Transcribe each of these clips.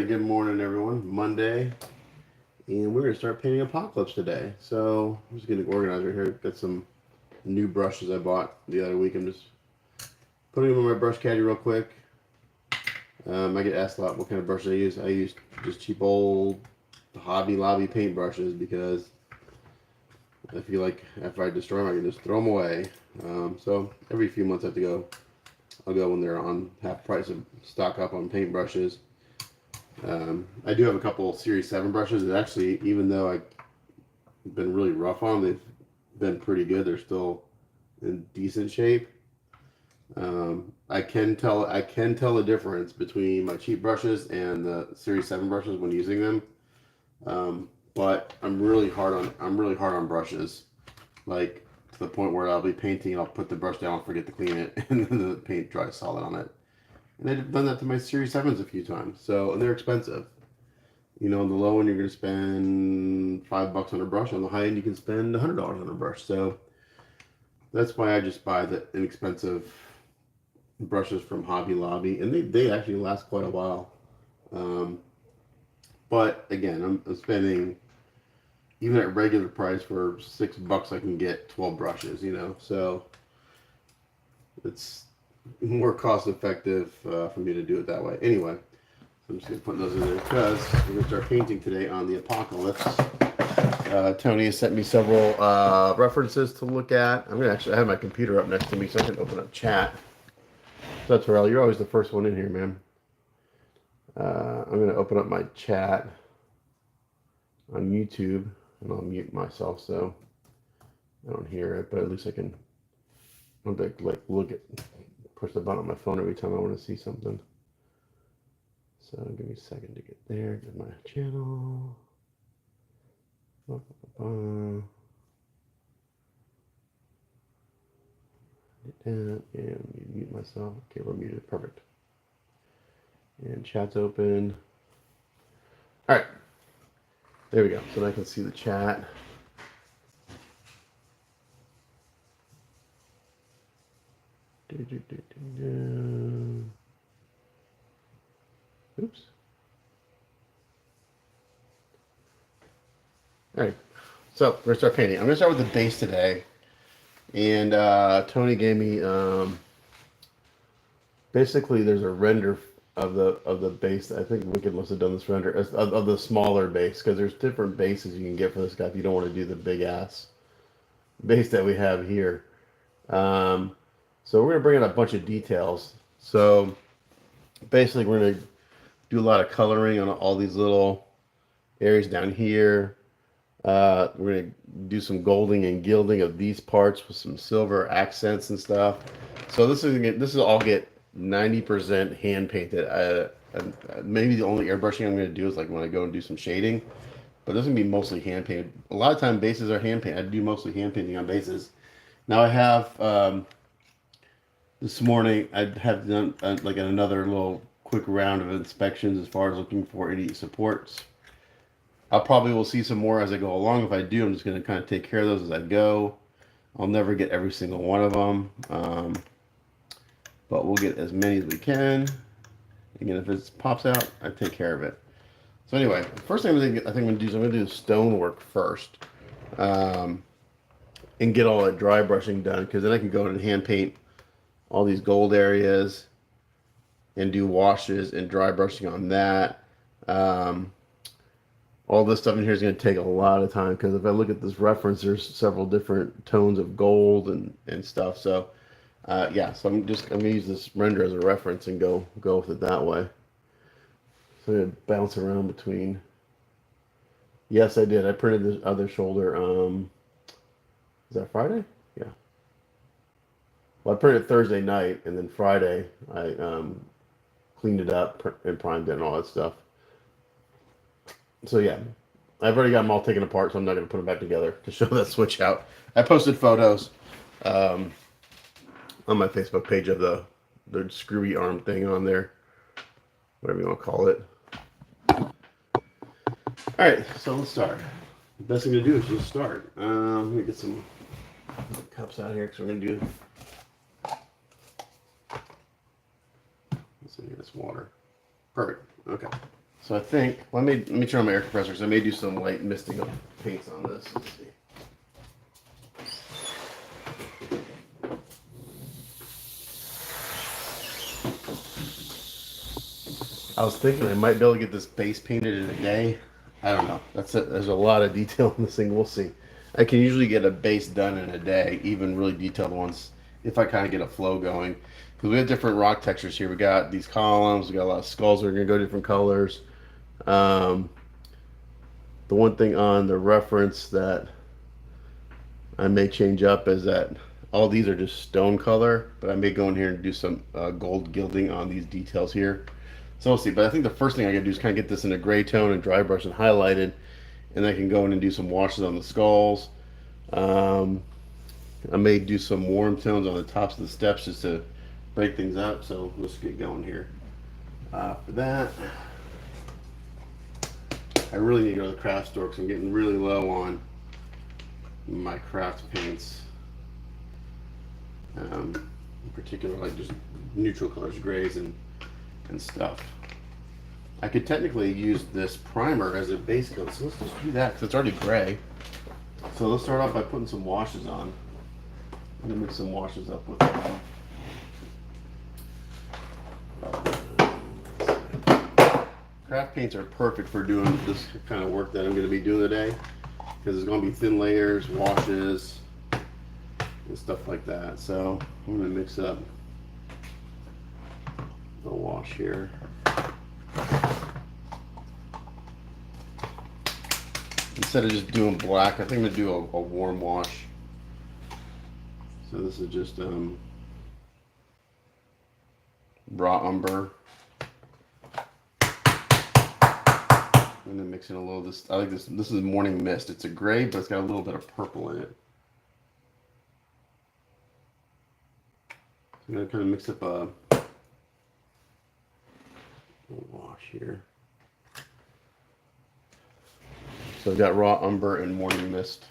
Alrighty, good morning everyone. Monday, and we're gonna start painting Apocalypse today. So I'm just getting organized right here. Got some new brushes I bought the other week. I'm just putting them in my brush caddy real quick. I get asked a lot what kind of brushes I use. I use just cheap old Hobby Lobby paint brushes because I feel like after I destroy them, I can just throw them away. So every few months I have to go. I'll go when they're on half price and stock up on paint brushes. I do have a couple Series 7 brushes that actually, even though I've been really rough on them, they've been pretty good. They're still in decent shape. I can tell the difference between my cheap brushes and the Series 7 brushes when using them. But I'm really hard on brushes. Like to the point where I'll be painting and I'll put the brush down and forget to clean it and then the paint dries solid on it. And I've done that to my Series 7s a few times. So, and they're expensive. You know, on the low end, you're going to spend $5 on a brush. On the high end, you can spend $100 on a brush. So, that's why I just buy the inexpensive brushes from Hobby Lobby. And they actually last quite a while. But, again, I'm spending, even at regular price, for $6, I can get 12 brushes, you know. So, it's more cost effective for me to do it that way. Anyway, so I'm just going to put those in there because we're going to start painting today on the Apocalypse. Tony has sent me several references to look at. I'm going to actually have my computer up next to me so I can open up chat. So Terrell, you're always the first one in here, man. I'm going to open up my chat on YouTube and I'll mute myself so I don't hear it, but at least I can like look at push the button on my phone every time I want to see something. So give me a second to get there. Get my channel. And mute myself. Okay, we're muted. Perfect. And chat's open. All right. There we go. So now I can see the chat. Oops. All right. So we're gonna start painting. I'm gonna start with the base today, and Tony gave me basically there's a render of the base. I think Wicked must have done this render of the smaller base because there's different bases you can get for this guy if you don't want to do the big ass base that we have here. So we're gonna bring in a bunch of details. So basically we're gonna do a lot of coloring on all these little areas down here. We're gonna do some golding and gilding of these parts with some silver accents and stuff. So this is all get 90% hand painted. Maybe the only airbrushing I'm gonna do is like when I go and do some shading, but this is gonna be mostly hand painted. A lot of time bases are hand painted. I do mostly hand painting on bases. Now I have this morning I have done like another little quick round of inspections as far as looking for any supports. I probably will see some more as I go along. If I do, I'm just going to kind of take care of those as I go. I'll never get every single one of them, but we'll get as many as we can. Again, if it pops out, I take care of it. So anyway, first thing I think I'm going to do is I'm going to do the stonework first, and get all that dry brushing done because then I can go and hand paint all these gold areas and do washes and dry brushing on that. All this stuff in here is going to take a lot of time because if I look at this reference, there's several different tones of gold and stuff. So yeah, so I'm going to use this render as a reference and go with it that way. So I'm going to bounce around between. Yes, I did. I printed this other shoulder. Is that Friday? Yeah. Well, I printed it Thursday night, and then Friday I cleaned it up and primed it and all that stuff. So yeah, I've already got them all taken apart, so I'm not going to put them back together to show that switch out. I posted photos on my Facebook page of the screwy arm thing on there, whatever you want to call it. All right, so let's start. The best thing to do is just start. Let me get some cups out here because we're going to do. Let's see, this water. Perfect. Okay. So I think, let me turn on my air compressor because I may do some light misting of paints on this. Let's see. I was thinking I might be able to get this base painted in a day. I don't know. That's it. There's a lot of detail in this thing. We'll see. I can usually get a base done in a day, even really detailed ones, if I kind of get a flow going. Because we have different rock textures here. We got these columns. We got a lot of skulls that are going to go different colors. The one thing on the reference that I may change up is that all these are just stone color, but I may go in here and do some gold gilding on these details here. So we'll see. But I think the first thing I gotta do is kind of get this in a gray tone and dry brush and highlighted, and I can go in and do some washes on the skulls. I may do some warm tones on the tops of the steps just to break things up. So let's get going here. For that, I really need to go to the craft store because I'm getting really low on my craft paints. In particular, like just neutral colors, grays and stuff. I could technically use this primer as a base coat, so let's just do that because it's already gray. So let's start off by putting some washes on. I'm gonna mix some washes up with craft paints are perfect for doing this kind of work that I'm going to be doing today because it's going to be thin layers, washes, and stuff like that. So I'm going to mix up the wash here. Instead of just doing black, I think I'm going to do a warm wash. So this is just raw umber. I'm going to mix in a little of this. I like this. This is morning mist. It's a gray, but it's got a little bit of purple in it. I'm going to kind of mix up a wash here. So I've got raw umber and morning mist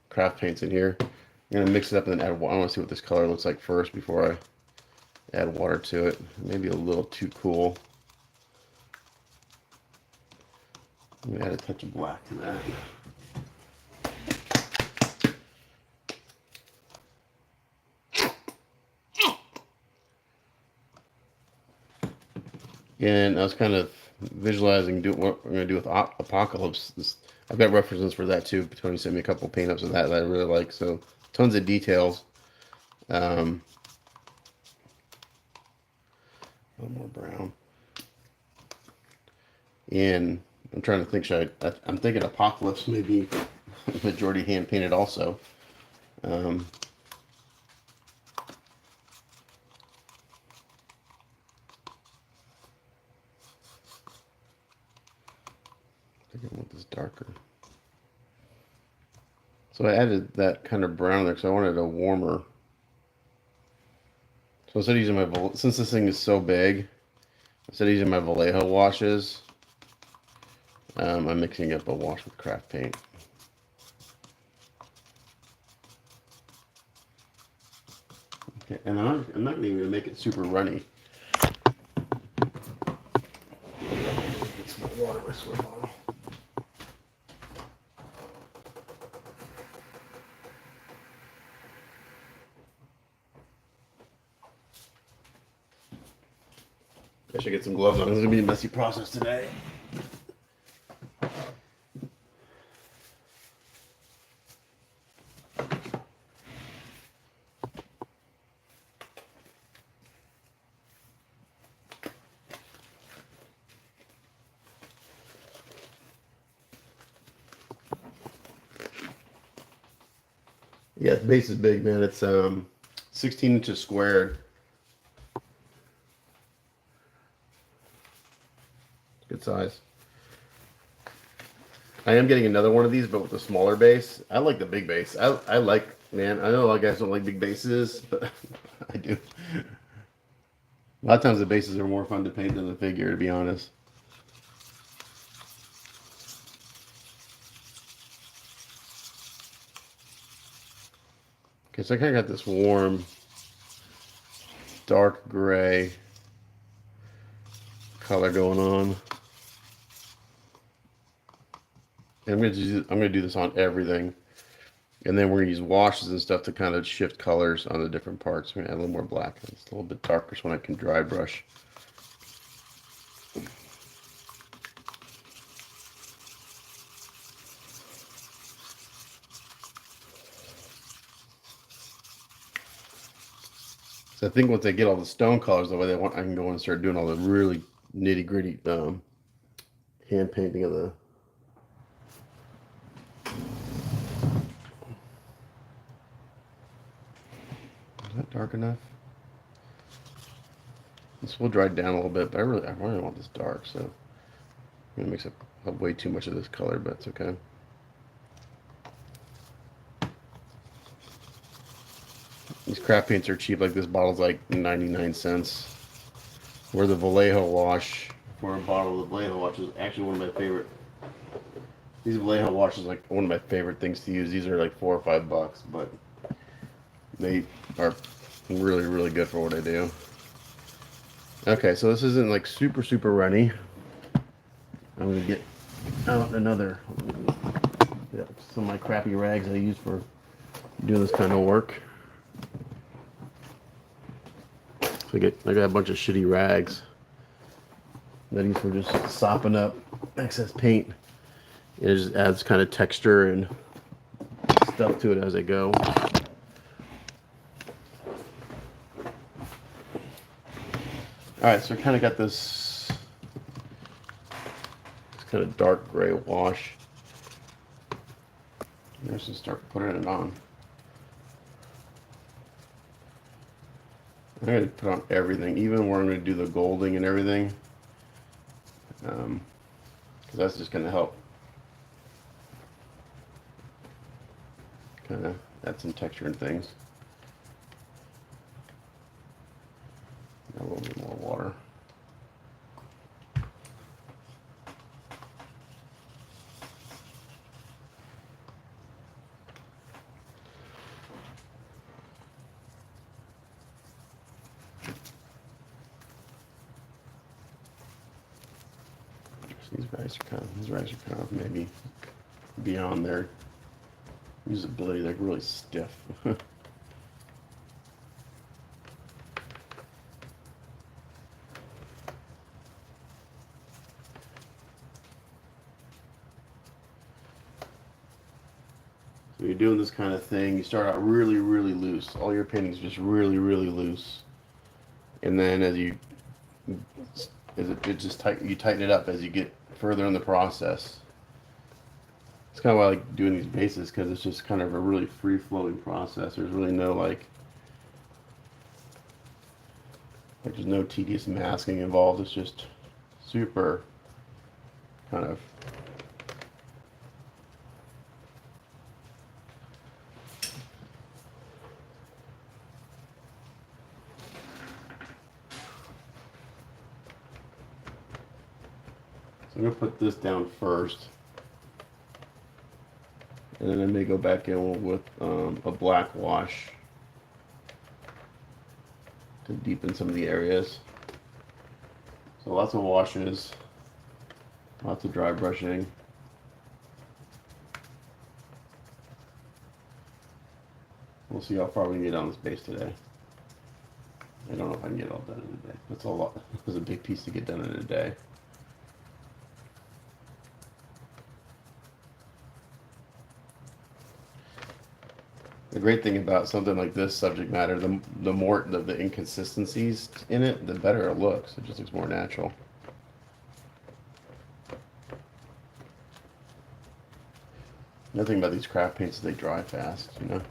craft paints in here. I'm going to mix it up and then add water. I want to see what this color looks like first before I add water to it. Maybe a little too cool. I'm going to add a touch of black to that. And I was kind of visualizing what we're going to do with Apocalypse. I've got references for that too. Tony sent me a couple paint ups of that I really like. So tons of details. A little more brown. And I'm trying to think, I'm thinking Apocalypse may be majority hand painted also. I think I want this darker. So I added that kind of brown there because I wanted a warmer. So instead of using my, since this thing is so big, instead of using my Vallejo washes, I'm mixing up a wash with craft paint. Okay, and I'm not even gonna make it super runny. Get some water with my bottle. I should get some gloves on. This is gonna be a messy process today. Yeah, the base is big, man. It's 16 inches squared. Good size. I am getting another one of these, but with a smaller base. I like the big base. I like, man, I know a lot of guys don't like big bases, but I do. A lot of times the bases are more fun to paint than the figure, to be honest. Okay, so I kind of got this warm, dark gray color going on. I'm gonna do this on everything, and then we're gonna use washes and stuff to kind of shift colors on the different parts. I'm gonna add a little more black. It's a little bit darker, so when I can dry brush. So I think once I get all the stone colors the way they want, I can go and start doing all the really nitty gritty hand painting of the. Is that dark enough? This will dry down a little bit, but I really want this dark, so I'm gonna mix up way too much of this color, but it's okay. These craft paints are cheap. Like this bottle's like 99 cents. Where the Vallejo wash, for a bottle of Vallejo wash is actually one of my favorite. These Vallejo washes are like one of my favorite things to use. These are like $4 or $5, but they are really, really good for what I do. Okay, so this isn't like super runny. I'm gonna get out another, some of my crappy rags I use for doing this kind of work. So I got a bunch of shitty rags that I use for just sopping up excess paint. It just adds kind of texture and stuff to it as I go. Alright, so I kind of got this kind of dark gray wash. I'm just gonna start putting it on. I'm going to put on everything, even where I'm going to do the golding and everything, because that's just going to help kind of add some texture and things. A little bit more water. These rags are kind of maybe beyond their usability. They're really stiff. So you're doing this kind of thing. You start out really loose. All your painting's just really loose, and then as you you tighten it up as you get further in the process. It's kind of why I like doing these bases, because it's just kind of a really free-flowing process. There's really no there's no tedious masking involved. It's just super kind of I'm going to put this down first, and then I may go back in with a black wash to deepen some of the areas. So lots of washes, lots of dry brushing. We'll see how far we can get on this base today. I don't know if I can get it all done in a day. That's a lot. That's a big piece to get done in a day. The great thing about something like this subject matter, the more the inconsistencies in it, the better it looks. It just looks more natural. Another thing about these craft paints is they dry fast, you know.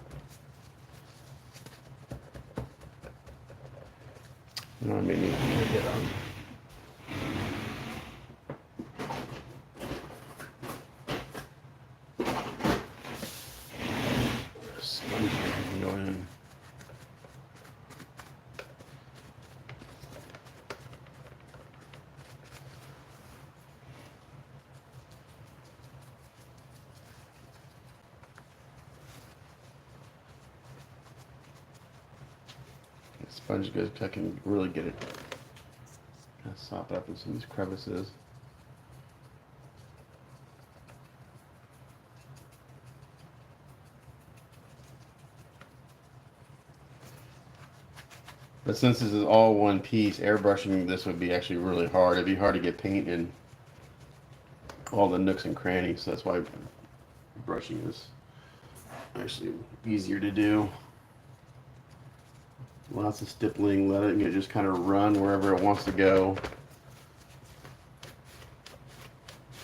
You know what I mean? You get sponge can go in. Sponge goes, I can really get it kind of sop up in some of these crevices. But since this is all one piece, airbrushing this would be actually really hard. It'd be hard to get paint in all the nooks and crannies. So that's why brushing is actually easier to do. Lots of stippling, letting it just kind of run wherever it wants to go.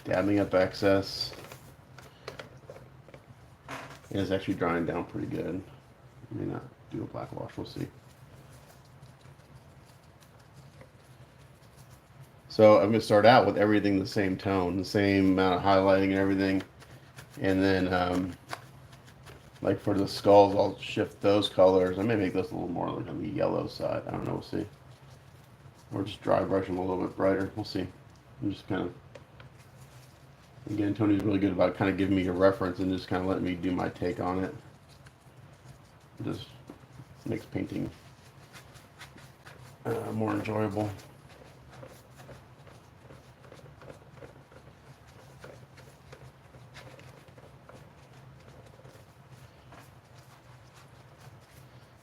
Dabbing up excess. And it's actually drying down pretty good. May not do a black wash, we'll see. So I'm going to start out with everything the same tone, the same amount of highlighting and everything. And then, like for the skulls, I'll shift those colors. I may make those a little more like on the yellow side. I don't know, we'll see. Or just dry brush them a little bit brighter. We'll see. I'm just kind of, again, Tony's really good about kind of giving me a reference and just kind of letting me do my take on it. It just makes painting more enjoyable.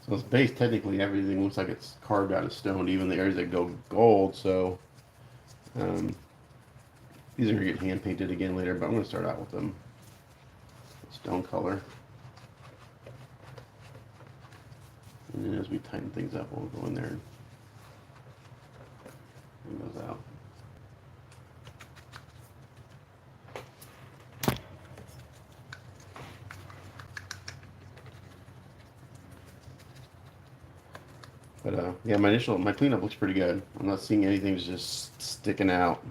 So this base, technically everything looks like it's carved out of stone, even the areas that go gold. So these are going to get hand painted again later, but I'm going to start out with them stone color. And then as we tighten things up, we'll go in there and bring those out. But yeah, my cleanup looks pretty good. I'm not seeing anything just sticking out.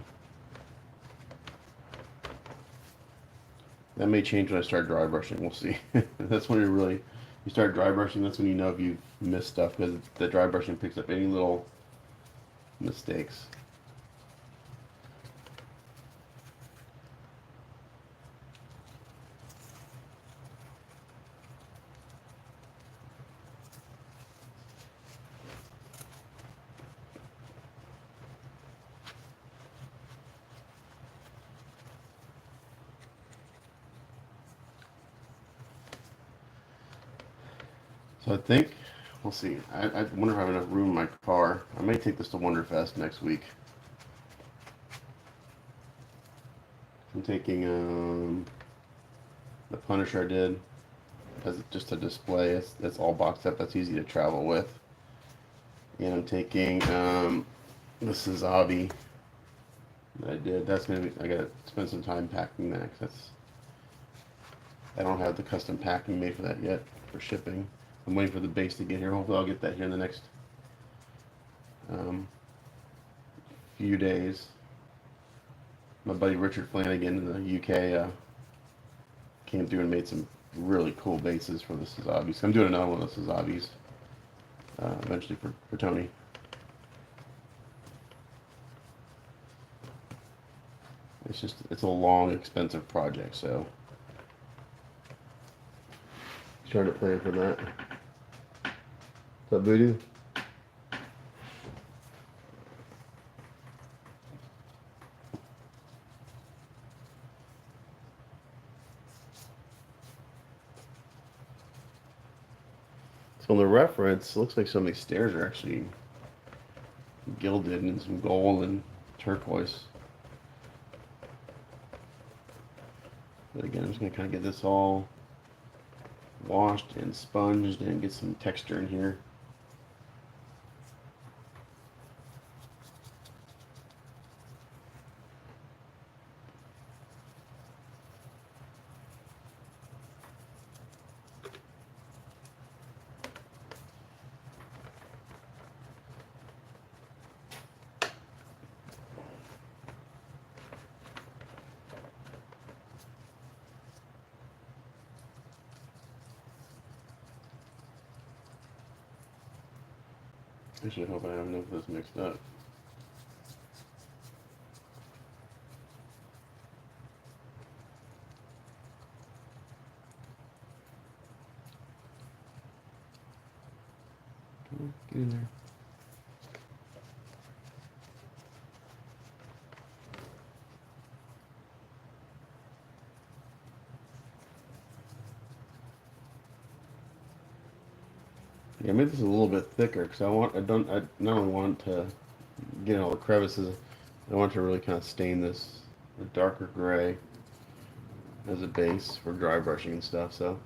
That may change when I start dry brushing. We'll see. That's when you start dry brushing. That's when you know if you've missed stuff, because the dry brushing picks up any little mistakes. So I think, we'll see. I wonder if I have enough room in my car. I may take this to Wonderfest next week. I'm taking the Punisher I did as just a display. It's all boxed up. That's easy to travel with. And I'm taking this is Avi that I did. That's gonna be. I gotta spend some time packing that. 'Cause I don't have the custom packing made for that yet for shipping. I'm waiting for the base to get here. Hopefully I'll get that here in the next few days. My buddy Richard Flanagan in the UK came through and made some really cool bases for the Sazabis. I'm doing another one of the Sazabis eventually for Tony. It's a long, expensive project, so started to plan for that. What's up, Voodoo? So in the reference, it looks like some of these stairs are actually gilded in some gold and turquoise. But again, I'm just going to kind of get this all washed and sponged and get some texture in here. Actually, I hope I have enough of this mixed up. Come on, get in there. Yeah, maybe this is a little bit thicker because I not only want to get in all the crevices, I want to really kind of stain this a darker gray as a base for dry brushing and stuff. So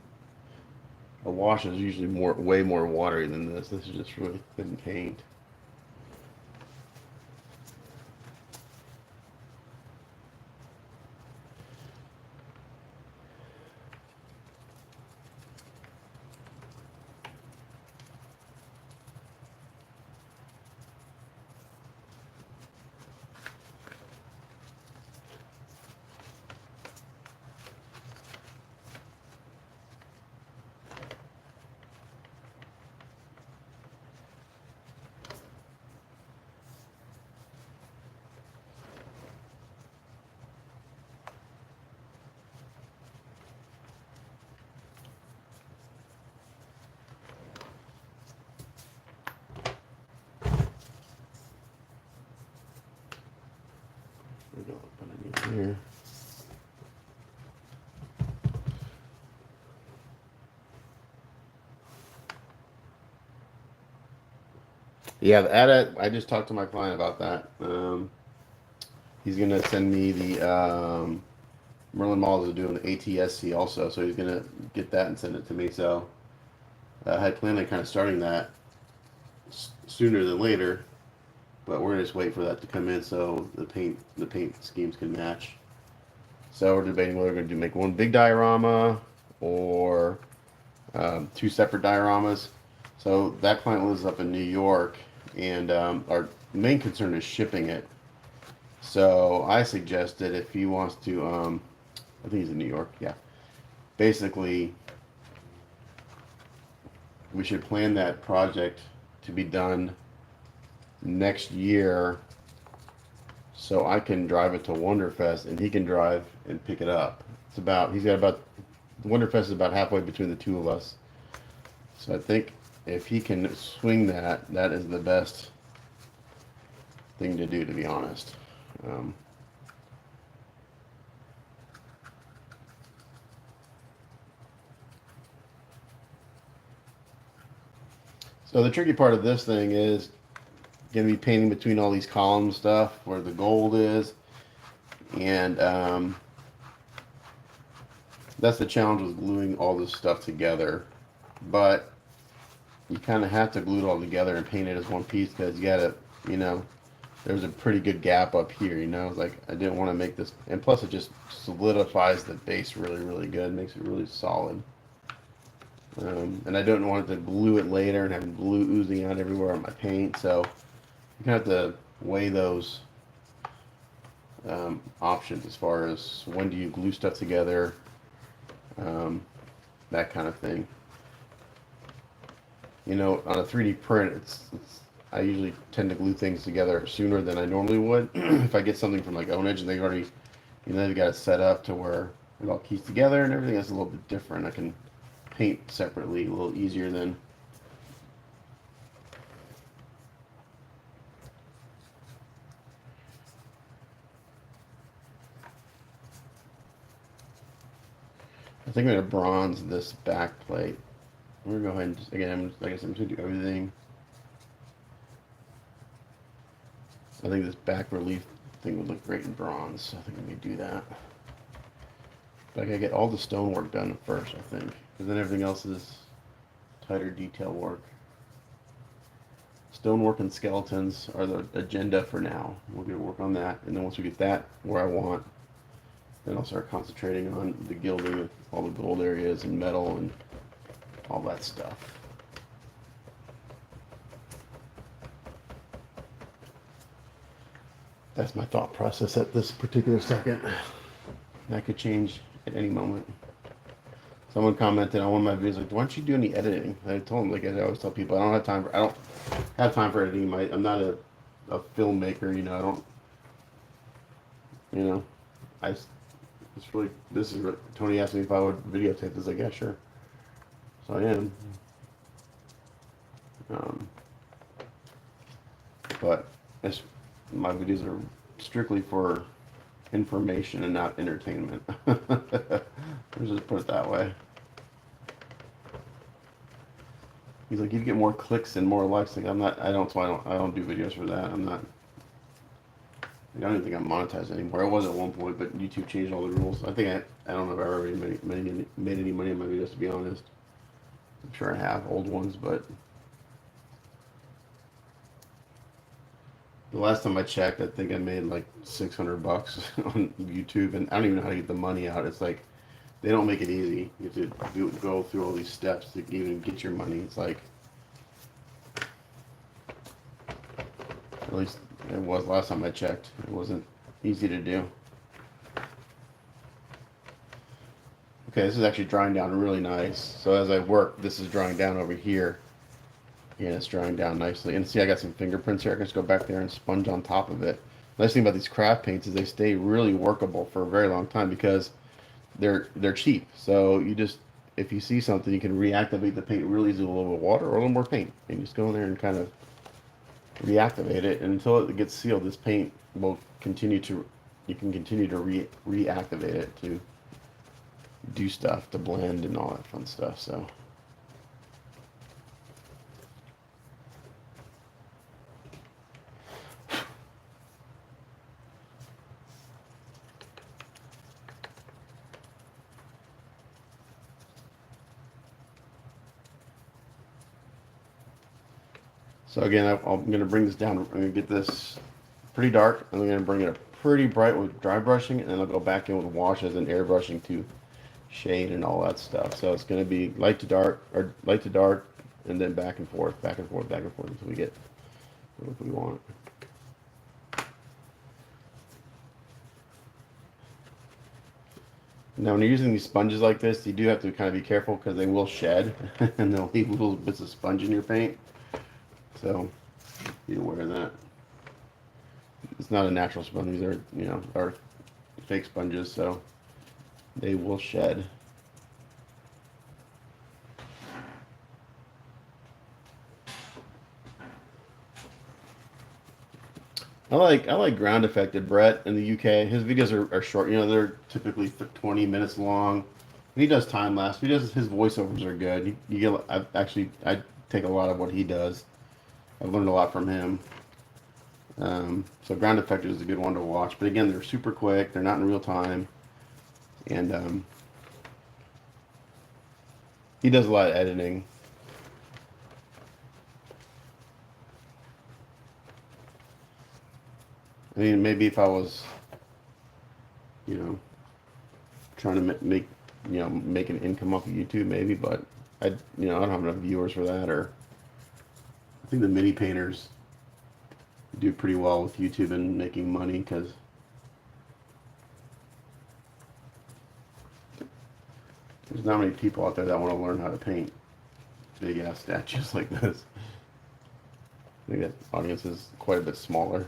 a wash is usually way more watery than this. This is just really thin paint. We go underneath here. Yeah, the edit. I just talked to my client about that. He's gonna send me the Merlin Malls is doing the ATSC also, so he's gonna get that and send it to me. So I had planned on kind of starting that sooner than later, but we're gonna just wait for that to come in so the paint schemes can match. So we're debating whether we're gonna make one big diorama or two separate dioramas. So that client lives up in New York, and our main concern is shipping it. So I suggested if he wants to, I think he's in New York, yeah. Basically, we should plan that project to be done next year so I can drive it to Wonderfest and he can drive and pick it up. Wonderfest is about halfway between the two of us. So I think if he can swing that, that is the best thing to do, to be honest. Um, so the tricky part of this thing is going to be painting between all these column stuff where the gold is, and that's the challenge with gluing all this stuff together. But you kind of have to glue it all together and paint it as one piece because you got to, you know, there's a pretty good gap up here, you know. It's like I didn't want to make this, and plus it just solidifies the base really good, makes it really solid. And I don't want to glue it later and have glue oozing out everywhere on my paint, so you kind of have to weigh those options as far as when do you glue stuff together, that kind of thing. You know, on a 3D print, I usually tend to glue things together sooner than I normally would. If I get something from like Ownage and they've already, you know, they've got it set up to where it all keys together and everything, that's a little bit different. I can paint separately a little easier than. I think I'm going to bronze this back plate. We're going to go ahead and just, again, like I said, I'm just going to do everything. I think this back relief thing would look great in bronze, so I think I'm going to do that. But I got to get all the stonework done first, I think, because then everything else is tighter detail work. Stonework and skeletons are the agenda for now. We're going to work on that, and then once we get that where I want, then I'll start concentrating on the gilding of all the gold areas and metal and all that stuff. That's my thought process at this particular second. That could change at any moment. Someone commented on one of my videos, like, why don't you do any editing? I told them, like I always tell people, I don't have time for editing. I'm not a filmmaker, you know. I don't, you know, it's really, this is what Tony asked me if I would videotape this. Like, yeah, sure. So I am. But my videos are strictly for information and not entertainment. Let's just put it that way. He's like, you get more clicks and more likes. Like, I'm not. I don't. So I don't do videos for that. I'm not. I don't even think I'm monetized anymore. I was at one point, but YouTube changed all the rules. I think I don't know if I've ever made any money on my videos, to be honest. I'm sure I have old ones, but the last time I checked, I think I made like $600 on YouTube, and I don't even know how to get the money out. It's like they don't make it easy. You have to go through all these steps to even get your money. It's like, at least it was last time I checked. It wasn't easy to do. Okay, this is actually drying down really nice. So as I work, this is drying down over here. Yeah, it's drying down nicely. And see, I got some fingerprints here. I can just go back there and sponge on top of it. The nice thing about these craft paints is they stay really workable for a very long time because they're cheap. So you just, if you see something, you can reactivate the paint really easily with a little bit of water or a little more paint. And you just go in there and kind of reactivate it. And until it gets sealed, this paint will continue to, you can continue to reactivate it to do stuff, to blend and all that fun stuff. So again, I'm going to bring this down. I'm going to get this pretty dark. I'm going to bring it up pretty bright with dry brushing, and then I'll go back in with washes and airbrushing to shade and all that stuff. So it's going to be light to dark, or light to dark, and then back and forth, back and forth, back and forth until we get what we want. Now, when you're using these sponges like this, you do have to kind of be careful because they will shed and they'll leave little bits of sponge in your paint. So be aware of that. It's not a natural sponge; these are, are fake sponges, so they will shed. I like ground affected Brett in the UK. His videos are short. They're typically 20 minutes long. And he does time lapse. His voiceovers are good. I take a lot of what he does. I've learned a lot from him. So ground affected is a good one to watch. But again, they're super quick. They're not in real time. And he does a lot of editing. I mean, maybe if I was, trying to make an income off of YouTube, maybe, but I don't have enough viewers for that. Or I think the mini painters do pretty well with YouTube and making money because there's not many people out there that want to learn how to paint big ass statues like this. I think that audience is quite a bit smaller.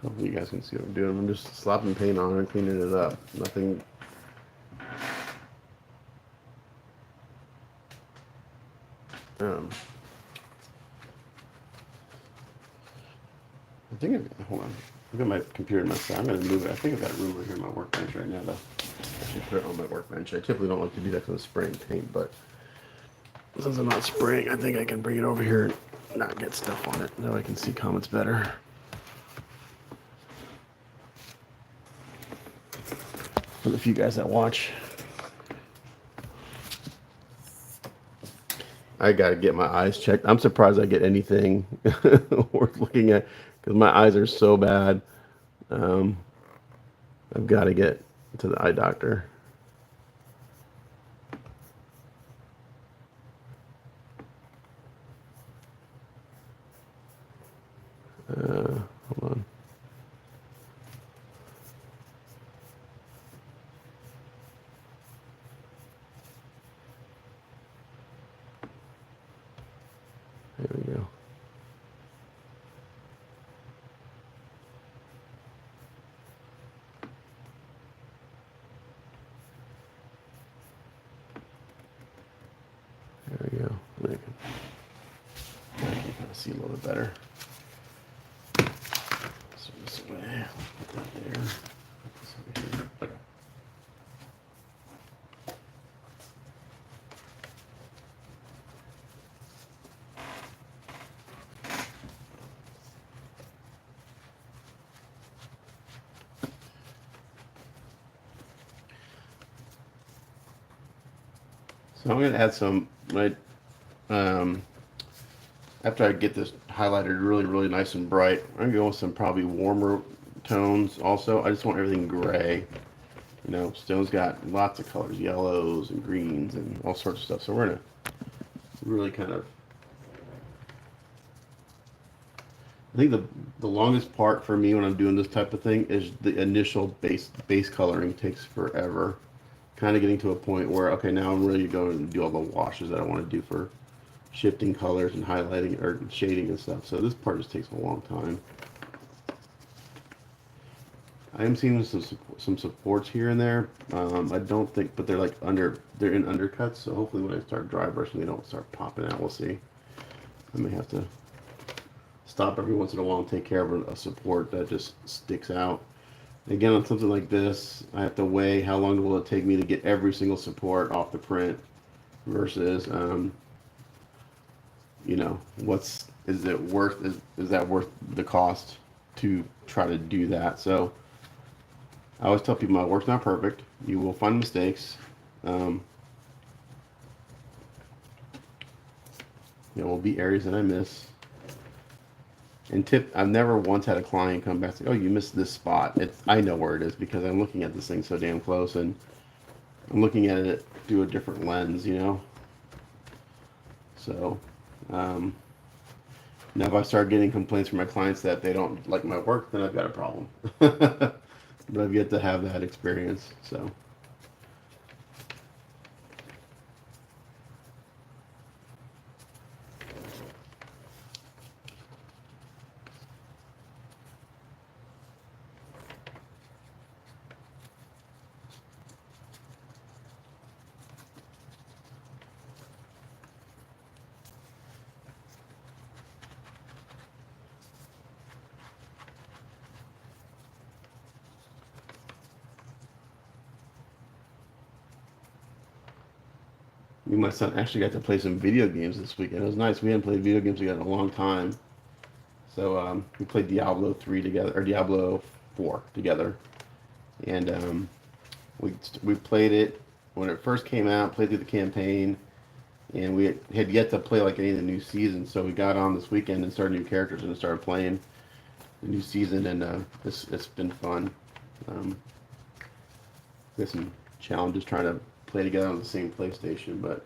Hopefully you guys can see what I'm doing. I'm just slapping paint on and cleaning it up. Nothing. Hold on. I've got my computer in my side. I'm going to move it. I think I've got room right here on my workbench right now to actually put it on my workbench. I typically don't like to do that because I'm spraying paint, but since I'm not spraying, I think I can bring it over here and not get stuff on it. Now I can see comments better. For the few guys that watch, I gotta get my eyes checked. I'm surprised I get anything worth looking at because my eyes are so bad. I've got to get to the eye doctor. Hold on. There we go. There we go. I can kind of see a little bit better. So this way, put that there. Put this over here. So I'm going to add some, right, after I get this highlighted really nice and bright, I'm going to go with some probably warmer tones also. I just want everything gray. You know, stone's got lots of colors, yellows and greens and all sorts of stuff. So we're going to really kind of, I think the longest part for me when I'm doing this type of thing is the initial base coloring takes forever. Kind of getting to a point where, okay, now I'm really going to do all the washes that I want to do for shifting colors and highlighting or shading and stuff. So this part just takes a long time. I am seeing some supports here and there. I don't think, but they're like they're in undercuts. So hopefully when I start dry brushing, they don't start popping out. We'll see. I may have to stop every once in a while and take care of a support that just sticks out. Again, on something like this, I have to weigh how long will it take me to get every single support off the print versus, you know, is that worth the cost to try to do that? So I always tell people my work's not perfect. You will find mistakes. There will be areas that I miss. And I've never once had a client come back and say, "Oh, you missed this spot." I know where it is because I'm looking at this thing so damn close, and I'm looking at it through a different lens, you know. So now, if I start getting complaints from my clients that they don't like my work, then I've got a problem. But I've yet to have that experience. So. Me and my son actually got to play some video games this weekend. It was nice. We hadn't played video games together in a long time. So we played Diablo 3 together, or Diablo 4 together. And we played it when it first came out, played through the campaign, and we had yet to play like any of the new seasons. So we got on this weekend and started new characters and started playing the new season, and it's been fun. There's some challenges trying to play together on the same PlayStation, but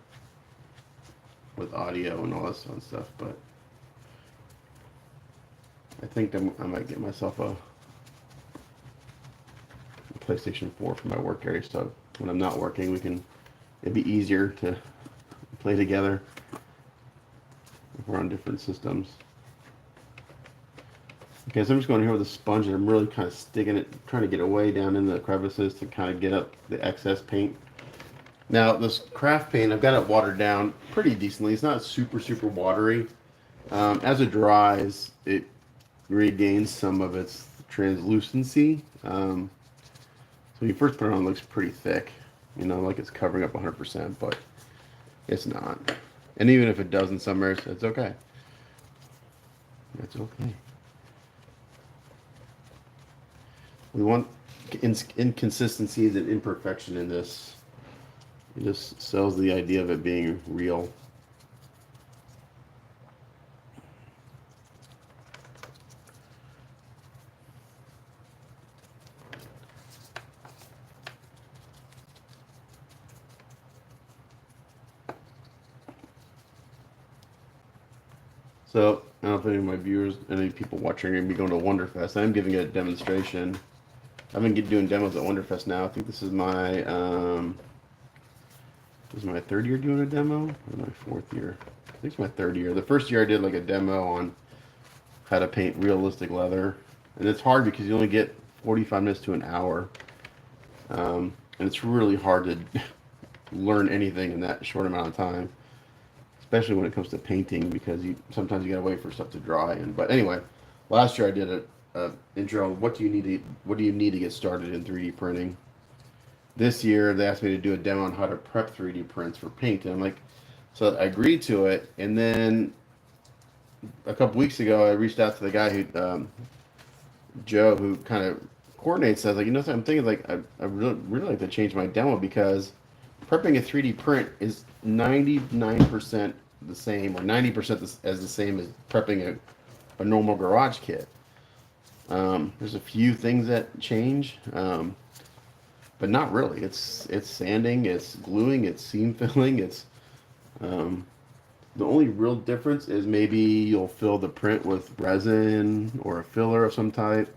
with audio and all that fun stuff. But I think I might get myself a PlayStation 4 for my work area, so when I'm not working, it'd be easier to play together if we're on different systems. Okay, so I'm just going here with a sponge, and I'm really kind of sticking it, trying to get away down in the crevices to kind of get up the excess paint. Now, this craft paint, I've got it watered down pretty decently. It's not super watery. As it dries, it regains some of its translucency. So when you first put it on, it looks pretty thick, you know, like it's covering up 100%, but it's not. And even if it does in some areas, it's okay. It's okay. We want inconsistencies and imperfection in this. It just sells the idea of it being real. So I don't know if any of my viewers, any people watching, are going to be going to Wonderfest. I'm giving it a demonstration. I've been doing demos at Wonderfest now. I think this is my third year doing a demo, or my fourth year. I think it's my third year. The first year I did like a demo on how to paint realistic leather, and it's hard because you only get 45 minutes to an hour, and it's really hard to learn anything in that short amount of time, especially when it comes to painting, because sometimes you gotta wait for stuff to dry. But anyway, last year I did a intro. What do you need to get started in 3D printing? This year they asked me to do a demo on how to prep 3D prints for paint, and I'm like, so I agreed to it. And then a couple weeks ago, I reached out to the guy who Joe, who kind of coordinates. I was like, I'm thinking like I really like to change my demo because prepping a 3D print is 99% the same, or 90% as the same as prepping a normal garage kit. There's a few things that change, but not really. It's sanding, it's gluing, it's seam filling. It's the only real difference is maybe you'll fill the print with resin or a filler of some type,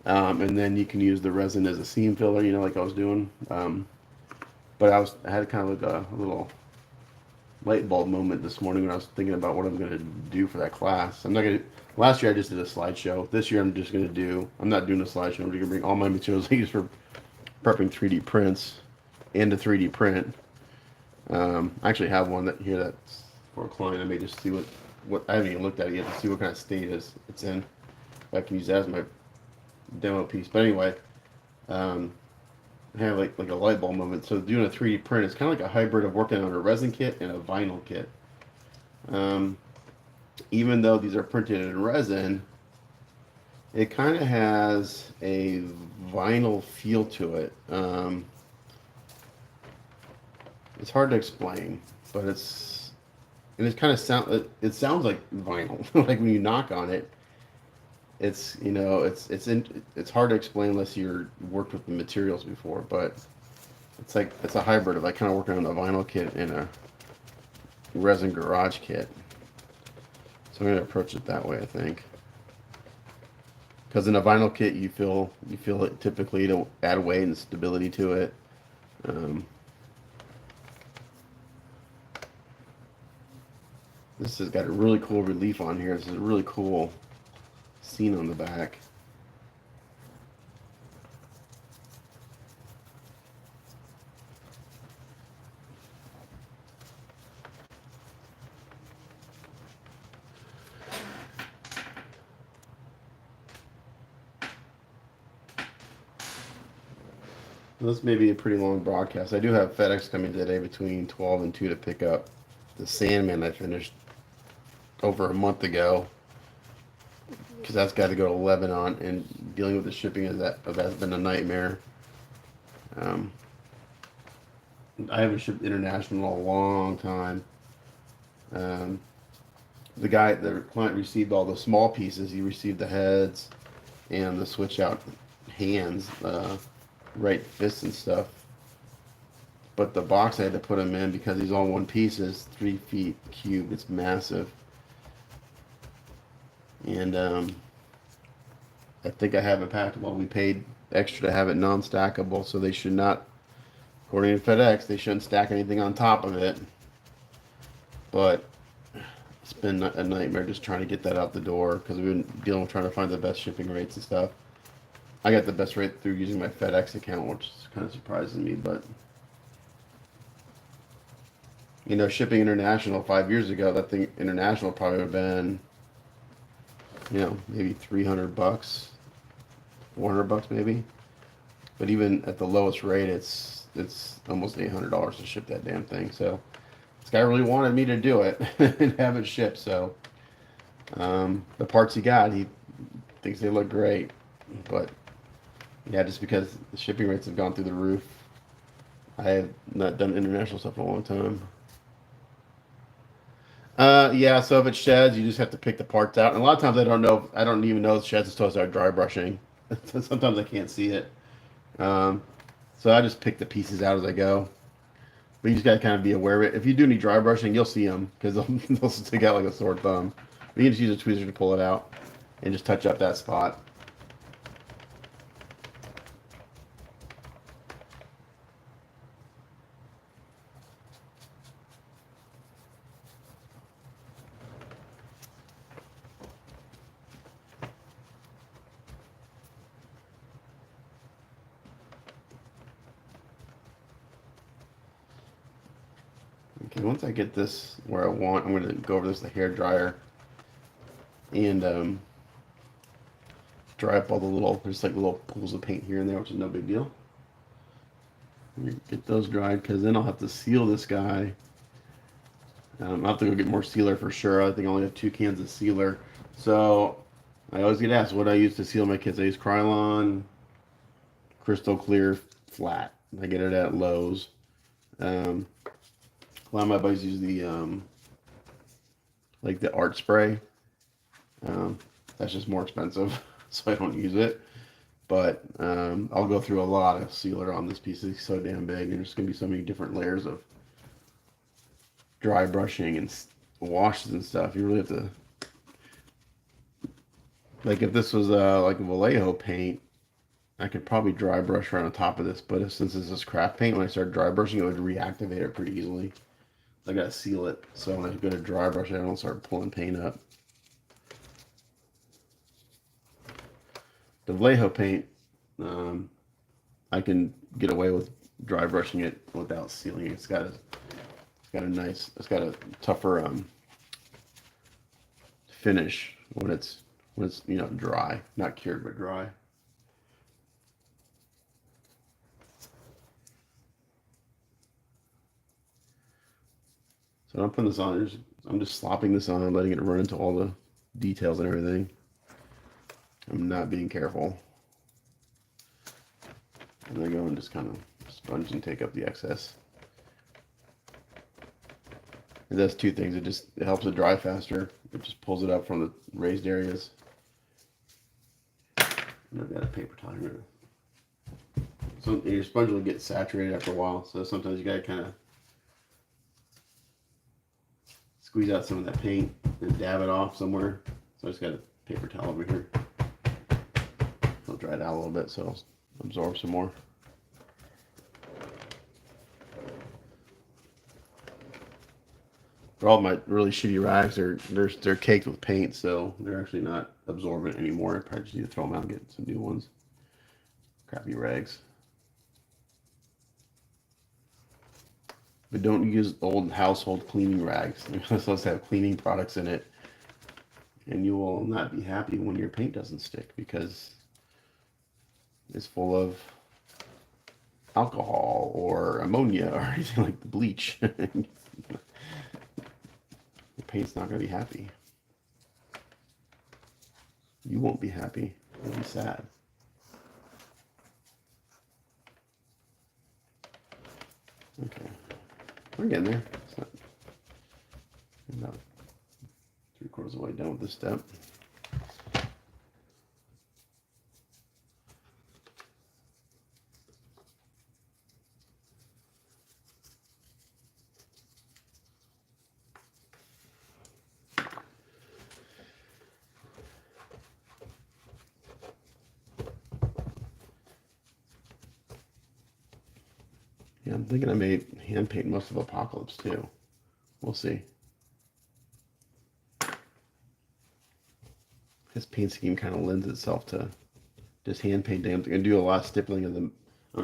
and then you can use the resin as a seam filler, like I was doing. But I had kind of like a little light bulb moment this morning when I was thinking about what I'm going to do for that class. I'm not going to. Last year I just did a slideshow. This year I'm not doing a slideshow. I'm going to bring all my materials I use for prepping 3D prints into 3D print. I actually have one that's for a client. I may just see what I haven't even looked at it yet to see what kind of state it's in. If I can use that as my demo piece. But anyway, I have like a light bulb moment. So doing a 3D print is kind of like a hybrid of working on a resin kit and a vinyl kit. Even though these are printed in resin, it kind of has a vinyl feel to it. It's hard to explain, but it sounds like vinyl. Like when you knock on it, it's hard to explain unless you're worked with the materials before. But it's a hybrid of like kind of working on a vinyl kit and a resin garage kit. So I'm gonna approach it that way, I think. Because in a vinyl kit, you feel it typically to add weight and stability to it. This has got a really cool relief on here. This is a really cool scene on the back. This may be a pretty long broadcast. I do have FedEx coming today between 12 and 2 to pick up the Sandman I finished over a month ago, because that's got to go to Lebanon, and dealing with the shipping has been a nightmare. I haven't shipped international in a long time. The client received all the small pieces. He received the heads and the switch out hands, right fists and stuff. But the box I had to put them in because he's all one piece is 3 feet cubed. It's massive. And I think I have it packed. Well, we paid extra to have it non-stackable, so they should not, according to FedEx, they shouldn't stack anything on top of it. But it's been a nightmare just trying to get that out the door because we've been dealing with trying to find the best shipping rates and stuff. I got the best rate through using my FedEx account, which is kind of surprising me, but shipping international 5 years ago, that thing international probably would have been, maybe $300, $400 maybe. But even at the lowest rate, it's almost $800 to ship that damn thing. So this guy really wanted me to do it and have it shipped. So the parts he got, he thinks they look great, but yeah, just because the shipping rates have gone through the roof. I have not done international stuff in a long time. Yeah, so if it sheds, you just have to pick the parts out. And a lot of times I don't even know it sheds until I start dry brushing. Sometimes I can't see it. So I just pick the pieces out as I go. But you just gotta kind of be aware of it. If you do any dry brushing, you'll see them because they'll stick out like a sore thumb. You can just use a tweezer to pull it out and just touch up that spot. Okay, once I get this where I want, I'm going to go over this with the hair dryer and dry up all the little, there's like little pools of paint here and there, which is no big deal. Get those dried because then I'll have to seal this guy. I'll have to go get more sealer for sure. I think I only have 2 cans of sealer. So I always get asked what I use to seal my kits. I use Krylon Crystal Clear Flat. I get it at Lowe's. A lot of my buddies use the like the art spray. That's just more expensive, so I don't use it. But I'll go through a lot of sealer on this piece. It's so damn big, and there's going to be so many different layers of dry brushing and washes and stuff. You really have to, like if this was like a Vallejo paint, I could probably dry brush right on top of this, but since this is craft paint, when I start dry brushing, it would reactivate it pretty easily. I gotta seal it, so when I go to dry brush, I don't start pulling paint up. The Vallejo paint, I can get away with dry brushing it without sealing it. It's got a tougher finish when it's dry, not cured but dry. So I'm putting this on. I'm just slopping this on and letting it run into all the details and everything. I'm not being careful. And I go and just kind of sponge and take up the excess. It does 2 things. It helps it dry faster. It just pulls it up from the raised areas. And I've got a paper towel here. So your sponge will get saturated after a while. So sometimes you gotta kind of squeeze out some of that paint and dab it off somewhere. So I just got a paper towel over here. I'll dry it out a little bit so it'll absorb some more. For all my really shitty rags, they're caked with paint, so they're actually not absorbent anymore. I probably just need to throw them out and get some new ones. Crappy rags. But don't use old household cleaning rags. They're supposed to have cleaning products in it. And you will not be happy when your paint doesn't stick because it's full of alcohol or ammonia or anything like the bleach. The paint's not going to be happy. You won't be happy. You'll be sad. Okay. We're getting there. It's not about 3/4 of the way done with this step. Yeah, I'm thinking I may hand paint most of Apocalypse too. We'll see. His paint scheme kind of lends itself to just hand painting. I'm going to do a lot of stippling of them.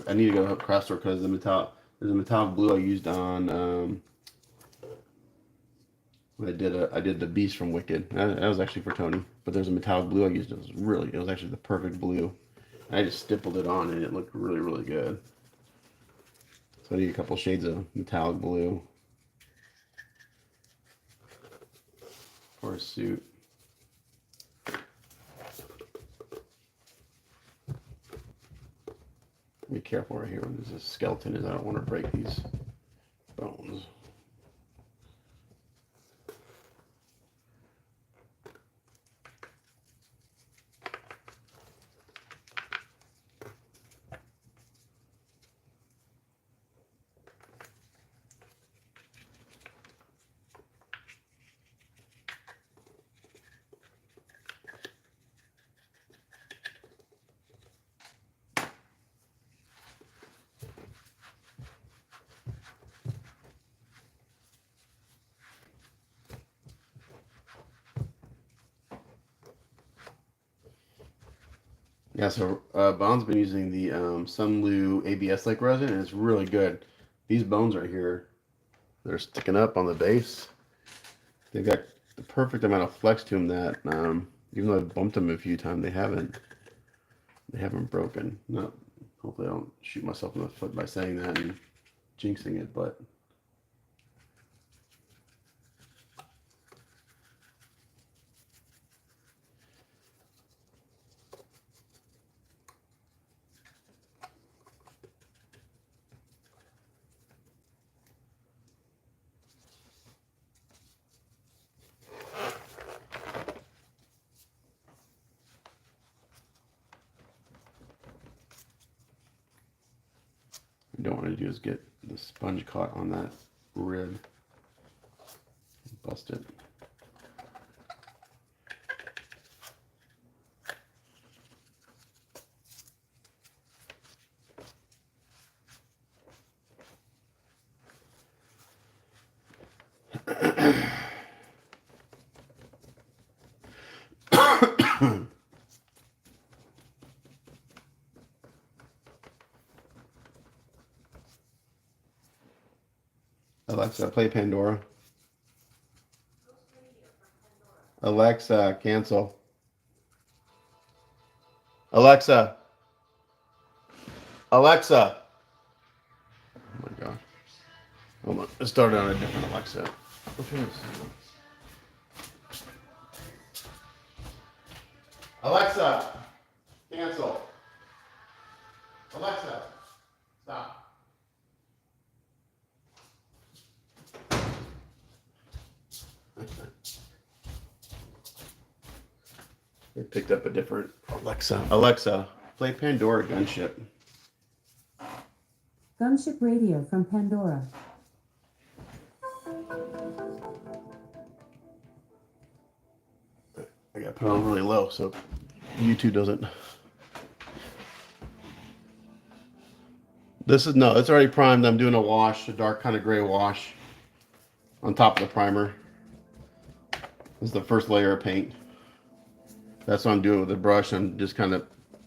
I need to go across store because there's a metallic blue I used on when I did the Beast from Wicked. That was actually for Tony, but there's a metallic blue I used. It was actually the perfect blue. I just stippled it on and it looked really, really good. So I need a couple shades of metallic blue for a suit. Be careful right here where this skeleton is. I don't want to break these bones. Yeah, so Bond's been using the Sunlu ABS like resin, and it's really good. These bones right here, they're sticking up on the base. They've got the perfect amount of flex to them that even though I've bumped them a few times, they haven't broken. No, hopefully I don't shoot myself in the foot by saying that and jinxing it, but what I don't want to do is get the sponge caught on that rib. Bust it. Alexa, play Pandora. Alexa, cancel. Alexa. Alexa. Oh my gosh. Hold on. Let's start on a different Alexa. Alexa, cancel. Alexa, stop. They picked up a different Alexa. Alexa, play Pandora Gunship. Gunship Radio from Pandora. I got to put it on really low so YouTube doesn't. This is, no, it's already primed. I'm doing a wash, a dark kind of gray wash on top of the primer. This is the first layer of paint. That's what I'm doing with the brush. I'm just kind of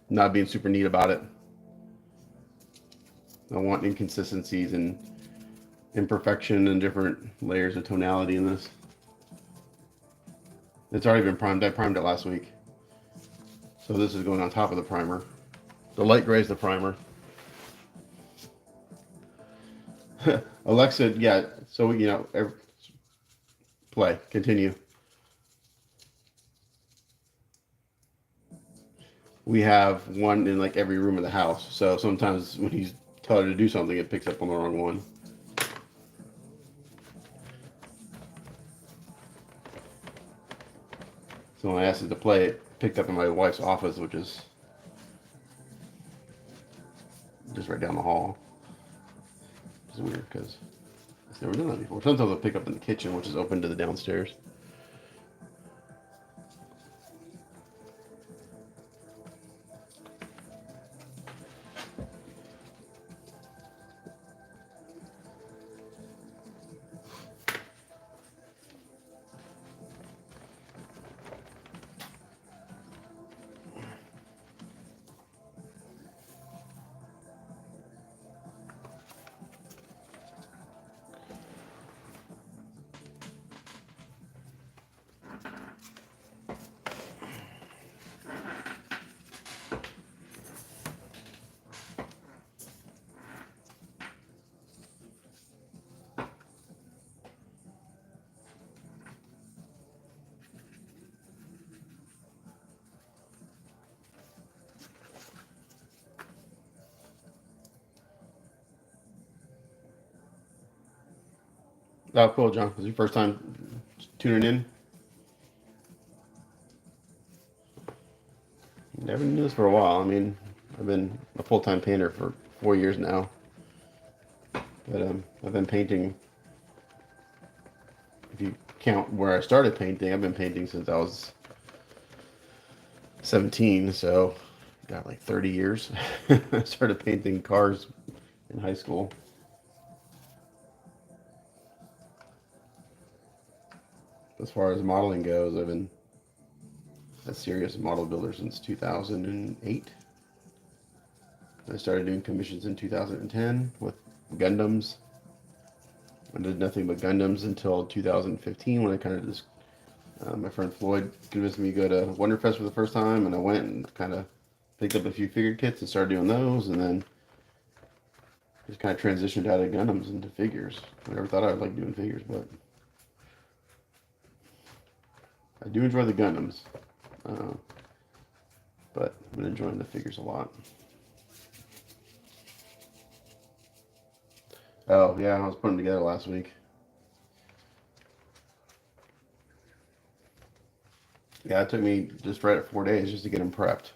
not being super neat about it. I want inconsistencies and imperfection and different layers of tonality in this. It's already been primed. I primed it last week. So this is going on top of the primer. The light gray is the primer. Alexa, yeah, so, play, continue. We have one in like every room of the house. So sometimes when you tell her to do something, it picks up on the wrong one. So when I asked it to play, it picked up in my wife's office, which is just right down the hall. It's weird because I've never done that before. Sometimes I'll pick up in the kitchen, which is open to the downstairs. Oh, cool, John. Is it your first time tuning in? I've been doing this for a while. I mean, I've been a full-time painter for 4 years now. But I've been painting, if you count where I started painting, I've been painting since I was 17, so got like 30 years. I started painting cars in high school. As far as modeling goes, I've been a serious model builder since 2008. I started doing commissions in 2010 with Gundams. I did nothing but Gundams until 2015 when I kind of just, my friend Floyd convinced me to go to Wonderfest for the first time, and I went and kind of picked up a few figure kits and started doing those, and then just kind of transitioned out of Gundams into figures. I never thought I'd like doing figures, but I do enjoy the Gundams. Uh, but I've been enjoying the figures a lot. Oh, yeah, I was putting them together last week. Yeah, it took me just right at 4 days just to get them prepped.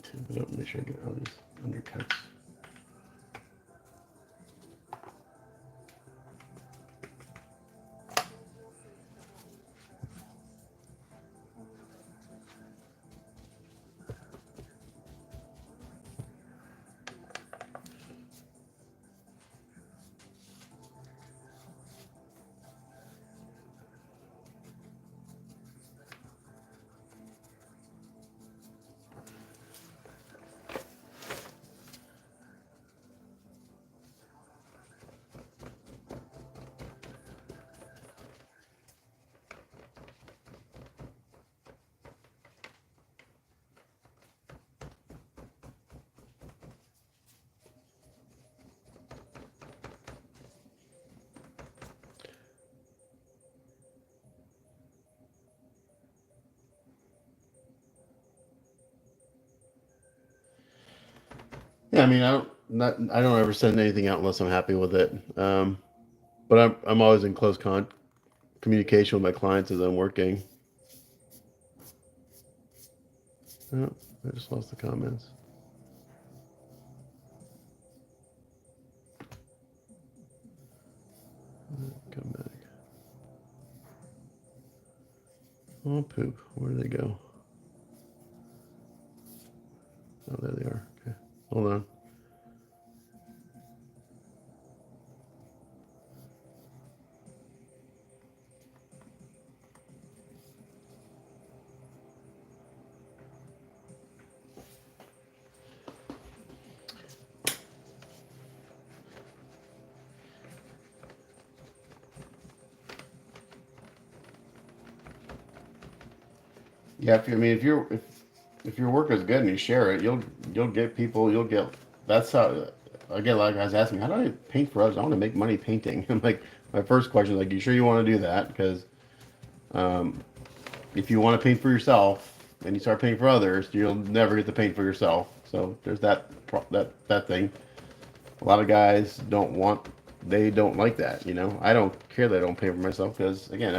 Tip it up, make sure I get all these undercuts. Yeah, I mean, I don't ever send anything out unless I'm happy with it. But I'm always in close communication with my clients as I'm working. Oh, I just lost the comments. Come back. Oh, poop. Where did they go? Oh, there they are. Okay. Hold on. Yeah, I mean, if your work is good and you share it, you'll get people. You'll get. That's how I get a lot of guys asking me, how do I paint for others? I want to make money painting. I'm like, my first question is like, you sure you want to do that? Because um, if you want to paint for yourself and you start painting for others, you'll never get to paint for yourself. So there's that thing. A lot of guys they don't like that. You know, I don't care that I don't paint for myself because again,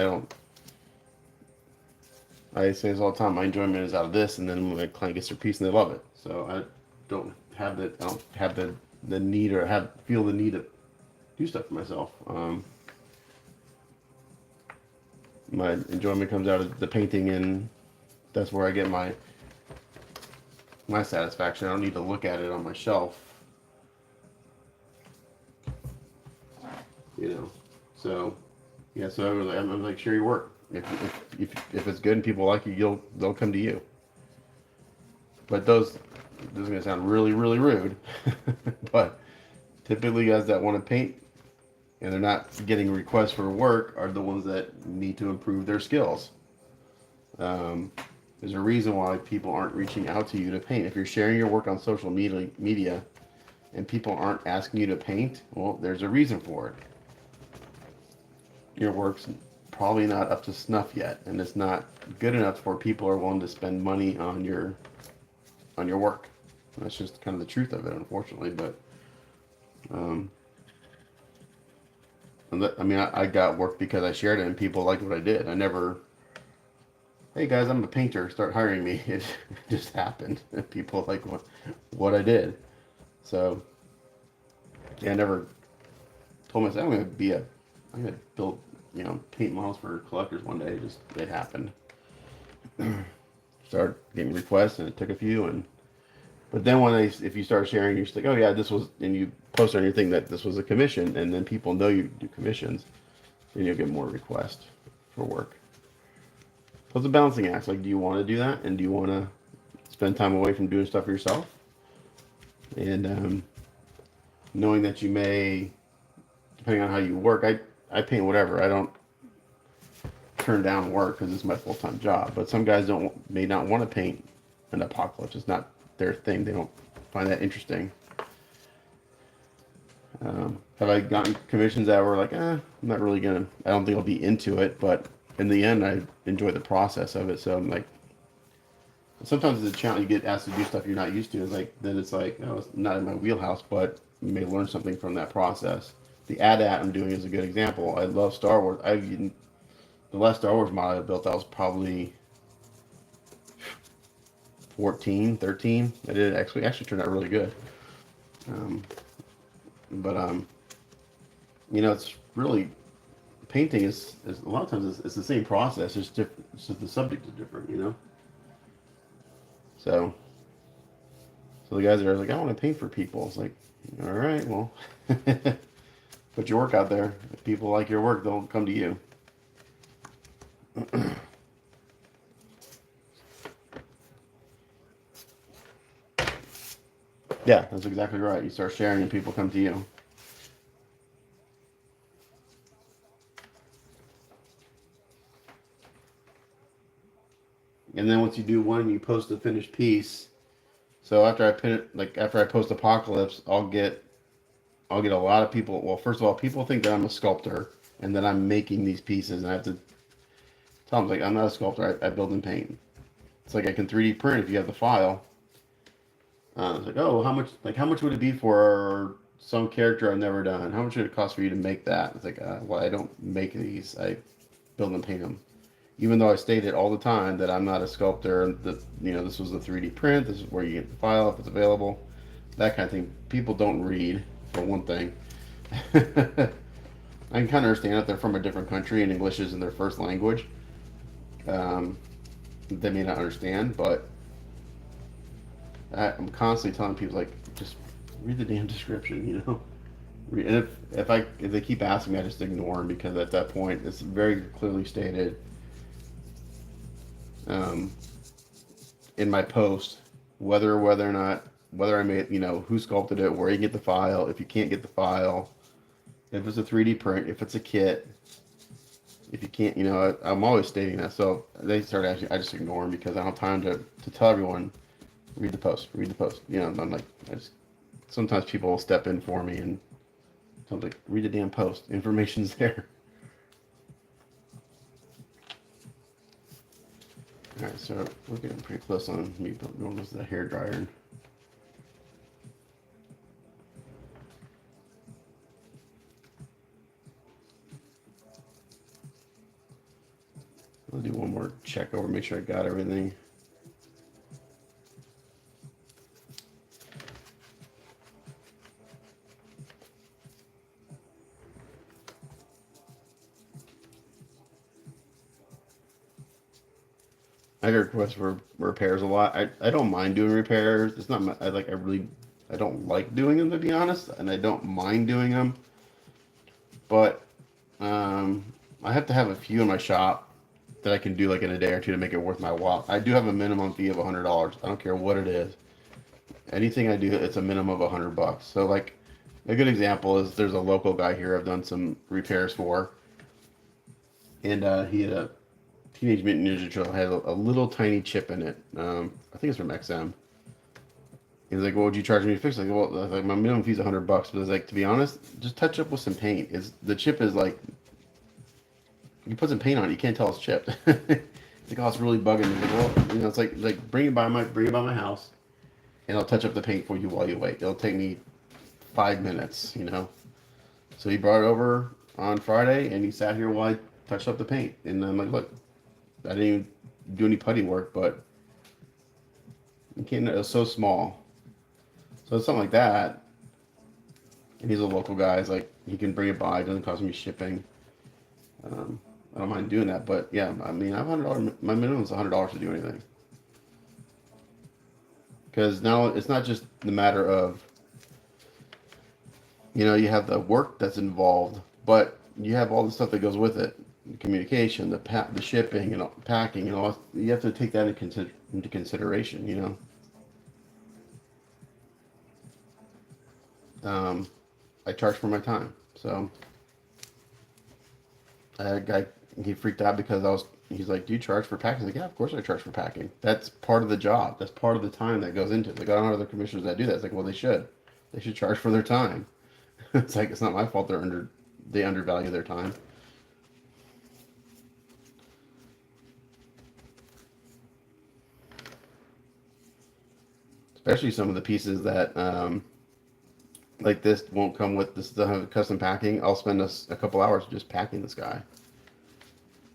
I say this all the time. My enjoyment is out of this, and then my client gets their piece and they love it. So I don't have the need or feel the need to do stuff for myself. My enjoyment comes out of the painting, and that's where I get my satisfaction. I don't need to look at it on my shelf, you know. So Yeah, so I'm like, share your work. If it's good and people like you, they'll come to you. But this is gonna sound really really rude, but typically guys that want to paint and they're not getting requests for work are the ones that need to improve their skills. Um, there's a reason why people aren't reaching out to you to paint. If you're sharing your work on social media and people aren't asking you to paint, well, there's a reason for it. Your work's probably not up to snuff yet, and it's not good enough for people who are willing to spend money on your work. That's just kind of the truth of it, unfortunately. But um, I got work because I shared it and people liked what I did. I never, hey guys, I'm a painter, start hiring me. It just happened. People like what I did. So yeah, I never told myself I'm gonna build, paint models for collectors one day. It happened. Started getting requests and it took a few but then if you start sharing, you're just like, oh yeah, this was, and you post on your thing that this was a commission, and then people know you do commissions, then you'll get more requests for work. So it's a balancing act. Like, do you want to do that, and do you want to spend time away from doing stuff yourself, and knowing that you may, depending on how you work, I paint whatever. I don't turn down work because it's my full time job. But some guys may not want to paint an apocalypse. It's not their thing. They don't find that interesting. Have I gotten commissions that were like, I'm not really gonna, I don't think I'll be into it, but in the end, I enjoy the process of it. So I'm like, sometimes it's a challenge. You get asked to do stuff you're not used to. Then it's like, oh, it's not in my wheelhouse, but you may learn something from that process. The AT-AT I'm doing is a good example. I love Star Wars. The last Star Wars model I built, I was probably 14, 13. I did actually turned out really good. Um, but it's really, painting is a lot of times it's the same process. It's different. It's just the subject is different. So the guys are like, I want to paint for people. It's like, all right, well, put your work out there. If people like your work, they'll come to you. Yeah, that's exactly right. You start sharing and people come to you. And then once you do one, you post the finished piece. So after I pin it, like after I post Apocalypse, I'll get a lot of people. Well, first of all, people think that I'm a sculptor and that I'm making these pieces, and I have to tell them like I'm not a sculptor. I build and paint. It's like I can 3D print if you have the file. It's like, oh, how much would it be for some character I've never done? How much would it cost for you to make that? It's like, well, I don't make these. I build and paint them. Even though I stated all the time that I'm not a sculptor, and that this was a 3D print. This is where you get the file if it's available. That kind of thing. People don't read, for one thing. I can kind of understand if they're from a different country and English isn't their first language. Um, they may not understand, but I'm constantly telling people like, just read the damn description. And if they keep asking me, I just ignore them because at that point it's very clearly stated in my post whether I made who sculpted it, where you can get the file. If you can't get the file, if it's a 3D print, if it's a kit, if you can't, I'm always stating that. So they start asking, I just ignore them because I don't have time to tell everyone read the post. I'm like, sometimes people will step in for me and I'm like, read the damn post. Information's there. All right, so we're getting pretty close on me going with the hair dryer. I'll do one more check over, make sure I got everything. I get requests for repairs a lot. I don't mind doing repairs. It's not my, I don't like doing them, to be honest, and I don't mind doing them. But I have to have a few in my shop that I can do like in a day or two to make it worth my while. I do have a minimum fee of $100. I don't care what it is. Anything I do, it's a minimum of $100. So like a good example is there's a local guy here I've done some repairs for, and he had a Teenage Mutant Ninja Turtle had a little tiny chip in it. I think it's from XM. He's like, "Well, would you charge me to fix it?" Well, I was like, my minimum fee's $100. But I was like, to be honest, just touch up with some paint. The chip is like, you put some paint on it, you can't tell it's chipped. It's like, oh, it's really bugging me. Like, well, it's like bring it by my house, and I'll touch up the paint for you while you wait. It'll take me 5 minutes. So he brought it over on Friday, and he sat here while I touched up the paint. And I'm like, look, I didn't even do any putty work, but you can't. It was so small. So it's something like that. And he's a local guy. It's like he can bring it by. It doesn't cost me shipping. I don't mind doing that, but yeah, I mean, I have $100. My minimum is $100 to do anything. Because now it's not just the matter of, you have the work that's involved, but you have all the stuff that goes with it, the communication, the shipping, and packing, and all. You have to take that into consideration. I charge for my time, so I had a guy. He freaked out because he's like, "Do you charge for packing?" I was like, "Yeah, of course I charge for packing. That's part of the job. That's part of the time that goes into it." Like, I don't know other commissioners that do that. It's like, well, they should. They should charge for their time. It's like, it's not my fault they undervalue their time. Especially some of the pieces that, like this won't come with this. Doesn't have custom packing. I'll spend a couple hours just packing this guy.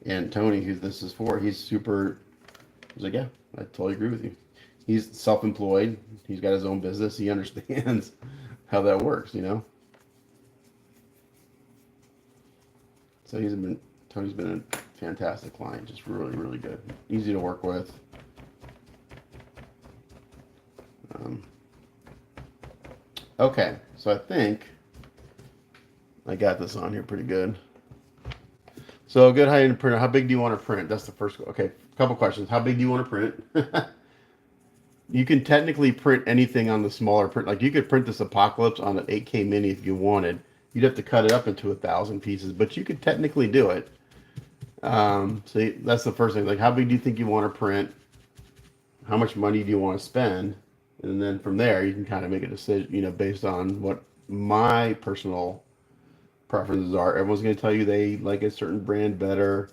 And Tony, who this is for, he's super. He's like, yeah, I totally agree with you. He's self-employed. He's got his own business. He understands how that works. So Tony's been a fantastic client, just really, really good, easy to work with. Okay, so I think I got this on here pretty good. So good high-end printer. How big do you want to print? That's the first. Okay, couple questions. How big do you want to print? You can technically print anything on the smaller print. Like you could print this Apocalypse on an 8K mini if you wanted. You'd have to cut it up into 1,000 pieces, but you could technically do it. So that's the first thing. Like, how big do you think you want to print? How much money do you want to spend? And then from there, you can kind of make a decision, based on what my personal preferences are. Everyone's going to tell you they like a certain brand better,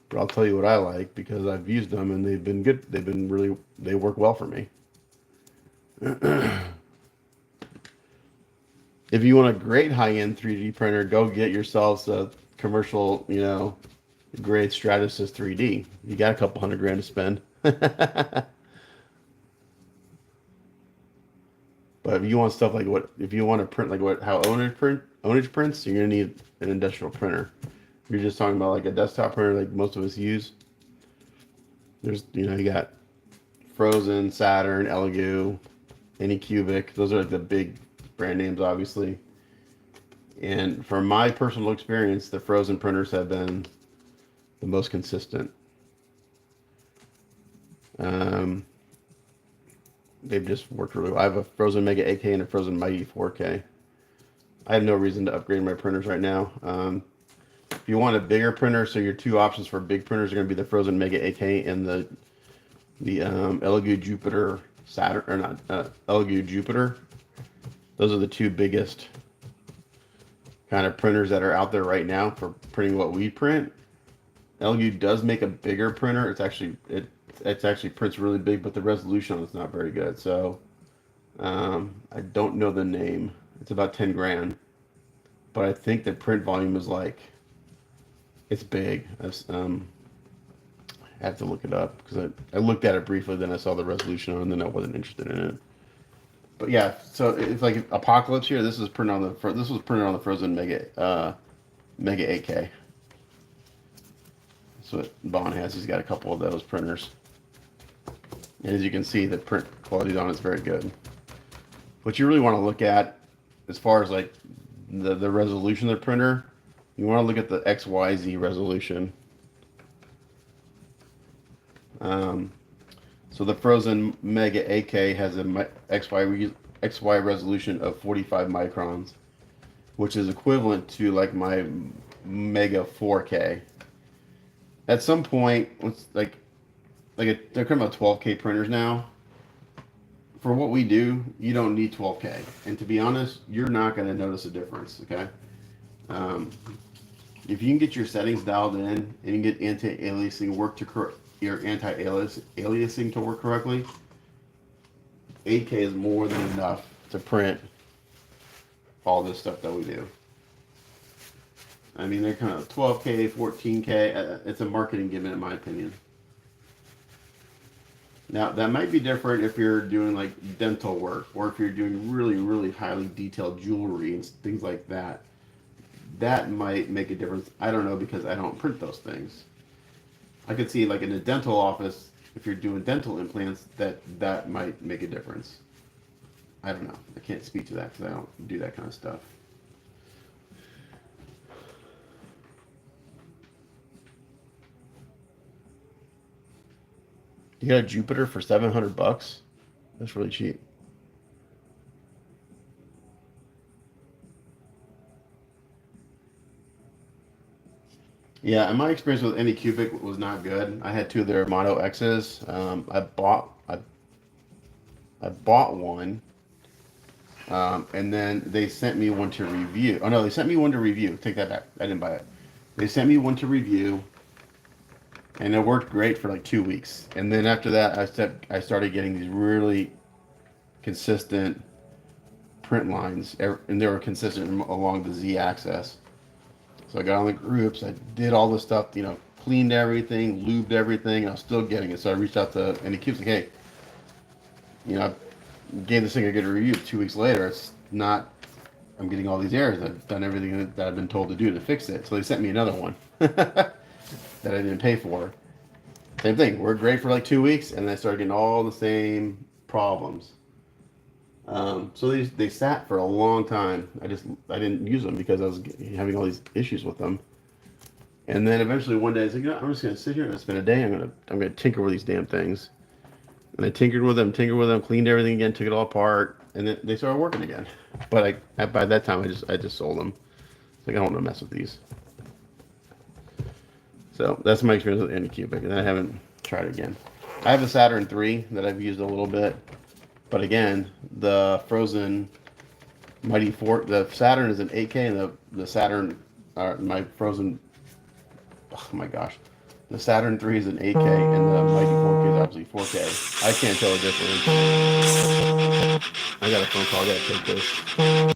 but I'll tell you what I like because I've used them and they've been good. They work well for me. If you want a great high-end 3D printer, go get yourselves a commercial, grade Stratasys 3D. You got a couple $100,000 to spend. But if you want stuff like if you want to print like how Ownage prints, you're gonna need an industrial printer. If you're just talking about like a desktop printer, like most of us use. There's, you got Frozen, Saturn, Elegoo, Anycubic. Those are like the big brand names, obviously. And from my personal experience, the Frozen printers have been the most consistent. They've just worked really well. I have a Frozen Mega 8K and a Frozen Mighty 4K. I have no reason to upgrade my printers right now. If you want a bigger printer, so your two options for big printers are going to be the Frozen Mega 8K and the Elegoo Jupiter Saturn, or not, Elegoo Jupiter. Those are the two biggest kind of printers that are out there right now for printing what we print. Elegoo does make a bigger printer. It actually prints really big, but the resolution on it's not very good. So I don't know the name. It's about $10,000, but I think the print volume is it's big. I have to look it up because I looked at it briefly, then I saw the resolution on it, and then I wasn't interested in it. But yeah, so it's like Apocalypse here. This was printed on the Frozen Mega 8K. That's what Bond has. He's got a couple of those printers. And as you can see, the print quality on it is very good. What you really want to look at, as far as like the resolution of the printer, You want to look at the XYZ resolution. Um, so the Frozen Mega AK has a XY resolution of 45 microns, which is equivalent to like my Mega 4K. At some point, it's they're coming out 12K printers now. For what we do, you don't need 12K, and to be honest, you're not going to notice a difference. Okay, um, if you can get your settings dialed in and you can get anti-aliasing your anti-aliasing to work correctly, 8K is more than enough to print all this stuff that we do. I mean, they're kind of 12K, 14K. It's a marketing gimmick, in my opinion. Now, that might be different if you're doing like dental work or if you're doing really, really highly detailed jewelry and things like that. That might make a difference. I don't know because I don't print those things. I could see like in a dental office, if you're doing dental implants, that might make a difference. I don't know. I can't speak to that because I don't do that kind of stuff. You got a Jupiter for $700? That's really cheap. Yeah, and my experience with Anycubic was not good. I had two of their Mono X's. I bought one, and then they sent me one to review. Oh no, they sent me one to review. Take that back. I didn't buy it. They sent me one to review, and it worked great for like 2 weeks. And then after that, I started getting these really consistent print lines, and they were consistent along the Z-axis. So I got on the groups. I did all the stuff, cleaned everything, lubed everything, and I was still getting it. So I reached out to, and he keeps like, hey, I gave this thing a good review. 2 weeks later, it's not. I'm getting all these errors. I've done everything that I've been told to do to fix it. So they sent me another one that I didn't pay for. Same thing. Worked great for like 2 weeks, and then I started getting all the same problems. So they sat for a long time. I didn't use them because I was having all these issues with them. And then eventually one day I was like, I'm just gonna sit here and spend a day. I'm gonna tinker with these damn things. And I tinkered with them, cleaned everything again, took it all apart, and then they started working again. But by that time I just sold them. Like I don't want to mess with these. So that's my experience with Anycubic, and I haven't tried it again. I have a Saturn 3 that I've used a little bit, but again, the Frozen Mighty 4, the Saturn is an 8K, and the Saturn, my Frozen, oh my gosh, the Saturn 3 is an 8K, and the Mighty 4K is obviously 4K. I can't tell the difference. I got a phone call. I gotta take this.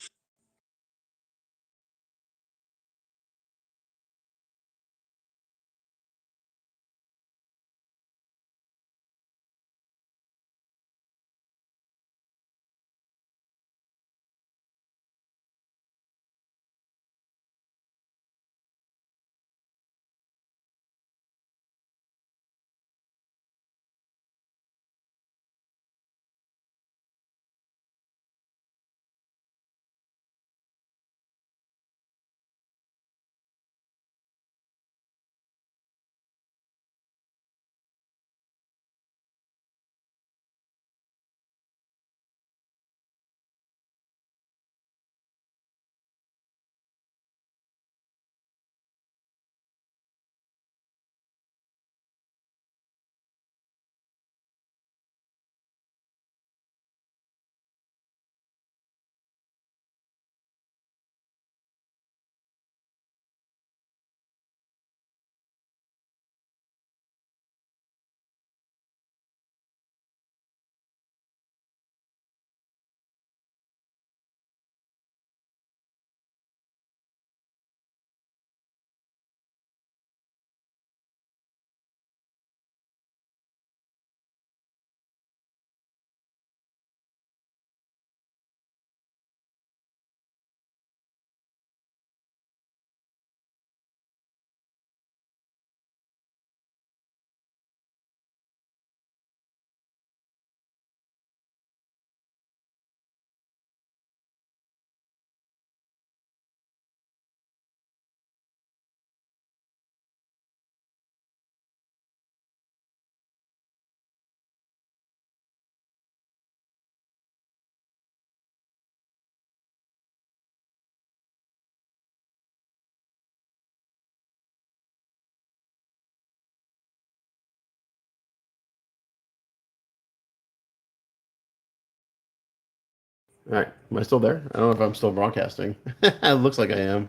All right. Am I still there? I don't know if I'm still broadcasting. It looks like I am.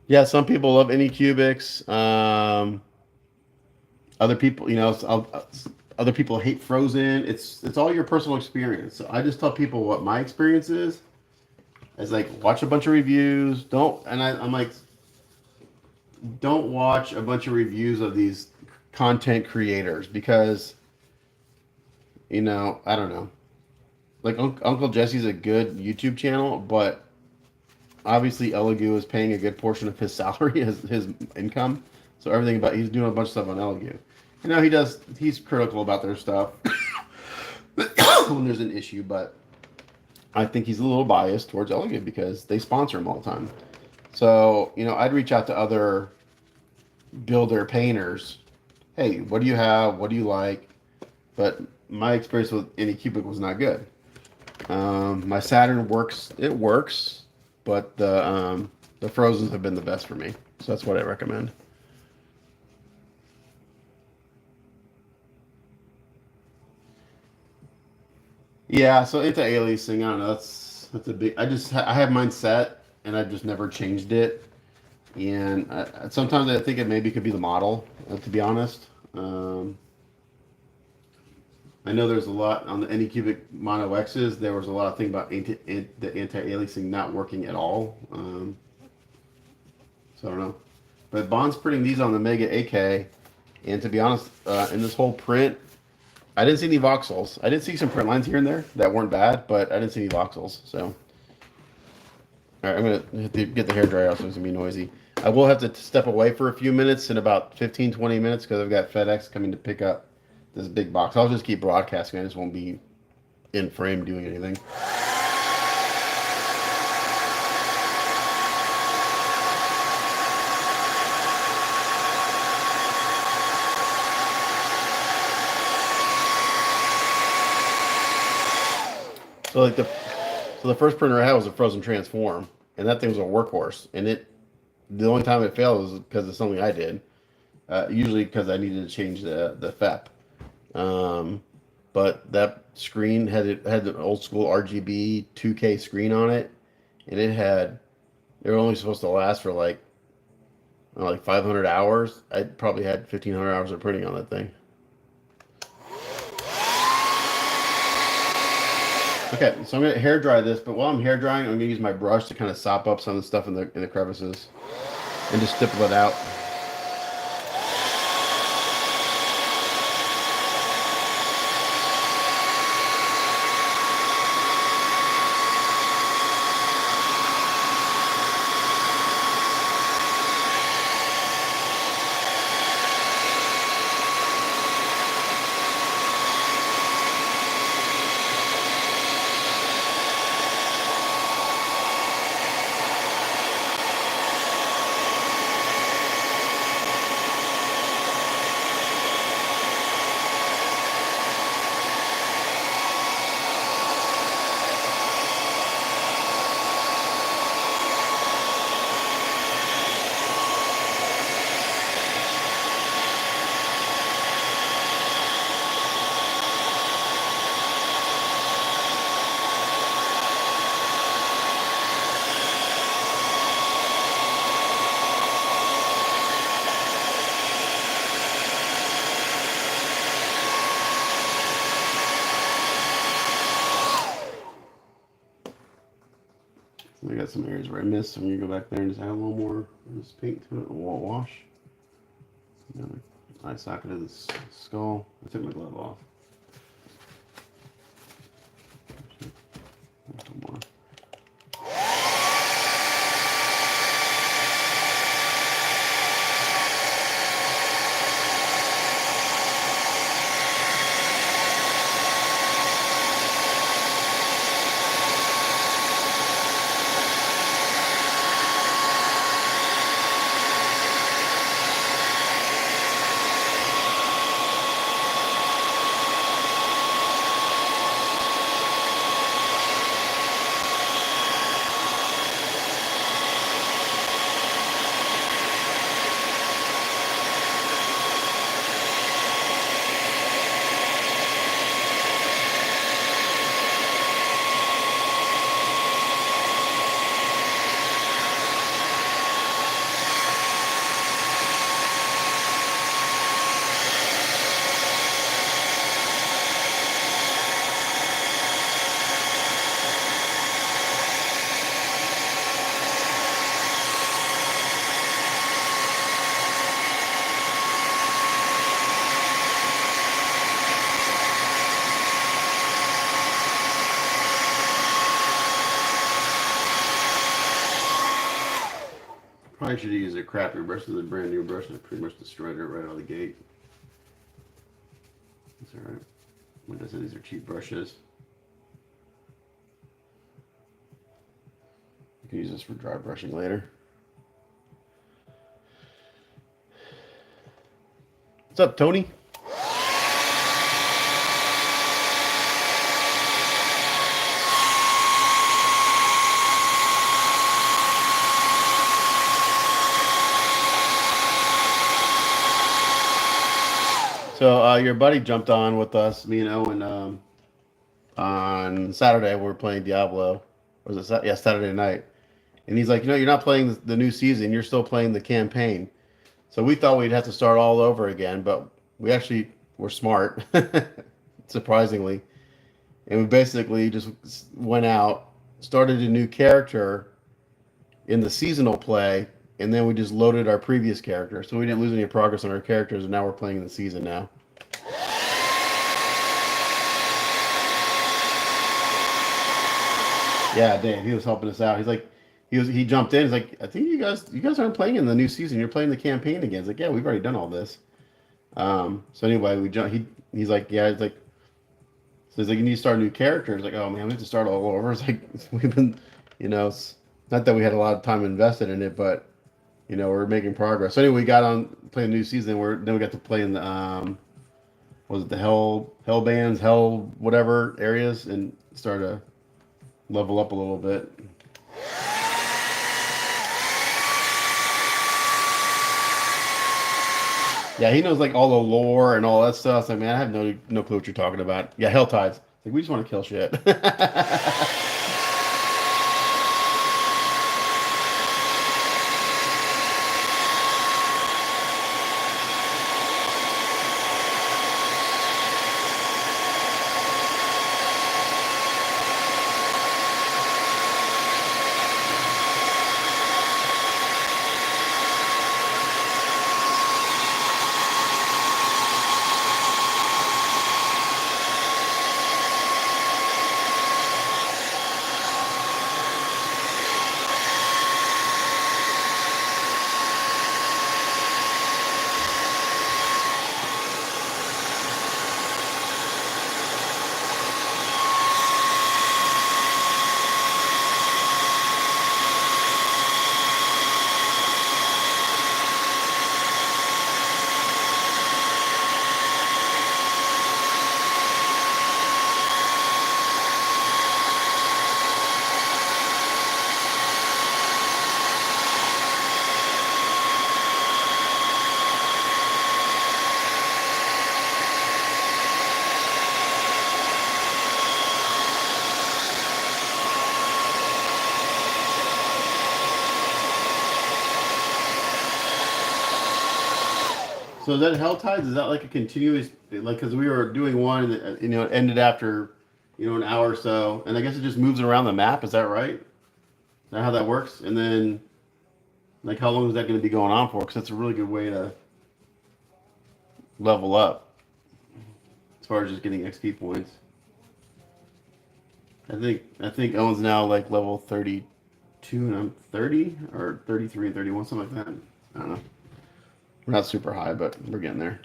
Yeah, some people love Anycubics. Other people, other people hate Frozen. It's all your personal experience. So I just tell people what my experience is. Is like watch a bunch of reviews. I'm like, don't watch a bunch of reviews of these content creators because I don't know. Like Uncle Jesse's a good YouTube channel, but obviously Elegoo is paying a good portion of his salary, his income. So everything about he's doing a bunch of stuff on Elegoo. And now he's critical about their stuff when there's an issue, but I think he's a little biased towards Elegoo because they sponsor him all the time. So, I'd reach out to other builder painters. Hey, what do you have? What do you like? But my experience with Anycubic was not good. My Saturn works. It works, but the Frozens have been the best for me. So that's what I recommend. Yeah. So anti-aliasing, I don't know. That's a big. I have mine set, and I've just never changed it. And sometimes I think it maybe could be the model. To be honest. I know there's a lot on the Anycubic Mono X's. There was a lot of thing about the anti-aliasing not working at all. So I don't know. But Bond's printing these on the Mega AK, and to be honest, in this whole print, I didn't see any voxels. I did see some print lines here and there that weren't bad, but I didn't see any voxels. So, all right, I'm gonna have to get the hairdryer out, so it's gonna be noisy. I will have to step away for a few minutes in about 15, 20 minutes because I've got FedEx coming to pick up this big box. I'll just keep broadcasting. I just won't be in frame doing anything. So like the first printer I had was a Frozen Transform, and that thing was a workhorse. And the only time it failed was because of something I did. Usually because I needed to change the FEP. But that screen had an old school RGB 2K screen on it, and they were only supposed to last for like 500 hours. I probably had 1,500 hours of printing on that thing. Okay, so I'm gonna hair dry this, but while I'm hair drying, I'm gonna use my brush to kind of sop up some of the stuff in the crevices and just stipple it out. I got some areas where I missed, so I'm gonna go back there and just add a little more of this paint to it, a wall wash. Another eye socket of this skull. I took my glove off. More. Probably should use a crappy brush. This is a brand new brush, and I pretty much destroyed it right out of the gate. It's alright. Like I said, these are cheap brushes. You can use this for dry brushing later. What's up, Tony? So your buddy jumped on with us, me and Owen, on Saturday. We were playing Diablo. Or was it? Yeah, Saturday night. And he's like, you're not playing the new season. You're still playing the campaign. So we thought we'd have to start all over again, but we actually were smart, surprisingly. And we basically just went out, started a new character in the seasonal play, and then we just loaded our previous character. So we didn't lose any progress on our characters, and now we're playing in the season now. Yeah, Dave, he was helping us out. He's like, he jumped in. He's like, I think you guys aren't playing in the new season. You're playing the campaign again. He's like, yeah, we've already done all this. So anyway, we jump. He's like, yeah. He's like, so he's like, you need to start a new character. He's like, oh man, we have to start all over. It's like we've been, not that we had a lot of time invested in it, but we're making progress. So anyway, we got on playing the new season. Then we got to play in the was it the hell bands, hell whatever areas, and start to level up a little bit. Yeah, he knows like all the lore and all that stuff. It's like, man, I have no clue what you're talking about. Yeah, hell tides. Like we just want to kill shit. So is that hell tides? Is that like a continuous, like, because we were doing one, and it ended after, an hour or so, and I guess it just moves around the map. Is that right? Is that how that works? And then, like, how long is that going to be going on for? Because that's a really good way to level up, as far as just getting XP points. I think Owen's now like level 32, and I'm 30 or 33 and 31, something like that. I don't know. We're not super high, but we're getting there.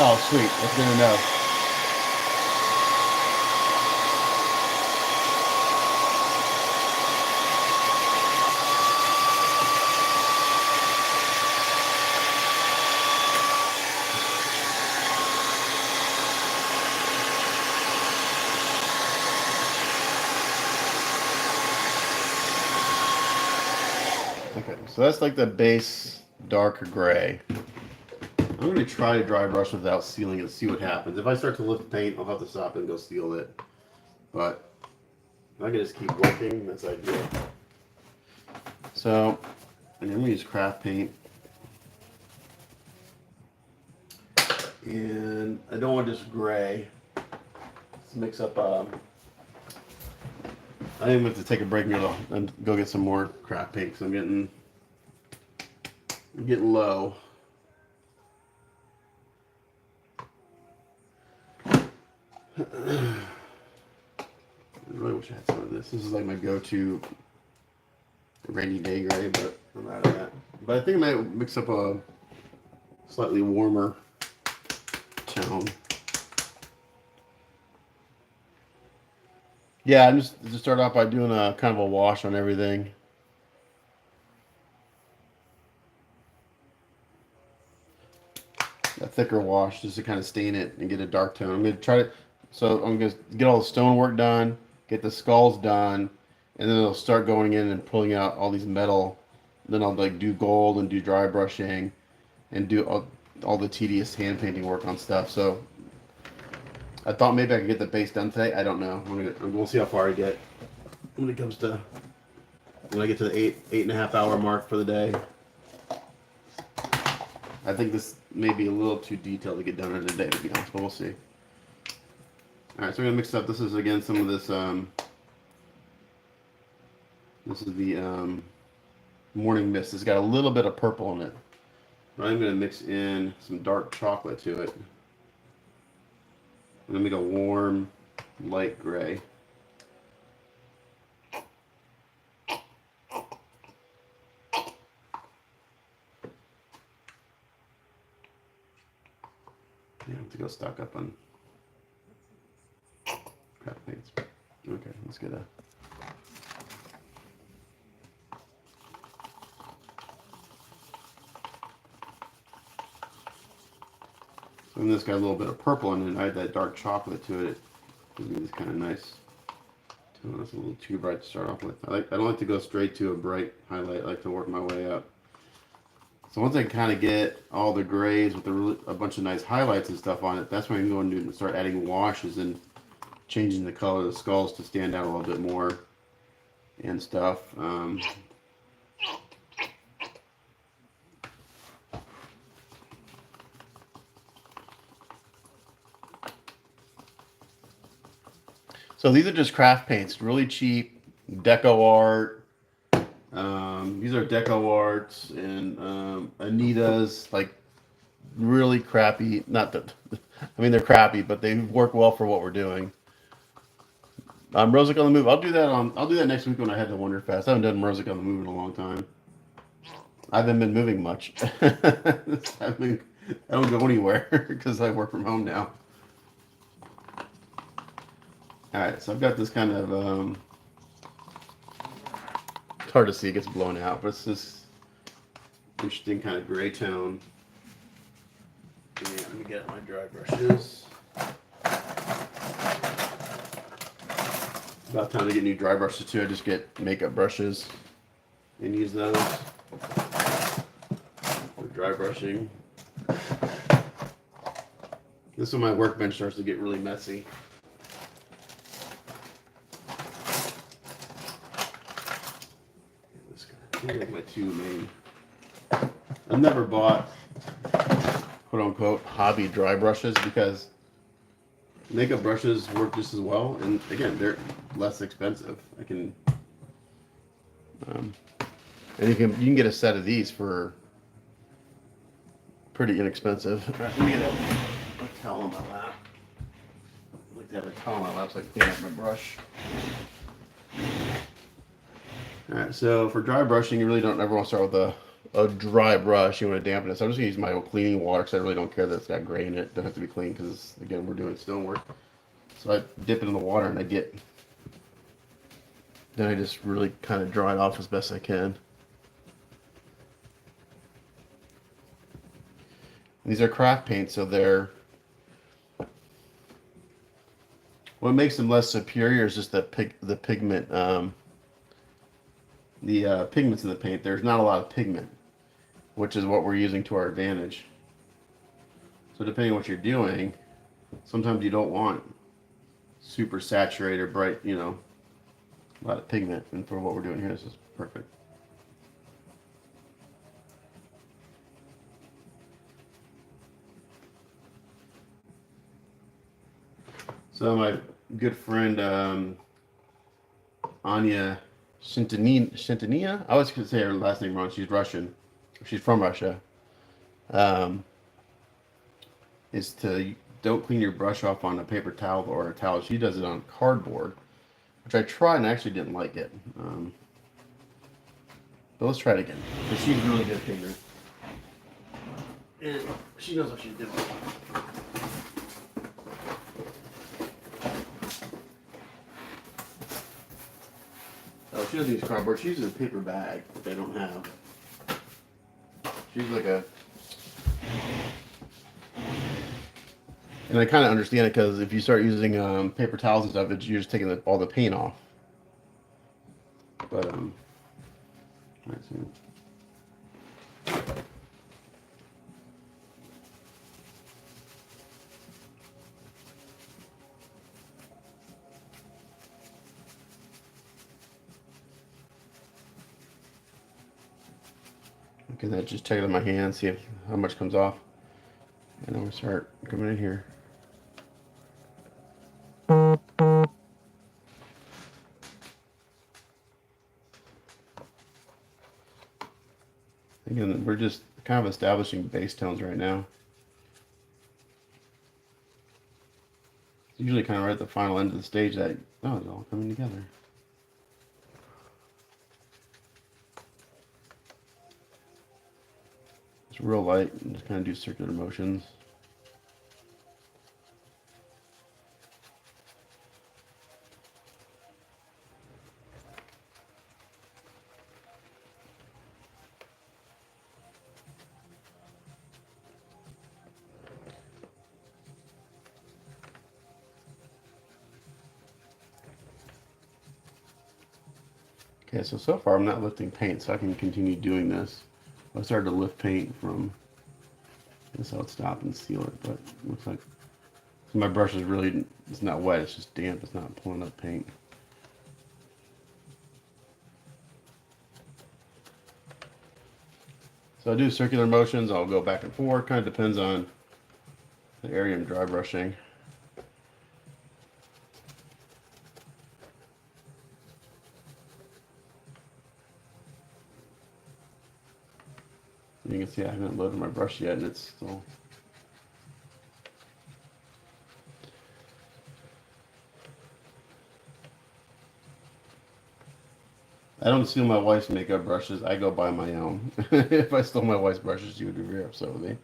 Oh, sweet. That's good to know. So that's like the base dark gray. I'm going to try to dry brush without sealing it and see what happens. If I start to lift paint, I'll have to stop and go seal it. But if I can just keep working, that's ideal. So, and then we use craft paint. And I don't want just gray. Let's mix up. I am going to have to take a break and go get some more craft paint because I'm getting low. I really wish I had some of this. This is like my go-to rainy day gray, but I'm out of that. But I think I might mix up a slightly warmer tone. Yeah, I'm just to start off by doing a kind of a wash on everything. A thicker wash just to kind of stain it and get a dark tone. I'm going to try to, so I'm going to get all the stonework done, get the skulls done, and then I'll start going in and pulling out all these metal. Then I'll like do gold and do dry brushing and do all the tedious hand painting work on stuff. So I thought maybe I could get the base done today. I don't know. We'll see how far I get when it comes to when I get to the eight and a half hour mark for the day. I think this may be a little too detailed to get done in a day, to be honest, but we'll see. All right, so I'm gonna mix up. This is again some of this. This is the morning mist. It's got a little bit of purple in it. But I'm gonna mix in some dark chocolate to it. I'm gonna make a warm, light gray. Yeah, I have to go stock up on craft paints. Okay, let's get a. So when this got a little bit of purple in it, I had that dark chocolate to it. It gives me this kind of nice tone. It's a little too bright to start off with. I don't like to go straight to a bright highlight. I like to work my way up. So once I kind of get all the grays with a bunch of nice highlights and stuff on it, that's when I can go and start adding washes and changing the color of the skulls to stand out a little bit more and stuff. So these are just craft paints, really cheap, deco art. These are deco arts and Anita's, like really crappy. Not that, I mean they're crappy, but they work well for what we're doing. Rosic on the Move. I'll do that next week when I head to Wonderfest. I haven't done Rosic on the Move in a long time. I haven't been moving much. I don't go anywhere because I work from home now. All right, so I've got this kind of. It's hard to see; it gets blown out, but it's this interesting kind of gray tone. And let me get my dry brushes. About time to get new dry brushes too. I just get makeup brushes and use those for dry brushing. This is when my workbench starts to get really messy. These are like my two main. I've never bought quote unquote hobby dry brushes because makeup brushes work just as well, and again, they're less expensive. I can, and you can get a set of these for pretty inexpensive. Let me get a towel on my lap. I like to have a towel on my lap so I can clean up my brush. All right, so for dry brushing, you really don't ever want to start with a dry brush. You want to dampen it. So I'm just going to use my old cleaning water because I really don't care that it's got gray in it. It doesn't have to be clean because, again, we're doing stonework. So I dip it in the water and then I just really kind of dry it off as best I can. These are craft paints, so what makes them less superior is just the pigment. the pigments in the paint, there's not a lot of pigment, which is what we're using to our advantage. So depending on what you're doing, sometimes you don't want super saturated, bright, a lot of pigment. And for what we're doing here, this is perfect. So my good friend Anya Shintanina, I always could say her last name wrong. She's Russian. She's from Russia. Um, is to don't clean your brush off on a paper towel or a towel. She does it on cardboard, which I tried and I actually didn't like it. But let's try it again. Because she's really good at painter. And she knows what she's doing. Oh, she doesn't use cardboard. She uses a paper bag that they don't have. She's like a... And I kind of understand it because if you start using paper towels and stuff, you're just taking all the paint off. But, let's see. Okay, then just check it on my hand, see how much comes off. And then we start coming in here. Again, we're just kind of establishing base tones right now. It's usually kind of right at the final end of the stage that, oh, it's all coming together. It's real light and just kind of do circular motions. Okay, so far I'm not lifting paint, so I can continue doing this. I started to lift paint from this, I'll stop and seal it, but it looks like so my brush is really, it's not wet, it's just damp, it's not pulling up paint. So I do circular motions, I'll go back and forth, kind of depends on the area I'm dry brushing. You can see I haven't loaded my brush yet and it's still... I don't steal my wife's makeup brushes, I go buy my own. If I stole my wife's brushes, she would be very upset with me.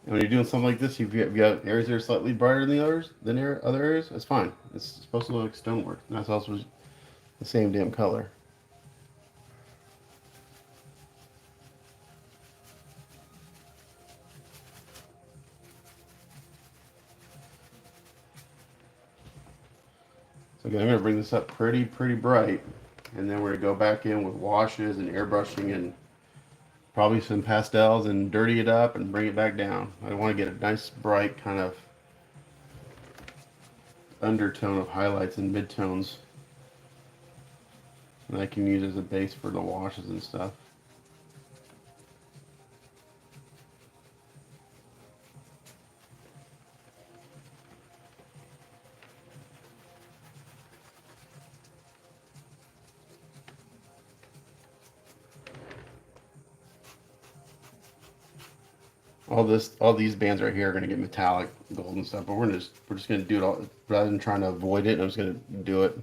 And when you're doing something like this, if you have areas that are slightly brighter than the others, other areas, that's fine. It's supposed to look like stonework. And that's also the same damn color. So again, I'm going to bring this up pretty bright. And then we're going to go back in with washes and airbrushing and probably some pastels and dirty it up and bring it back down. I want to get a nice bright kind of undertone of highlights and midtones that I can use as a base for the washes and stuff. All these bands right here are going to get metallic gold and stuff, but we're just going to do it all rather than trying to avoid it. I'm just going to do it.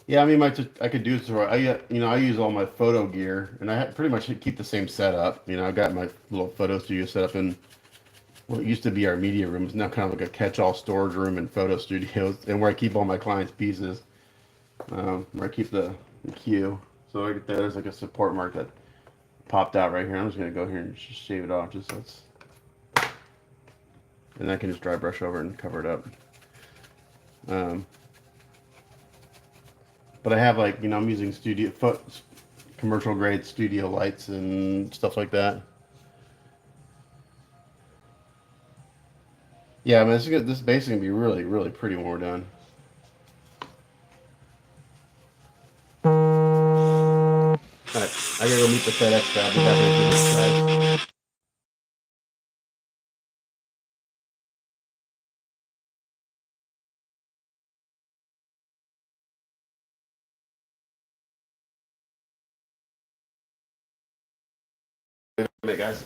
Yeah, I mean, I could do it. So I use all my photo gear, and pretty much keep the same setup. I got my little photo studio set up in what used to be our media room. It's now kind of like a catch-all storage room and photo studios, and where I keep all my clients' pieces. Where I keep the queue. So there's like a support mark that popped out right here. I'm just gonna go here and just shave it off, just so it's, and I can just dry brush over and cover it up. Um, but I have like I'm using commercial grade studio lights and stuff like that. Yeah, I mean, this is basically gonna be really, really pretty when we're done. All right, I gotta go meet the FedEx guy. I'll be back in a few minutes, guys. Wait a minute, guys.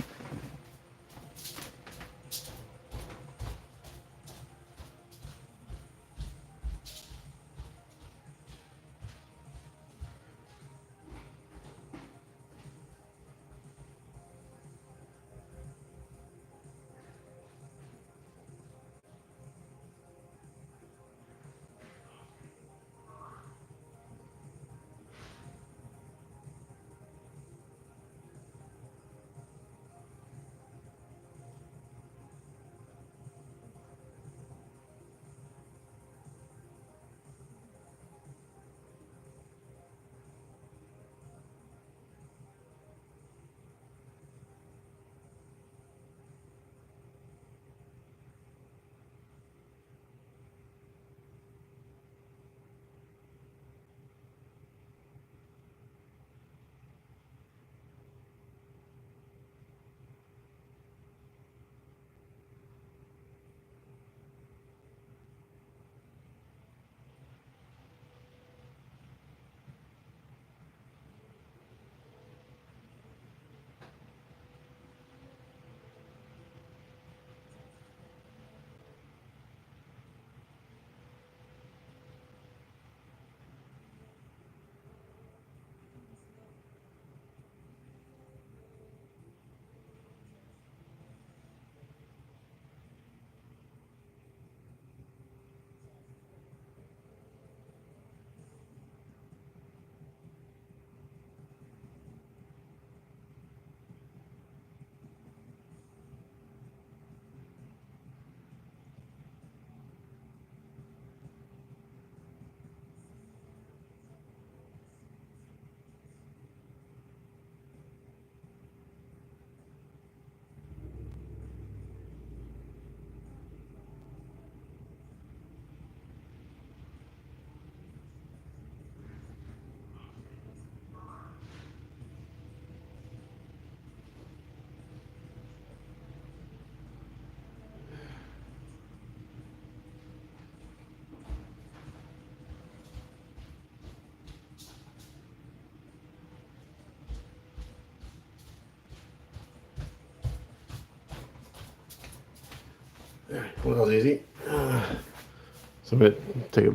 Well, that was easy. So I'm going to take a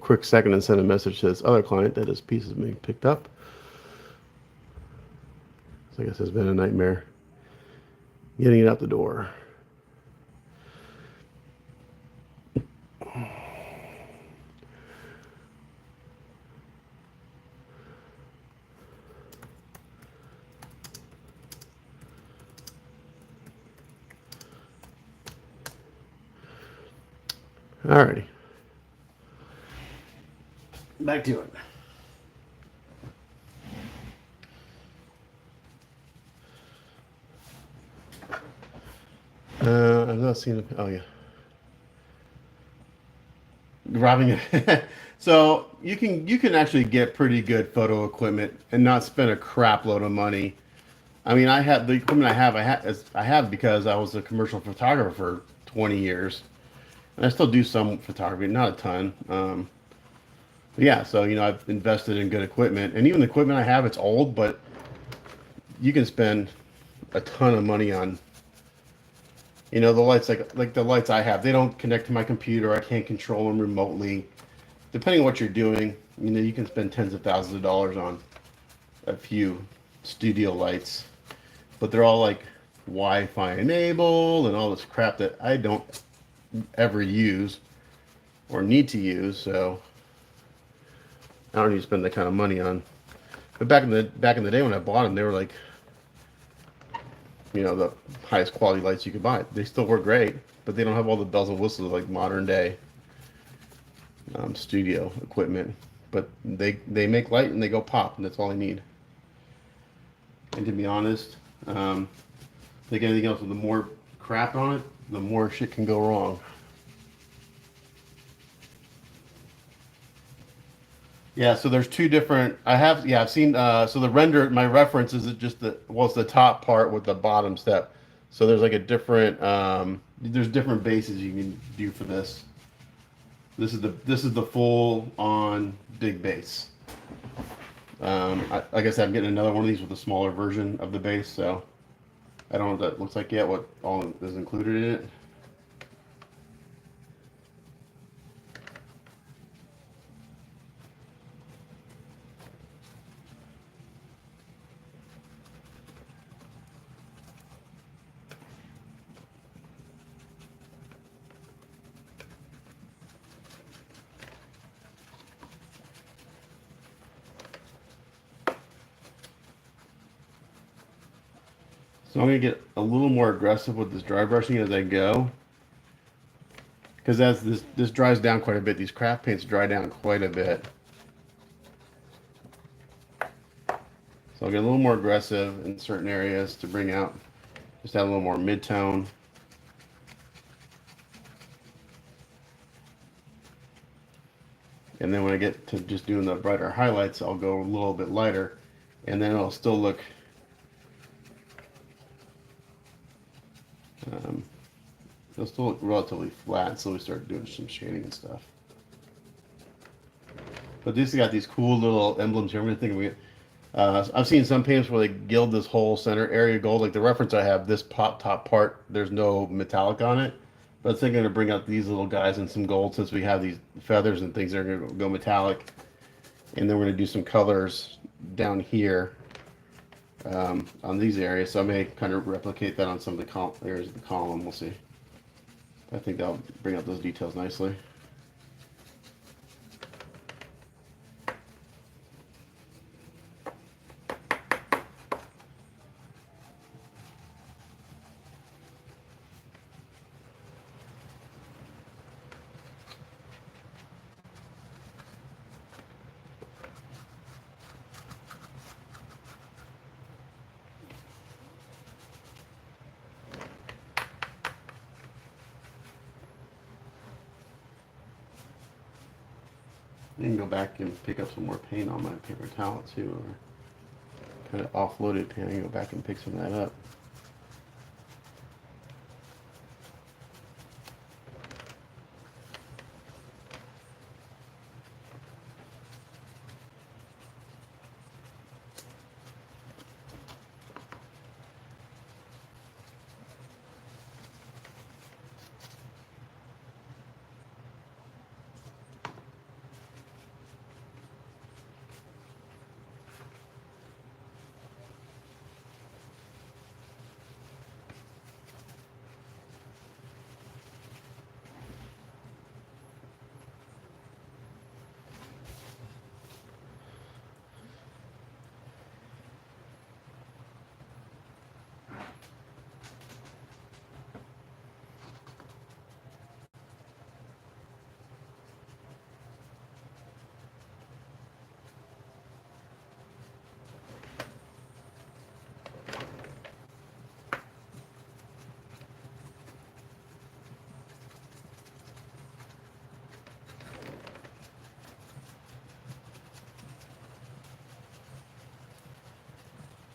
quick second and send a message to this other client that his piece is being picked up. So I guess it's been a nightmare getting it out the door. Alrighty. Back to it. I've not seen it. Oh, yeah. Robbing it. So you can actually get pretty good photo equipment and not spend a crap load of money. I mean, I have the equipment I have because I was a commercial photographer for 20 years, and I still do some photography, not a ton. But yeah, so I've invested in good equipment, and even the equipment I have, it's old, but you can spend a ton of money on. The lights, like the lights I have, they don't connect to my computer. I can't control them remotely. Depending on what you're doing, You know, you can spend tens of thousands of dollars on a few studio lights, but they're all like Wi-Fi enabled and all this crap that I don't ever use or need to use. So I don't need to spend that kind of money on. But back in the day when I bought them, they were like, you know, the highest quality lights you could buy. They still work great, but they don't have all the bells and whistles like modern day studio equipment. But they make light and they go pop, and that's all I need. And to be honest, like anything else, with the more crap on it, the more shit can go wrong. Yeah, so there's two different. I've seen. So the render, my reference is just it's the top part with the bottom step. So there's like a different. There's different bases you can do for this. This is the full on big base. Like I said, I'm getting another one of these with a smaller version of the base. So I don't know what that looks like yet. What all is included in it. So I'm gonna get a little more aggressive with this dry brushing as I go, because as this dries down quite a bit, these craft paints dry down quite a bit. So I'll get a little more aggressive in certain areas to bring out, just add a little more mid-tone. And then when I get to just doing the brighter highlights, I'll go a little bit lighter, and then it'll still look um, it'll still look relatively flat until we start doing some shading and stuff. But these got these cool little emblems here. I'm gonna think of I've seen some paints where they gild this whole center area gold. Like the reference I have, this top part, there's no metallic on it. But I think I'm gonna bring out these little guys in some gold since we have these feathers and things that are gonna go metallic. And then we're gonna do some colors down here on these areas. So I may kind of replicate that on some of the areas of the column. We'll see. I think that'll bring out those details nicely. You can go back and pick up some more paint on my paper towel too, or kind of offloaded paint. I can go back and pick some of that up.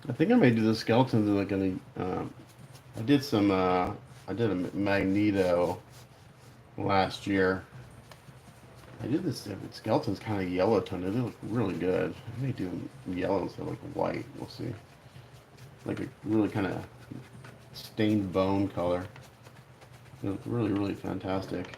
I think I may do the skeletons in like I did some I did a Magneto last year. I did this skeleton's kind of yellow toned. It look really good. I may do yellow instead of like white. We'll see. Like a really kind of stained bone color. It look really, really fantastic.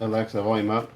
Alexa, volume up.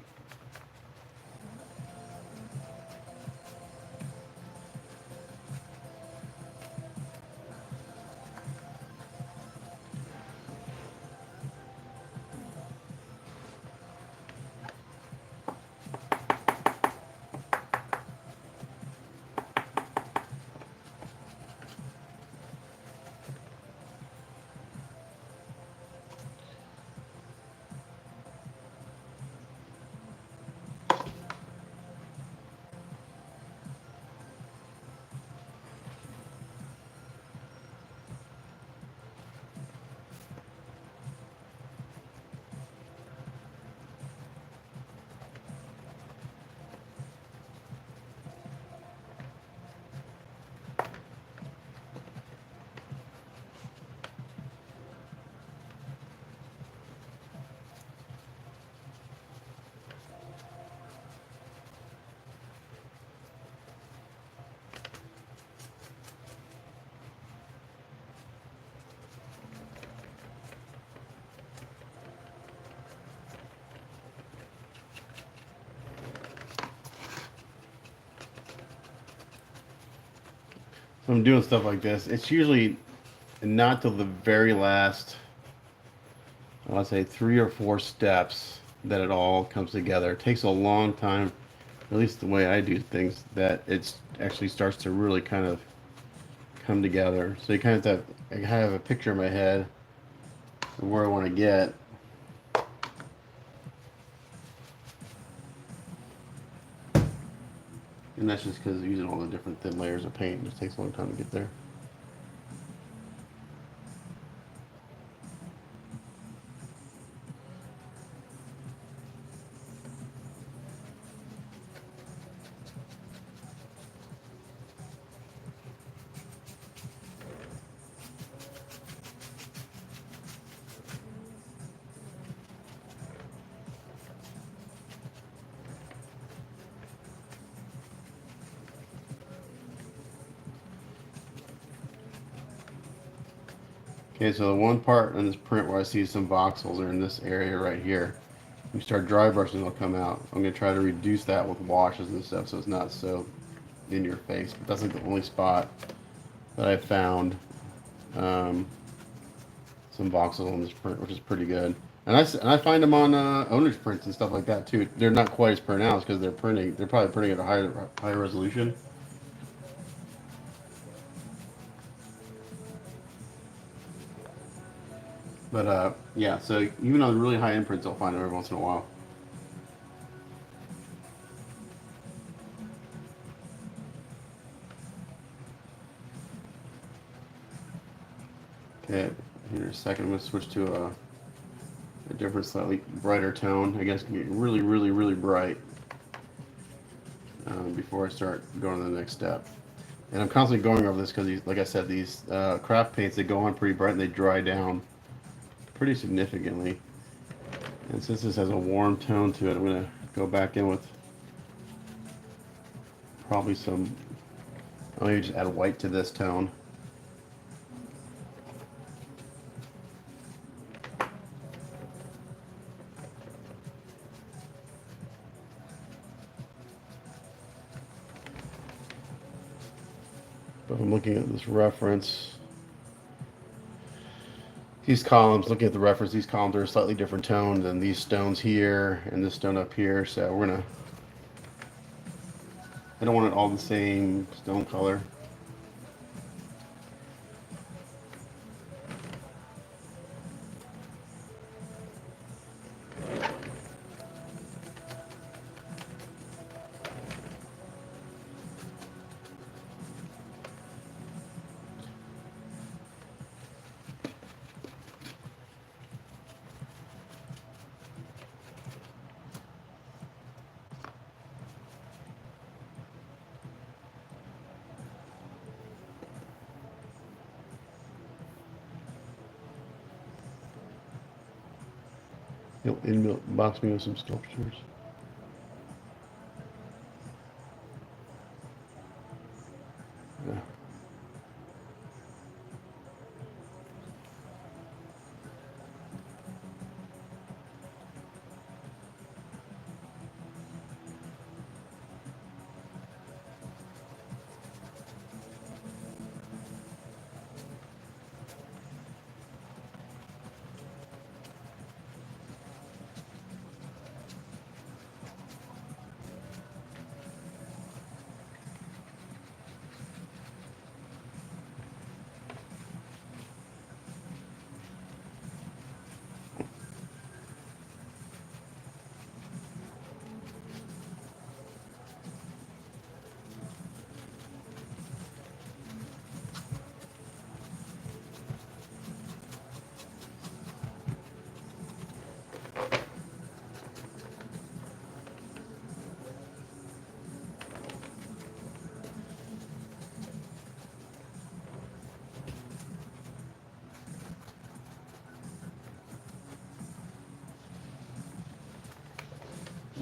So I'm doing stuff like this. It's usually not till the very last, I'll say 3 or 4 steps that it all comes together. It takes a long time, at least the way I do things, that it actually starts to really kind of come together. So you kind of have, I kind of have a picture in my head of where I want to get. And that's just because using all the different thin layers of paint, it just takes a long time to get there. Okay, so the one part in this print where I see some voxels are in this area right here. When you start dry brushing, they'll come out. I'm going to try to reduce that with washes and stuff so it's not so in your face. But that's like the only spot that I found some voxels on this print, which is pretty good. And I find them on owners prints and stuff like that too. They're not quite as pronounced because they're printing. They're probably printing at a higher resolution. But yeah, so even on really high end prints, I'll find them every once in a while. Okay, here in a second, I'm going to switch to a different, slightly brighter tone. I guess it can get really, really, really bright before I start going to the next step. And I'm constantly going over this because, like I said, these craft paints, they go on pretty bright and they dry down pretty significantly. And since this has a warm tone to it, I'm going to go back in with probably some, I'll maybe just add white to this tone. But I'm looking at this reference. These columns, looking at the reference, these columns are a slightly different tone than these stones here and this stone up here. So we're gonna, I don't want it all the same stone color. He'll inbox me with some sculptures. Yeah.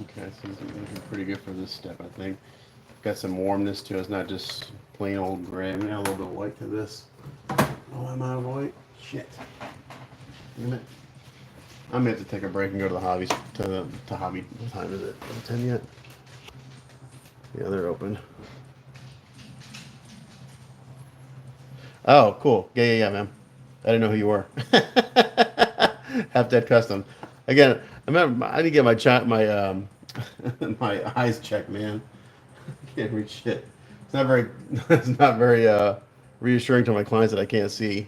Okay, so this is pretty good for this step, I think. Got some warmness to it. It's not just plain old gray. I'm gonna add a little bit of white to this. Oh, I'm out of white. Shit. Damn it. I'm gonna have to take a break and go to the hobbies to hobby. What time is it? 10 yet? Yeah, they're open. Oh, cool. Yeah, man. I didn't know who you were. Half Dead Custom. Again, I need to get my my eyes checked, man. I can't read shit. It's not very it's not very reassuring to my clients that I can't see.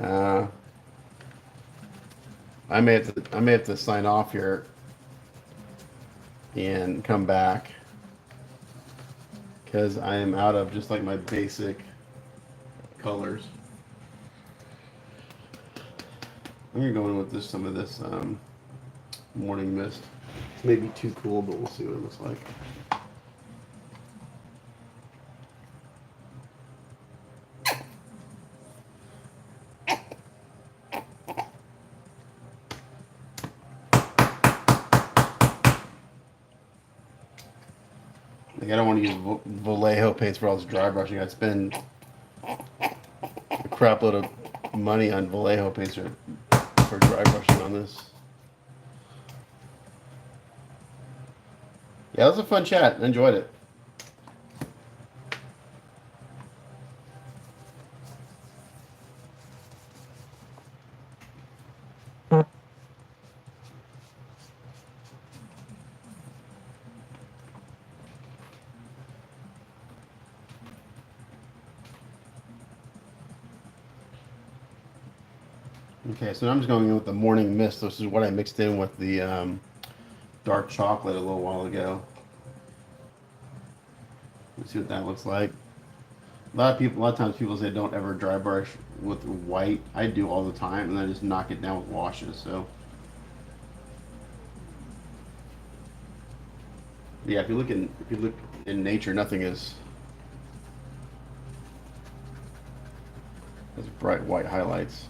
uh, I may have to sign off here and come back because I am out of just like my basic colors. I'm gonna go in with some of this morning mist. It's maybe too cool, but we'll see what it looks like. Like I don't want to use Vallejo paints for all this dry brushing. I'd spend a crap load of money on Vallejo paints for dry brushing on this. Yeah, that was a fun chat. I enjoyed it. Okay, so now I'm just going in with the morning mist. This is what I mixed in with the dark chocolate a little while ago. Let's see what that looks like. A lot of times people say don't ever dry brush with white. I do all the time, and I just knock it down with washes. So, yeah, if you look in nature, nothing is has bright white highlights.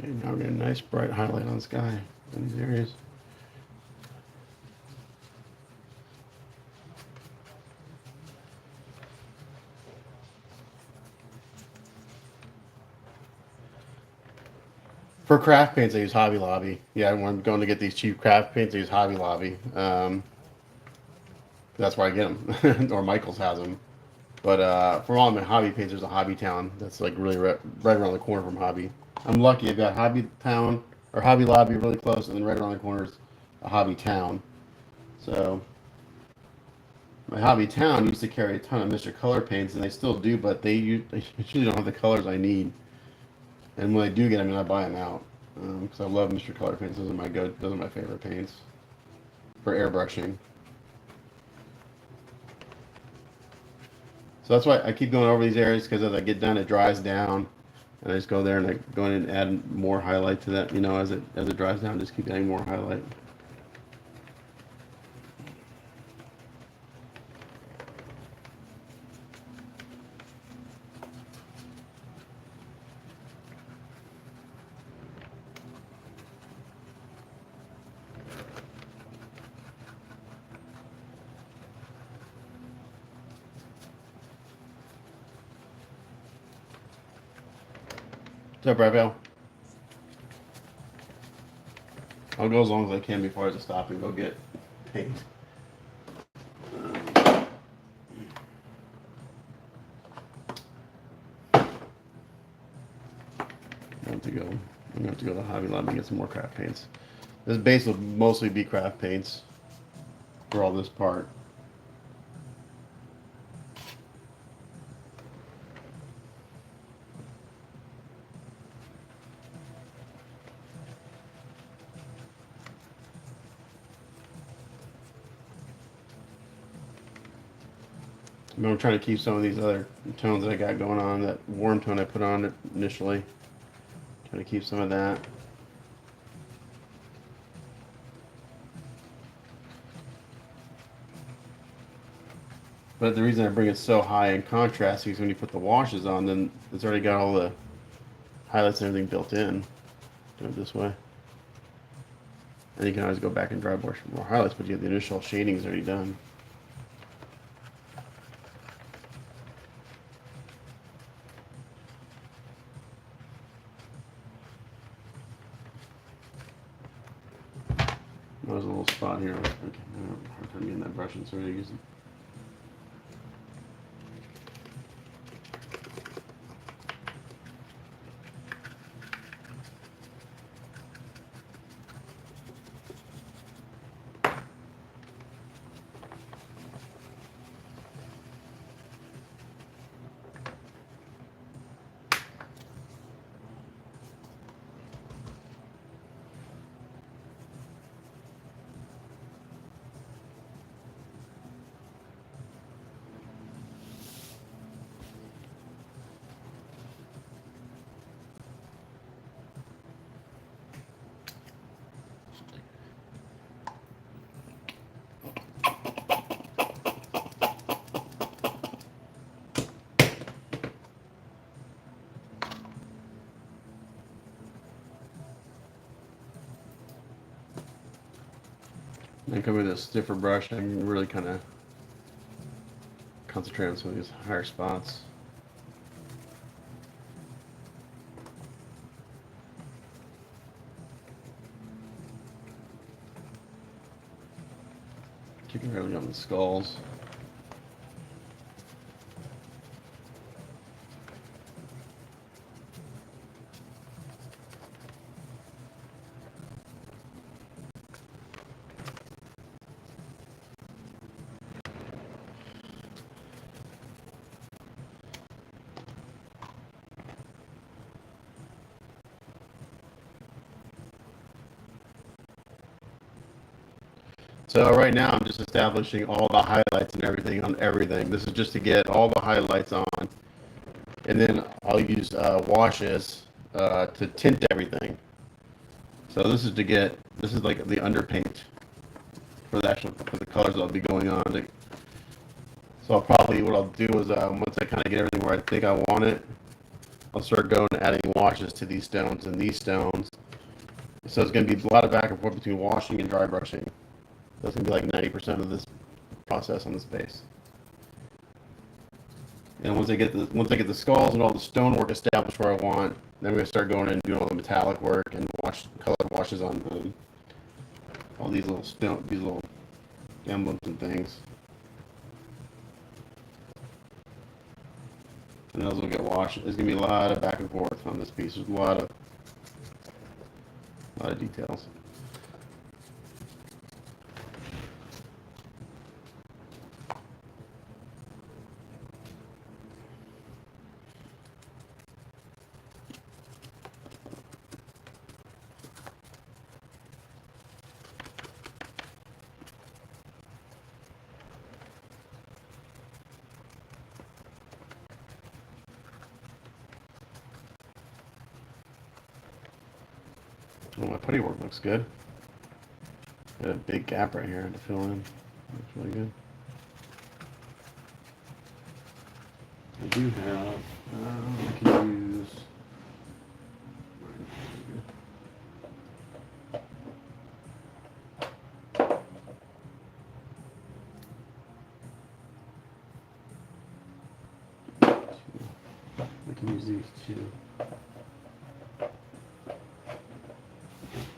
Okay, now we're getting a nice bright highlight on the sky. in these areas. For craft paints, I use Hobby Lobby. Yeah, when I'm going to get these cheap craft paints, I use Hobby Lobby. That's where I get them, or Michaels has them. But for all my hobby paints, there's a Hobby Town that's like really right around the corner from Hobby. I'm lucky. I've got Hobby Town or Hobby Lobby really close, and then right around the corner is a Hobby Town. So my Hobby Town used to carry a ton of Mr. Color paints, and they still do, but they usually don't have the colors I need. And when I do get them, I buy them out because I love Mr. Color paints. Those are my favorite paints for airbrushing. So that's why I keep going over these areas because as I get done, it dries down, and I just go there and I go in and add more highlight to that. You know, as it dries down, just keep adding more highlight. What's up, Raphael? I'll go as long as I can before I have to stop and go get paint. I have to go. I'm gonna have to go to Hobby Lobby and get some more craft paints. This base will mostly be craft paints for all this part. I'm trying to keep some of these other tones that I got going on. That warm tone I put on initially. Trying to keep some of that. But the reason I bring it so high in contrast is when you put the washes on, then it's already got all the highlights and everything built in. Do it this way. And you can always go back and dry brush more highlights, but you have the initial shadings already done. There's a little spot here. Okay, I have a hard time getting that brush in, so we're going to use it. And come with a stiffer brush, I can really kind of concentrate on some of these higher spots. Keeping really on the skulls. So right now I'm just establishing all the highlights and everything on everything. This is just to get all the highlights on. And then I'll use washes to tint everything. So this is like the underpaint for the colors that'll be going on. So what I'll do is once I kind of get everything where I think I want it, I'll start going and adding washes to these stones and these stones. So it's going to be a lot of back and forth between washing and dry brushing. That's going to be like 90% of this process on this base. And once I get the skulls and all the stonework established where I want, then we're gonna start going in and doing all the metallic work and color washes on all these little emblems and things. And those will get washed. There's gonna be a lot of back and forth on this piece. There's a lot of details. Oh, my putty work looks good. Got a big gap right here to fill in. Looks really good. I do have. I can use. I can use these too.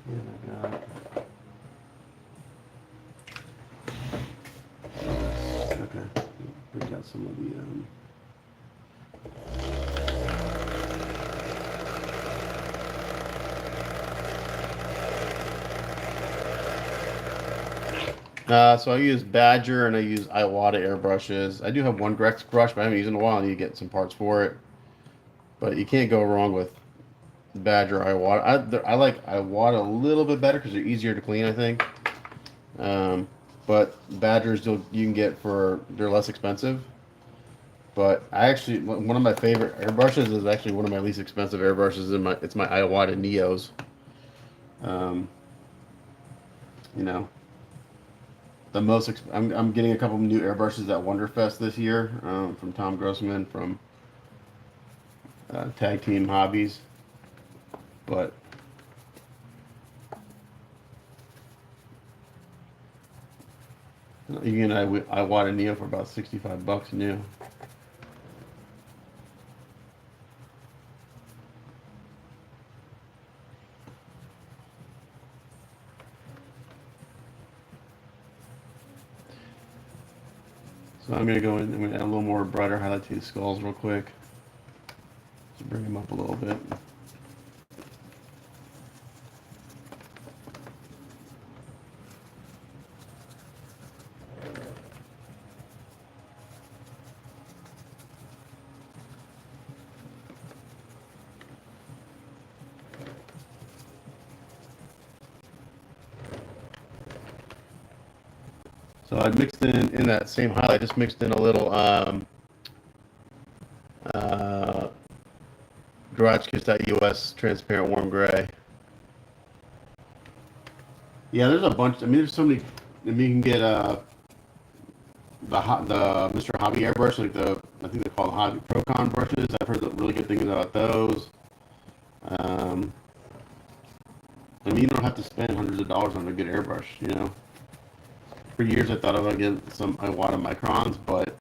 And I got. Okay, we got some of the. So I use Badger and I use Iwata airbrushes. I do have one Grex brush, but I haven't used it in a while. I need to get some parts for it. But you can't go wrong with Badger or Iwata. I like Iwata a little bit better because they're easier to clean, I think. But Badgers you can get they're less expensive. But one of my favorite airbrushes is actually one of my least expensive airbrushes. It's my Iwata Neos. Um, you know, I'm getting a couple of new airbrushes at Wonderfest this year from Tom Grossman from Tag Team Hobbies. But again, I bought a Neo for about $65 new. So I'm gonna go in. I'm gonna add a little more brighter highlight to these skulls real quick. Just bring them up a little bit. So I mixed in that same highlight. Just mixed in a little GarageKiss.us transparent warm gray. Yeah, there's a bunch. I mean, there's so many. I mean, you can get the Mr. Hobby airbrush, I think they're called Hobby Procon brushes. I've heard really good things about those. I mean, you don't have to spend hundreds of dollars on a good airbrush. You know, for years I thought I would get some Iwata Microns, but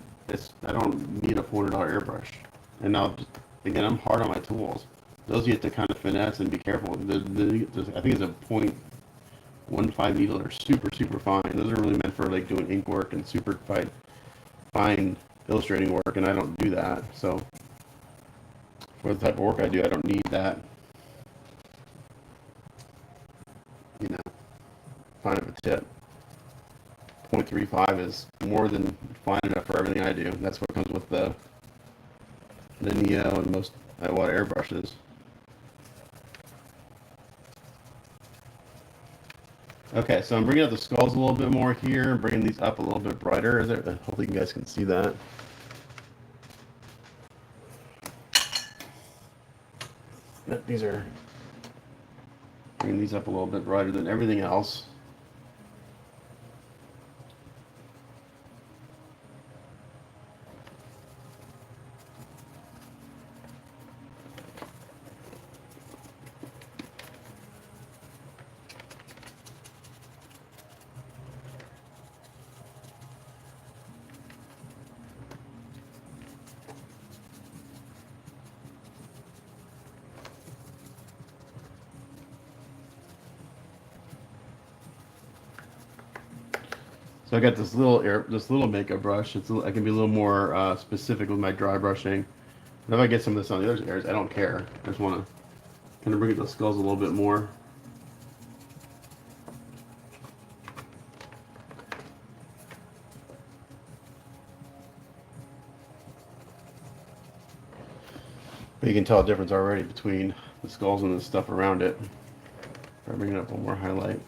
I don't need a $400 airbrush. And now, again, I'm hard on my tools. Those you have to kind of finesse and be careful. I think it's a .15 needle are super fine. Those are really meant for like doing ink work and super fine illustrating work, and I don't do that. So for the type of work I do, I don't need that. You know, fine of a tip. 0.35 is more than fine enough for everything I do. That's what comes with the Neo and most Iwata airbrushes. Okay, so I'm bringing out the skulls a little bit more here, bringing these up a little bit brighter. Hopefully you guys can see that. These are bringing these up a little bit brighter than everything else. So I got this little makeup brush. I can be a little more specific with my dry brushing. But if I get some of this on the other areas, I don't care. I just want to kind of bring it to the skulls a little bit more. But you can tell a difference already between the skulls and the stuff around it. If I bring it up one more highlight.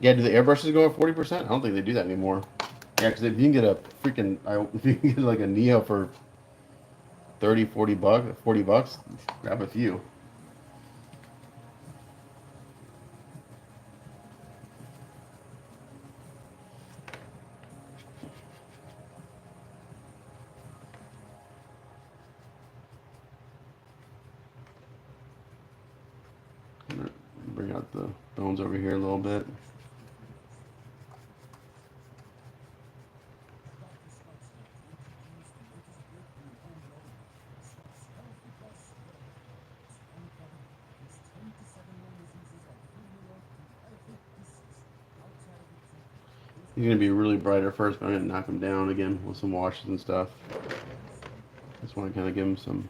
Yeah, do the airbrushes go at 40%? I don't think they do that anymore. Yeah, because if you can get a freaking, if you can get like a Neo for 30, 40 bucks, 40 bucks, grab a few. Bring out the bones over here a little bit. He's going to be really bright at first, but I'm going to knock him down again with some washes and stuff. Just want to kind of give him some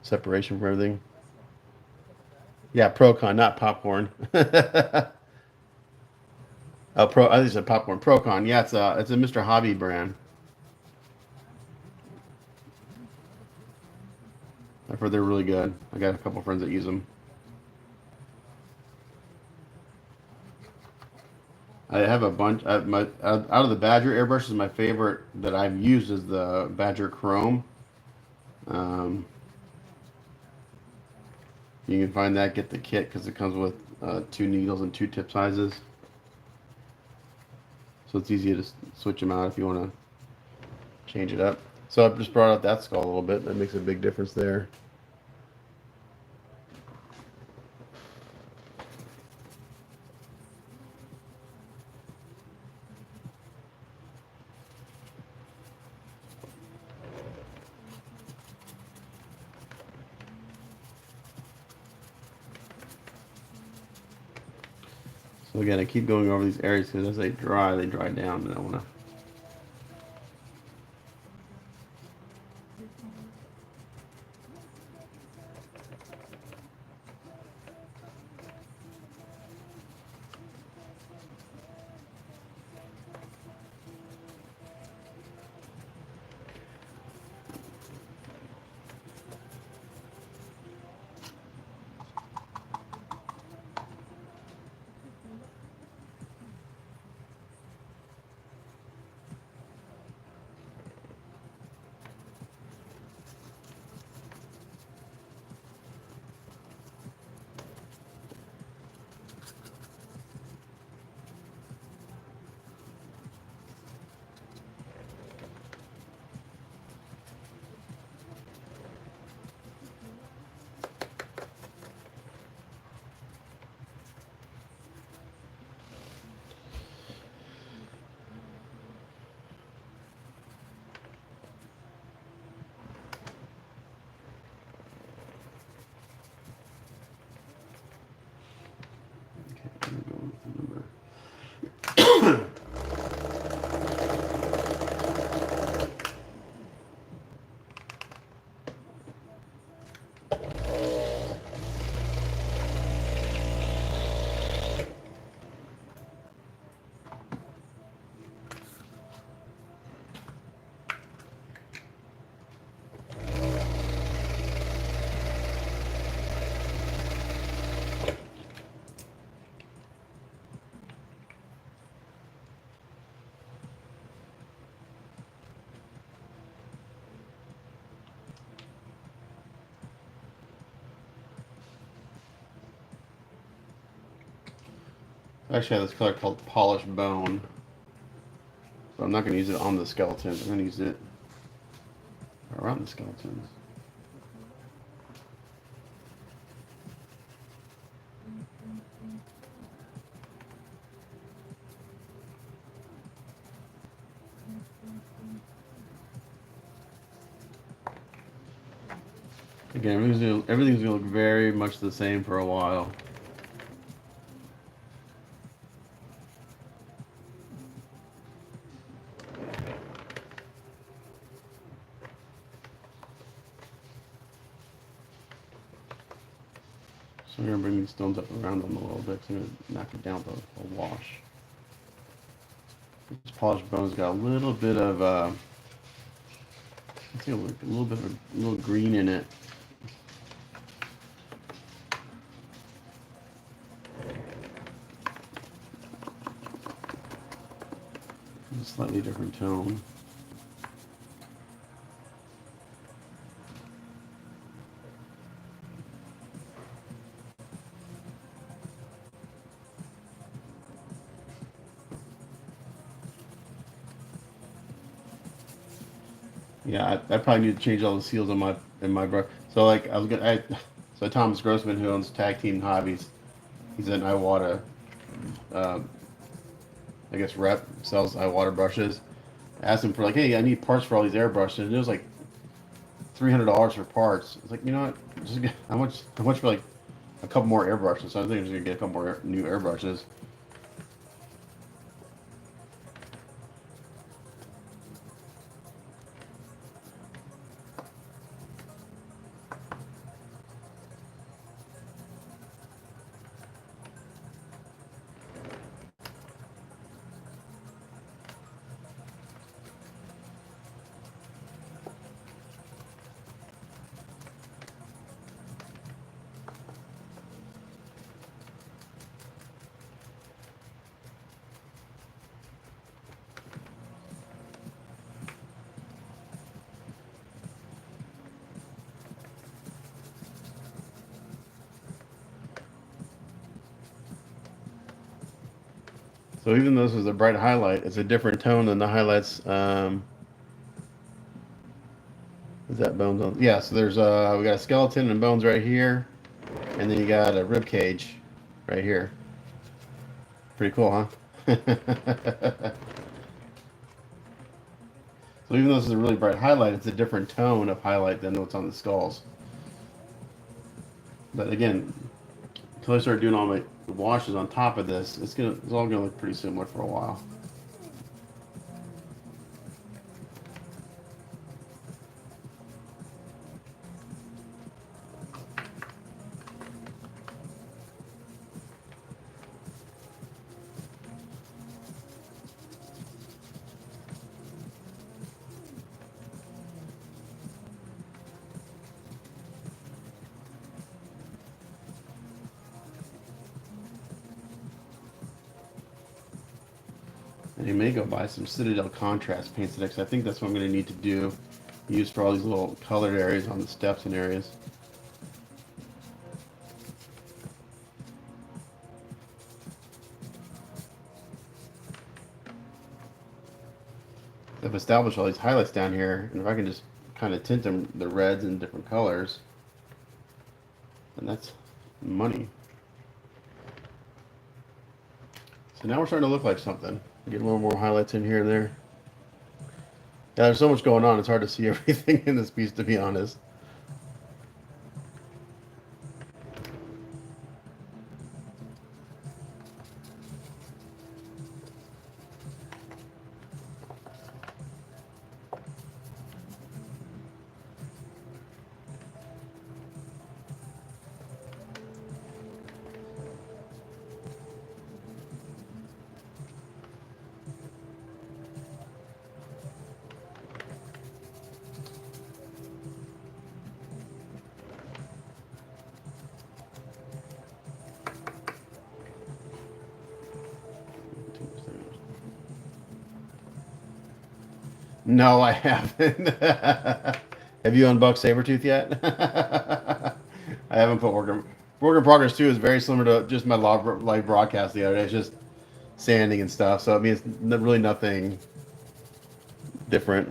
separation from everything. Yeah, Procon, not popcorn. I think it's a popcorn. Procon. Yeah, it's a Mr. Hobby brand. I've heard they're really good. I got a couple friends that use them. I have a bunch. Out of the Badger airbrushes, my favorite that I've used is the Badger Chrome. Um, you can find that. Get the kit because it comes with 2 needles and 2 tip sizes, so it's easy to switch them out if you want to change it up. So I've just brought out that skull a little bit. That makes a big difference there. So again, I keep going over these areas because as they dry down, and I want to. I actually have this color called Polished Bone. So I'm not going to use it on the skeletons. I'm going to use it around the skeletons. Again, everything's gonna look very much the same for a while. So I'm gonna bring these stones up around them a little bit. So I'm gonna knock it down with a wash. This polished bone's got a little bit of I think a little bit of a little green in it. A slightly different tone. Yeah, I probably need to change all the seals on my brush. So like so Thomas Grossman, who owns Tag Team Hobbies, he's an Iwata, uh, I guess rep, sells Iwata brushes. I asked him for like, hey, I need parts for all these airbrushes, and it was like $300 for parts. It's like, you know what, just get, how much for like a couple more airbrushes? So I think I'm just gonna get a couple more new airbrushes. So even though this is a bright highlight, it's a different tone than the highlights. Is that bones on? Yeah. So there's we got a skeleton and bones right here, and then you got a rib cage right here. Pretty cool, huh? So even though this is a really bright highlight, it's a different tone of highlight than what's on the skulls. But again, until I start doing all my washes on top of this, it's all gonna look pretty similar for a while. And you may go buy some Citadel contrast paints today, because I think that's what I'm going to need to do. Use for all these little colored areas on the steps and areas. I've established all these highlights down here, and if I can just kind of tint them the reds in different colors, then that's money. So now we're starting to look like something. Get a little more highlights in here and there. Yeah, there's so much going on, it's hard to see everything in this piece, to be honest. No, I haven't. Have you unboxed Sabretooth yet? I haven't put work in progress 2 is very similar to just my live broadcast the other day. It's just sanding and stuff. So I mean, it's really nothing different.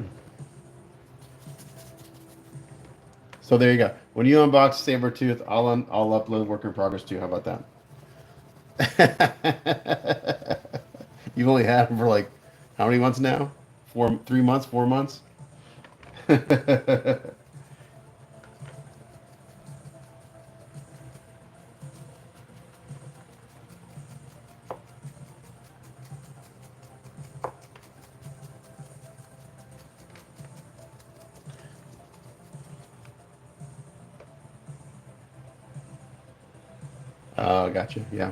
So there you go. When you unbox Sabretooth, I'll upload work in progress 2. How about that? You've only had him for like how many months now? 3 months, 4 months. Oh, gotcha. Yeah.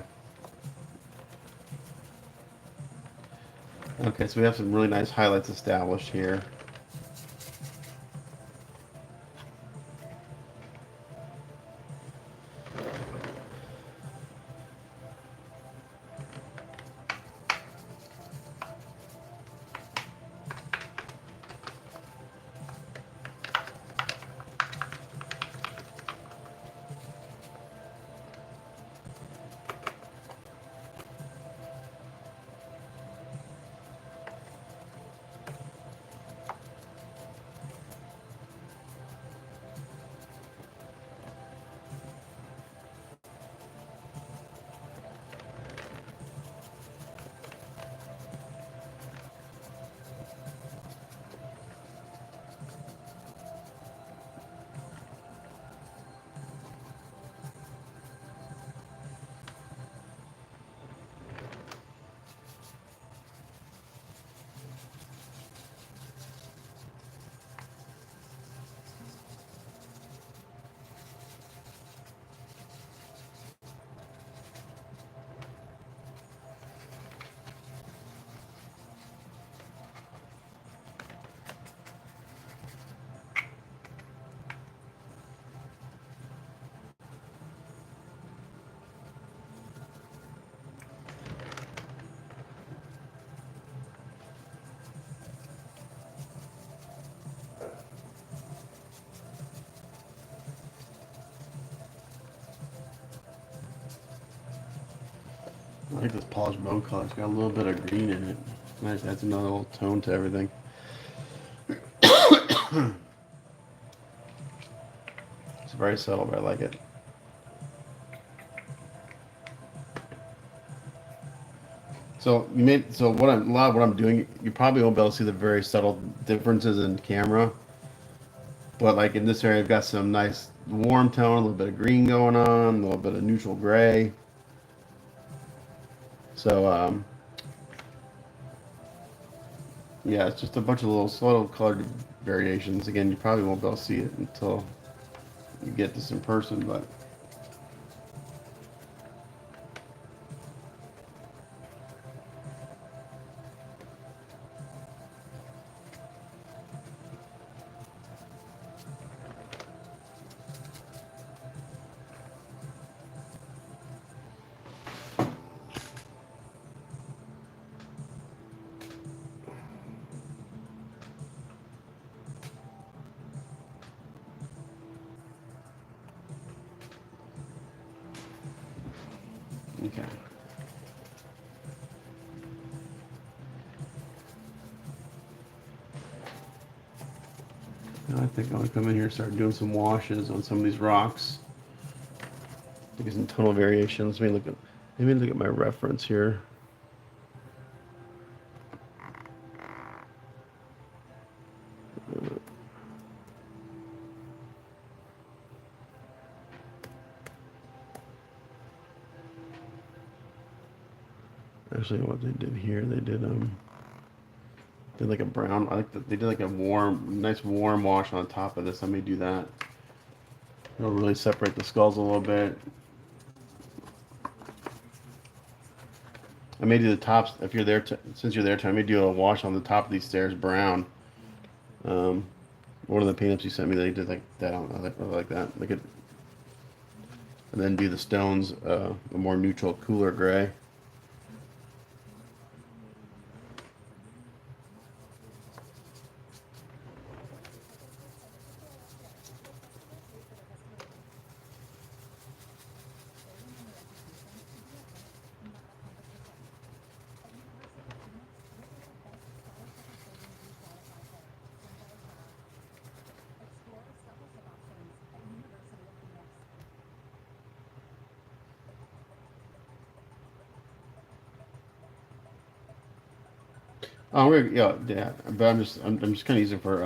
Okay, so we have some really nice highlights established here. I like this polished bone color. It's got a little bit of green in it. Nice. Adds another little tone to everything. It's very subtle, but I like it. So you made what I'm a lot of what I'm doing. You probably won't be able to see the very subtle differences in camera, but like in this area, I've got some nice warm tone, a little bit of green going on, a little bit of neutral gray. So yeah, it's just a bunch of little subtle colored variations. Again, you probably won't be able to see it until you get this in person, but okay. Now I think I'm gonna come in here and start doing some washes on some of these rocks. Get some tonal variations. Let me look at my reference here. Actually, what they did here, they did like a brown. They did like a nice warm wash on top of this. Let me do that. It'll really separate the skulls a little bit. I may do the tops if you're there. Since you're there, I may do a wash on the top of these stairs brown. Um, One of the paint ups you sent me, they did like that. I really like that. And then do the stones a more neutral, cooler gray. Oh, yeah. But I'm just kind of using for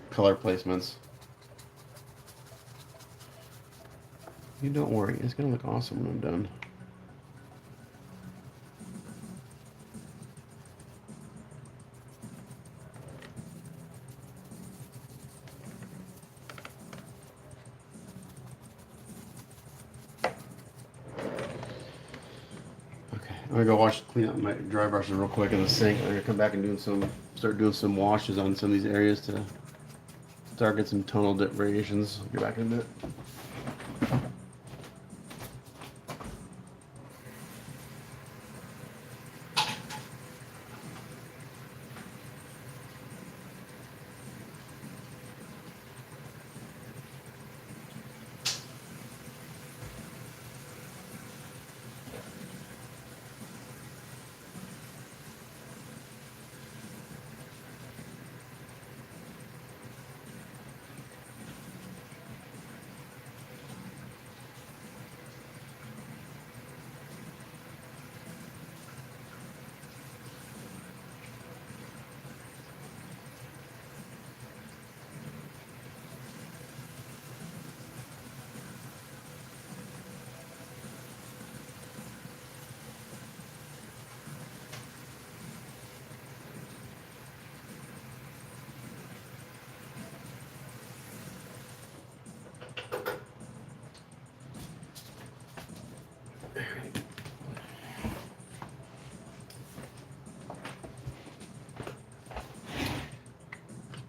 color placements. You don't worry, it's gonna look awesome when I'm done. I'm gonna go clean up my dry brushes real quick in the sink. I'm gonna come back and start doing some washes on some of these areas to start getting some tonal dip variations. I'll get back in a minute.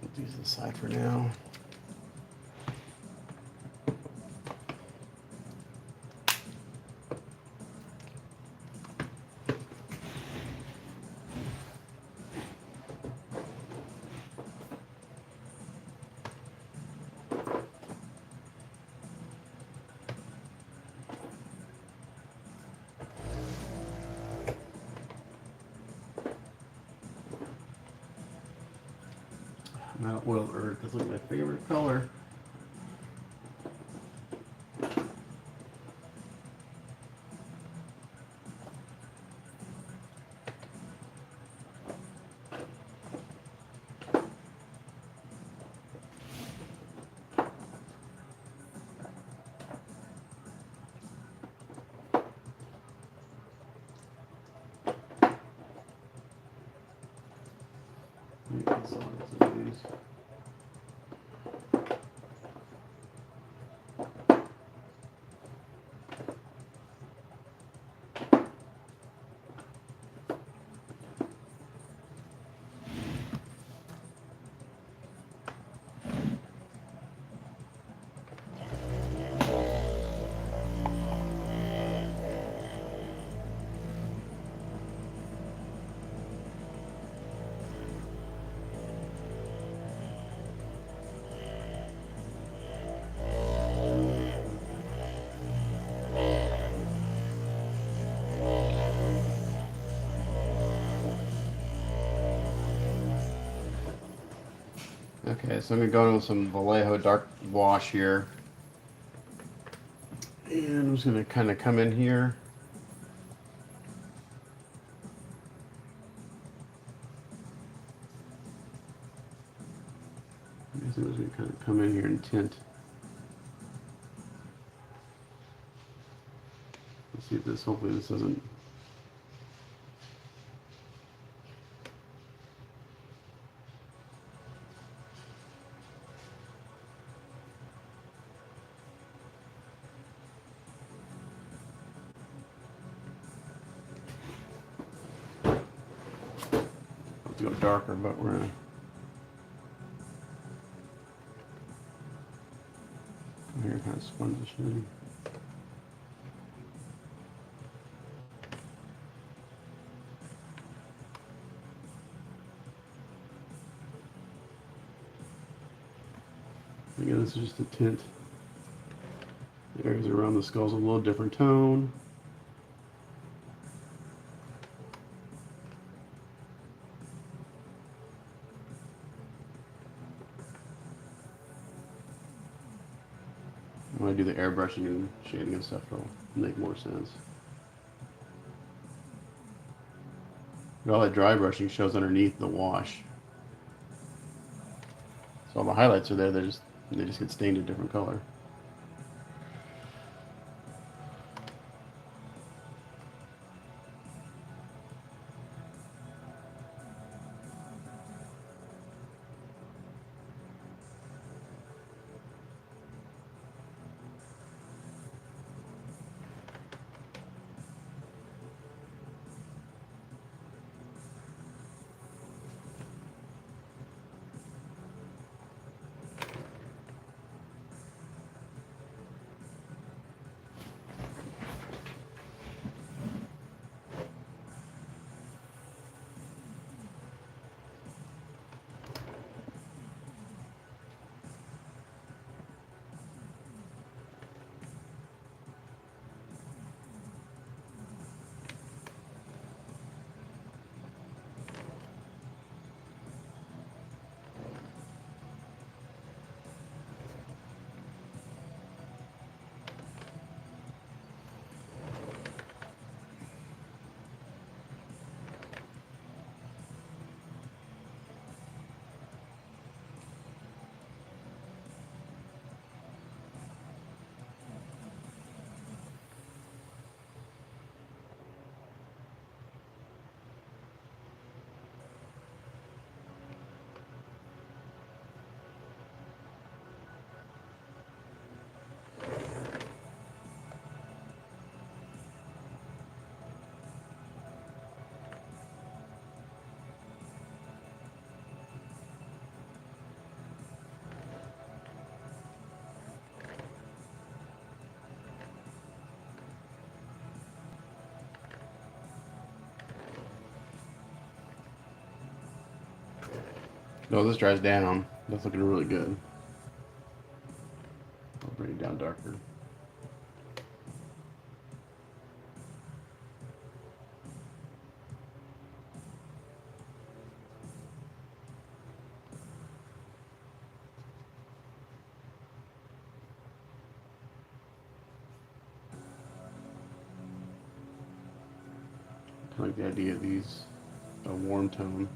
Put these aside for now. Not oil earth. That's like my favorite color. That's all I can use. Okay, so I'm gonna go in with some Vallejo dark wash here. And I'm just gonna kind of come in here. I guess I'm just gonna kind of come in here and tint. Let's see if this, hopefully this doesn't. To go darker, but we're gonna here kind of sponge this in. Again, this is just a tint. The areas around the skull's a little different tone. When I do the airbrushing and shading and stuff, it'll make more sense. But all that dry brushing shows underneath the wash. So all the highlights are there, they just get stained a different color. No, this dries down. That's looking really good. I'll bring it down darker. I like the idea of these a warm tone.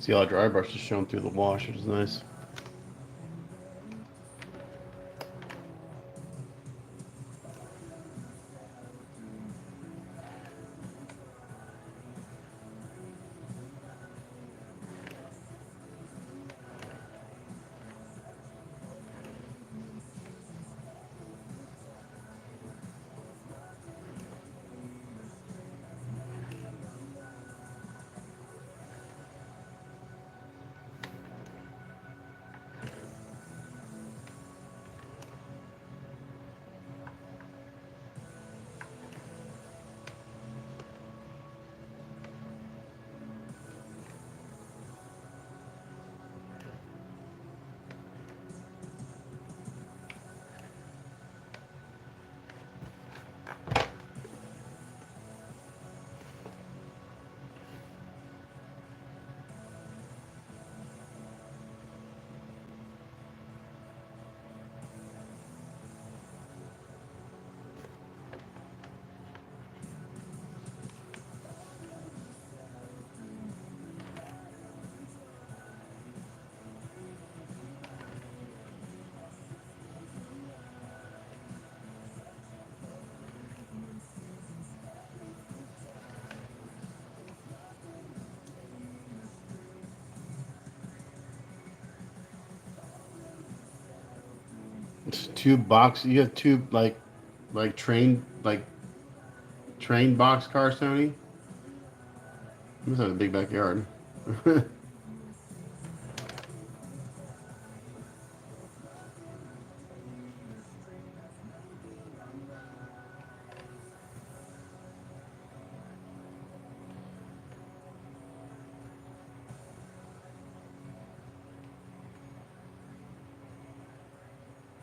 See how the dry brush is showing through the wash, which is nice. It's two box. You have two like train box cars, Tony. You must have a big backyard.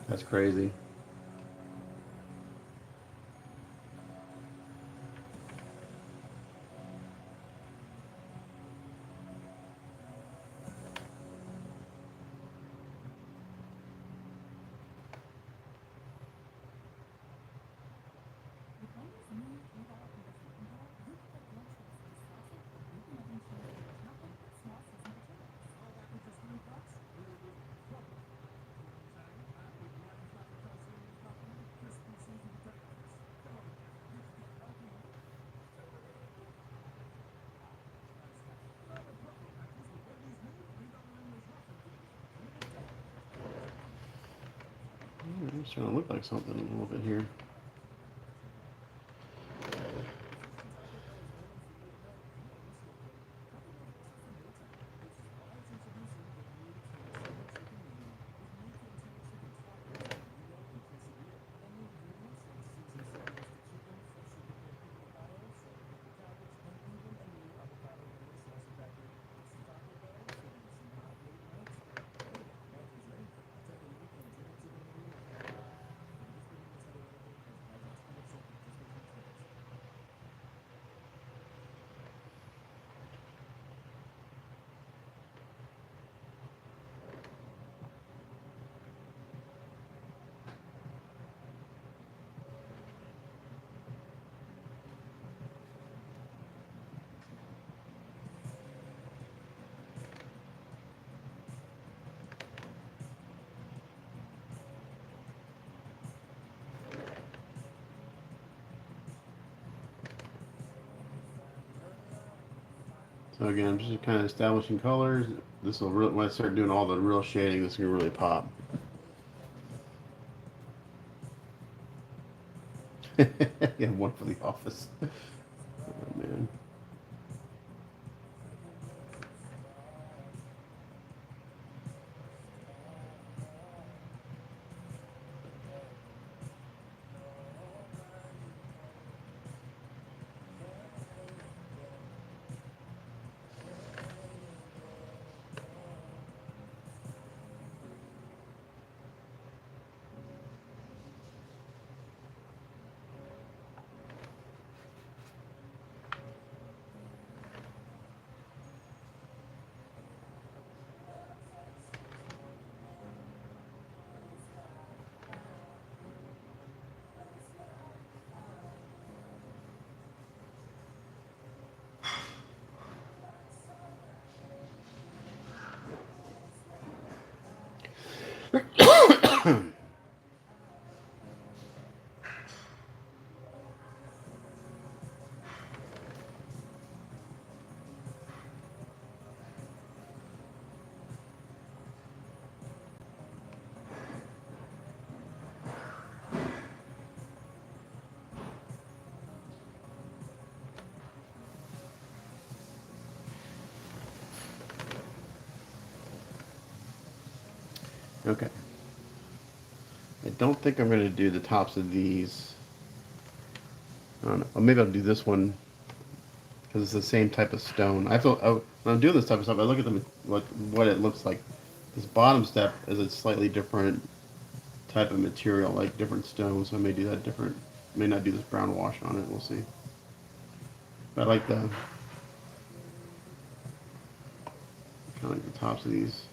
That's crazy. It's starting to look like something a little bit here. So again, I'm just kind of establishing colors. This will really, when I start doing all the real shading, this is gonna really pop. Yeah, one for the office. Oh man. Okay. I don't think I'm gonna do the tops of these. I don't know. Or maybe I'll do this one because it's the same type of stone. When I'm doing this type of stuff, I look at what it looks like. This bottom step is a slightly different type of material, like different stones. So I may do that different. May not do this brown wash on it. We'll see. But I like the kind of like the tops of these.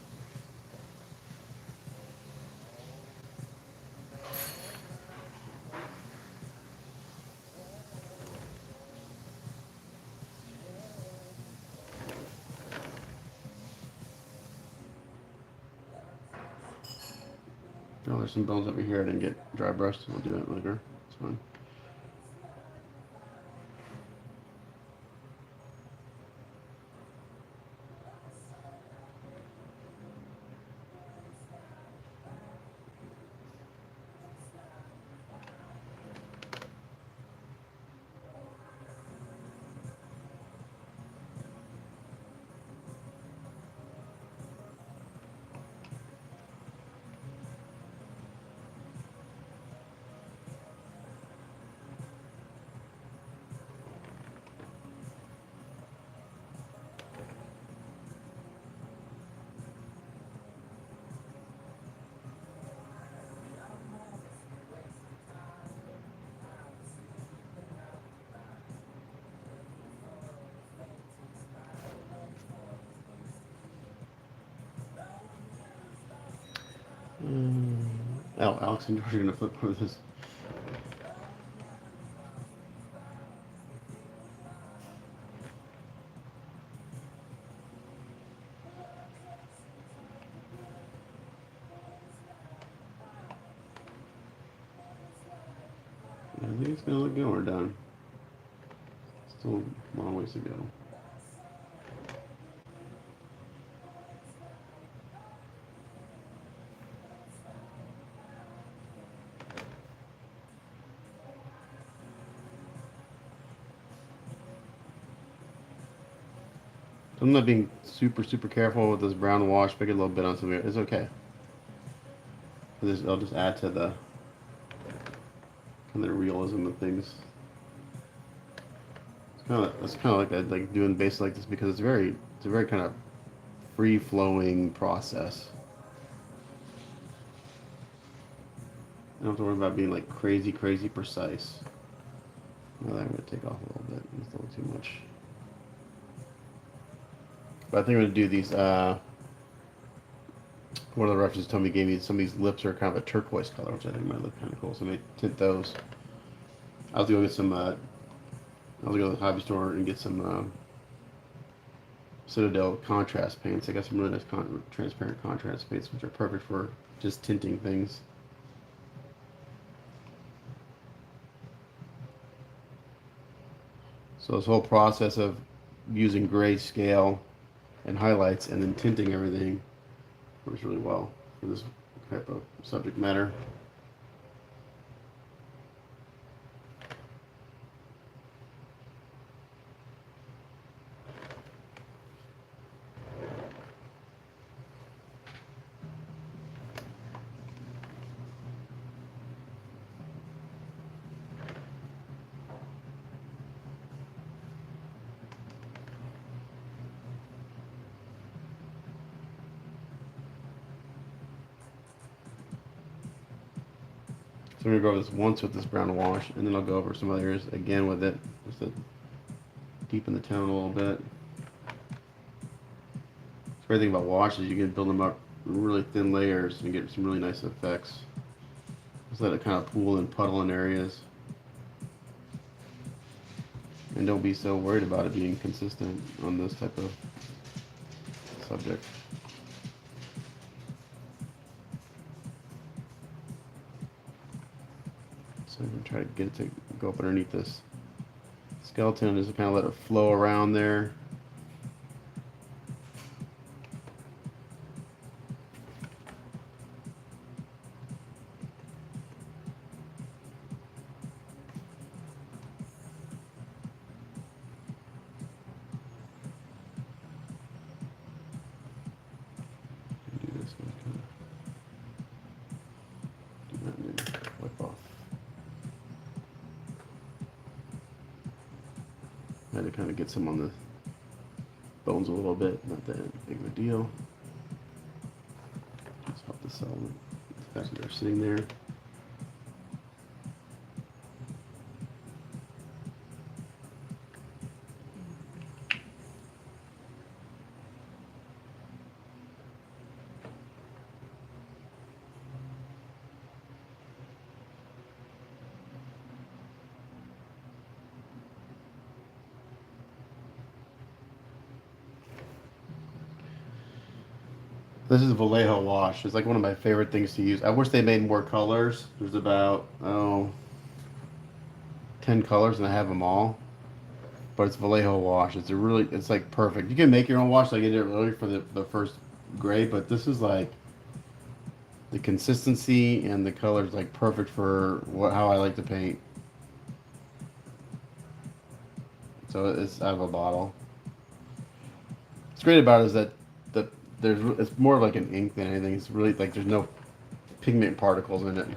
Oh, there's some bones over here I didn't get dry brushed. We'll do that later. It's fine. Oh, Alex and George are gonna flip over this. I think it's gonna look good when we're done. Still a long ways to go. I'm not being super careful with this brown wash. Pick a little bit on some of it. It's okay. I'll just add to the kind of realism of things. It's kind of like doing base like this because it's a very kind of free flowing process. I don't have to worry about being like crazy precise. Well, I'm going to take off a little bit. It's a little too much. But I think I'm going to do these. One of the references told me gave me some of these lips are kind of a turquoise color, which I think might look kind of cool. So I may tint those. I'll have to go get some. I'll go to the hobby store and get some Citadel contrast paints. I got some really nice transparent contrast paints, which are perfect for just tinting things. So this whole process of using grayscale and highlights and then tinting everything works really well for this type of subject matter. So I'm going to go over this once with this brown wash, and then I'll go over some other areas again with it, just to deepen the tone a little bit. The great thing about washes, you can build them up in really thin layers and get some really nice effects. Just let it kind of pool and puddle in areas. And don't be so worried about it being consistent on this type of subject. So I'm going to try to get it to go up underneath this skeleton, just kind of let it flow around there. I had to kind of get some on the bones a little bit, not that big of a deal. Just help the cell the fact that they're sitting there. This is Vallejo wash. It's like one of my favorite things to use. I wish they made more colors. There's about 10 colors and I have them all. But it's Vallejo wash. It's like perfect. You can make your own wash like I did earlier for the first gray, but this is like the consistency and the colors like perfect for how I like to paint. So it's out of a bottle. What's great about it is that it's more like an ink than anything. It's really like there's no pigment particles in it.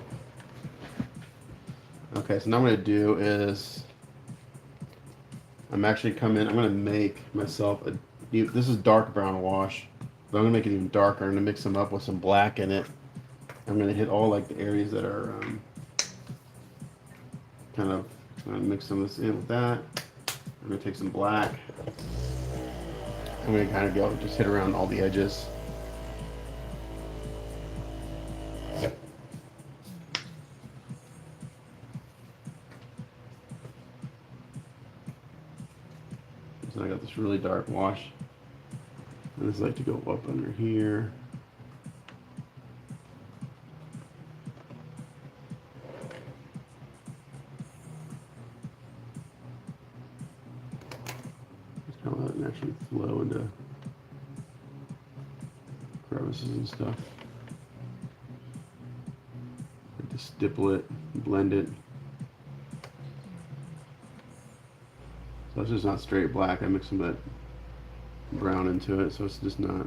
Okay, so now what I'm gonna do is I'm gonna make myself this is dark brown wash, but I'm gonna make it even darker. I'm gonna mix them up with some black in it. I'm gonna hit all like the areas that are kind of mix some of this in with that. I'm gonna take some black. I'm going to kind of just hit around all the edges. So I got this really dark wash. I just like to go up under here. Just kind of let it naturally flow into crevices and stuff. Like to stipple it, blend it. So it's just not straight black. I mix some of that brown into it, so it's just not.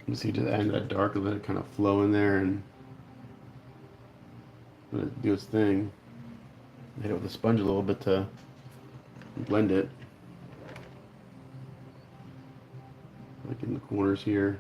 You see, just adding that dark and let it kind of flow in there and let it do its thing. Hit it with a sponge a little bit to blend it, like in the corners here.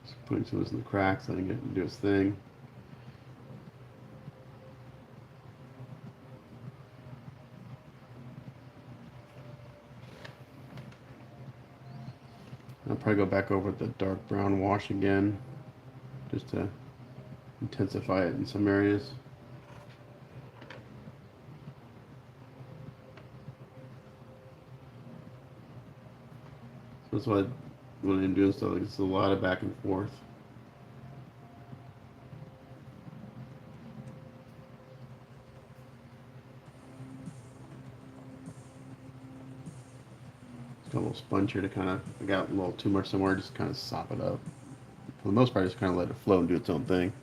Just putting some of this in the cracks, letting it do its thing. I'll probably go back over the dark brown wash again, just to intensify it in some areas. So that's why when I'm doing stuff, like it's a lot of back and forth. Got a little sponge here to kind of, I got a little too much somewhere, just kind of sop it up. For the most part, just kind of let it flow and do its own thing.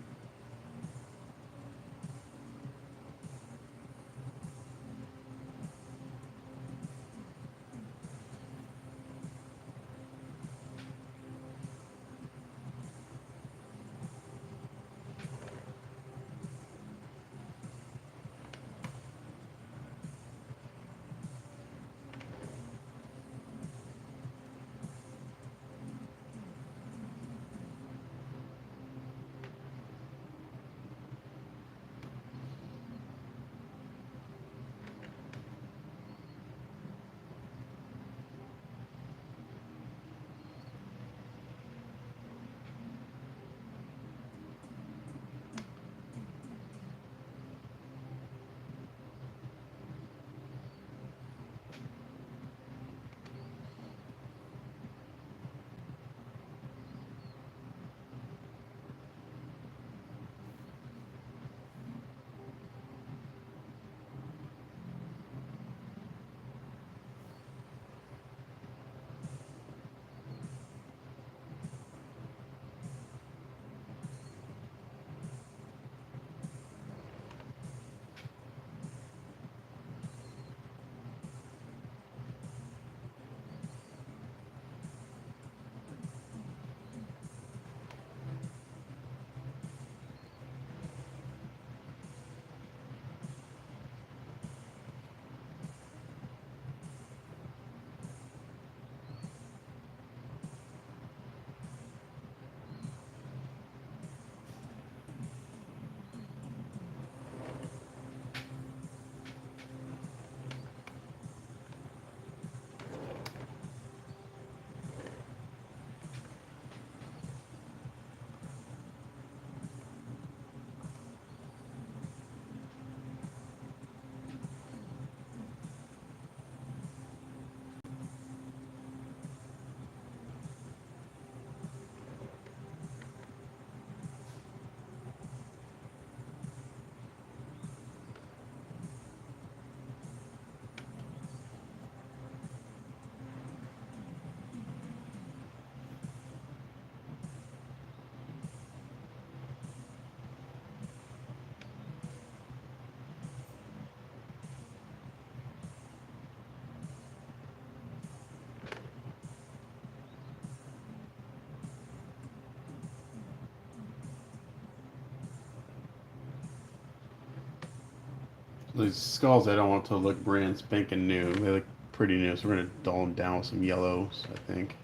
these skulls, I don't want to look brand spanking new. They look pretty new, so we're gonna dull them down with some yellows, I think.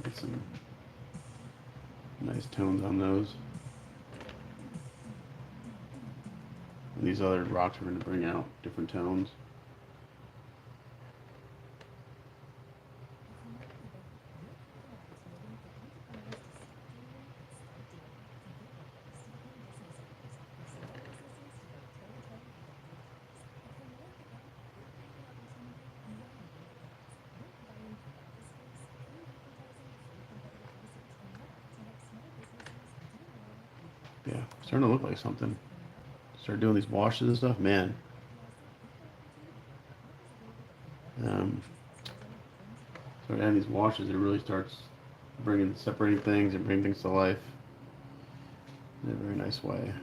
Get some nice tones on those. And these other rocks are gonna bring out different tones. Yeah, starting to look like something. Start doing these washes and stuff, man. Um, Start adding these washes, it really starts separating things and bringing things to life in a very nice way.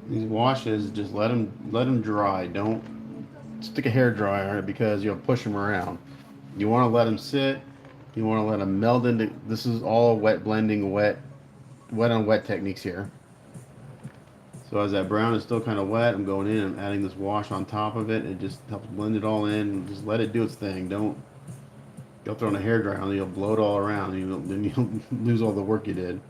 These washes, just let them dry. Don't stick a hair dryer on it because you'll push them around. You want to let them sit. You want to let them meld into. This is all wet blending, wet on wet techniques here. So as that brown is still kind of wet, I'm going in and I'm adding this wash on top of it. It just helps blend it all in. And just let it do its thing. Don't go throwing a hair dryer on it. You'll blow it all around. Then you'll lose all the work you did.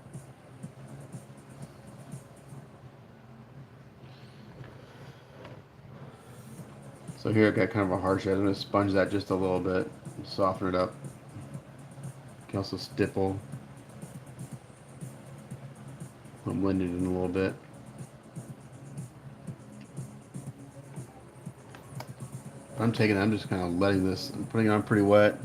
So here I got kind of a harsh edge. I'm going to sponge that just a little bit, soften it up. You can also stipple. I'll blend it in a little bit. I'm just kind of letting this, I'm putting it on pretty wet.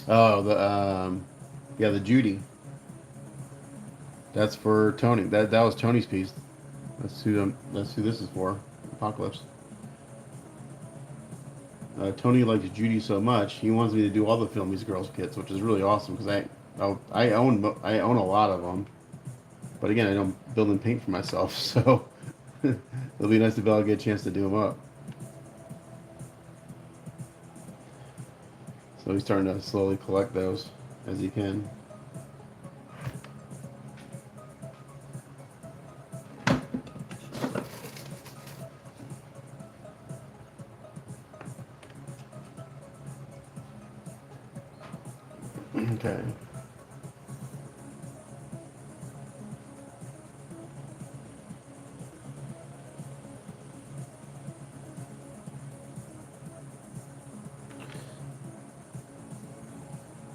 Oh, yeah, the Judy. That's for Tony. That was Tony's piece. That's who this is for. Apocalypse. Tony likes Judy so much, he wants me to do all the Film These Girls kits, which is really awesome because I own a lot of them. But again, I don't build and paint for myself, so it'll be nice to be able to get a chance to do them up. So he's starting to slowly collect those as he can. Okay.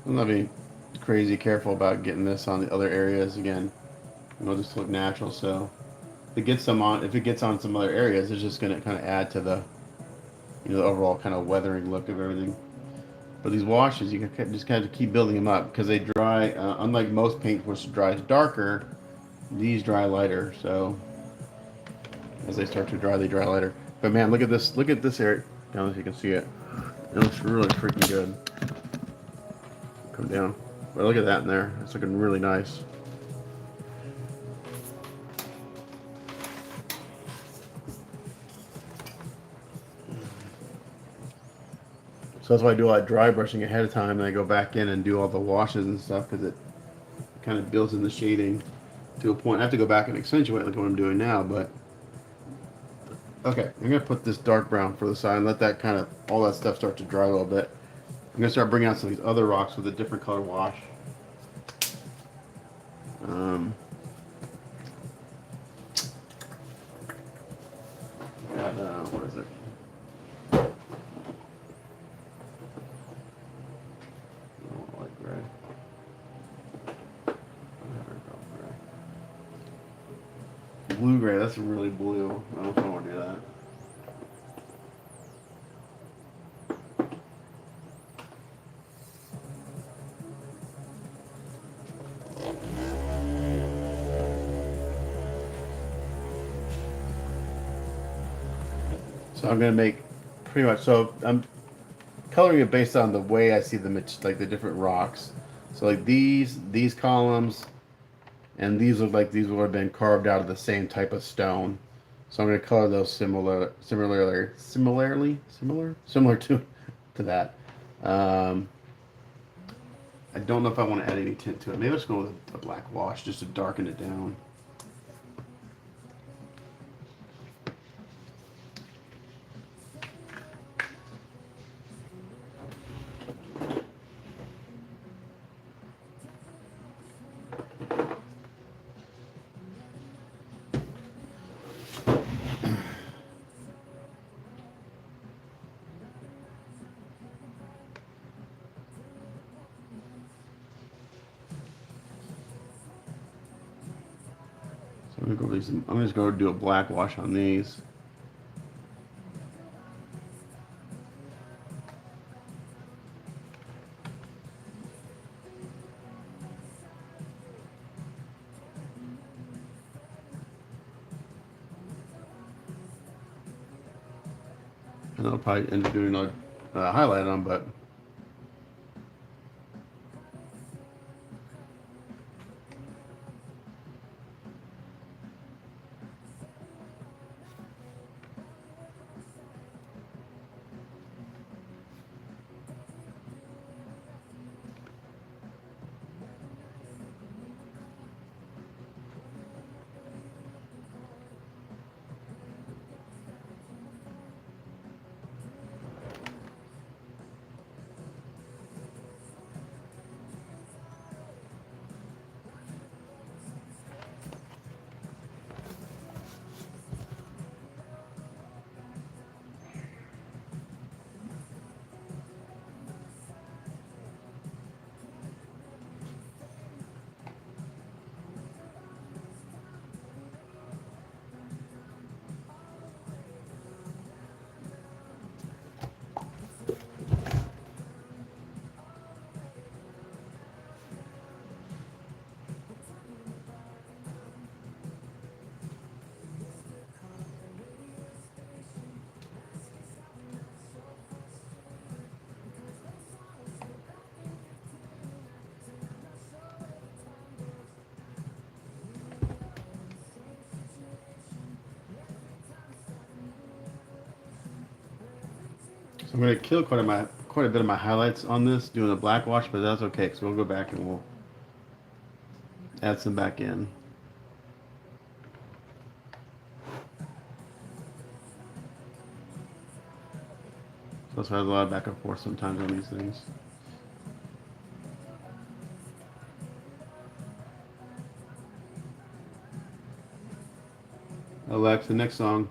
I'm not being crazy careful about getting this on the other areas again. It'll just look natural. So if it gets on some other areas, it's just going to kind of add to the the overall kind of weathering look of everything. But these washes, you can just kind of keep building them up because they dry. Unlike most paint, which dries darker, these dry lighter. So as they start to dry, they dry lighter. But man, look at this! Look at this area. I don't know if you can see it. It looks really freaking good. Come down. But look at that in there. It's looking really nice. So that's why I do a lot of dry brushing ahead of time, and I go back in and do all the washes and stuff because it kind of builds in the shading to a point. I have to go back and accentuate like what I'm doing now, but okay. I'm gonna put this dark brown for the side and let that kind of all that stuff start to dry a little bit. I'm gonna start bringing out some of these other rocks with a different color wash. What is it? Light gray. Blue gray. That's really blue. I don't know if I want to do that. So I'm gonna make pretty much. So I'm coloring it based on the way I see the like the different rocks. So like these columns and these look like these would have been carved out of the same type of stone. So I'm gonna color those similar to that. Um, I don't know if I want to add any tint to it. Maybe I'll just go with a black wash just to darken it down. So I'm gonna go these. I'm just gonna do a black wash on these. And I'll probably end up doing a highlight on, but so I'm gonna kill quite a bit of my highlights on this doing a black wash, but that's okay because we'll go back and we'll add some back in. So that's why there's a lot of back and forth sometimes on these things. Alexa, next song.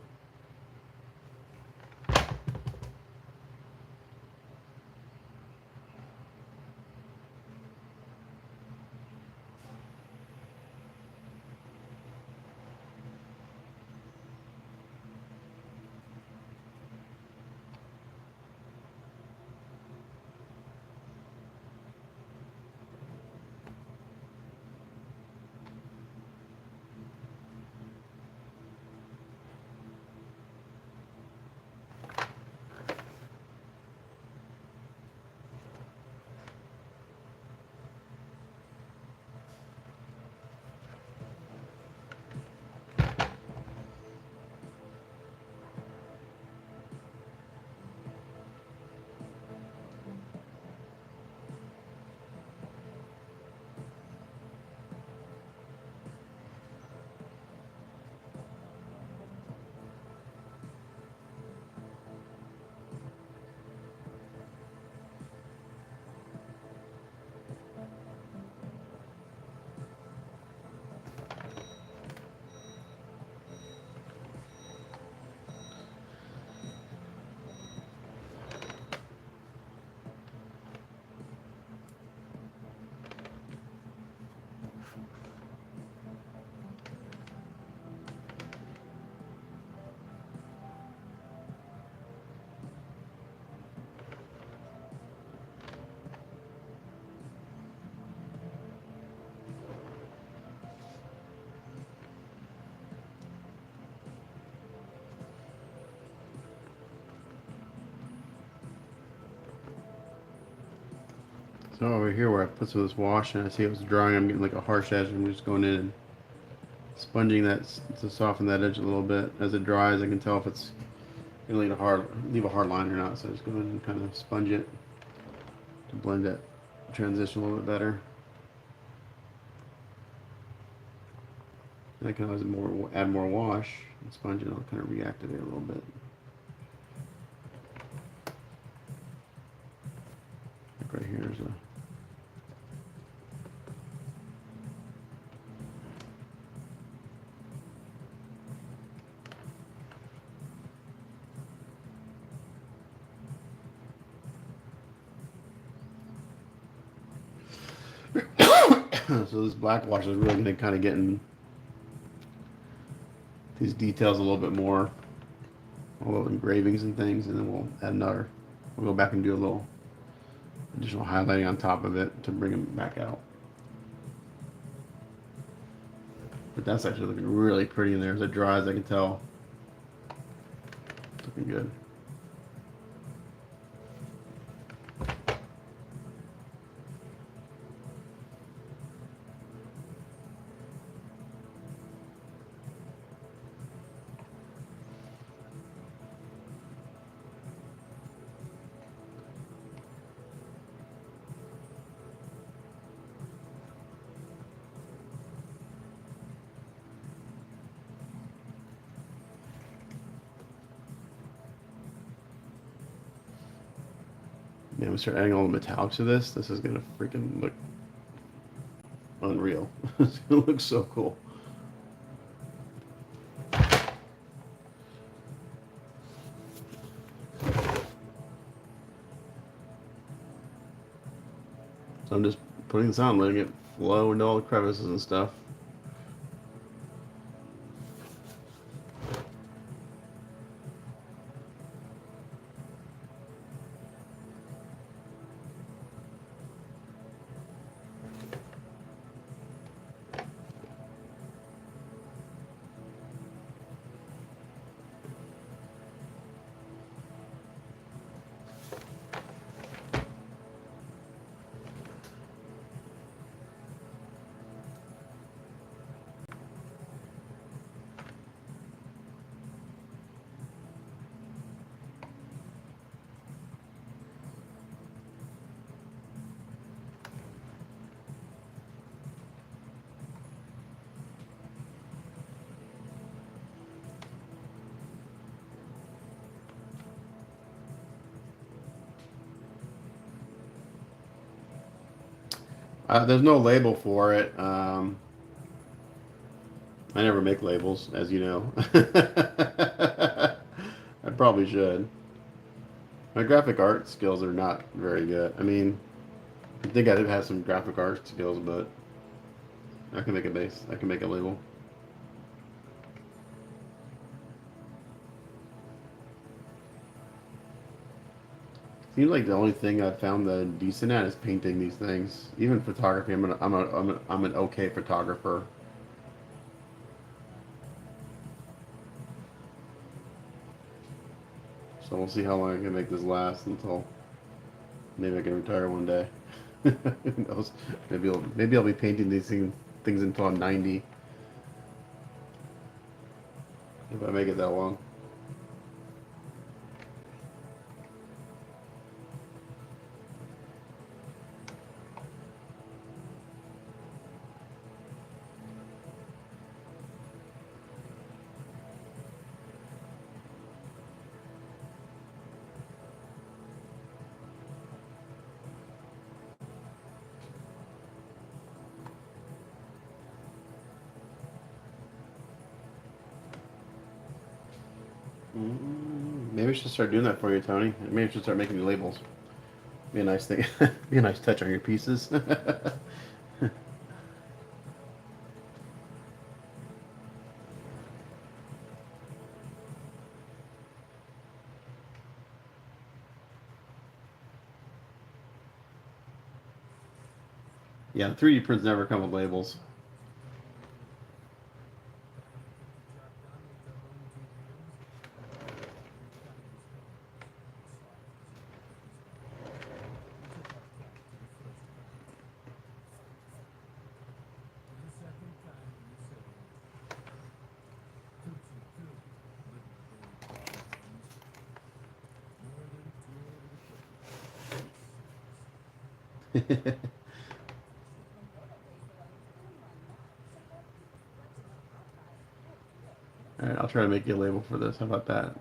So over here where I put some of this wash and I see it was drying, I'm getting like a harsh edge. I'm just going in and sponging that to soften that edge a little bit. As it dries, I can tell if it's gonna leave a hard line or not. So I just go in and kind of sponge it to blend that transition a little bit better. And I can always add more wash and sponge it. I'll kind of reactivate a little bit. Like right here is a. So this black wash is really going to kind of get in these details a little bit more, all the engravings and things, and then we'll add another. We'll go back and do a little additional highlighting on top of it to bring them back out. But that's actually looking really pretty in there. As it dries, I can tell it's looking good. Man, we start adding all the metallics to this. This is gonna freaking look unreal. It's gonna look so cool. So I'm just putting this on, letting it flow into all the crevices and stuff. There's no label for it. I never make labels, as you know. I probably should. My graphic art skills are not very good. I mean, I think I do have some graphic art skills, but I can make a base. I can make a label. Seems like the only thing I've found that I'm decent at is painting these things. Even photography, I'm an okay photographer. So we'll see how long I can make this last until maybe I can retire one day. Who knows? Maybe I'll be painting these things until I'm 90 if I make it that long. Maybe I should start doing that for you, Tony. Maybe I should start making you labels. Be a nice thing. Be a nice touch on your pieces. Yeah, the 3D prints never come with labels. All right, I'll try to make you a label for this. How about that?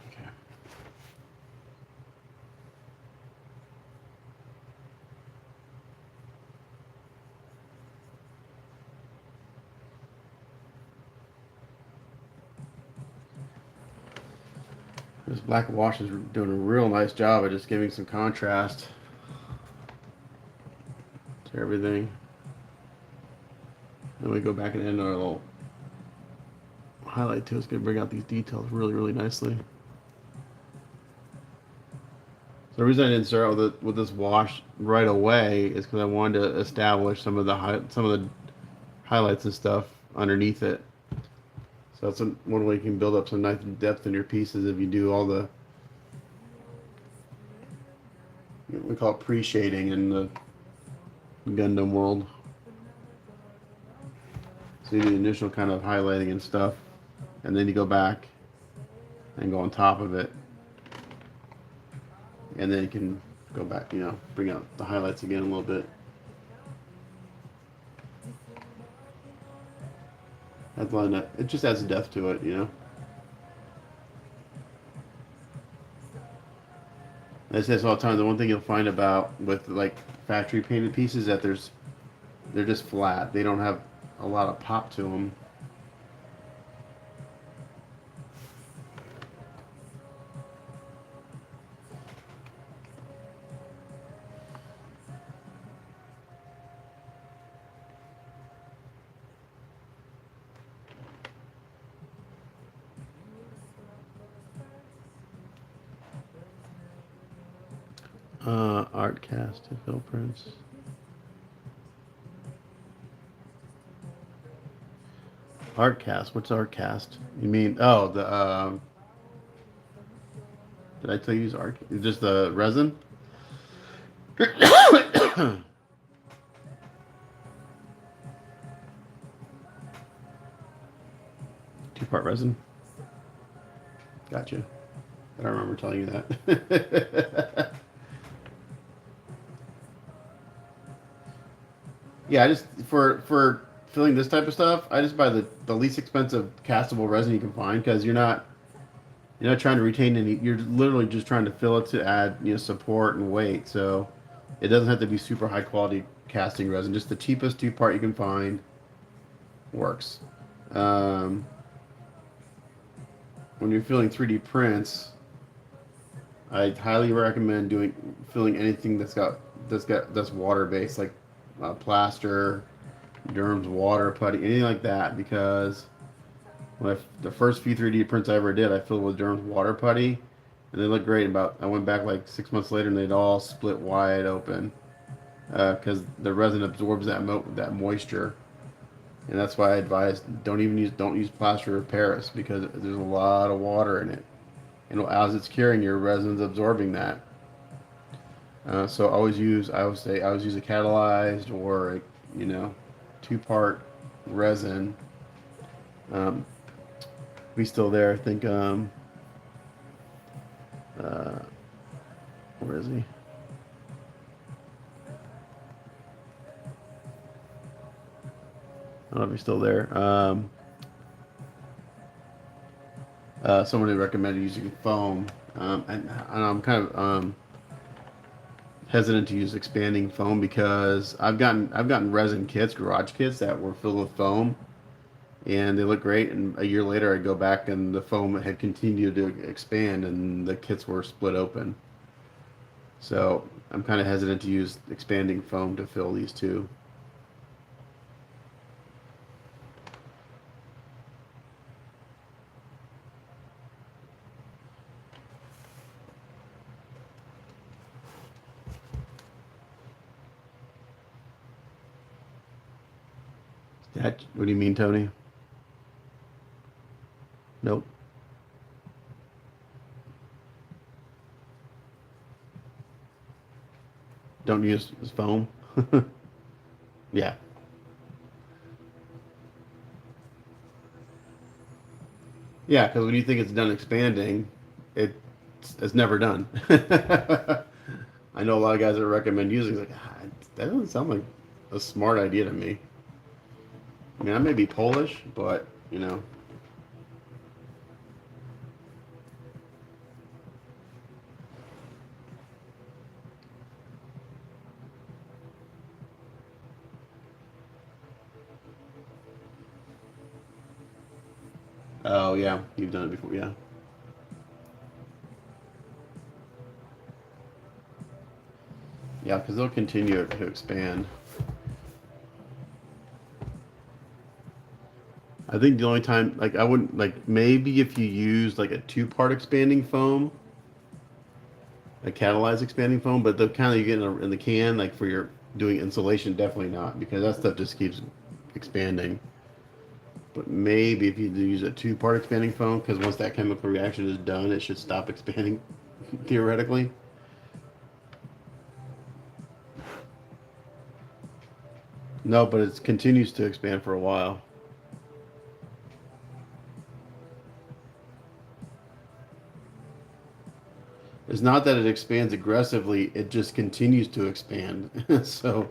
Okay. This black wash is doing a real nice job of just giving some contrast to everything. Then we go back and add our little highlight too. It's going to bring out these details really, really nicely. So the reason I didn't start with this wash right away is because I wanted to establish some of the highlights and stuff underneath it. So that's one way you can build up some nice depth in your pieces if you do all the, we call it pre-shading in the Gundam world. So you do the initial kind of highlighting and stuff, and then you go back and go on top of it, and then you can go back, bring out the highlights again a little bit. It just adds depth to it. I say this all the time. The one thing you'll find about with like factory painted pieces that they're just flat. They don't have a lot of pop to them. Art cast to fill prints. Art cast. What's art cast? You mean the did I tell you use art? Just the resin? Two-part resin. Gotcha. I don't remember telling you that. Yeah, I just for filling this type of stuff, I just buy the least expensive castable resin you can find because you're not trying to retain any. You're literally just trying to fill it to add support and weight. So it doesn't have to be super high quality casting resin. Just the cheapest two-part you can find works. Um, when you're filling 3D prints, I highly recommend filling anything that's water based, like plaster, Durham's water putty, anything like that. Because the first few 3D prints I ever did, I filled with Durham's water putty, and they look great. I went back like 6 months later, and they'd all split wide open because the resin absorbs that moisture, and that's why I advise don't use plaster of Paris because there's a lot of water in it, and as it's curing, your resin's absorbing that. So I always say I always use a catalyzed or two-part resin. Um, He's still there. I think. Uh, where is he? I don't know if he's still there. Someone who recommended using foam, and I'm kind of hesitant to use expanding foam because I've gotten resin kits, garage kits that were filled with foam, and they look great. And a year later, I go back and the foam had continued to expand, and the kits were split open. So I'm kind of hesitant to use expanding foam to fill these two. What do you mean, Tony? Nope. don't use foam. Yeah. Yeah, because when you think it's done expanding, it's never done. I know a lot of guys that recommend using it, like, that doesn't sound like a smart idea to me. I mean, I may be Polish, but you know. Oh yeah, you've done it before, yeah. Yeah, because they'll continue to expand. I think the only time, like, I wouldn't like maybe if you use like a two-part expanding foam, a catalyzed expanding foam, but the kind of you get in the can, like for your doing insulation, definitely not because that stuff just keeps expanding. But maybe if you use a two-part expanding foam, because once that chemical reaction is done, it should stop expanding, theoretically. No, but it continues to expand for a while. It's not that it expands aggressively; it just continues to expand. So,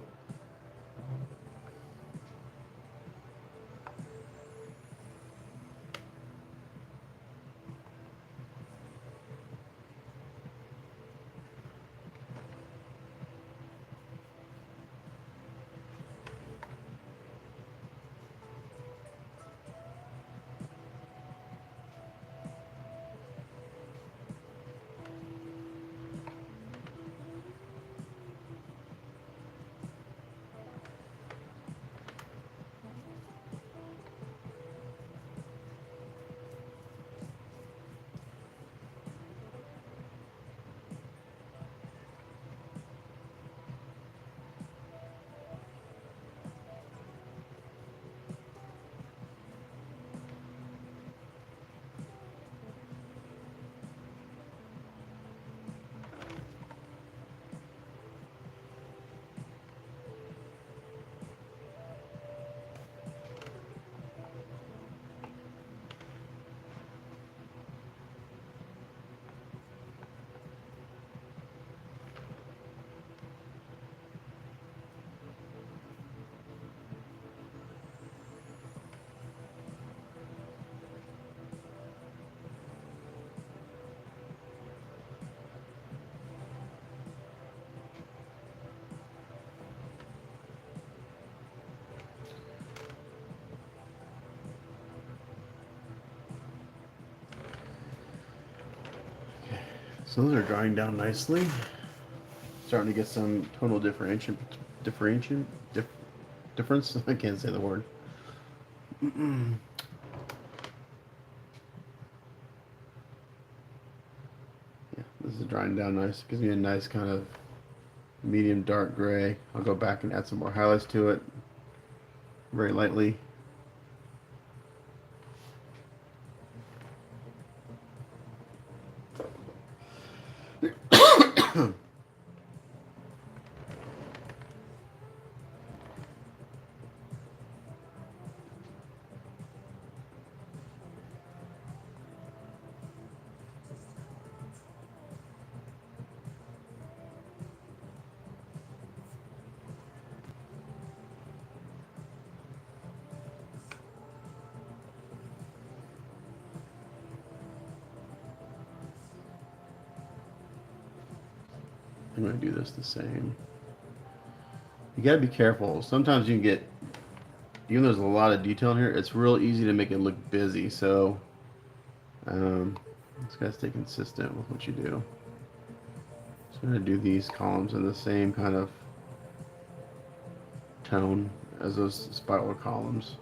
so those are drying down nicely. Starting to get some tonal differentiation, dif, difference. I can't say the word. Yeah, this is drying down nice. Gives me a nice kind of medium dark gray. I'll go back and add some more highlights to it, very lightly. I'm going to do this the same. You got to be careful. Sometimes you can get, even though there's a lot of detail in here, it's real easy to make it look busy. So, just got to stay consistent with what you do. So I'm going to do these columns in the same kind of tone as those spiral columns.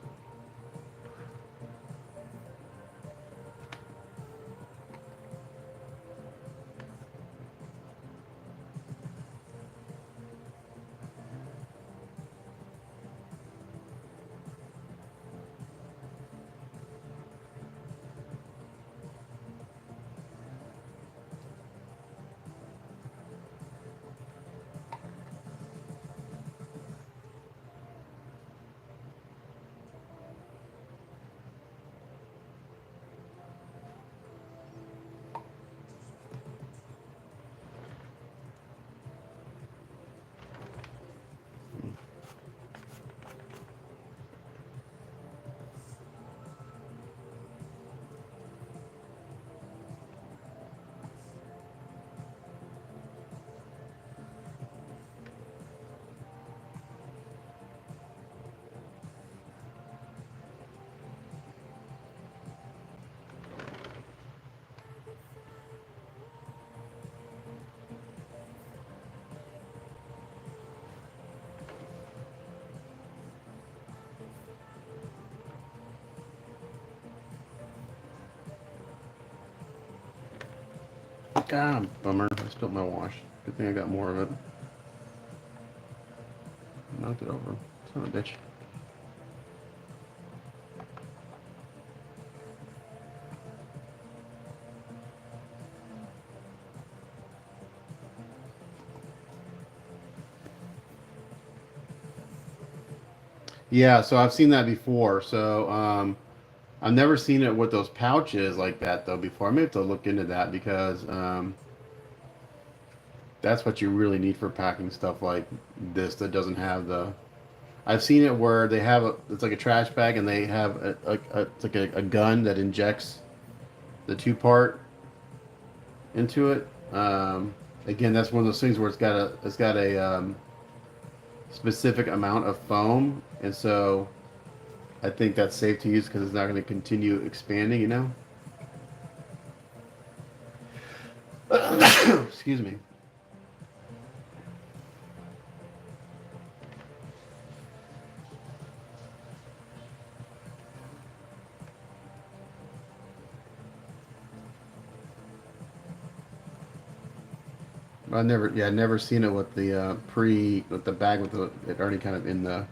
God, bummer. I spilled my wash. Good thing I got more of it. Knocked it over. Son of a bitch. Yeah, so I've seen that before. So I've never seen it with those pouches like that though before. I may have to look into that because that's what you really need for packing stuff like this that doesn't have the. I've seen it where they have it's like a trash bag and they have it's like a gun that injects the two part into it. Again, that's one of those things where it's got a specific amount of foam, and so I think that's safe to use because it's not going to continue expanding. You know. Excuse me. I never seen it with the with the bag with the it already kind of in the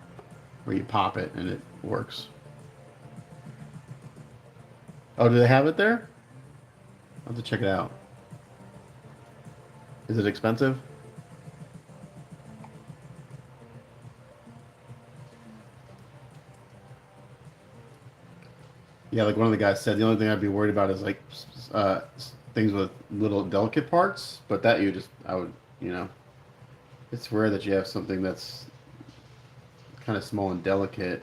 where you pop it and it works. Oh, do they have it there? I'll have to check it out. Is it expensive? Yeah, like one of the guys said, the only thing I'd be worried about is like things with little delicate parts. But that I would, you know, it's rare that you have something that's kind of small and delicate.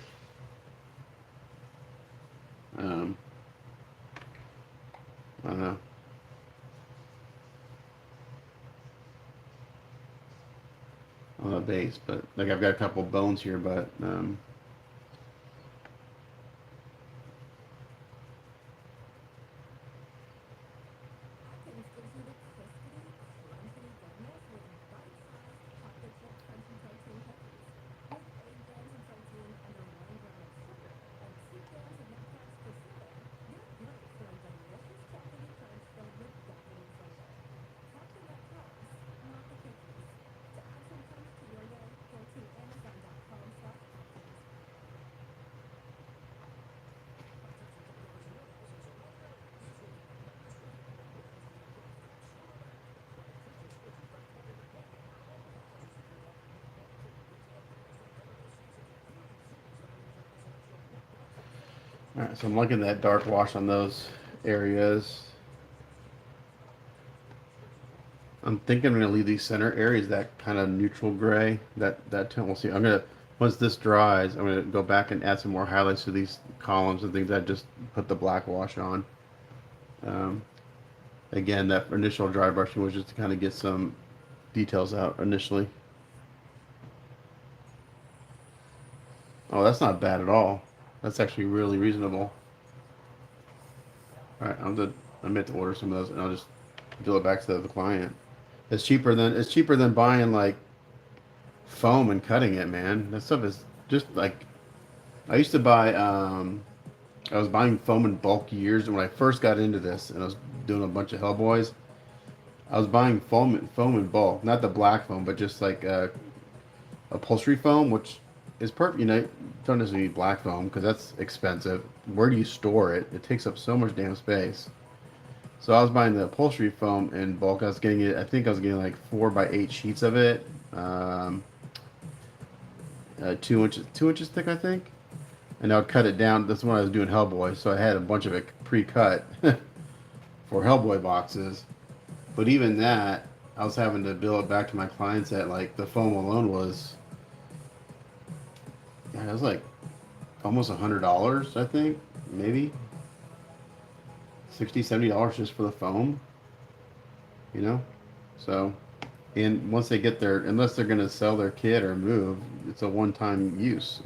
Um, I don't know on the base, but like I've got a couple bones here, but all right. So I'm liking that dark wash on those areas. I'm thinking I'm gonna leave these center areas that kind of neutral gray. That tone. We'll see. I'm gonna once this dries, I'm gonna go back and add some more highlights to these columns and things. I just put the black wash on. Um, Again, that initial dry brushing was just to kind of get some details out initially. Oh, that's not bad at all. That's actually really reasonable. All right, I'm meant to order some of those, and I'll just bill it back to the client. It's cheaper than buying like foam and cutting it, man. That stuff is just like I used to buy. I was buying foam in bulk years when I first got into this, and I was doing a bunch of Hellboys. I was buying foam in bulk, not the black foam, but just like upholstery foam, which is perfect. You know, don't necessarily need black foam because that's expensive. Where do you store it? It takes up so much damn space. So I was buying the upholstery foam in bulk. I was getting it. I think I was getting like 4 by 8 sheets of it, 2 inches thick, I think. And I would cut it down. That's when I was doing Hellboy, so I had a bunch of it pre-cut for Hellboy boxes. But even that, I was having to bill it back to my clients at like the foam alone was, yeah, it was like almost $100, I think, maybe 60, $70 just for the foam, you know. So, and once they get their, unless they're gonna sell their kit or move, it's a one-time use.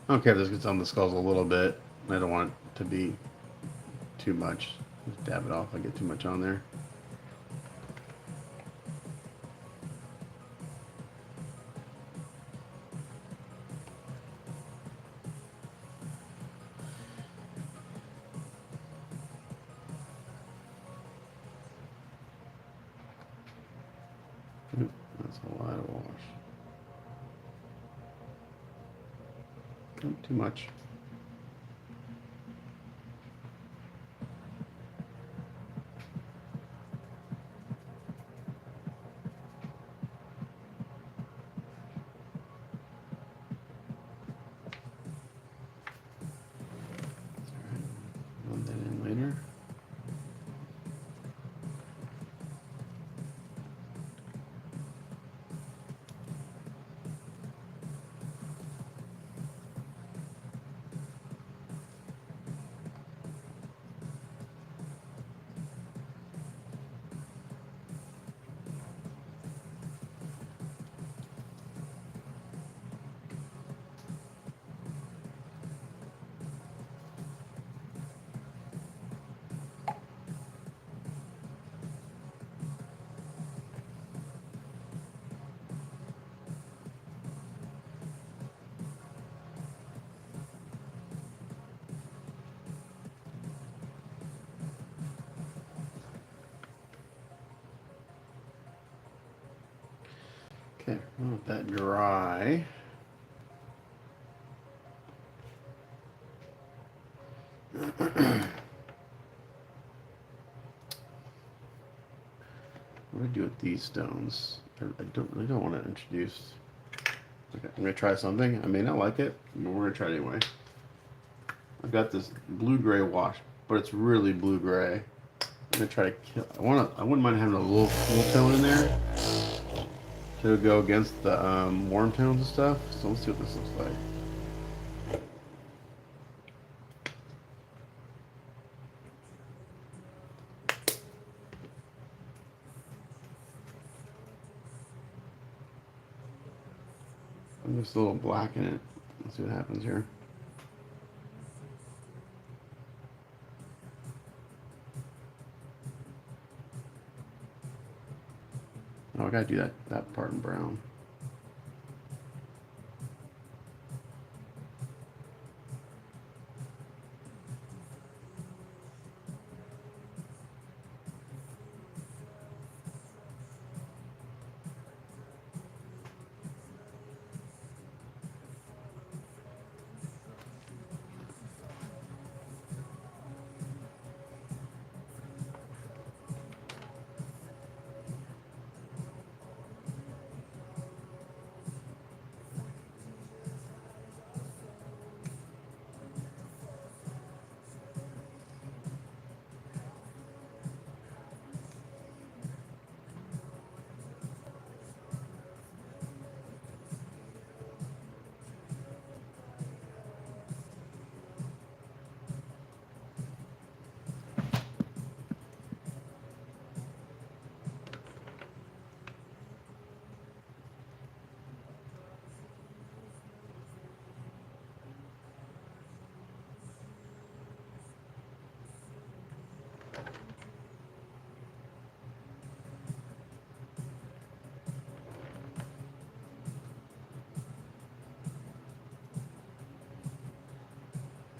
I don't care if this gets on the skulls a little bit. I don't want it to be too much. Just dab it off if I get too much on there. Oop, that's a lot of wash. Oop, too much. Rub that in later. Okay, I'll let that dry. What do I do with these stones? I really don't want to introduce. Okay, I'm gonna try something. I may not like it, but we're gonna try it anyway. I've got this blue-gray wash, but it's really blue-gray. I'm gonna try to kill. I wouldn't mind having a little cool tone in there to go against the warm tones and stuff. So let's see what this looks like. I'm just a little black in it. Let's see what happens here. Oh, I gotta do that part in brown.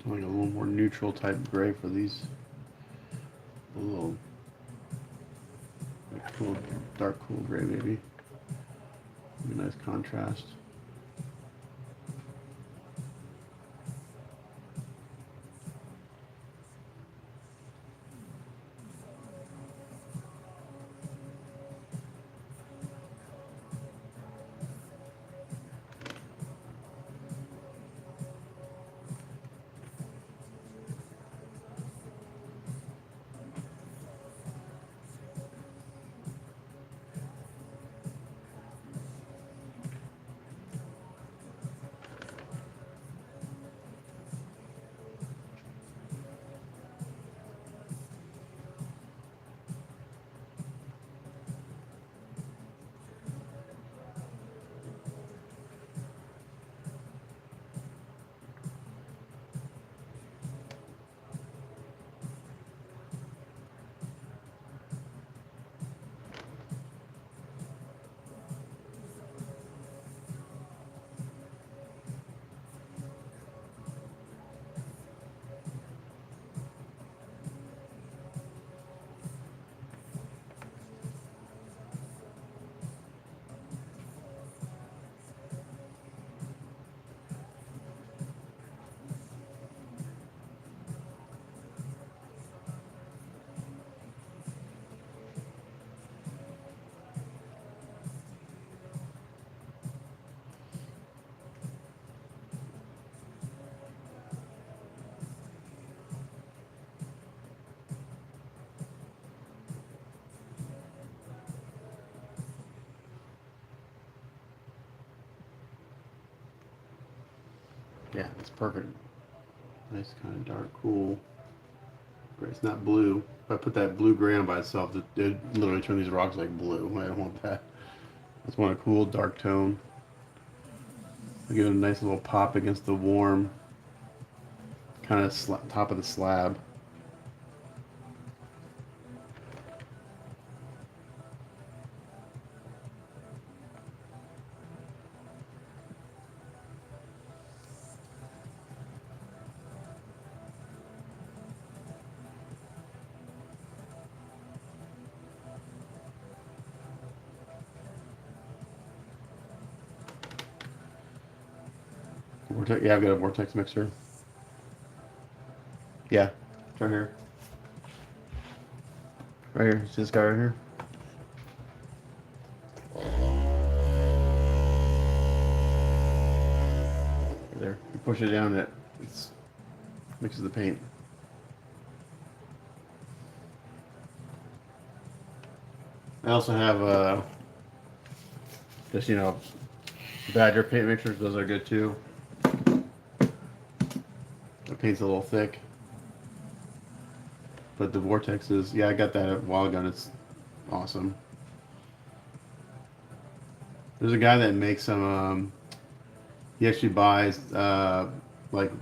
Like a little more neutral type gray for these. A little like cool, dark cool gray maybe. A nice contrast. Yeah, it's perfect. Nice kind of dark, cool. Great. It's not blue. If I put that blue gray on by itself, it literally turn these rocks like blue. I don't want that. I just want a cool dark tone. I give it a nice little pop against the warm kind of top of the slab. Vortex, yeah, I've got a vortex mixer. Yeah, it's right here. Right here. See this guy right here? Right there. You push it down, it mixes the paint. I also have just Badger paint mixers. Those are good too. The paint's a little thick, but the vortex is, yeah, I got that a while ago and it's awesome. There's a guy that makes some. He actually buys like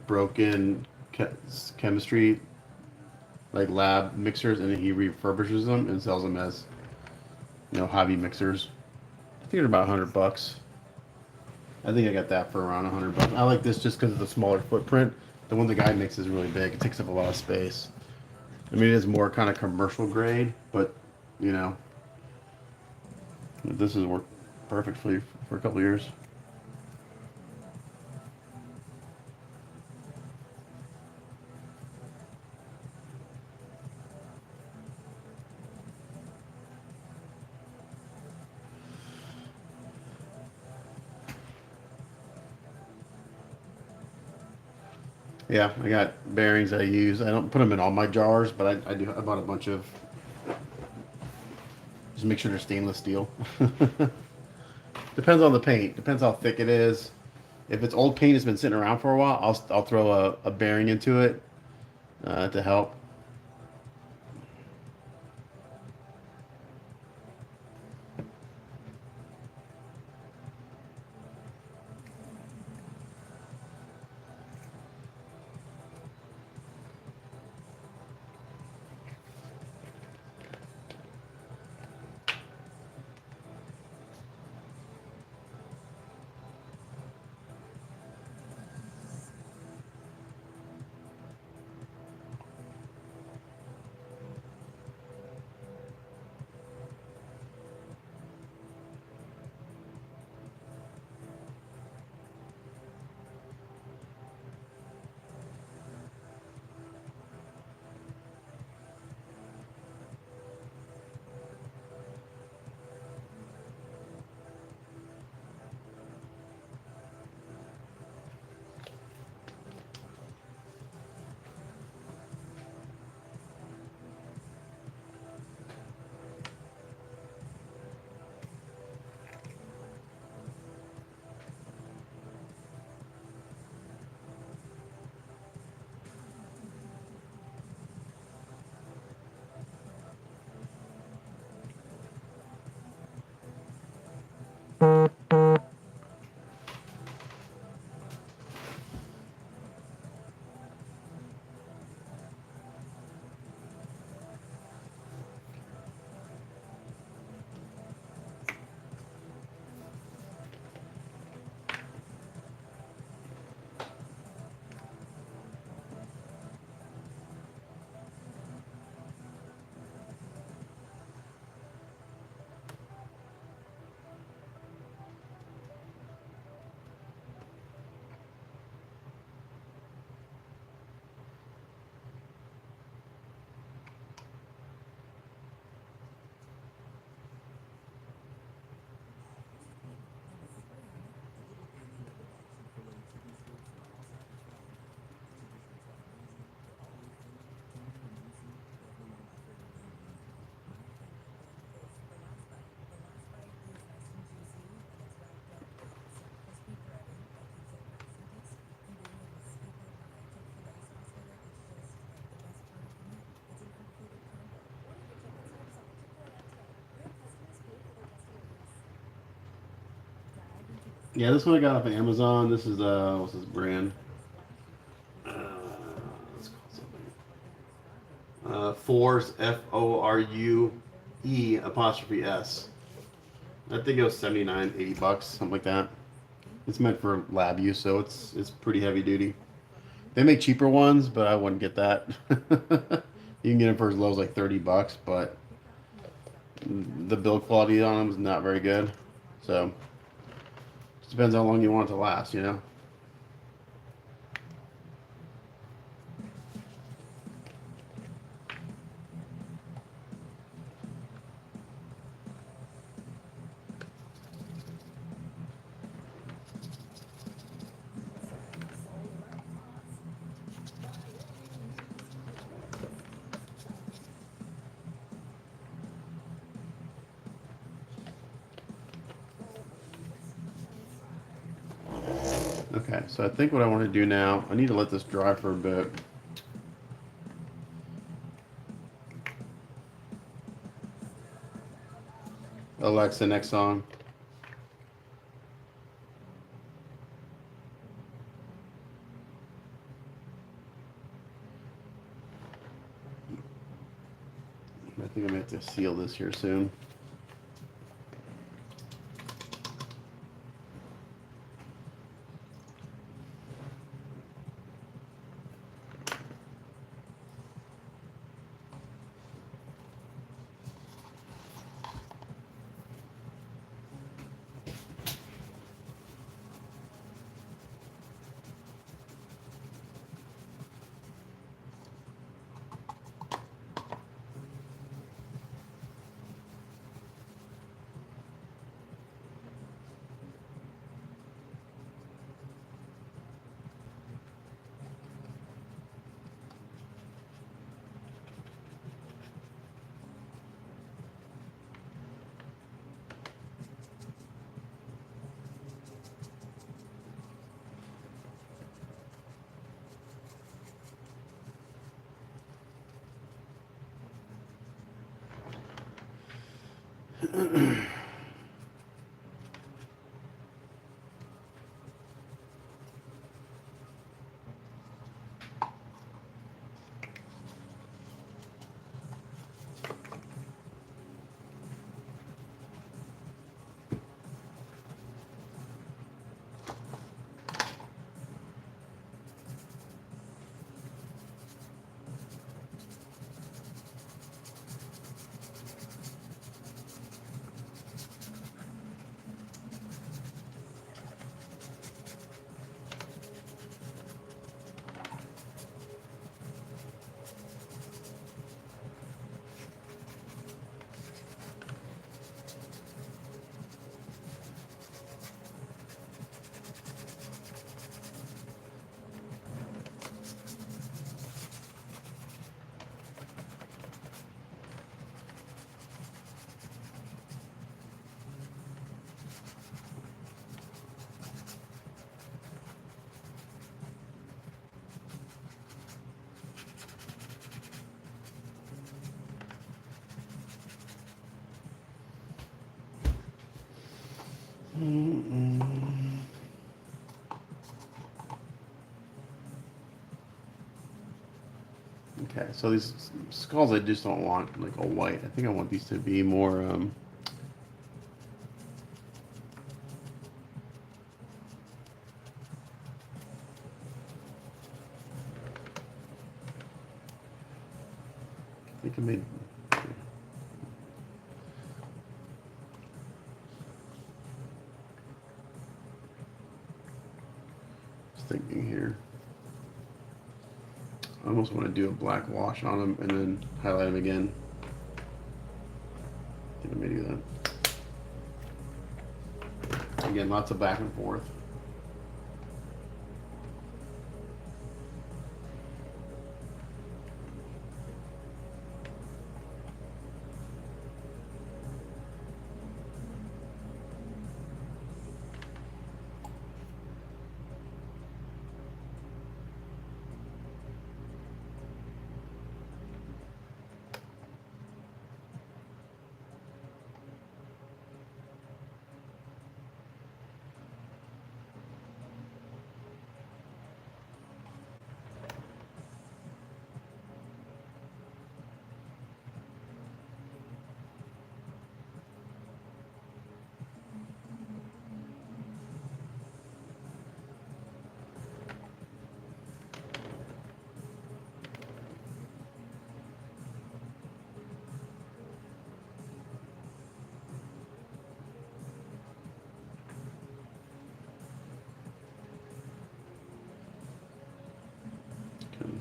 broken chemistry like lab mixers and he refurbishes them and sells them as hobby mixers. I think they're about $100. I think I got that for around $100. I like this just because of the smaller footprint. The one the guy makes is really big. It takes up a lot of space. I mean, it is more kind of commercial grade, but you know, this has worked perfectly for a couple of years. Yeah, I got bearings I use. I don't put them in all my jars, but I do. I bought a bunch of. Just make sure they're stainless steel. Depends on the paint. Depends how thick it is. If it's old paint that's been sitting around for a while, I'll throw a bearing into it to help. Yeah, this one I got off of Amazon. This is what's this brand? Let's call something. Force FORUE apostrophe S. I think it was 79, 80 bucks, something like that. It's meant for lab use, so it's pretty heavy duty. They make cheaper ones, but I wouldn't get that. You can get them for as low as like 30 bucks, but the build quality on them is not very good. So it depends how long you want it to last, you know. Okay, so I think what I want to do now, I need to let this dry for a bit. Alexa, next song. I think I'm going to have to seal this here soon. Okay, so these skulls I just don't want like all white. I think I want these to be more I think I made just thinking here. I almost want to do a black wash on them and then highlight them again. I think I may do that. Again, lots of back and forth.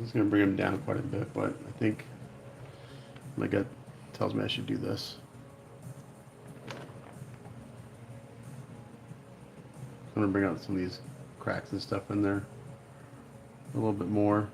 It's going to bring them down quite a bit, but I think my gut tells me I should do this. I'm going to bring out some of these cracks and stuff in there a little bit more.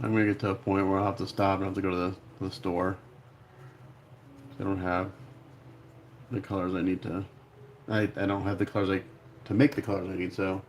I'm going to get to a point where I'll have to stop and have to go to the store. I don't have the colors I need to. I don't have the colors to make the colors I need, so.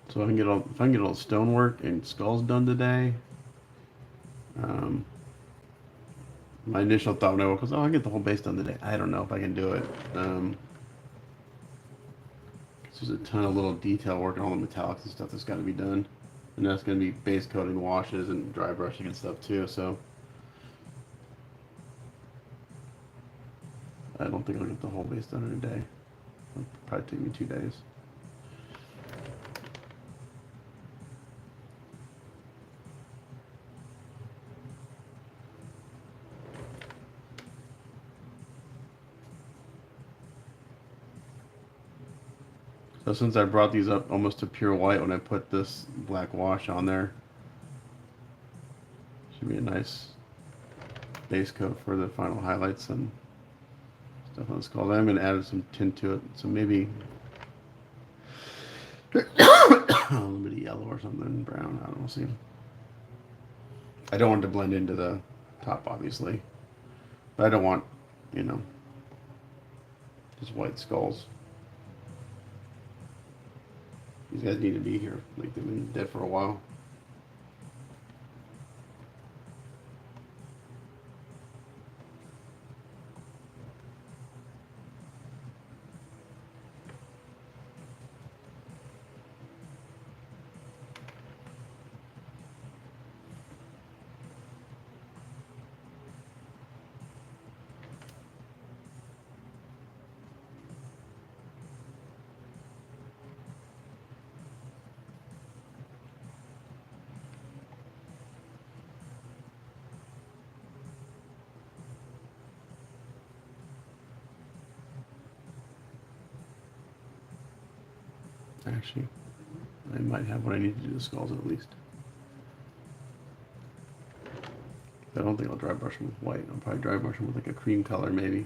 So if I can get all the stonework and skulls done today, um, my initial thought when I woke up was, oh, I get the whole base done today. I don't know if I can do it. There's a ton of little detail work and all the metallics and stuff that's got to be done, and that's going to be base coating, washes, and dry brushing and stuff too. So I don't think I'll get the whole base done in a day. It'll probably take me 2 days. So since I brought these up almost to pure white when I put this black wash on there, should be a nice base coat for the final highlights and stuff on the skull. I'm going to add some tint to it, so maybe a little bit of yellow or something, brown. I don't know. See, I don't want it to blend into the top, obviously, but I don't want, you know, just white skulls. These guys need to be here. Like, they've been dead for a while. Actually, I might have what I need to do the skulls at least. I don't think I'll dry brush them with white. I'll probably dry brush them with like a cream color maybe.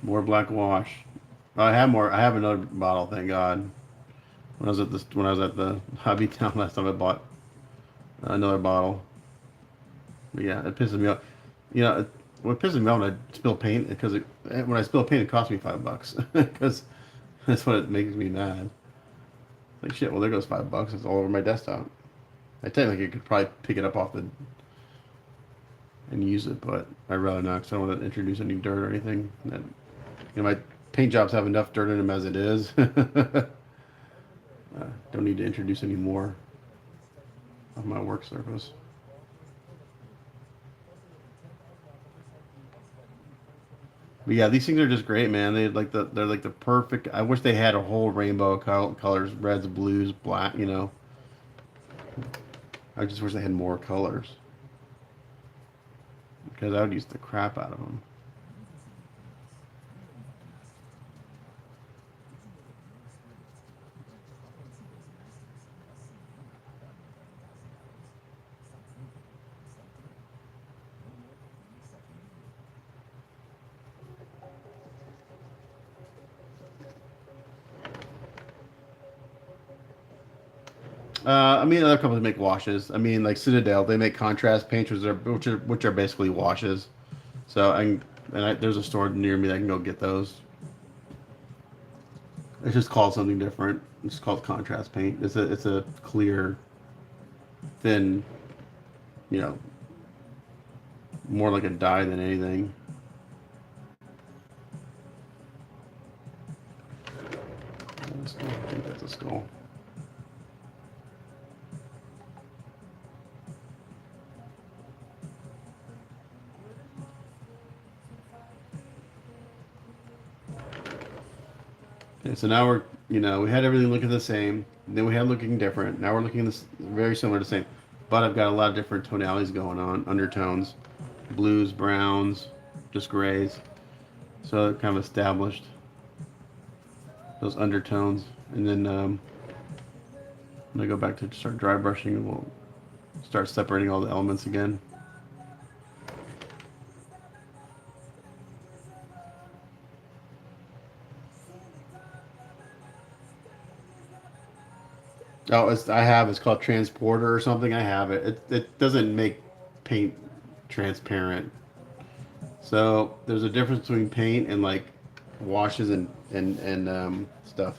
More black wash. I have more. I have another bottle. Thank God. When I was at the Hobby Town last time, I bought another bottle. But yeah, it pisses me off. You know, what pisses me off when I spill paint because when I spill paint, it costs me $5 because that's what it makes me mad. Like shit. Well, there goes $5. It's all over my desktop. I technically could probably pick it up off the and use it, but I'd rather not because I don't want to introduce any dirt or anything. That, you know, my paint jobs have enough dirt in them as it is. Don't need to introduce any more. of my work surface. But yeah, these things are just great, man. They're like the perfect. I wish they had a whole rainbow of colors, reds, blues, black. You know, I just wish they had more colors because I would use the crap out of them. I mean, other companies make washes. I mean, like Citadel, they make contrast paints, which are basically washes. So there's a store near me that I can go get those. It's just called something different. It's called contrast paint. It's a clear, thin, you know, more like a dye than anything. I think that's a skull. Okay, so now we had everything looking the same. Then we had looking different. Now we're looking this very similar to the same. But I've got a lot of different tonalities going on, undertones, blues, browns, just grays. So it kind of established those undertones. And then I'm going to go back to start dry brushing and we'll start separating all the elements again. Oh, it's called transporter or something. I have it. It doesn't make paint transparent. So there's a difference between paint and like washes and stuff.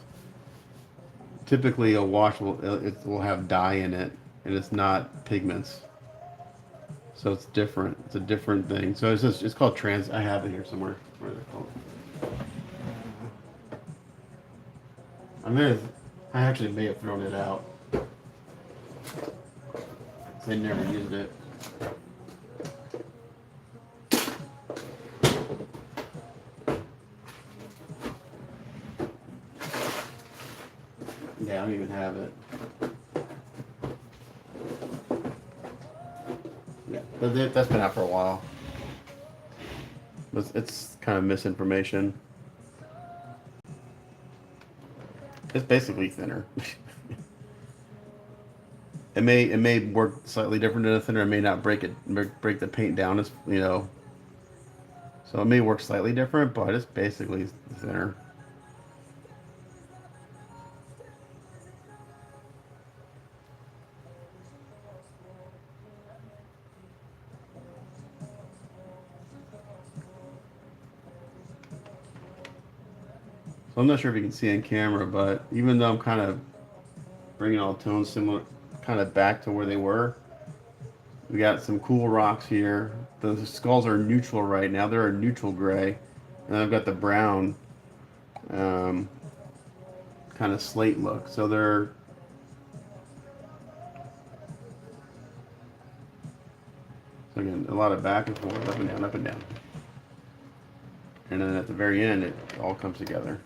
Typically, a wash will have dye in it, and it's not pigments. So it's different. It's a different thing. So it's called trans. I have it here somewhere. Where is it called? I may have, I actually may have thrown it out. They never used it. Yeah, I don't even have it. Yeah, but that's been out for a while. It's kind of misinformation. It's basically thinner. It may work slightly different than a thinner. It may not break the paint down as you know. So it may work slightly different, but it's basically thinner. So I'm not sure if you can see on camera, but even though I'm kind of bringing all the tones similar, kind of back to where they were, we got some cool rocks here. The skulls are neutral right now. They're a neutral gray. And I've got the brown um, kind of slate look. So they're so again a lot of back and forth, up and down, up and down. And then at the very end, it all comes together.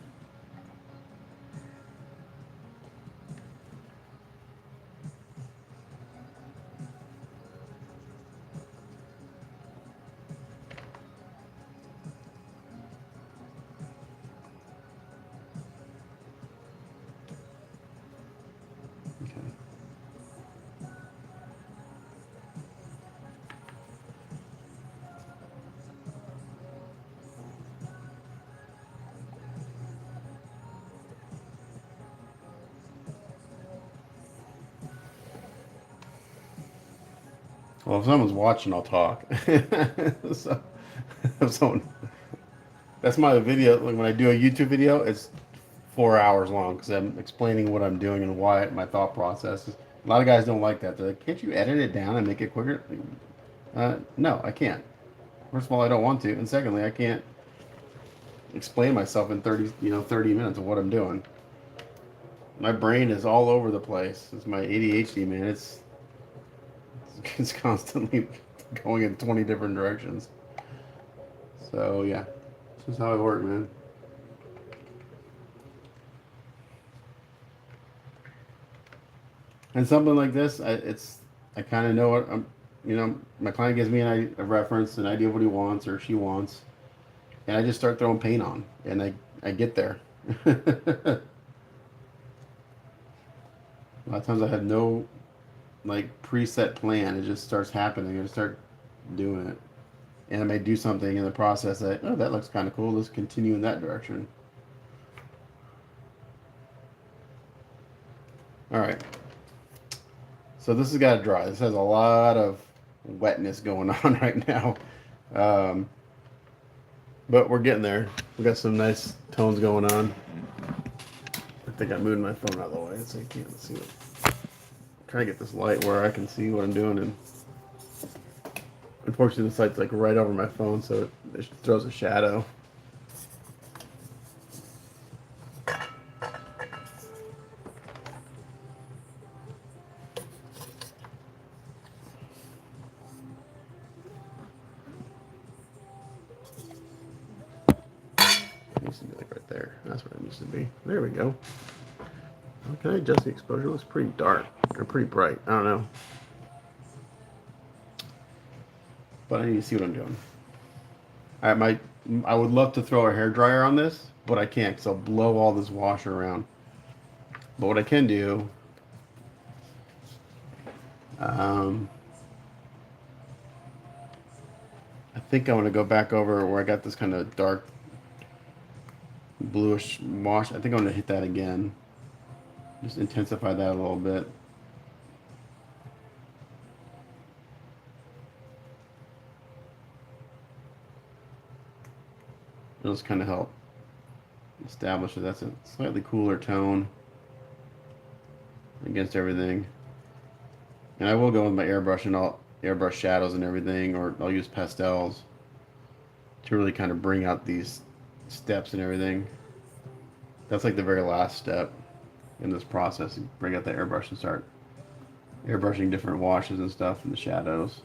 Okay. Well, if someone's watching, I'll talk. So, if someone, that's my video. Like when I do a YouTube video, it's 4 hours long because I'm explaining what I'm doing and why my thought process is. A lot of guys don't like that. They're like, "Can't you edit it down and make it quicker?" No, I can't. First of all, I don't want to, and secondly, I can't explain myself in 30 minutes of what I'm doing. My brain is all over the place. It's my ADHD, man. it's constantly going in 20 different directions. So yeah, this is how I work, man. And something like this, I kind of know what I'm. You know, my client gives me a reference, an idea of what he wants or she wants, and I just start throwing paint on, and I get there. A lot of times I have no like preset plan. It just starts happening. I just start doing it, and I may do something in the process that, oh, that looks kind of cool. Let's continue in that direction. All right. So this has got to dry. This has a lot of wetness going on right now. Um, but we're getting there. We got some nice tones going on. I think I moved my phone out of the way so you can't see it. Try to get this light where I can see what I'm doing, and unfortunately this light's like right over my phone, so it throws a shadow. It needs to be like right there. That's what it needs to be. There we go. Can I adjust the exposure? It looks pretty dark or pretty bright. I don't know. But I need to see what I'm doing. I would love to throw a hair dryer on this, but I can't because I'll blow all this washer around. But what I can do, um, I think I want to go back over where I got this kind of dark bluish wash. I think I'm going to hit that again. Just intensify that a little bit. It'll just kind of help establish that that's a slightly cooler tone against everything. And I will go with my airbrush and I'll airbrush shadows and everything, or I'll use pastels to really kind of bring out these steps and everything. That's like the very last step in this process. You bring out the airbrush and start airbrushing different washes and stuff in the shadows.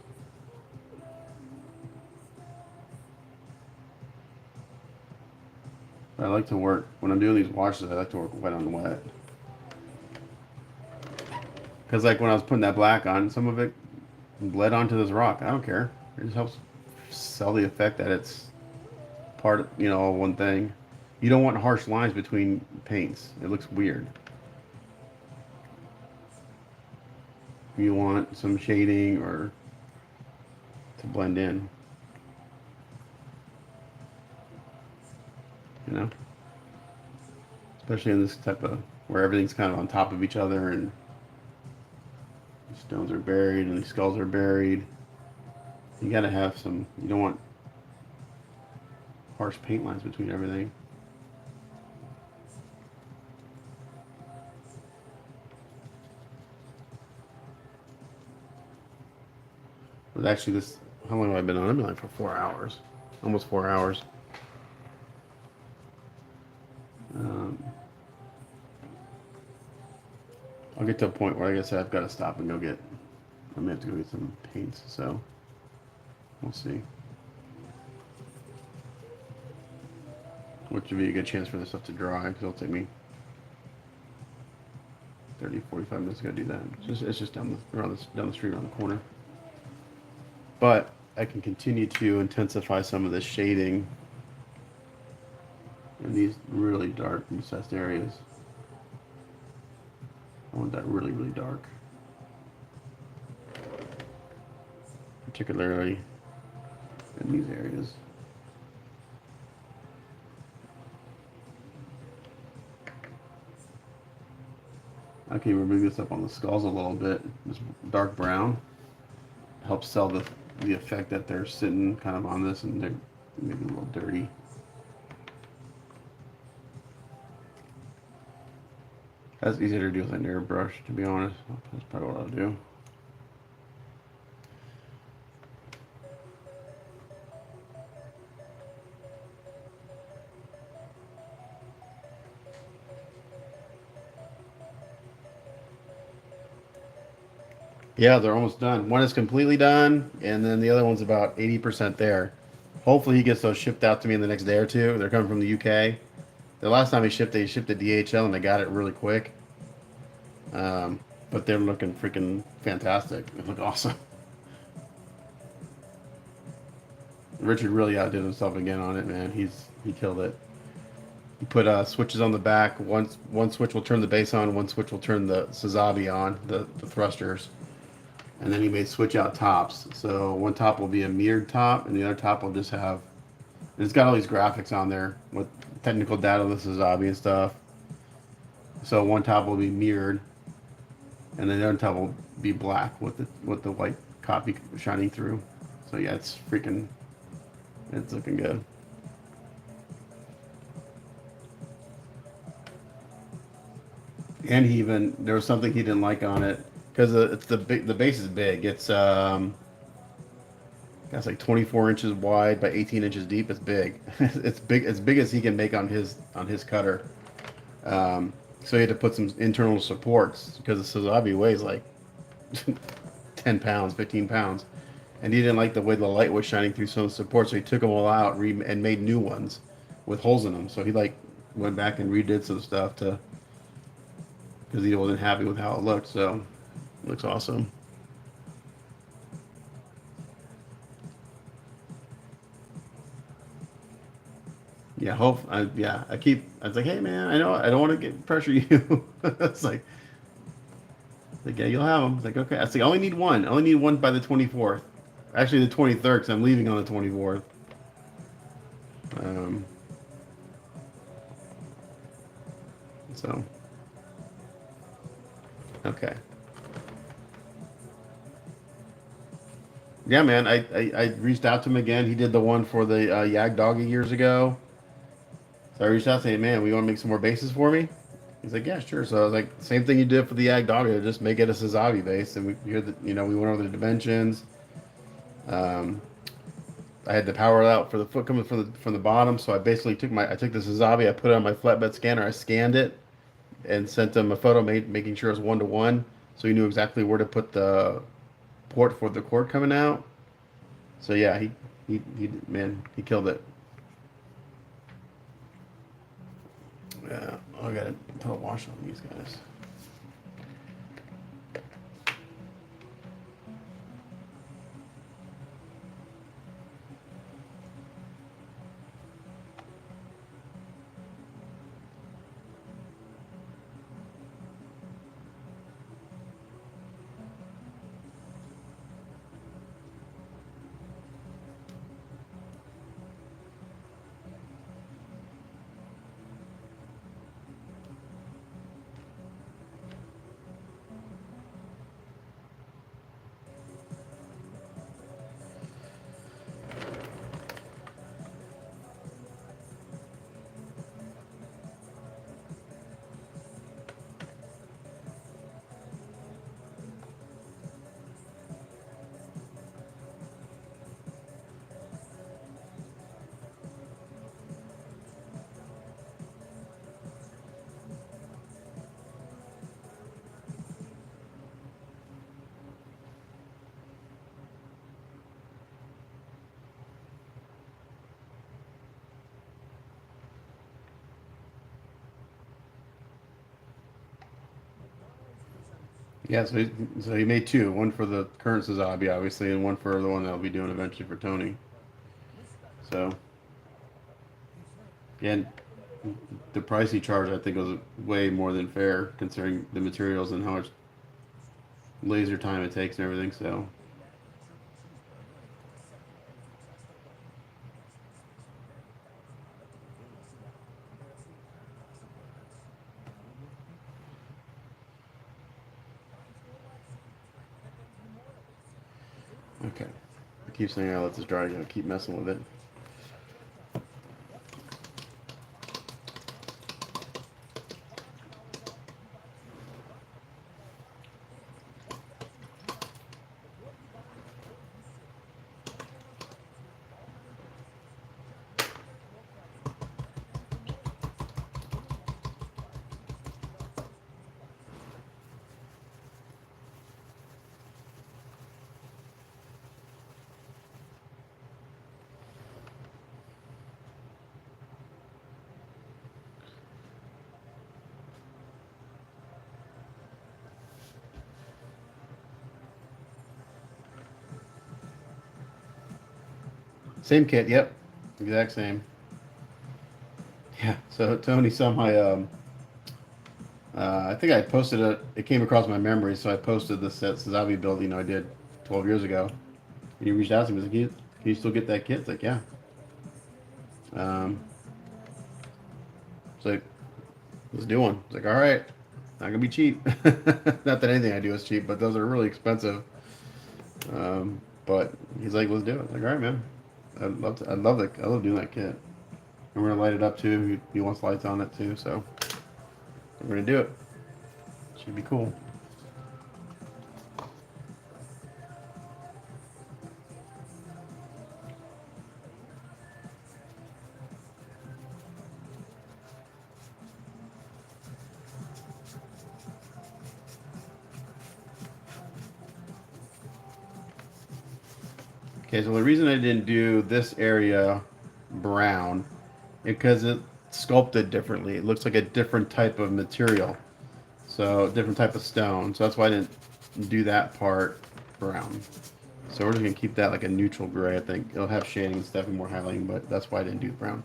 But I like to work, when I'm doing these washes, I like to work wet on wet. Because like when I was putting that black on, some of it bled onto this rock. I don't care. It just helps sell the effect that it's part of, one thing. You don't want harsh lines between paints. It looks weird. You want some shading or to blend in. You know? Especially in this type of, where everything's kind of on top of each other and the stones are buried and the skulls are buried. You gotta have some, you don't want harsh paint lines between everything. But actually this, how long have I been on? I've been on for 4 hours. Almost 4 hours. I'll get to a point where, like I said, I've got to stop and go get, I may have to go get some paints, so we'll see. Which would be a good chance for this stuff to dry, because it'll take me 30, 45 minutes to go do that. It's just down the street around the corner. But I can continue to intensify some of the shading in these really dark recessed areas. I want that really, really dark. Particularly in these areas. I can even bring this up on the skulls a little bit. This dark brown helps sell the effect that they're sitting kind of on this and they're maybe a little dirty. That's easier to do with an airbrush, to be honest. That's probably what I'll do. Yeah, they're almost done. One is completely done, and then the other one's about 80% there. Hopefully, he gets those shipped out to me in the next day or two. They're coming from the UK. The last time he shipped, they shipped to DHL, and they got it really quick. Um, but they're looking freaking fantastic. They look awesome. Richard really outdid himself again on it, man. He killed it. He put switches on the back. One switch will turn the bass on. One switch will turn the Sazabi on, the thrusters. And then he made switch out tops. So one top will be a mirrored top, and the other top will just have. And it's got all these graphics on there with technical data of the Sazabi and stuff. So one top will be mirrored, and then the other top will be black with the white copy shining through. So yeah, it's looking good. And he even there was something he didn't like on it because it's the base is big. It's like 24 inches wide by 18 inches deep. It's big. It's big as he can make on his cutter. So he had to put some internal supports because the Sazabi weighs like 10 pounds, 15 pounds, and he didn't like the way the light was shining through some of the supports. So he took them all out and made new ones with holes in them. So he like went back and redid some stuff to because he wasn't happy with how it looked. So it looks awesome. Yeah, I was like, hey man, I know I don't want to get pressure you. It's like yeah, you'll have them. It's like okay, I was like, I only need one. I only need one by the 24th. Actually, the 23rd, because I'm leaving on the 24th. Um, so okay, yeah, man. I reached out to him again. He did the one for the Yag Doggy years ago. So I reached out saying, man, we want to make some more bases for me. He's like, yeah, sure. So I was like, same thing you did for the Yag Doggy, just make it a Sazabi base. And we went over the dimensions. Um, I had to power it out for the foot coming from the bottom. So I basically I took the Sazabi, I put it on my flatbed scanner, I scanned it, and sent him a photo, making sure it was 1 to 1, so he knew exactly where to put the port for the cord coming out. So yeah, he man, he killed it. Yeah, I got to put a wash on these guys. Yeah, so he made two, one for the current Sazabi, obviously, and one for the one that I'll be doing eventually for Tony. So yeah, and the price he charged, I think, was way more than fair considering the materials and how much laser time it takes and everything. So okay, I keep saying I let this dry. I keep messing with it. Same kit, yep. Exact same. Yeah. So Tony saw my I think I posted it. It came across my memory, so I posted the Sazabi build. I did 12 years ago. And he reached out to me. He was like, "Can you still get that kit?" It's like, "Yeah." Um, it's like, "Let's do one." It's like, "All right, not gonna be cheap." Not that anything I do is cheap, but those are really expensive. But he's like, "Let's do it." Like, "All right, man." I'd love to. I love doing that kit. And we're gonna light it up too. He wants lights on it too, so we're gonna do it. Should be cool. Okay, so the reason I didn't do this area brown because it's sculpted differently. It looks like a different type of material, so different type of stone. So that's why I didn't do that part brown. So we're just gonna keep that like a neutral gray. I think it'll have shading and stuff and more highlighting, but that's why I didn't do brown.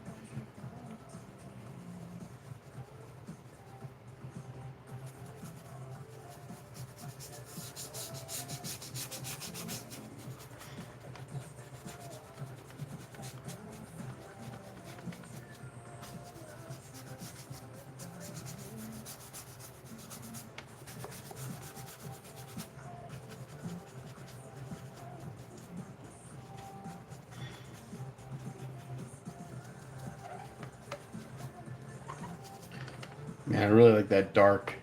Man, I really like that dark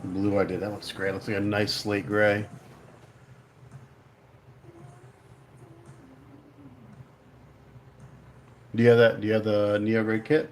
blue I did. That looks great. It looks like a nice slate gray. Do you have that? Do you have the Neo Gray kit?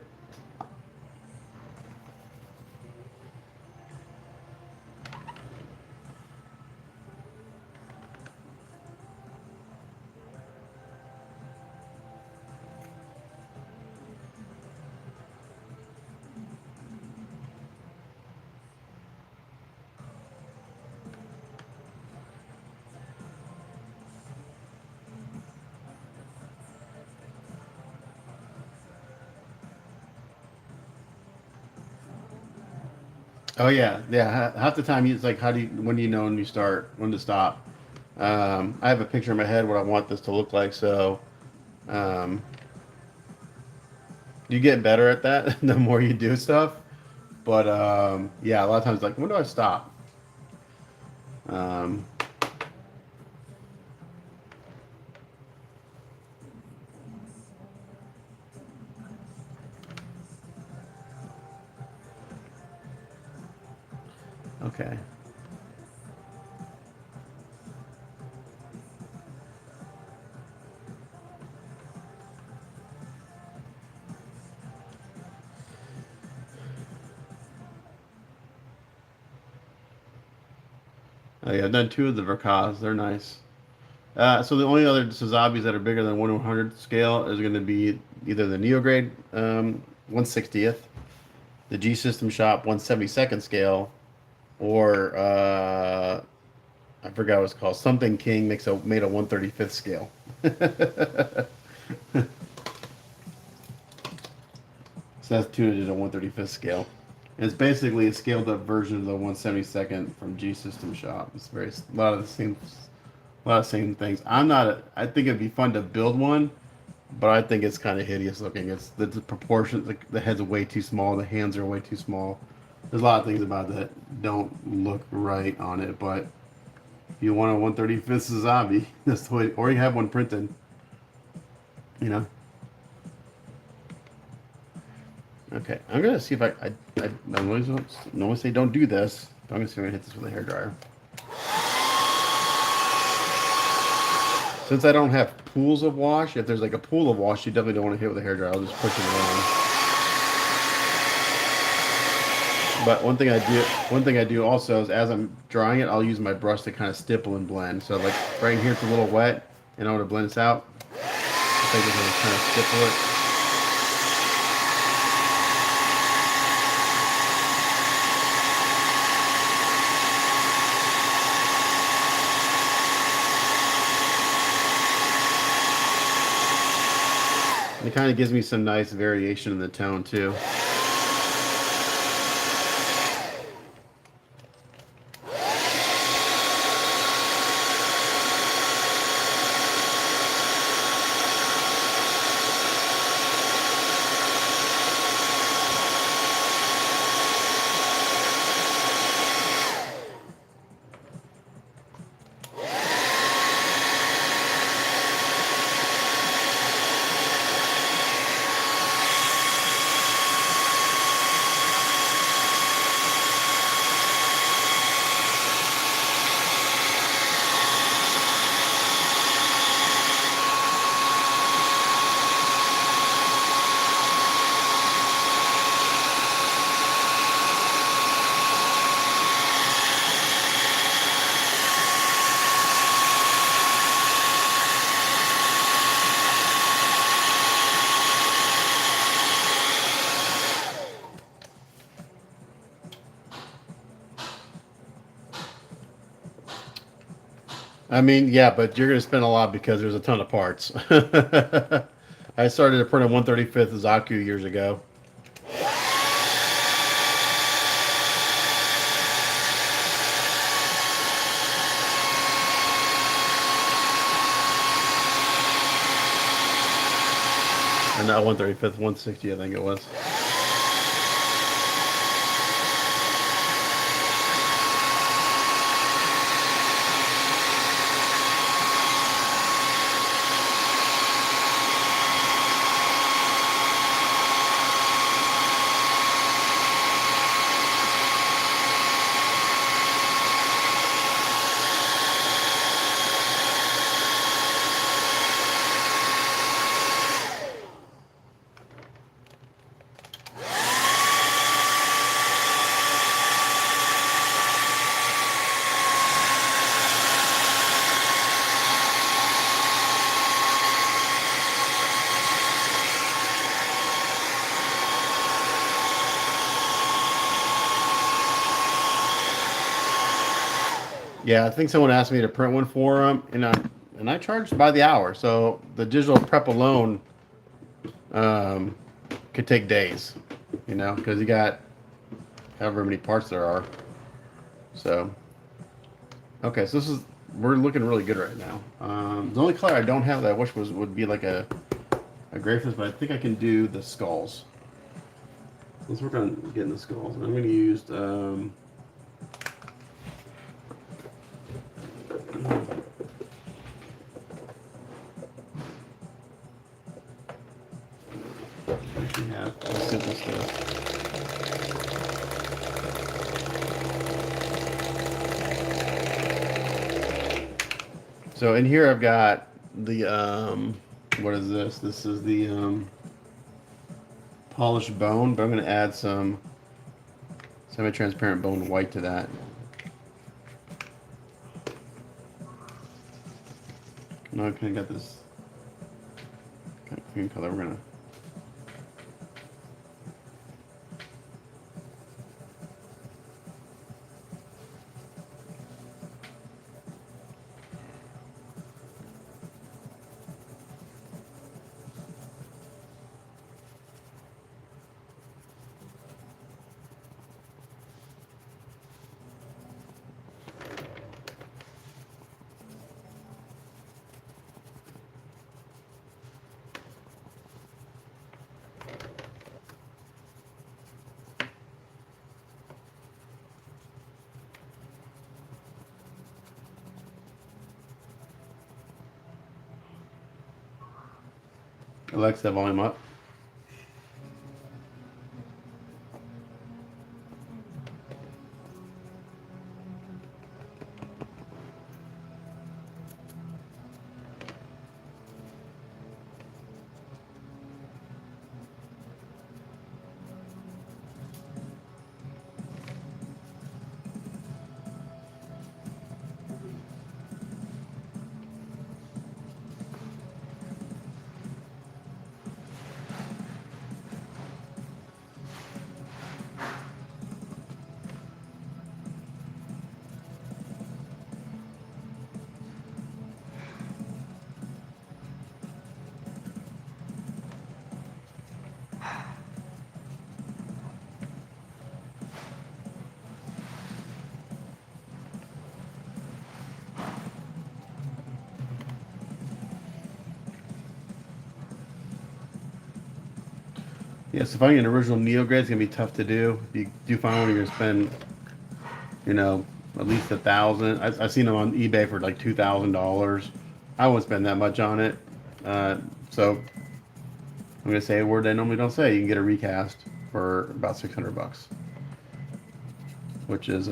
Oh yeah, yeah. Half the time it's like, when do you know when you start, when to stop? I have a picture in my head what I want this to look like, so um, you get better at that the more you do stuff. But yeah, a lot of times like, when do I stop? Um, okay. Oh, yeah, I've done two of the Verkas. They're nice. So the only other Sazabis that are bigger than 1/100 scale is going to be either the Neo Grade 1/60th, the G System Shop 1/72nd scale, or I forgot what it's called. Something King made a 1/35th scale. So that's two to a 1/35th scale. And it's basically a scaled up version of the 1/72nd from G System Shop. It's very a lot of same things. I think it'd be fun to build one, but I think it's kind of hideous looking. It's the proportions. The head's way too small. The hands are way too small. There's a lot of things about that don't look right on it, but if you want a 1/35th Zabi, that's the way. Or you have one printed. You know. Okay, I'm gonna see if I normally say don't do this, but I'm gonna see if I can hit this with a hairdryer. Since I don't have pools of wash, if there's like a pool of wash, you definitely don't want to hit with a hairdryer. I'll just push it around. But one thing I do also is as I'm drying it, I'll use my brush to kind of stipple and blend. So like right here, it's a little wet, and I want to blend this out. I think I'm gonna kind of stipple it. And it kind of gives me some nice variation in the tone too. I mean, yeah, but you're going to spend a lot because there's a ton of parts. I started to print a 135th Zaku years ago. And not 135th, 160, I think it was. Yeah, I think someone asked me to print one for them, and I charged by the hour. So the digital prep alone um, could take days, because you got however many parts there are. So okay, so we're looking really good right now. The only color I don't have that I wish would be like a Greyfist, but I think I can do the skulls. Let's work on getting the skulls. I'm going to use actually have simple stuff. So in here I've got the what is this? This is the polished bone, but I'm going to add some semi-transparent bone white to that. Now I kind of got this kind of green color. We're going to Alexa, volume up. Yeah, so finding an original Neo grade is gonna be tough to do. If you do find one, you're gonna spend, you know, at least 1,000. I've seen them on eBay for like $2,000. I won't spend that much on it. So I'm gonna say a word I normally don't say. You can get a recast for about $600, which is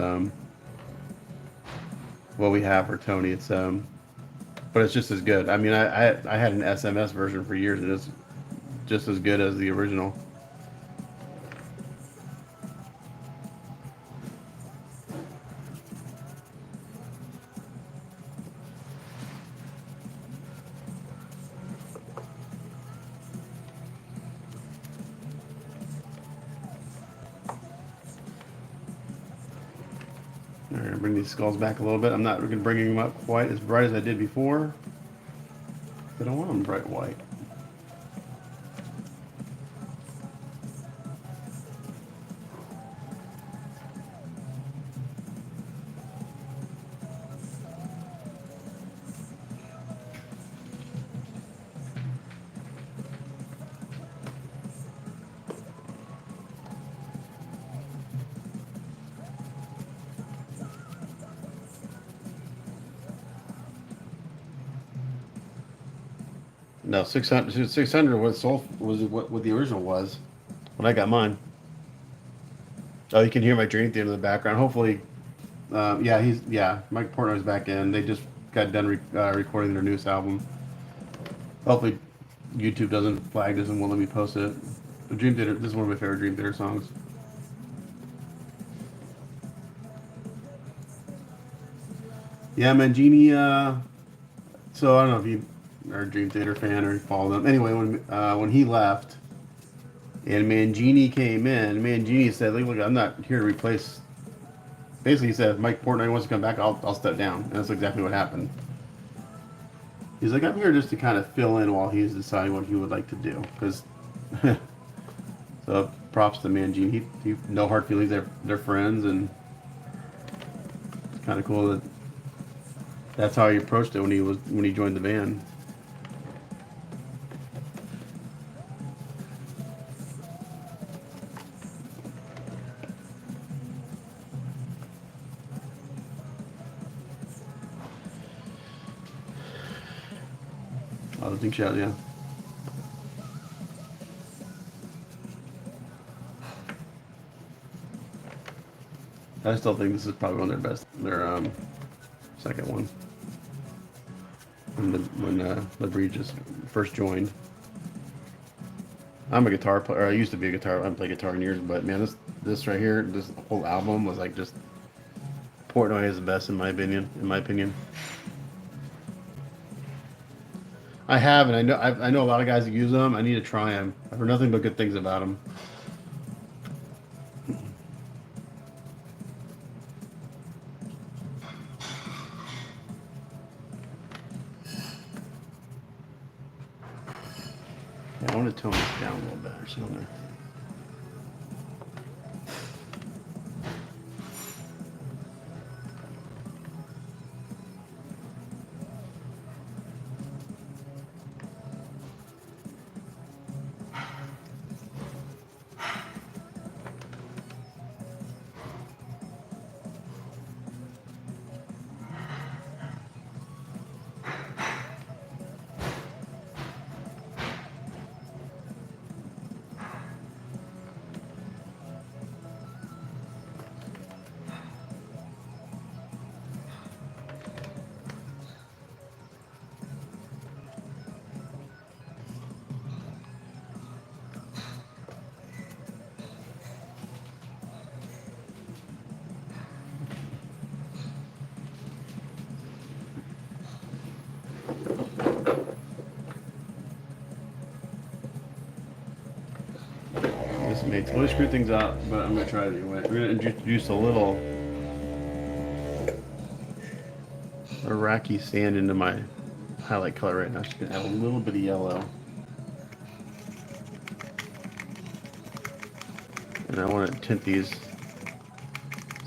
what we have for Tony. It's but it's just as good. I mean, I had an SMS version for years, and it's just as good as the original. All right, bring these skulls back a little bit. I'm not going to bring them up quite as bright as I did before. I don't want them bright white. No, 600 was what the original was when I got mine. Oh, you can hear my dream theater in the background. Hopefully, Mike Portnoy's back in. They just got done recording their newest album. Hopefully, YouTube doesn't flag this and won't let me post it. The Dream Theater. This is one of my favorite Dream Theater songs. Yeah, Mangini. So I don't know if you are a Dream Theater fan or you follow them. Anyway, when he left and Mangini came in, Mangini said, "Look, I'm not here to replace." Basically, he said, "If Mike Portnoy wants to come back, I'll step down," and that's exactly what happened. He's like, "I'm here just to kind of fill in while he's deciding what he would like to do." Because so props to Mangini. He no hard feelings. They're friends, and it's kind of cool that that's how he approached it when he joined the band. I think so, yeah. I still think this is probably one of their second one. When LeBrie just first joined. I'm a guitar player. Or I used to be a guitar. I haven't played guitar in years, but man, this right here, this whole album was like just Portnoy is the best in my opinion. In my opinion, I have, and I know a lot of guys that use them. I need to try them. I've heard nothing but good things about them. Yeah, I want to tone this down a little better. So I'm gonna this may totally screw things up, but I'm gonna try it anyway. We're gonna introduce a little Iraqi sand into my highlight color right now. Just gonna add a little bit of yellow. And I want to tint these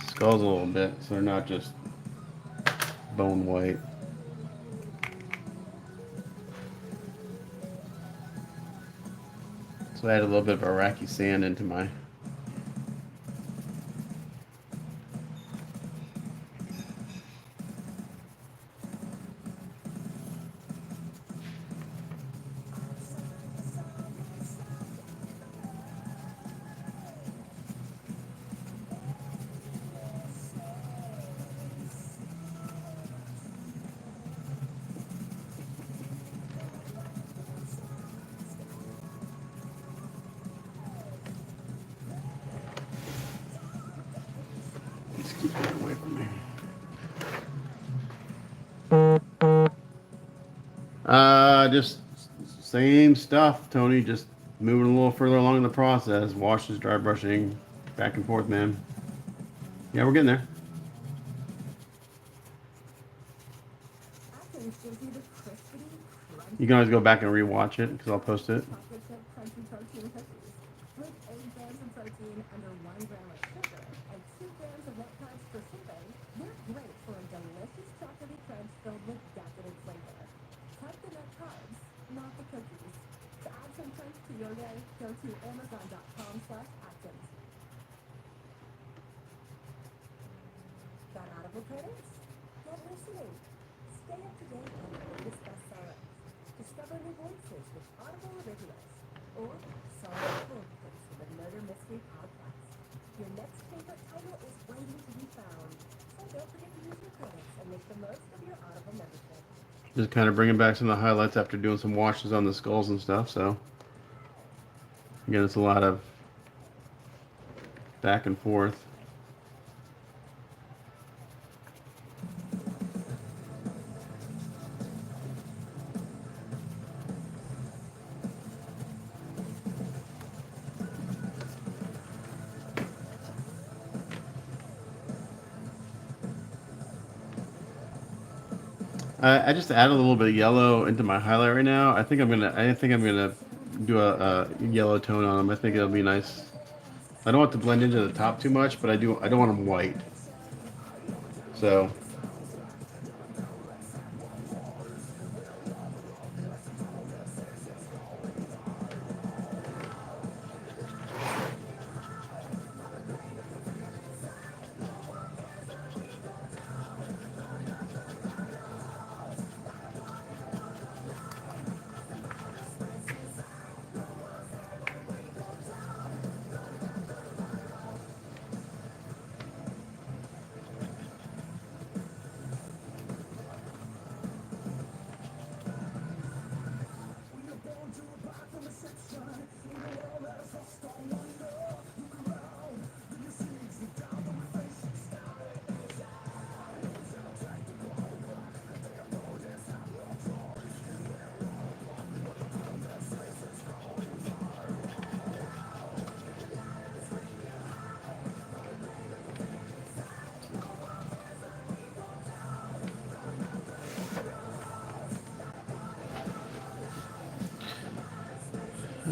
skulls a little bit so they're not just bone white. So I add a little bit of Iraqi sand into my. Let's keep that away from me. Just same stuff, Tony. Just moving a little further along in the process. Washes, dry brushing, back and forth, man. Yeah, we're getting there. You can always go back and rewatch it because I'll post it. Just kind of bringing back some of the highlights after doing some washes on the skulls and stuff. So again, it's a lot of back and forth. I just added a little bit of yellow into my highlight right now. I think I'm gonna do a yellow tone on them. I think it'll be nice. I don't want to blend into the top too much, but I don't want them white. So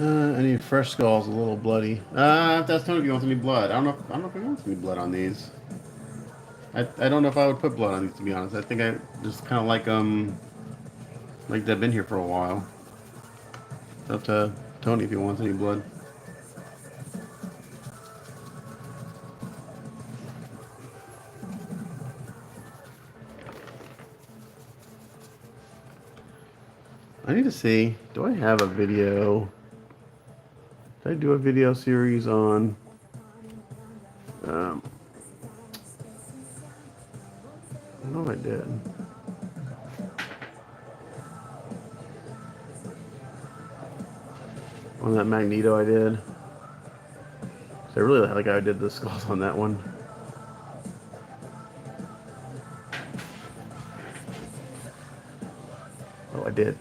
I need fresh skulls, a little bloody. If that's Tony, if he wants any blood, I don't know if he wants any blood on these. I don't know if I would put blood on these, to be honest. I think I just kind of like they've been here for a while. It's up to Tony if he wants any blood. I need to see. Do I have a video? Did I do a video series on? Um, I know I did. On that Magneto, I did. So I really like how I did the skulls on that one. Oh, I did.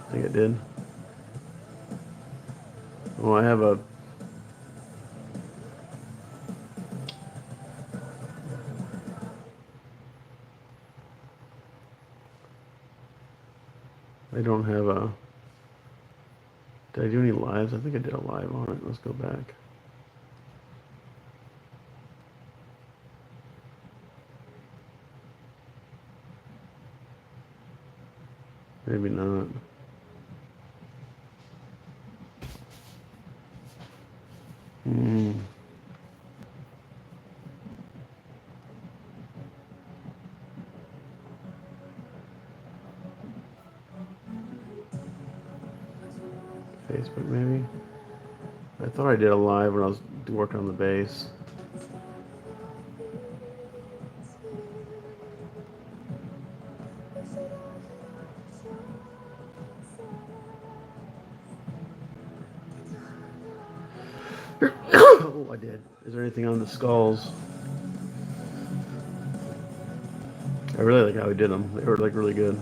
I think I did. Well, I have a. I don't have a. Did I do any lives? I think I did a live on it. Let's go back. Maybe not. Facebook maybe. I thought I did a live when I was working on the bass. Oh, I did. Is there anything on the skulls? I really like how we did them. They were like really good.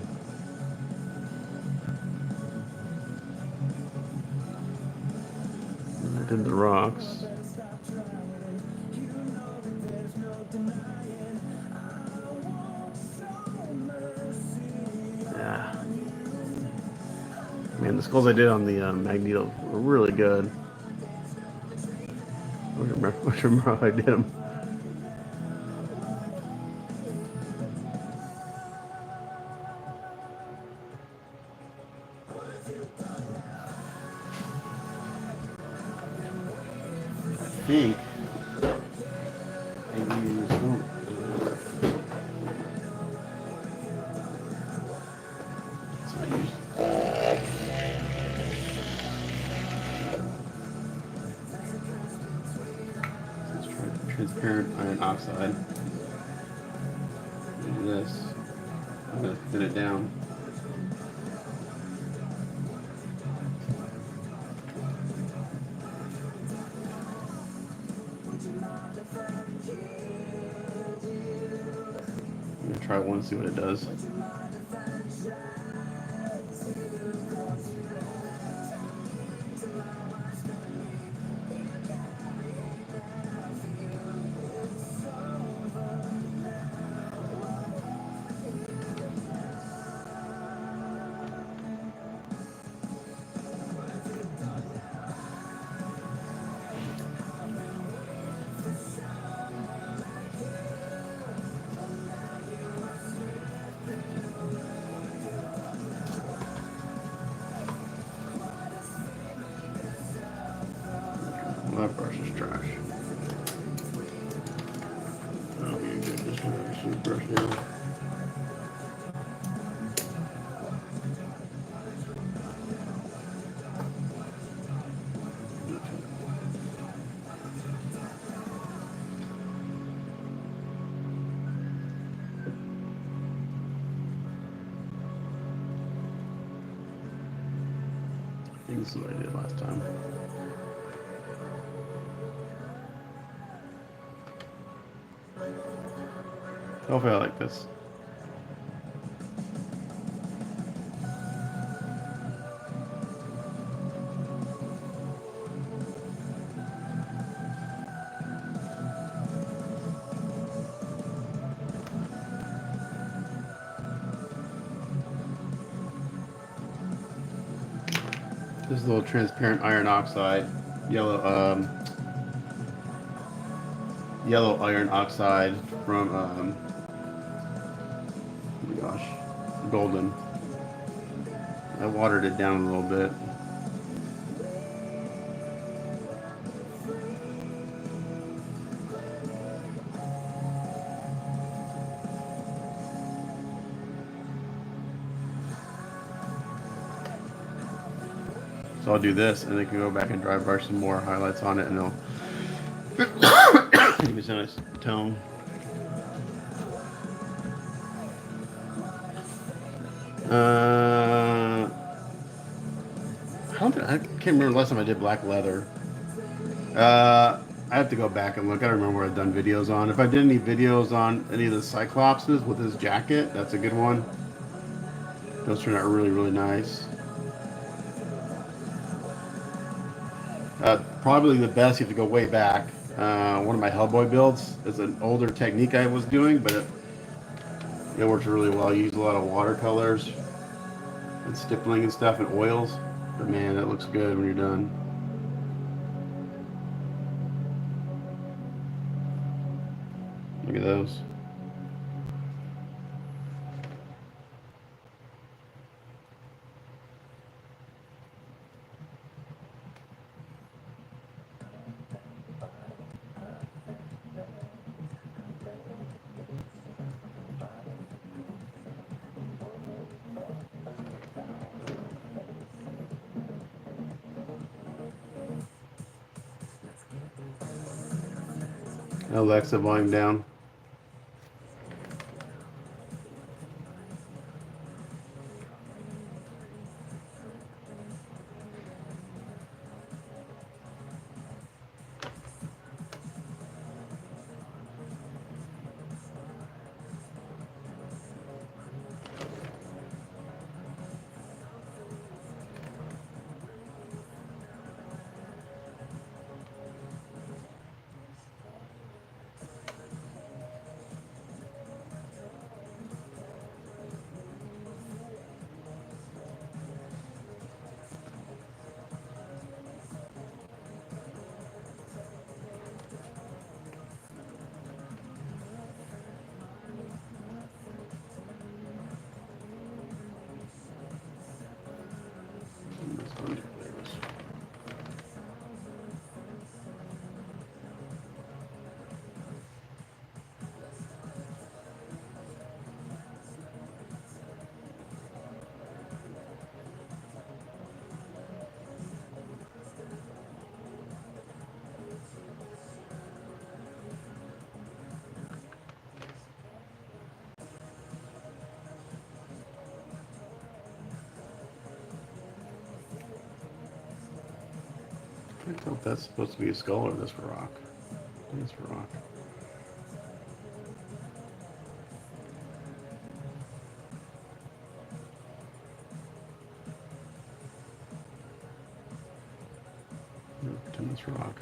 I did the rocks. Yeah. Man, the skulls I did on the Magneto were really good. I remember how I did them. I think I used. So I used transparent iron oxide. Do this. I'm gonna thin it down. I'm gonna try one and see what it does. Well, that brush is trash. I'll be good. Just gonna brush down. I think this is what I did last time. Hopefully I like this. This is a little transparent iron oxide, yellow iron oxide from oh my gosh, Golden. I watered it down a little bit. So I'll do this, and then can go back and dry brush some more highlights on it, and it'll give me a nice tone. I can't remember the last time I did black leather. I have to go back and look. I don't remember what I've done videos on. If I did any videos on any of the Cyclopses with his jacket, that's a good one. Those turned out really, really nice. Probably the best, you have to go way back. One of my Hellboy builds is an older technique I was doing, but it works really well. I use a lot of watercolors and stippling and stuff and oils. But man, that looks good when you're done. Look at those. Alexa, volume down. I can't tell if that's supposed to be a skull or this rock. I think it's a rock. No, pretend it's rock.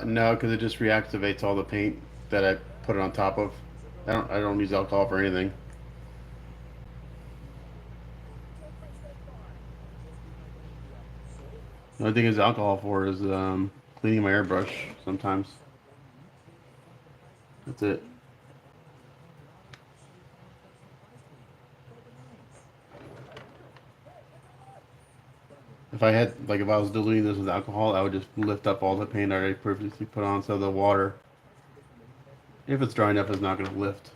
No, because it just reactivates all the paint that I put it on top of. I don't use alcohol for anything. The only thing is alcohol for is cleaning my airbrush sometimes. That's it. If I had, like, if I was diluting this with alcohol, I would just lift up all the paint I already previously put on, so the water, if it's dry enough, is not going to lift.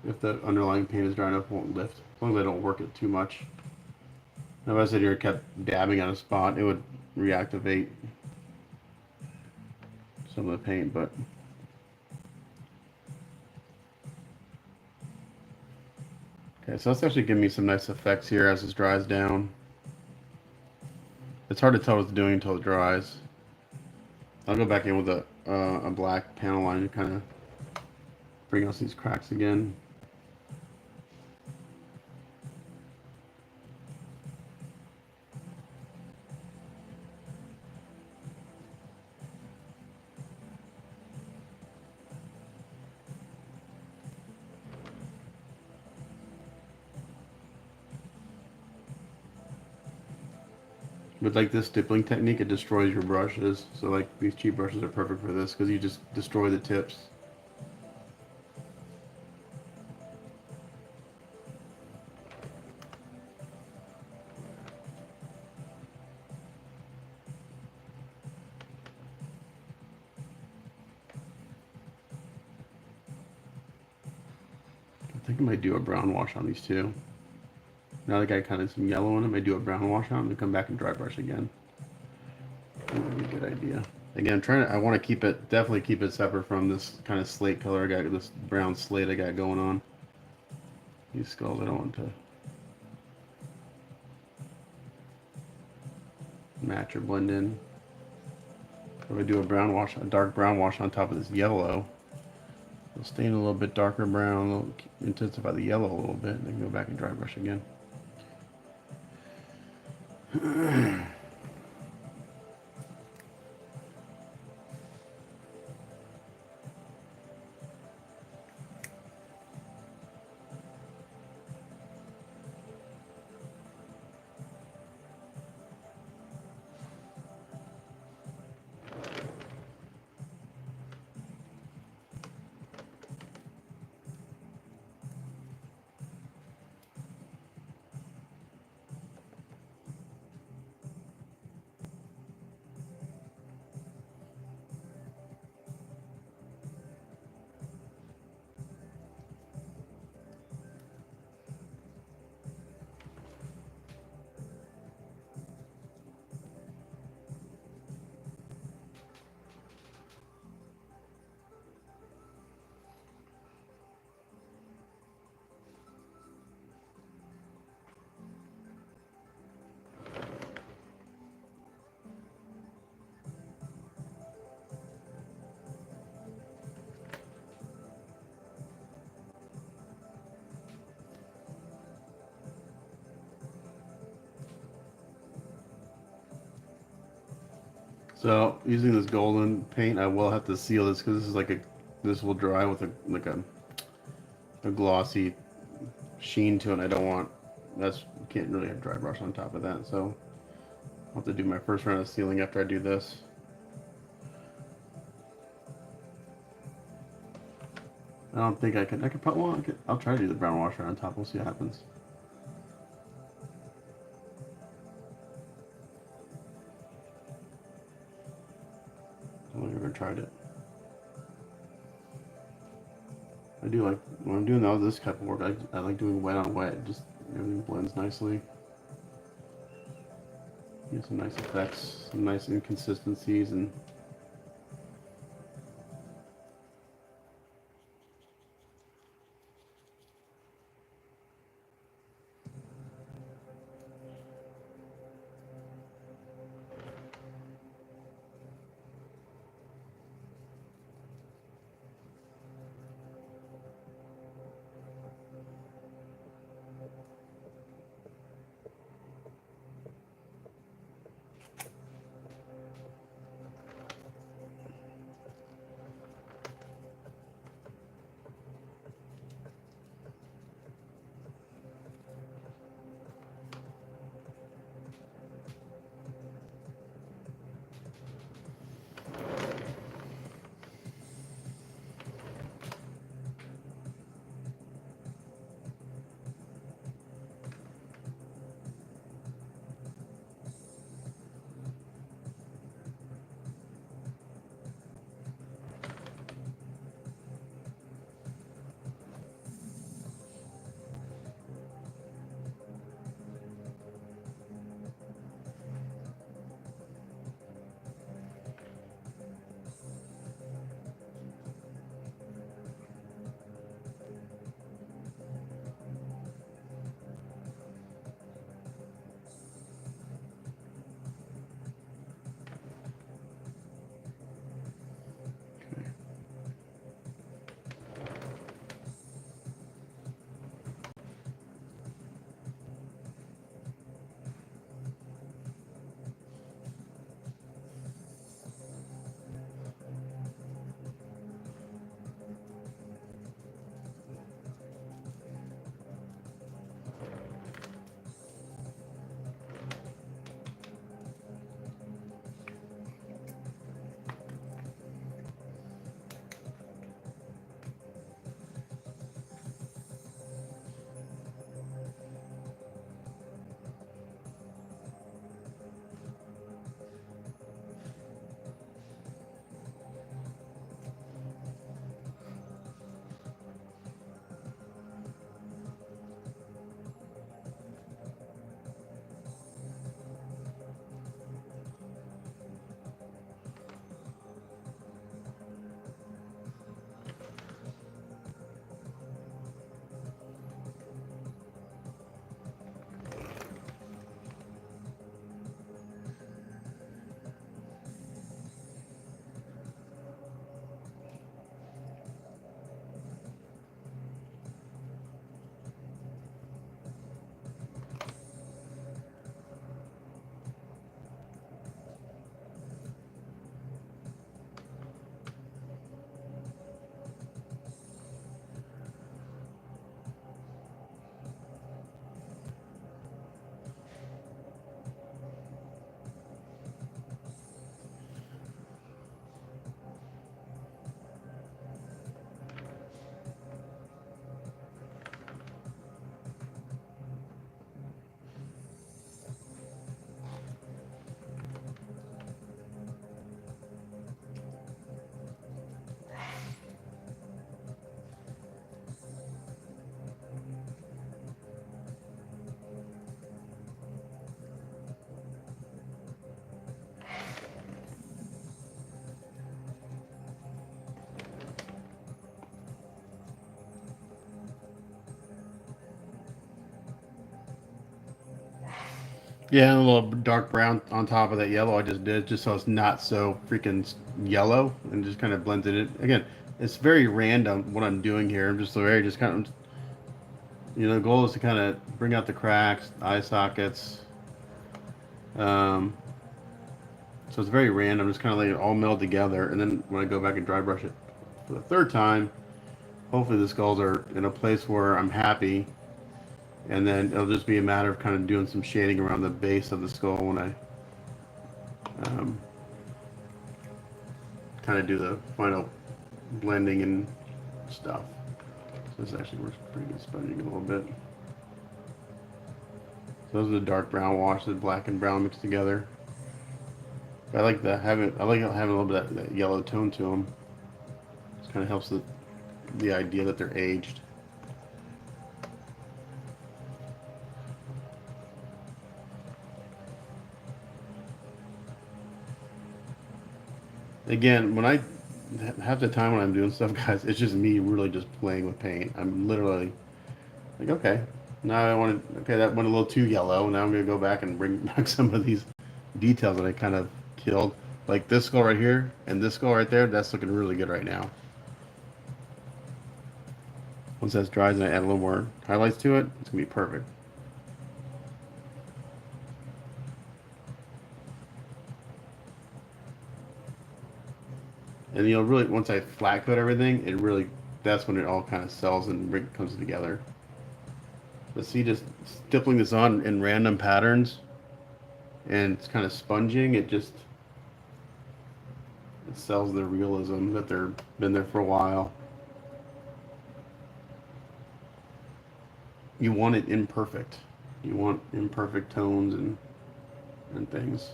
If the underlying paint is dry enough, it won't lift. As long as I don't work it too much. If I sit here and kept dabbing on a spot, it would reactivate some of the paint, but okay, so that's actually giving me some nice effects here as this dries down. It's hard to tell what it's doing until it dries. I'll go back in with a black panel line to kind of bring out these cracks again. With like this stippling technique, it destroys your brushes. So like these cheap brushes are perfect for this because you just destroy the tips. think I might do a brown wash on these two. Now that I got kind of some yellow in them, I do a brown wash on them and come back and dry brush again. That would be a good idea. Again, I'm trying to, I want to keep it, definitely keep it separate from this kind of slate color I got, this brown slate I got going on. These skulls I don't want to match or blend in. If I do a brown wash, a dark brown wash on top of this yellow, it'll stain a little bit darker brown, a little, intensify the yellow a little bit, and then go back and dry brush again. So using this golden paint, I will have to seal this because this is like a, this will dry with a like a glossy sheen to it. I don't want, that's, can't really have dry brush on top of that. So I'll have to do my first round of sealing after I do this. I don't think I could probably, well, I'll try to do the brown washer on top. We'll see what happens. I've never tried it. I do like, when I'm doing all this type of work, I like doing wet on wet. Just everything blends nicely. Get some nice effects, some nice inconsistencies, and Yeah, and a little dark brown on top of that yellow I just did, just so it's not so freaking yellow, and just kind of blends it in. Again, it's very random what I'm doing here. I'm just very just kind of, the goal is to kind of bring out the cracks, eye sockets. Um, so it's very random, just kind of letting it all meld together, and then when I go back and dry brush it for the third time, hopefully the skulls are in a place where I'm happy, and then it'll just be a matter of kind of doing some shading around the base of the skull when I um, kind of do the final blending and stuff. So this actually works pretty good, sponging a little bit. So those are the dark brown wash, the black and brown mixed together. I like that having having a little bit of that yellow tone to them. It kind of helps the idea that they're aged. Again, when I half the time when I'm doing stuff, guys, it's just me really just playing with paint. I'm literally like, okay, now I want to, okay, that went a little too yellow. Now I'm gonna go back and bring back some of these details that I kind of killed. Like this skull right here and this skull right there, that's looking really good right now. Once that dries and I add a little more highlights to it, it's gonna be perfect. And really, once I flat coat everything, it really, that's when it all kind of sells and comes together. But see, just stippling this on in random patterns and it's kind of sponging, it sells the realism that they're been there for a while. You want it imperfect. You want imperfect tones and things.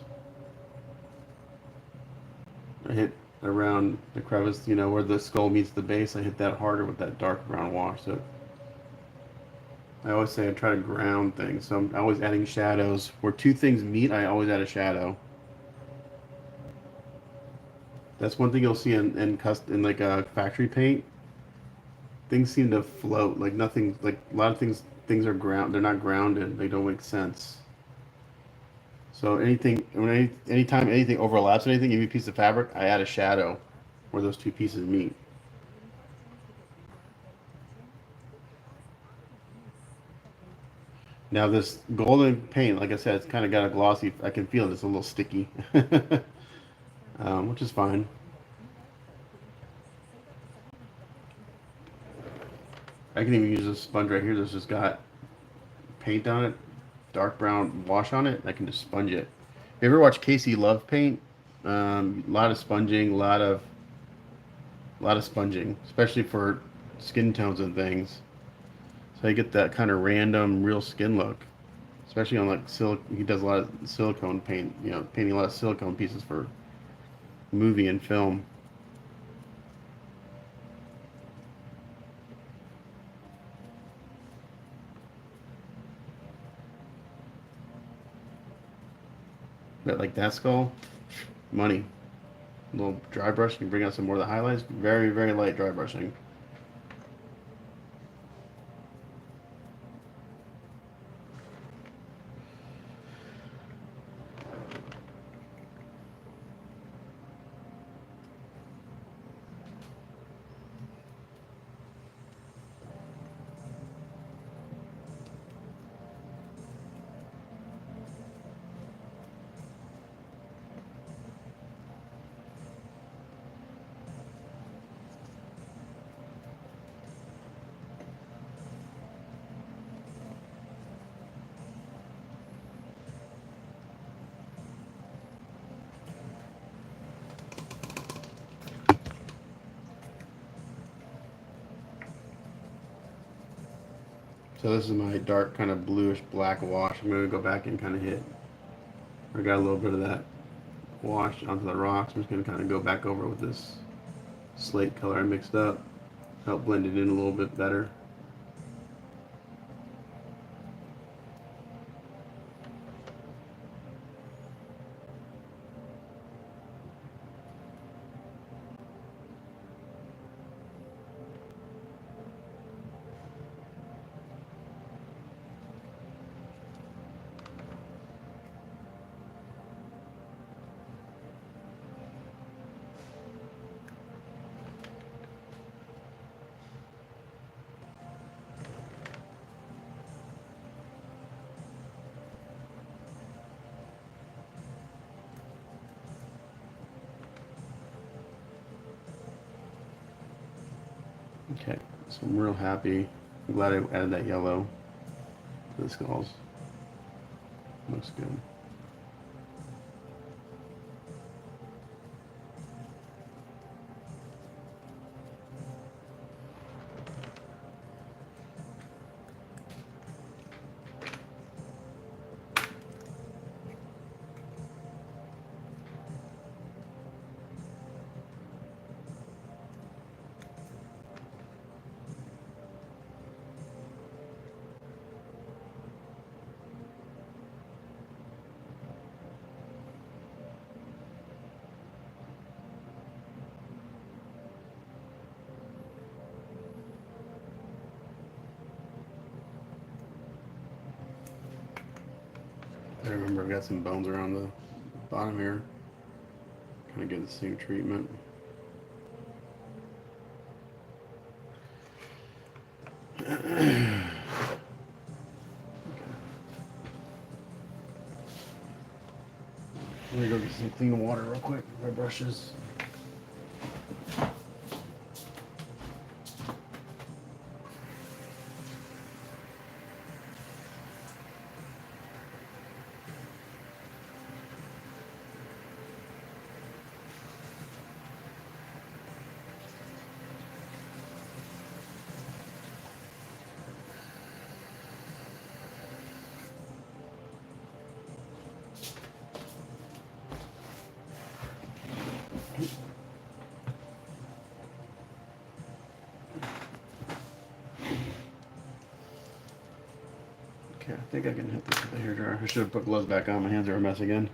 I hit around the crevice, where the skull meets the base. I hit that harder with that dark brown wash. So I always say I try to ground things. So I'm always adding shadows. Where two things meet, I always add a shadow. That's one thing you'll see in like a factory paint. Things seem to float. Like nothing. Like a lot of things are ground. They're not grounded. They don't make sense. So anytime anything overlaps anything, even a piece of fabric, I add a shadow where those two pieces meet. Now this golden paint, like I said, it's kind of got a glossy. I can feel it's a little sticky, which is fine. I can even use this sponge right here that's just got paint on it, dark brown wash on it. I can just sponge it. If you ever watch Casey Love paint? A lot of sponging, a lot of sponging, especially for skin tones and things. So you get that kind of random, real skin look. Especially on like he does a lot of silicone paint. Painting a lot of silicone pieces for movie and film. But like that skull, money. A little dry brushing, you bring out some more of the highlights. Very, very light dry brushing. So this is my dark kind of bluish black wash. I'm going to go back and kind of hit. I got a little bit of that wash onto the rocks. I'm just going to kind of go back over with this slate color I mixed up. Help blend it in a little bit better. Okay, so I'm real happy. I'm glad I added that yellow to the skulls. Looks good. I remember I've got some bones around the bottom here. Kind of get the same treatment. Let me go get some clean water real quick. My brushes. Okay, I think I can hit this with the hairdryer. I should have put gloves back on. My hands are a mess again.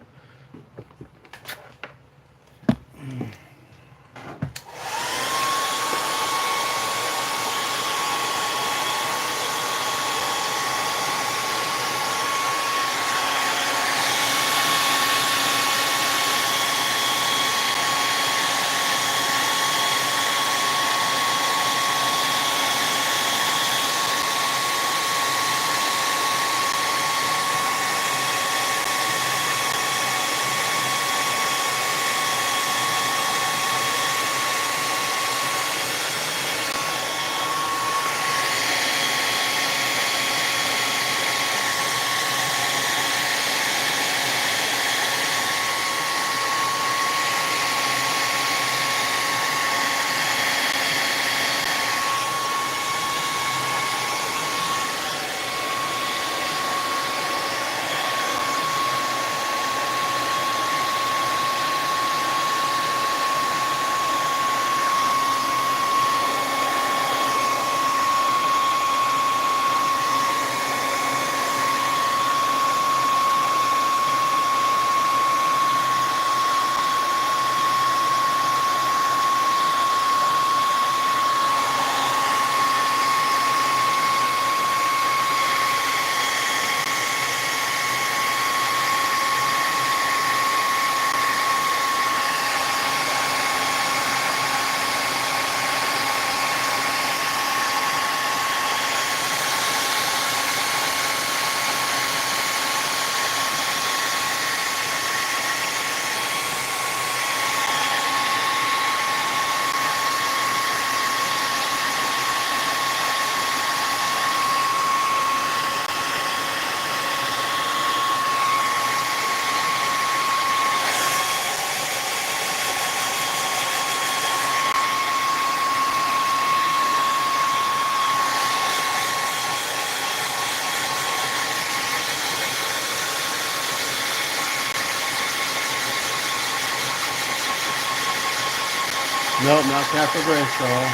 Nope, not Castle Grayskull.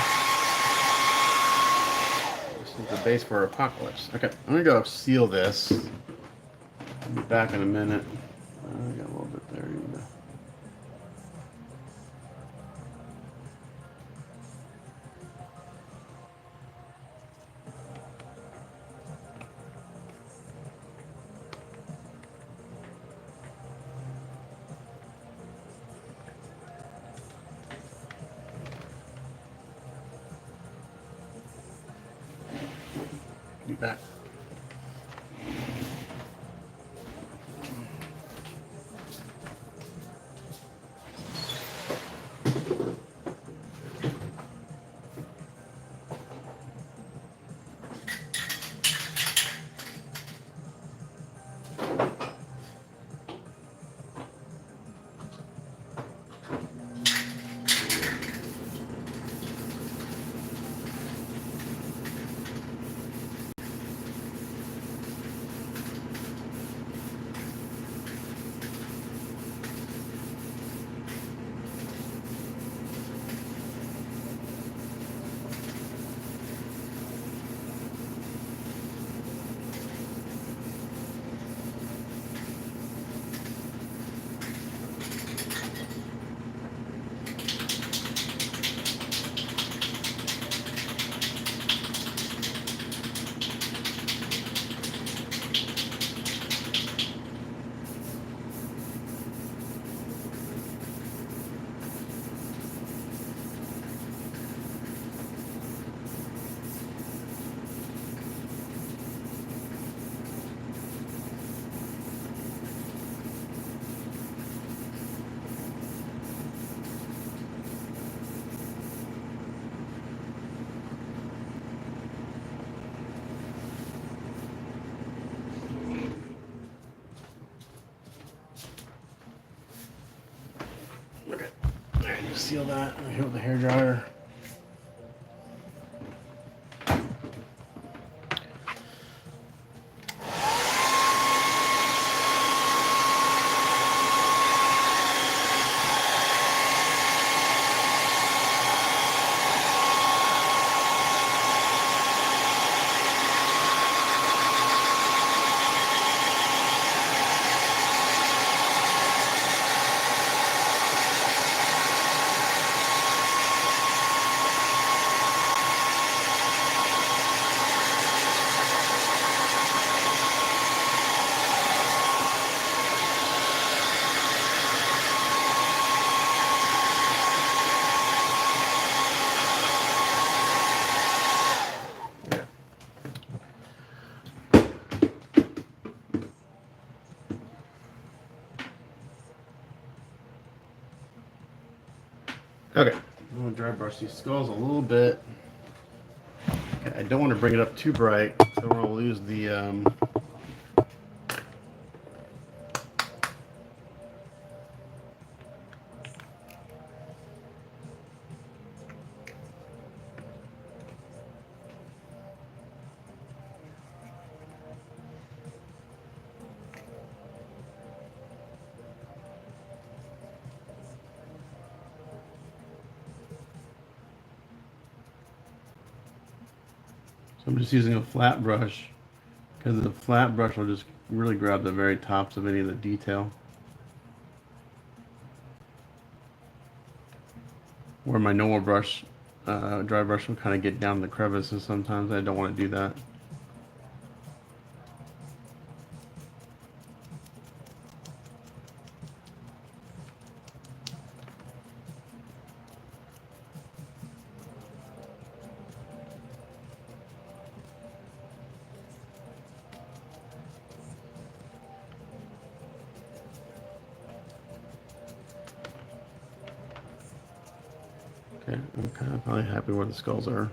This is the base for Apocalypse. Okay, I'm gonna go seal this. I'll be back in a minute. I got a little bit there. Be back. seal that here with the hair dryer. Okay, I'm gonna dry brush these skulls a little bit. Okay, I don't want to bring it up too bright. I don't want to lose the So I'm just using a flat brush because the flat brush will just really grab the very tops of any of the detail. Where my normal brush, dry brush will kind of get down the crevices sometimes. I don't want to do that. Okay, I'm kind of probably happy where the skulls are.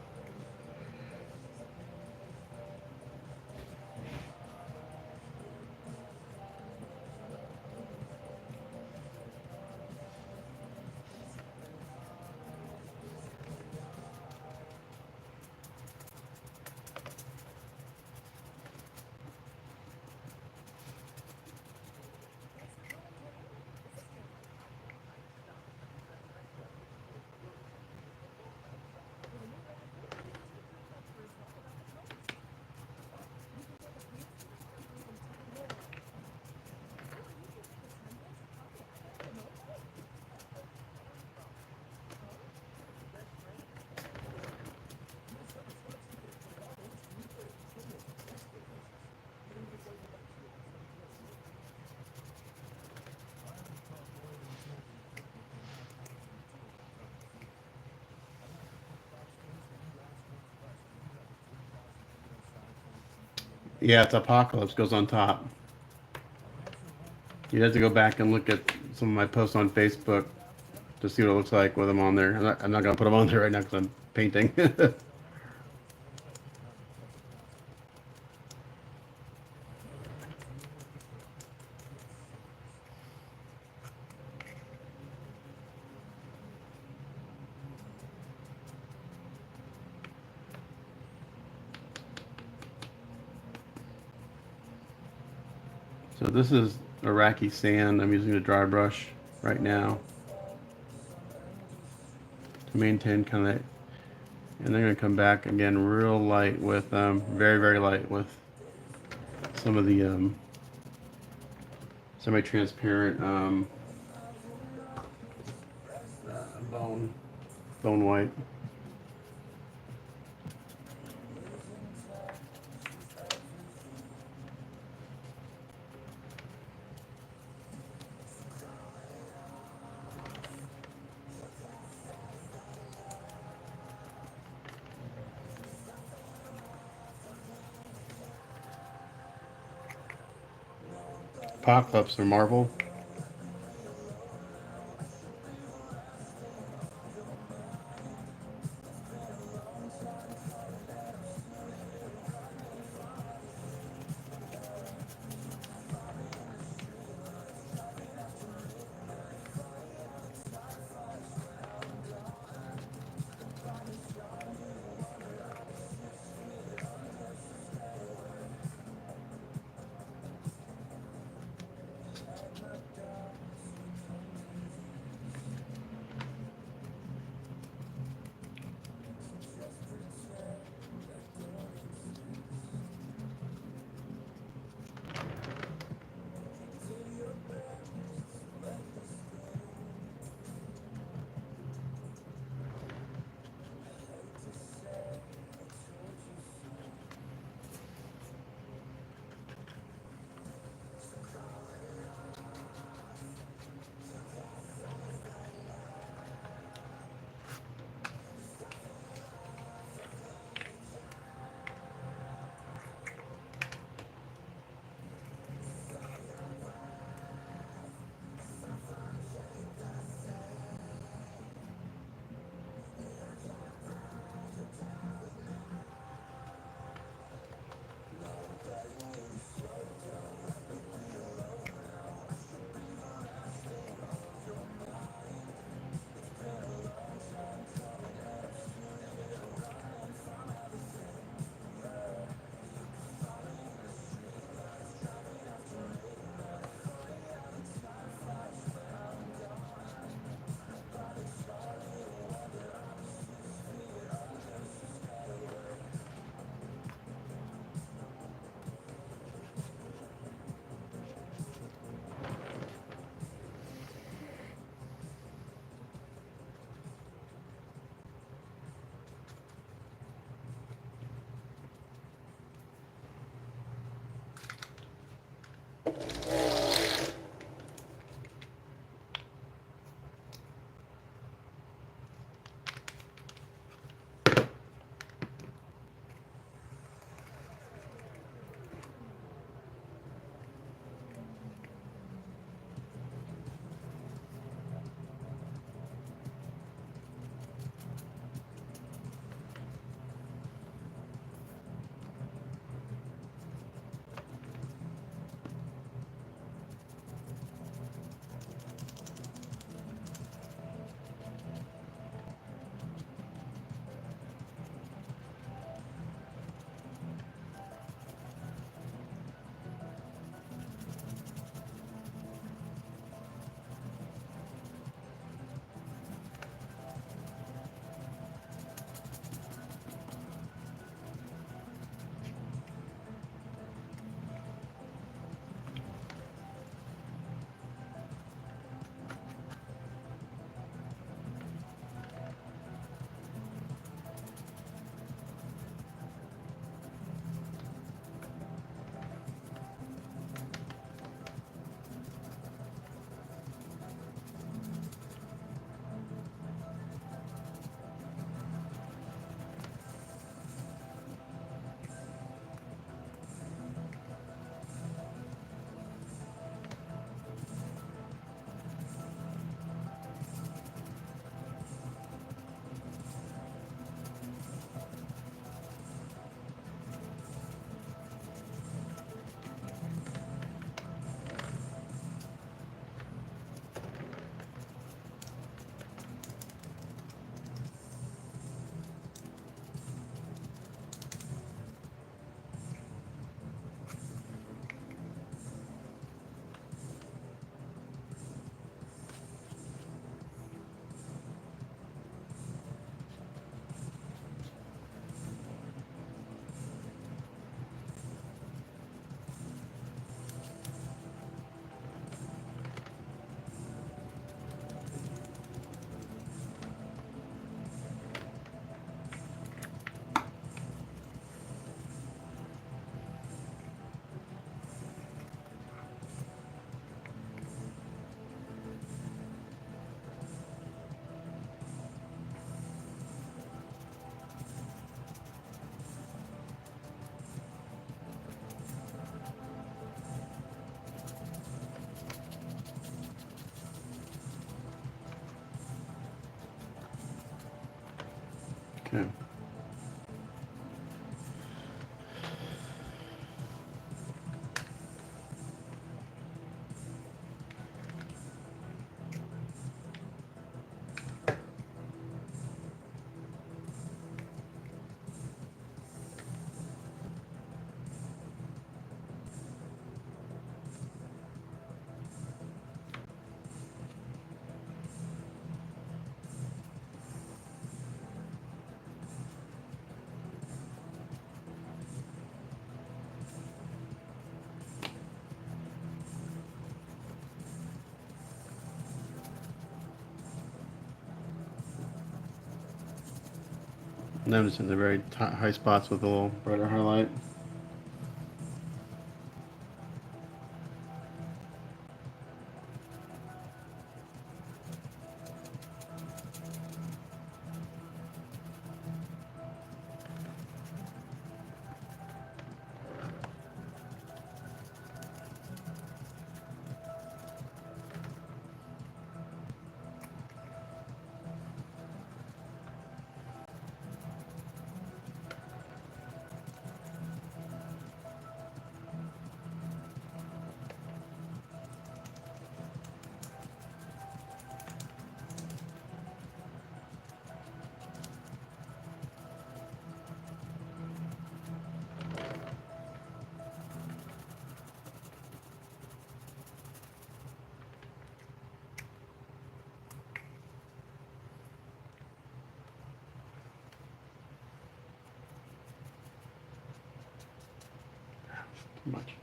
Yeah, it's Apocalypse goes on top. You'd have to go back and look at some of my posts on Facebook to see what it looks like with them on there. I'm not going to put them on there right now because I'm painting. So this is Iraqi sand. I'm using a dry brush right now to maintain kind of, and they're going to come back again real light with, very, very light with some of the semi-transparent bone, bone white. Apocalypse or Marvel. Okay. And then just in the very high spots with a little brighter highlight. Too much.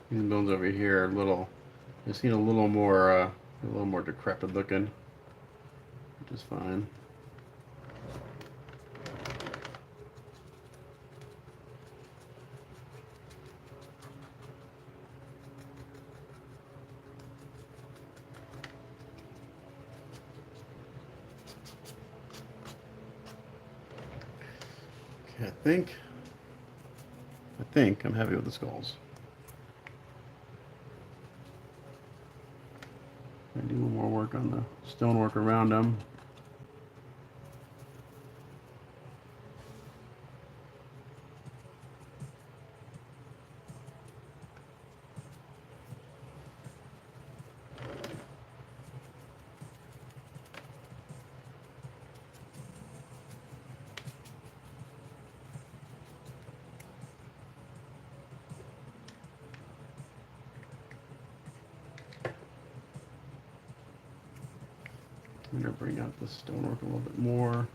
These bones over here are a little, they seem a little more decrepit looking, which is fine. Okay, I think I'm happy with the skulls. I do more work on the stonework around them. I'm going to bring out the stonework a little bit more.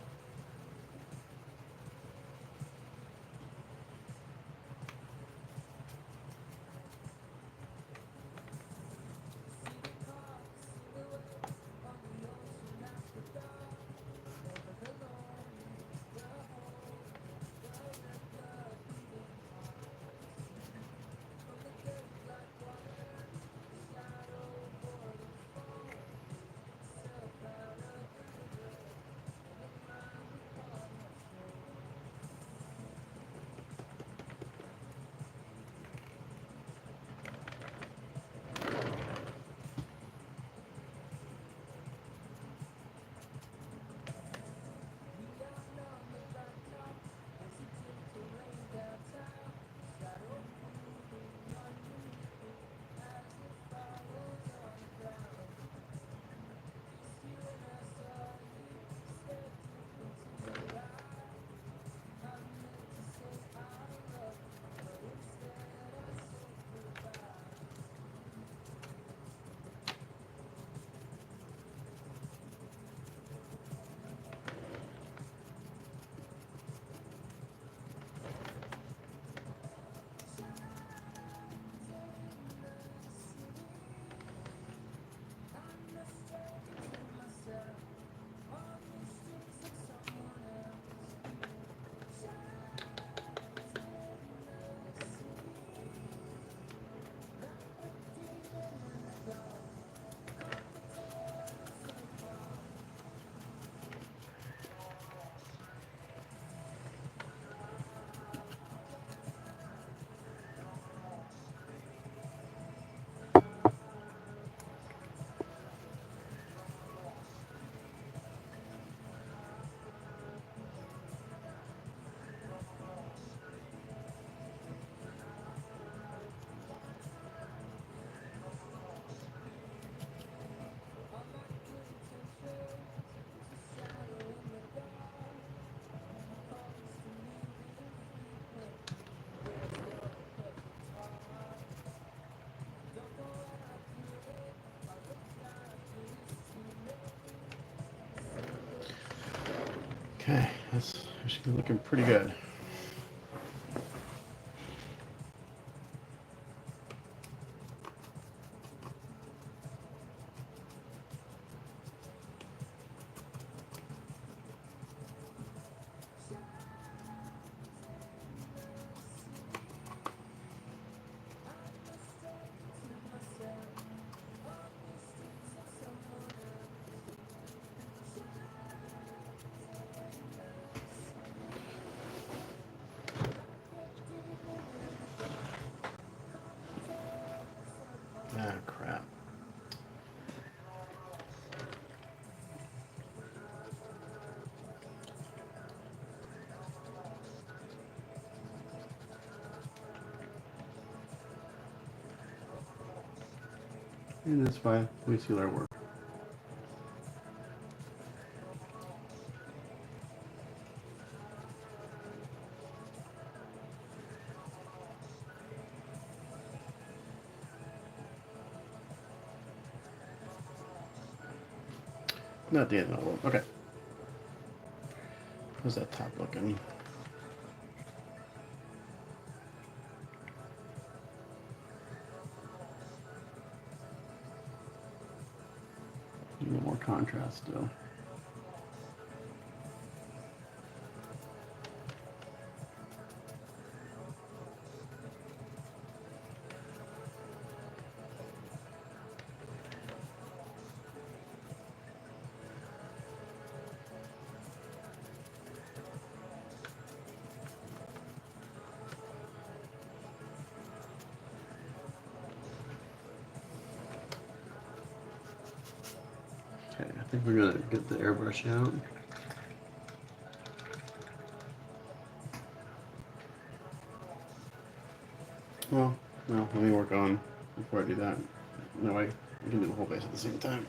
Okay, that's actually looking pretty good. Ah, crap. And that's fine. We see our work. Not the end of the world. Okay. How's that top looking? A little more contrast still. Okay, I think we're gonna get the airbrush out. Well, no, let me work on before I do that. No way, I can do the whole base at the same time.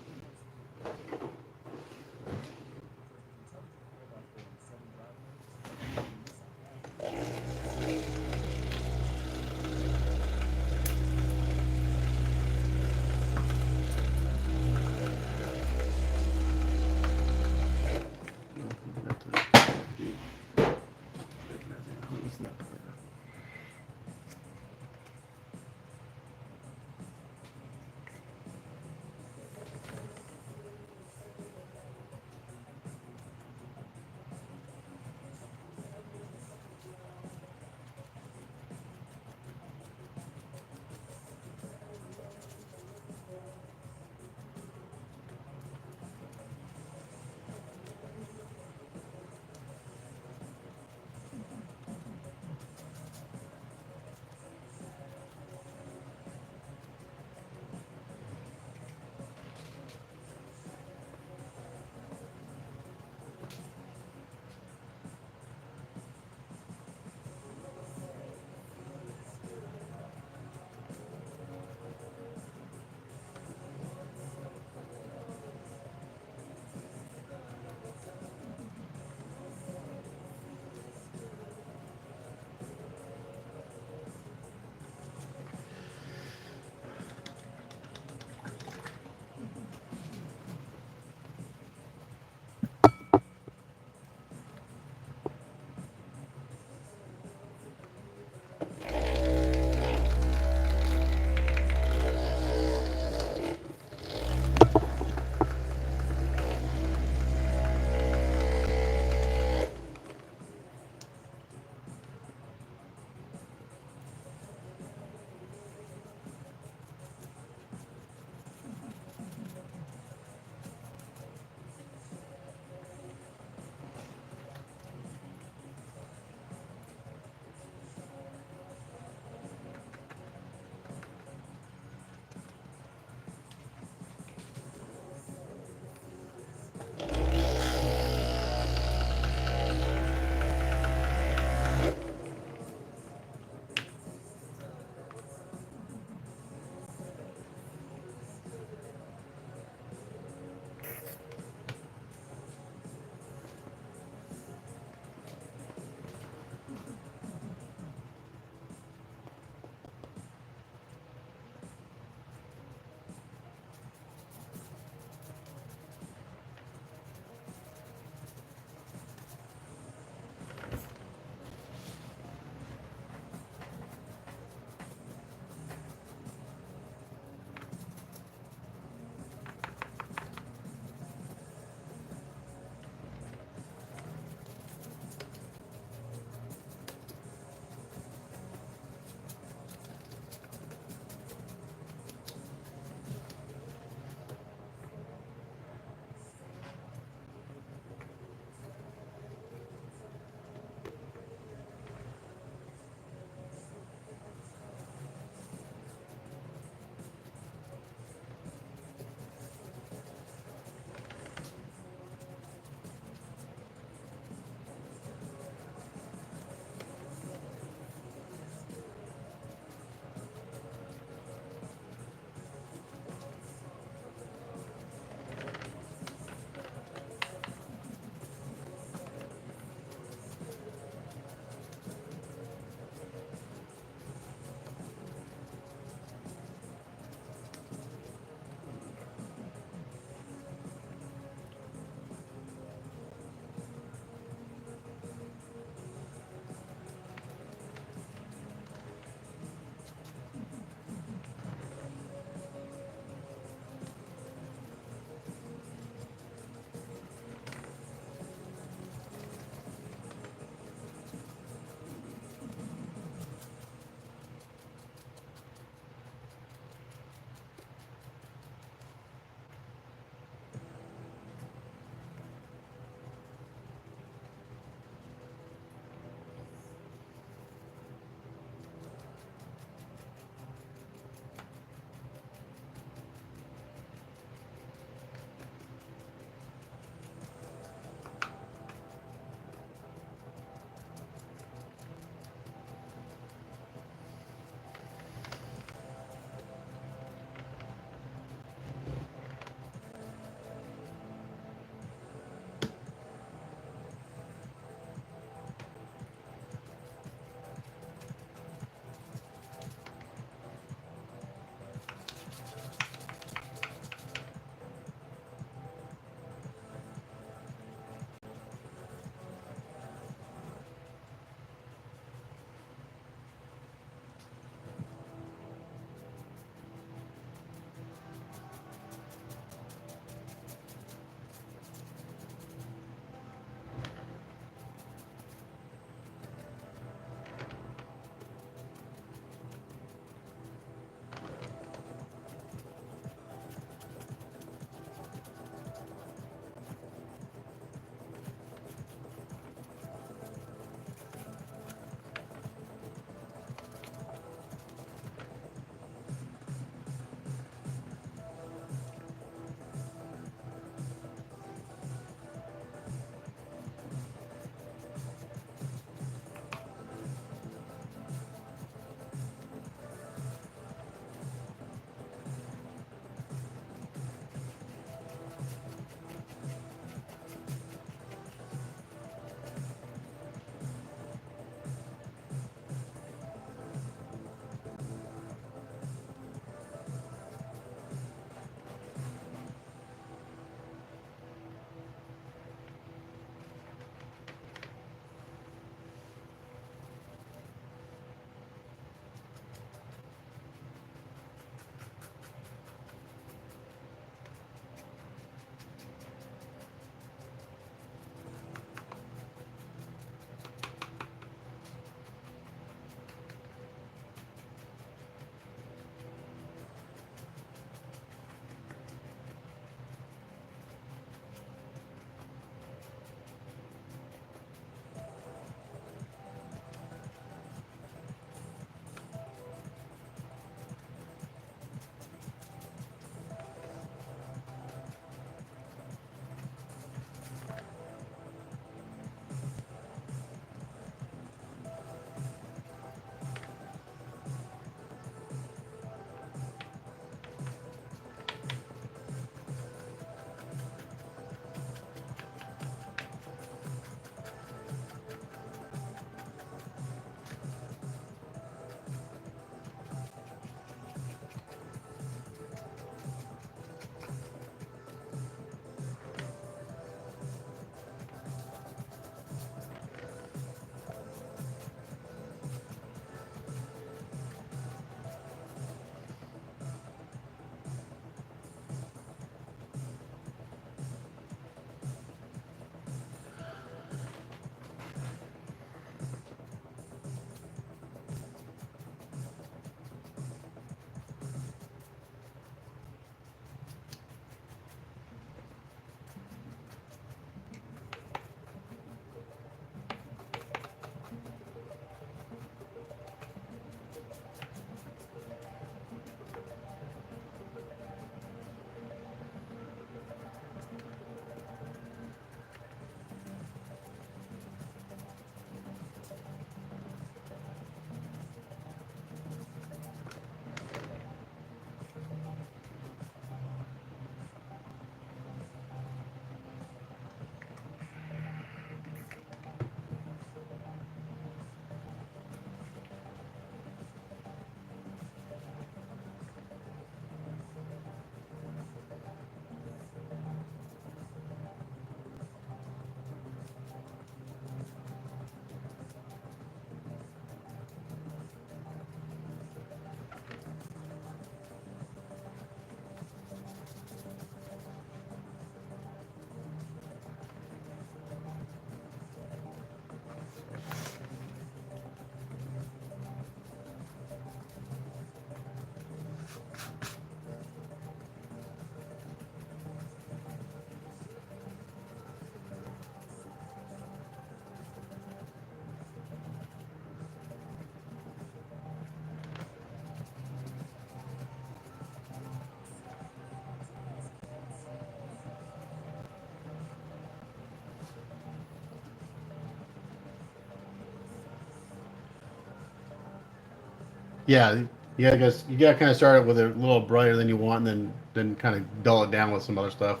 Yeah, you gotta kind of start it with a little brighter than you want, and then kind of dull it down with some other stuff.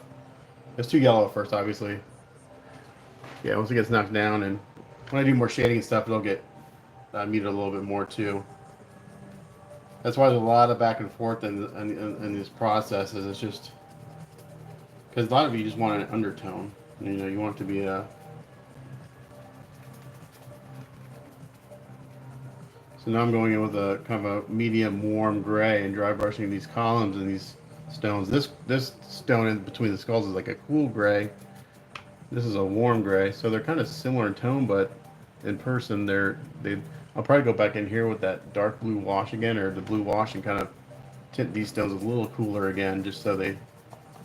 It's too yellow at first, obviously. Yeah, once it gets knocked down, and when I do more shading stuff, it'll get muted a little bit more too. That's why there's a lot of back and forth in these processes. It's just because a lot of you just want an undertone. You know, you want it to be a. So now I'm going in with a kind of a medium warm gray and dry brushing these columns and these stones. This stone in between the skulls is like a cool gray. This is a warm gray, so they're kind of similar in tone, but in person they. I'll probably go back in here with that dark blue wash again, or the blue wash, and kind of tint these stones a little cooler again, just so they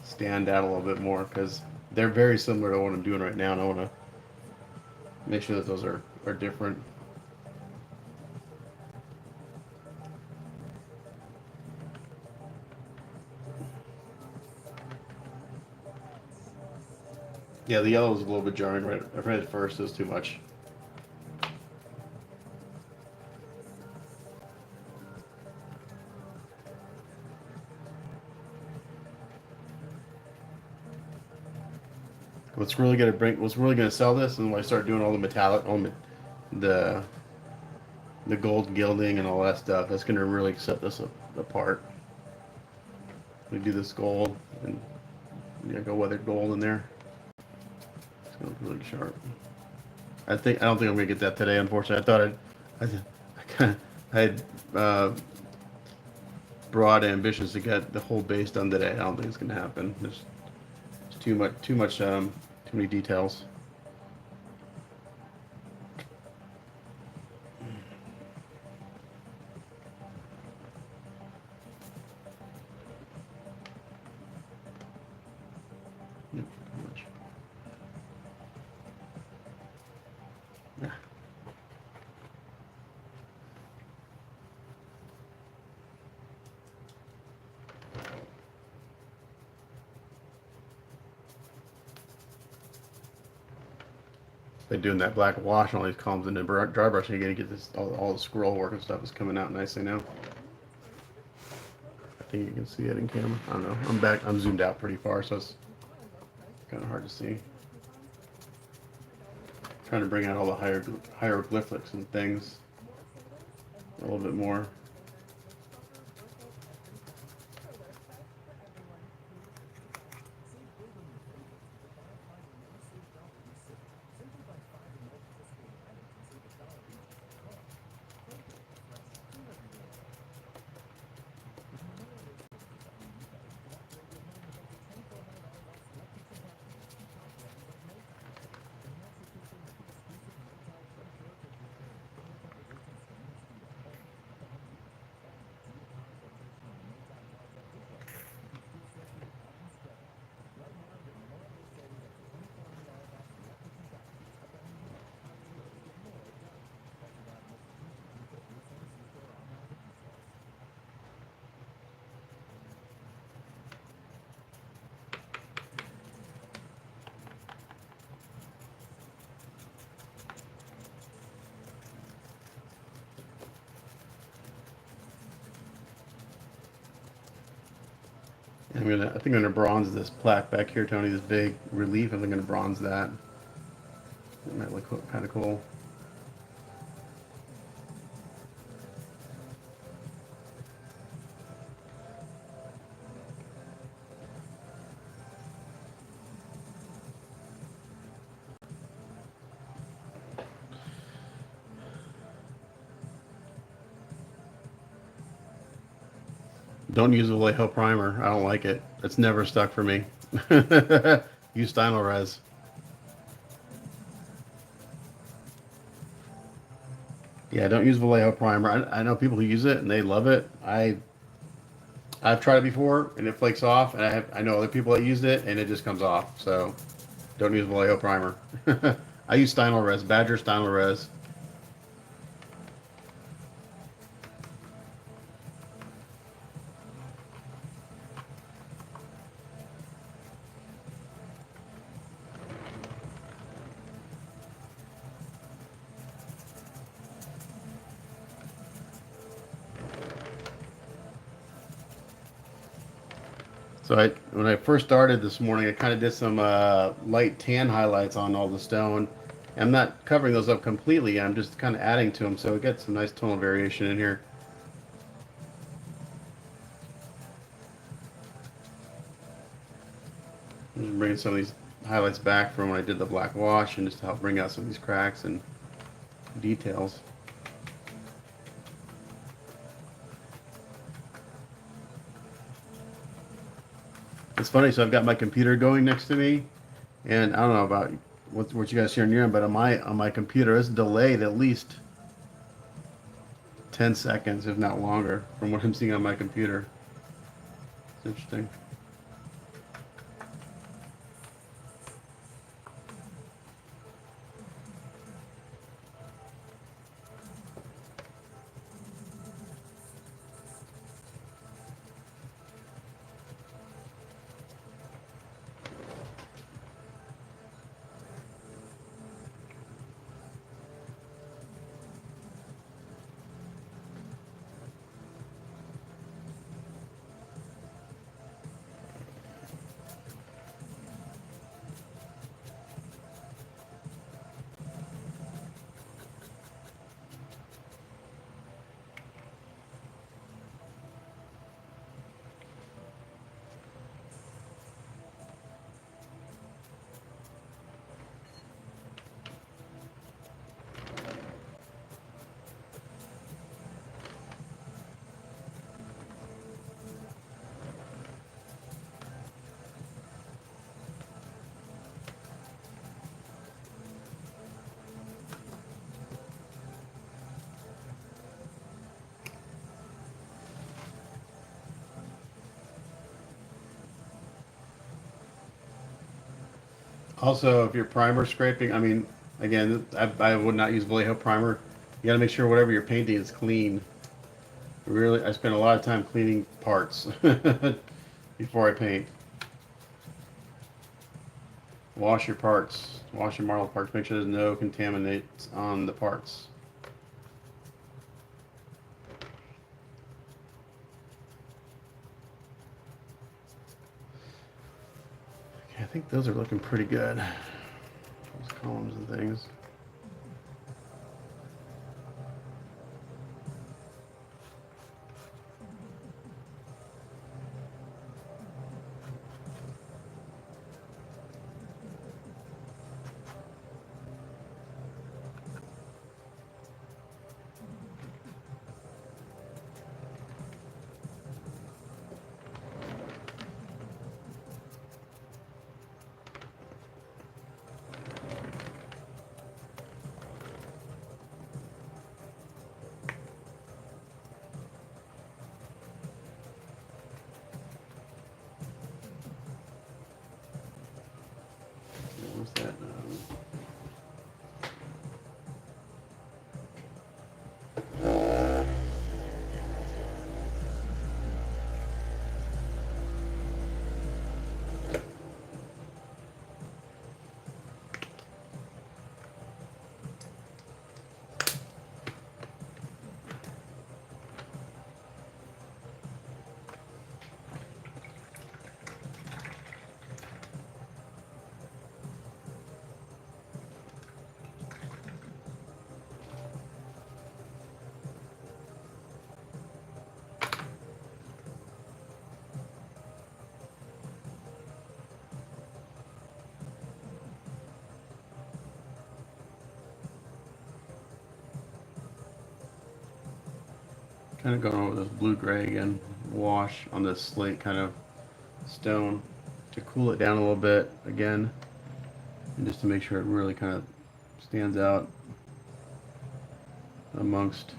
stand out a little bit more, because they're very similar to what I'm doing right now, and I want to make sure that those are different. Yeah, the yellow is a little bit jarring right at first. It was too much. What's really gonna sell this, and when I start doing all the metallic, the the gold gilding and all that stuff, that's gonna really set this apart. We do this gold and go weathered gold in there. It's gonna look really sharp. I don't think I'm gonna get that today. Unfortunately, I kind of I had broad ambitions to get the whole base done today. I don't think it's gonna happen. There's too many details. Yep, too much. Yeah. By doing that black wash on all these columns and then dry brushing, you're gonna get this all the scroll work and stuff is coming out nicely now. I think you can see it in camera. I don't know. I'm zoomed out pretty far, so it's kind of hard to see. Trying to bring out all the hieroglyphics and things a little bit more. I think I'm gonna bronze this plaque back here, Tony. This big relief. I'm gonna bronze that. It might look kind of cool. Don't use a Vallejo primer. I don't like it. It's never stuck for me. Use Tonal res. Yeah, don't use Vallejo primer. I know people who use it and they love it. I've tried it before and it flakes off, and I know other people that used it and it just comes off. So don't use Vallejo primer. I use Tonal res, Badger Tonal res. So when I first started this morning, I kind of did some light tan highlights on all the stone. I'm not covering those up completely. I'm just kind of adding to them, so we get some nice tonal variation in here. I'm just bringing some of these highlights back from when I did the black wash, and just to help bring out some of these cracks and details. It's funny. So I've got my computer going next to me, and I don't know about what you guys hear on your end, but on my computer, it's delayed at least 10 seconds, if not longer, from what I'm seeing on my computer. It's interesting. Also, if you're primer scraping, I mean, again, I would not use Vallejo primer. You got to make sure whatever you're painting is clean. Really, I spend a lot of time cleaning parts before I paint. Wash your parts. Wash your marble parts. Make sure there's no contaminants on the parts. Okay, I think those are looking pretty good. Those columns and things. What's that? Kind of going over this blue-gray again. Wash on this slate kind of stone to cool it down a little bit again, and just to make sure it really kind of stands out amongst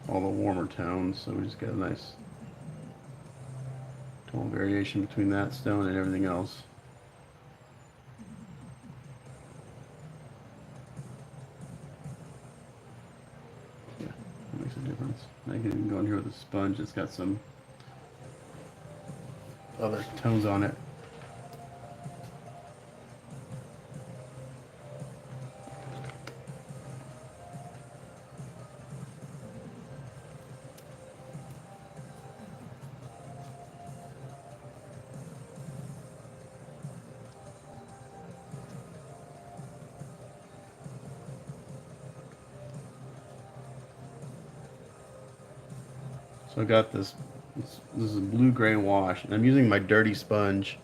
all the warmer tones. So we just get a nice tonal variation between that stone and everything else. Yeah, that makes a difference. I can even go in here with a sponge. It's got some other tones on it. So I got this is a blue-gray wash, and I'm using my dirty sponge.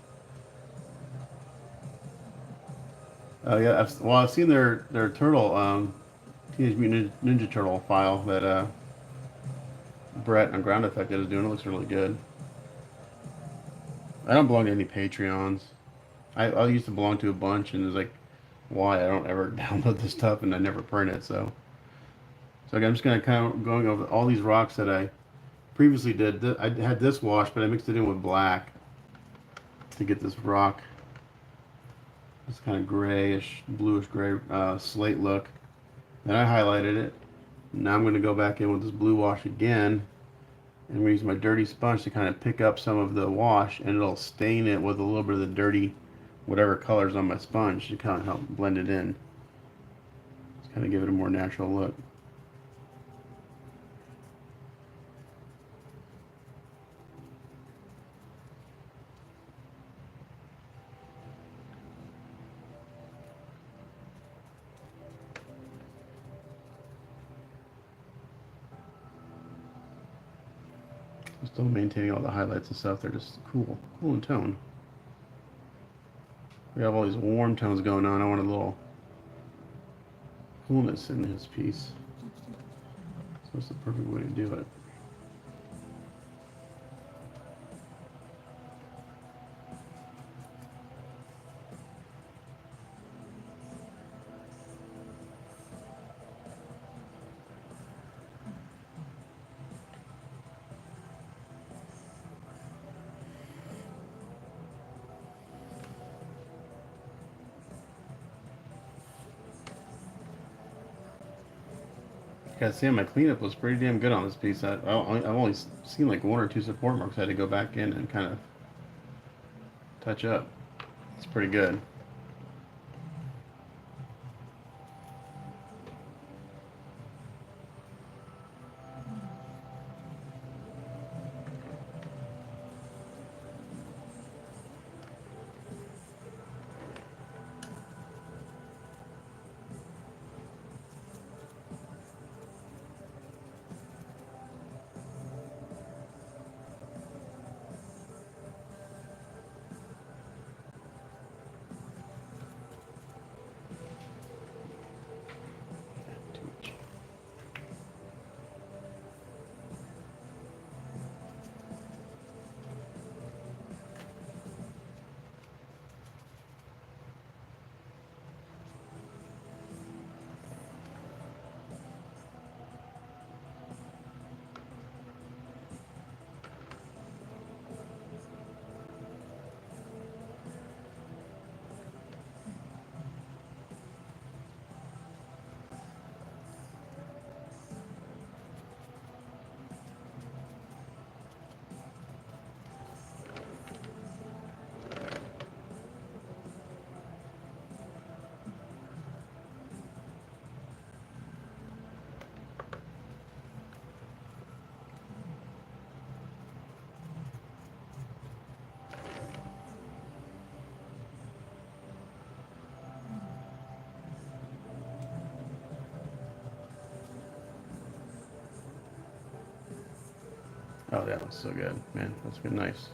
Yeah, I've seen their turtle, Teenage Mutant Ninja Turtle file that Brett on Ground Effect is doing. It looks really good. I don't belong to any Patreons. I used to belong to a bunch, and it's like, why I don't ever download this stuff and I never print it. So again, I'm just gonna kind of going over all these rocks that I previously did. I had this wash, but I mixed it in with black to get this rock, this kind of grayish, bluish gray slate look. Then I highlighted it. Now I'm going to go back in with this blue wash again, and I'm going to use my dirty sponge to kind of pick up some of the wash, and it'll stain it with a little bit of the dirty, whatever colors on my sponge to kind of help blend it in. Just kind of give it a more natural look. Still maintaining all the highlights and stuff. They're just cool in tone. We have all these warm tones going on. I want a little coolness in his piece. So it's the perfect way to do it. Yeah, see, my cleanup was pretty damn good on this piece. I've only seen like one or two support marks I had to go back in and kind of touch up. It's pretty good. Oh, that looks so good, man. That's been nice.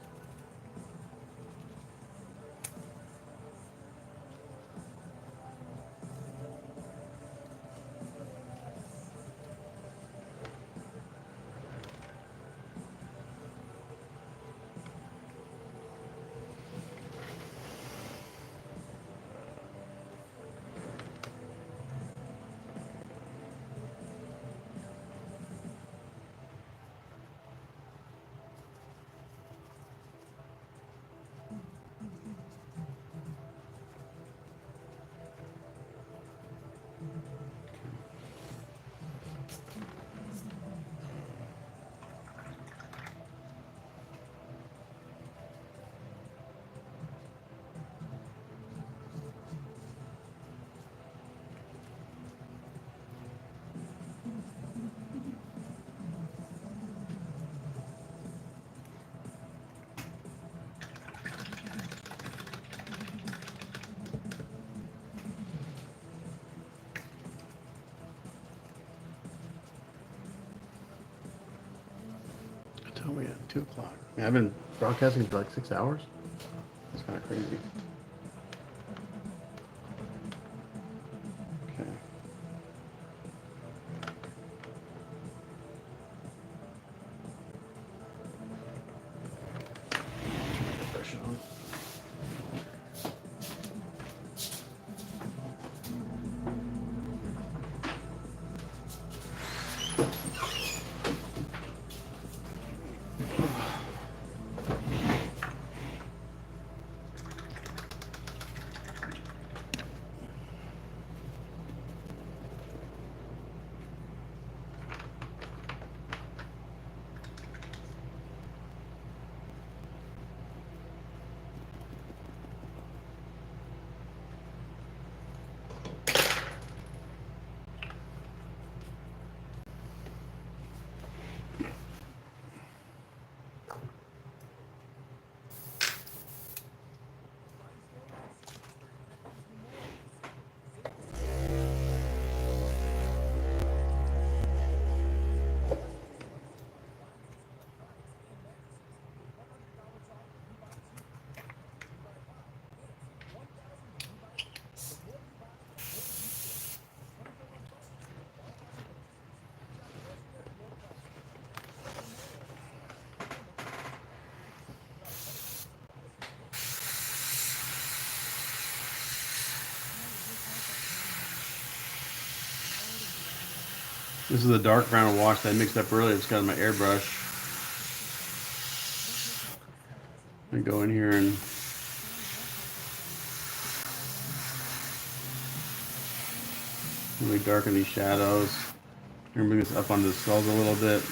Oh, we got 2 o'clock. Yeah, I've been broadcasting for like 6 hours. It's kind of crazy. Okay. Brush on. This is the dark brown wash that I mixed up earlier. It's got on my airbrush. I go in here and really darken these shadows. I'm gonna bring this up onto the skulls a little bit.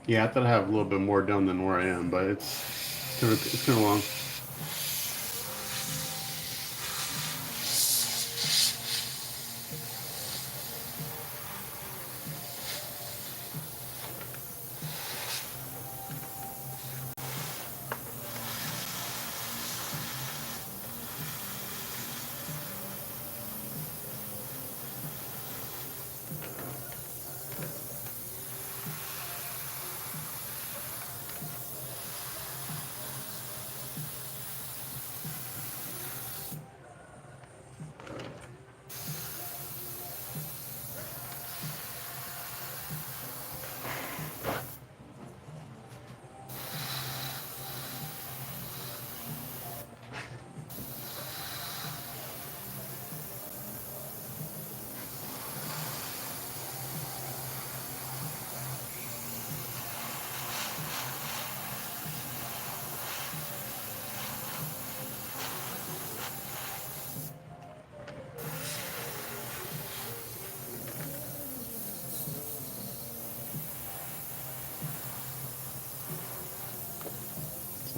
Yeah, I thought I'd have a little bit more done than where I am, but it's kind of long.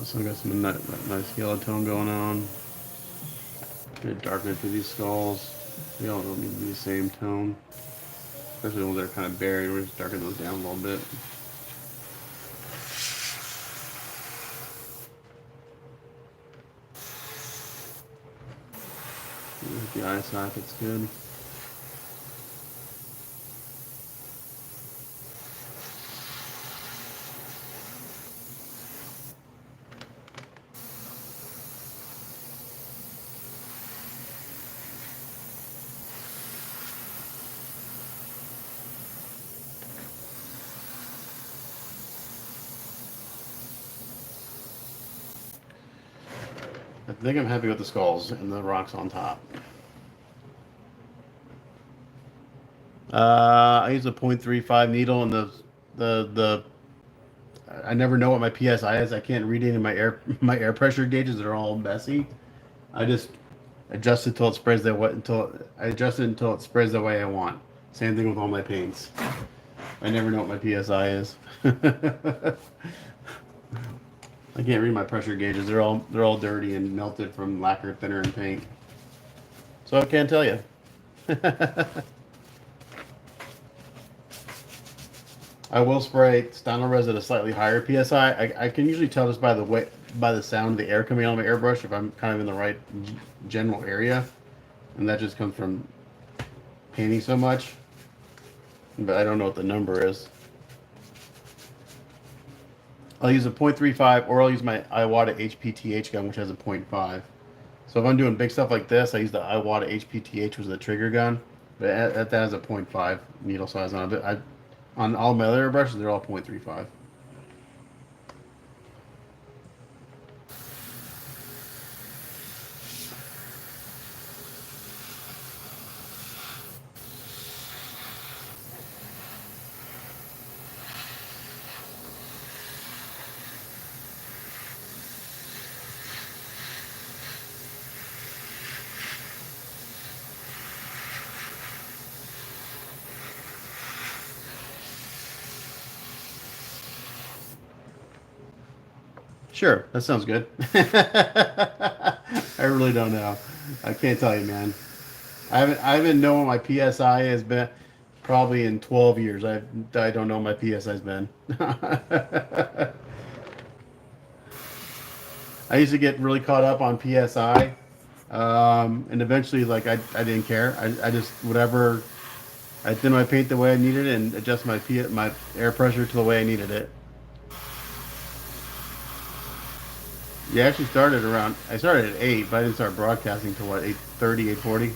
So I got some nice yellow tone going on. I'm gonna darken it through these skulls. They all don't need to be the same tone, especially the ones that are kind of buried. We're just darken those down a little bit. The eye socket's good. I think I'm happy with the skulls and the rocks on top. I use a .35 needle, and the I never know what my PSI is. I can't read any of my air pressure gauges. They're all messy. I just adjust it until it sprays until it sprays the way I want. Same thing with all my paints. I never know what my PSI is. I can't read my pressure gauges. They're all dirty and melted from lacquer, thinner, and paint. So I can't tell you. I will spray Tonal res at a slightly higher PSI. I can usually tell just by the sound of the air coming out of my airbrush if I'm kind of in the right general area, and that just comes from painting so much. But I don't know what the number is. I'll use a .35 or I'll use my Iwata HPTH gun, which has a .5. So if I'm doing big stuff like this, I use the Iwata HPTH, which is the trigger gun, but that has a .5 needle size on it. On all my other brushes, they're all .35. Sure, that sounds good. I really don't know. I can't tell you, man. I haven't known what my PSI has been probably in 12 years. I don't know what my PSI has been. I used to get really caught up on PSI, and eventually, like I didn't care. I just whatever. I did my paint the way I needed it and adjust my air pressure to the way I needed it. Yeah, I actually started around. I started at 8, but I didn't start broadcasting till what 8:30, 8:40.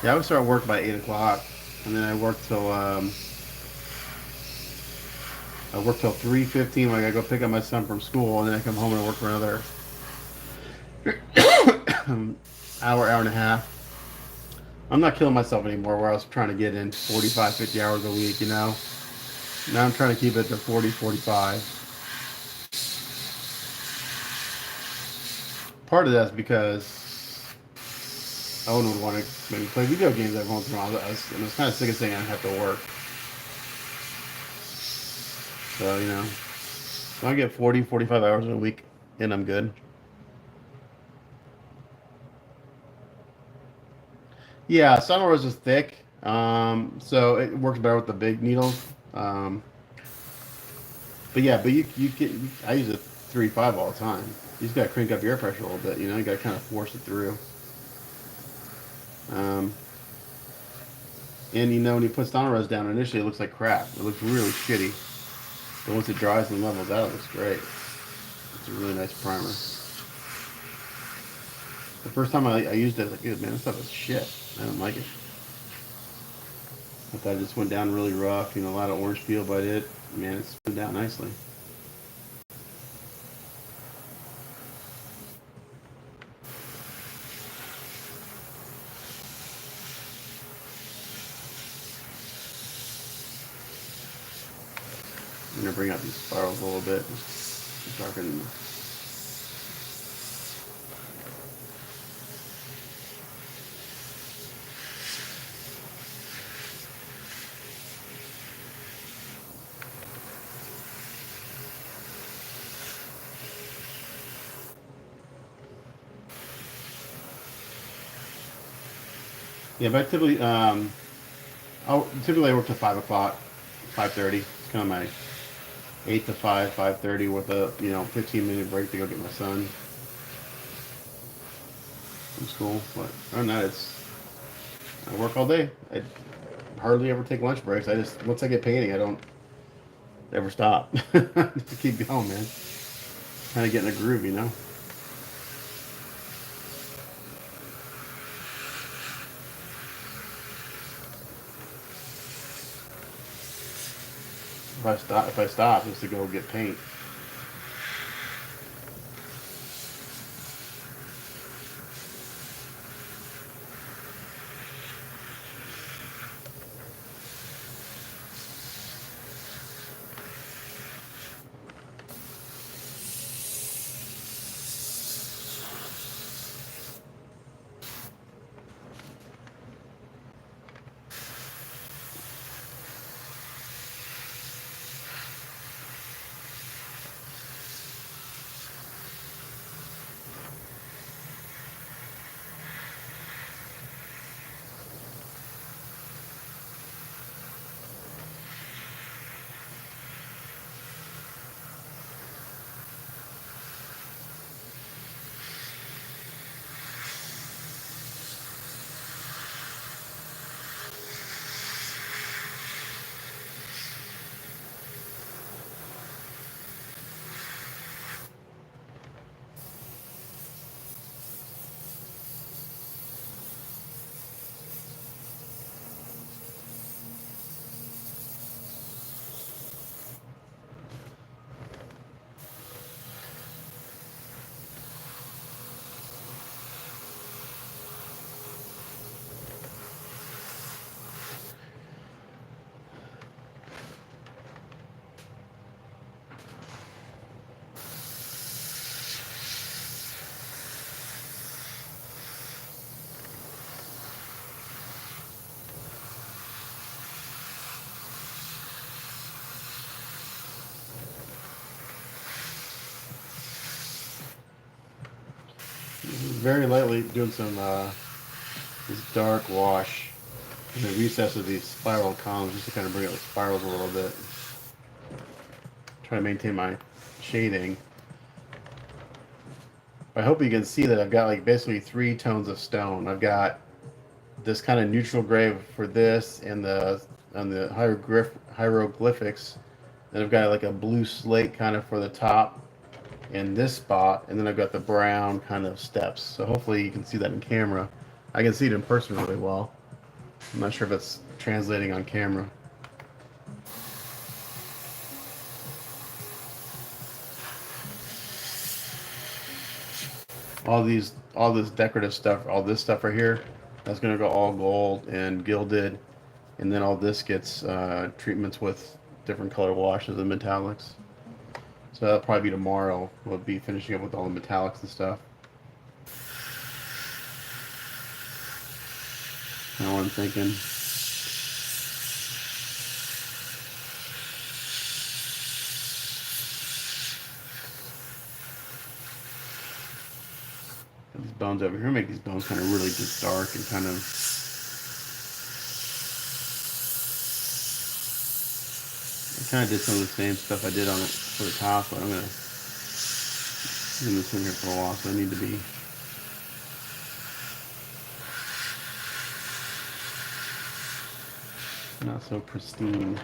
Yeah, I would start work by 8 o'clock, and then I work till 3:15 when I gotta go pick up my son from school, and then I come home and I work for another hour and a half. I'm not killing myself anymore where I was trying to get in 45, 50 hours a week, you know? Now I'm trying to keep it to 40, 45. Part of that's because Owen would want to maybe play video games every once in a while, and I was kind of sick of saying I have to work. So, if I get 40, 45 hours a week in, I'm good. Yeah, Sunrise is thick, so it works better with the big needles. But yeah, but you can. I use a 3.5 all the time. You just gotta crank up your air pressure a little bit. You gotta kind of force it through. Um, and when you put Stonarose down initially, it looks like crap. It looks really shitty. But once it dries and levels out, it looks great. It's a really nice primer. The first time I used it, I was like, "Dude, man, this stuff is shit. I don't like it." I thought it just went down really rough. A lot of orange peel, but man, it's went down nicely. I'm gonna bring out these spirals a little bit. Darken. Yeah, but typically I work till 5 o'clock, 5:30. It's kind of my 8 to 5, 5:30 with a 15-minute break to go get my son from school. But other than that, I work all day. I hardly ever take lunch breaks. I just once I get painting, I don't ever stop. Just keep going, man. Kind of get in a groove, you know. If I stop, just to go get paint. Very lightly doing some this dark wash in the recess of these spiral columns just to kind of bring out the spirals a little bit. Try to maintain my shading. I hope you can see that I've got like basically three tones of stone. I've got this kind of neutral gray for this and the on the hieroglyphics. Then I've got like a blue slate kind of for the top in this spot, and then I've got the brown kind of steps. So hopefully you can see that in camera. I can see it in person really well. I'm not sure if it's translating on camera. All this decorative stuff, all this stuff right here, that's gonna go all gold and gilded, and then all this gets treatments with different color washes and metallics. So that'll probably be tomorrow. We'll be finishing up with all the metallics and stuff. You know what I'm thinking. These bones over here make these bones kind of really just dark and kind of. I kind of did some of the same stuff I did on it for the top, but I'm gonna leave this in here for a while, so I need to be. Not so pristine.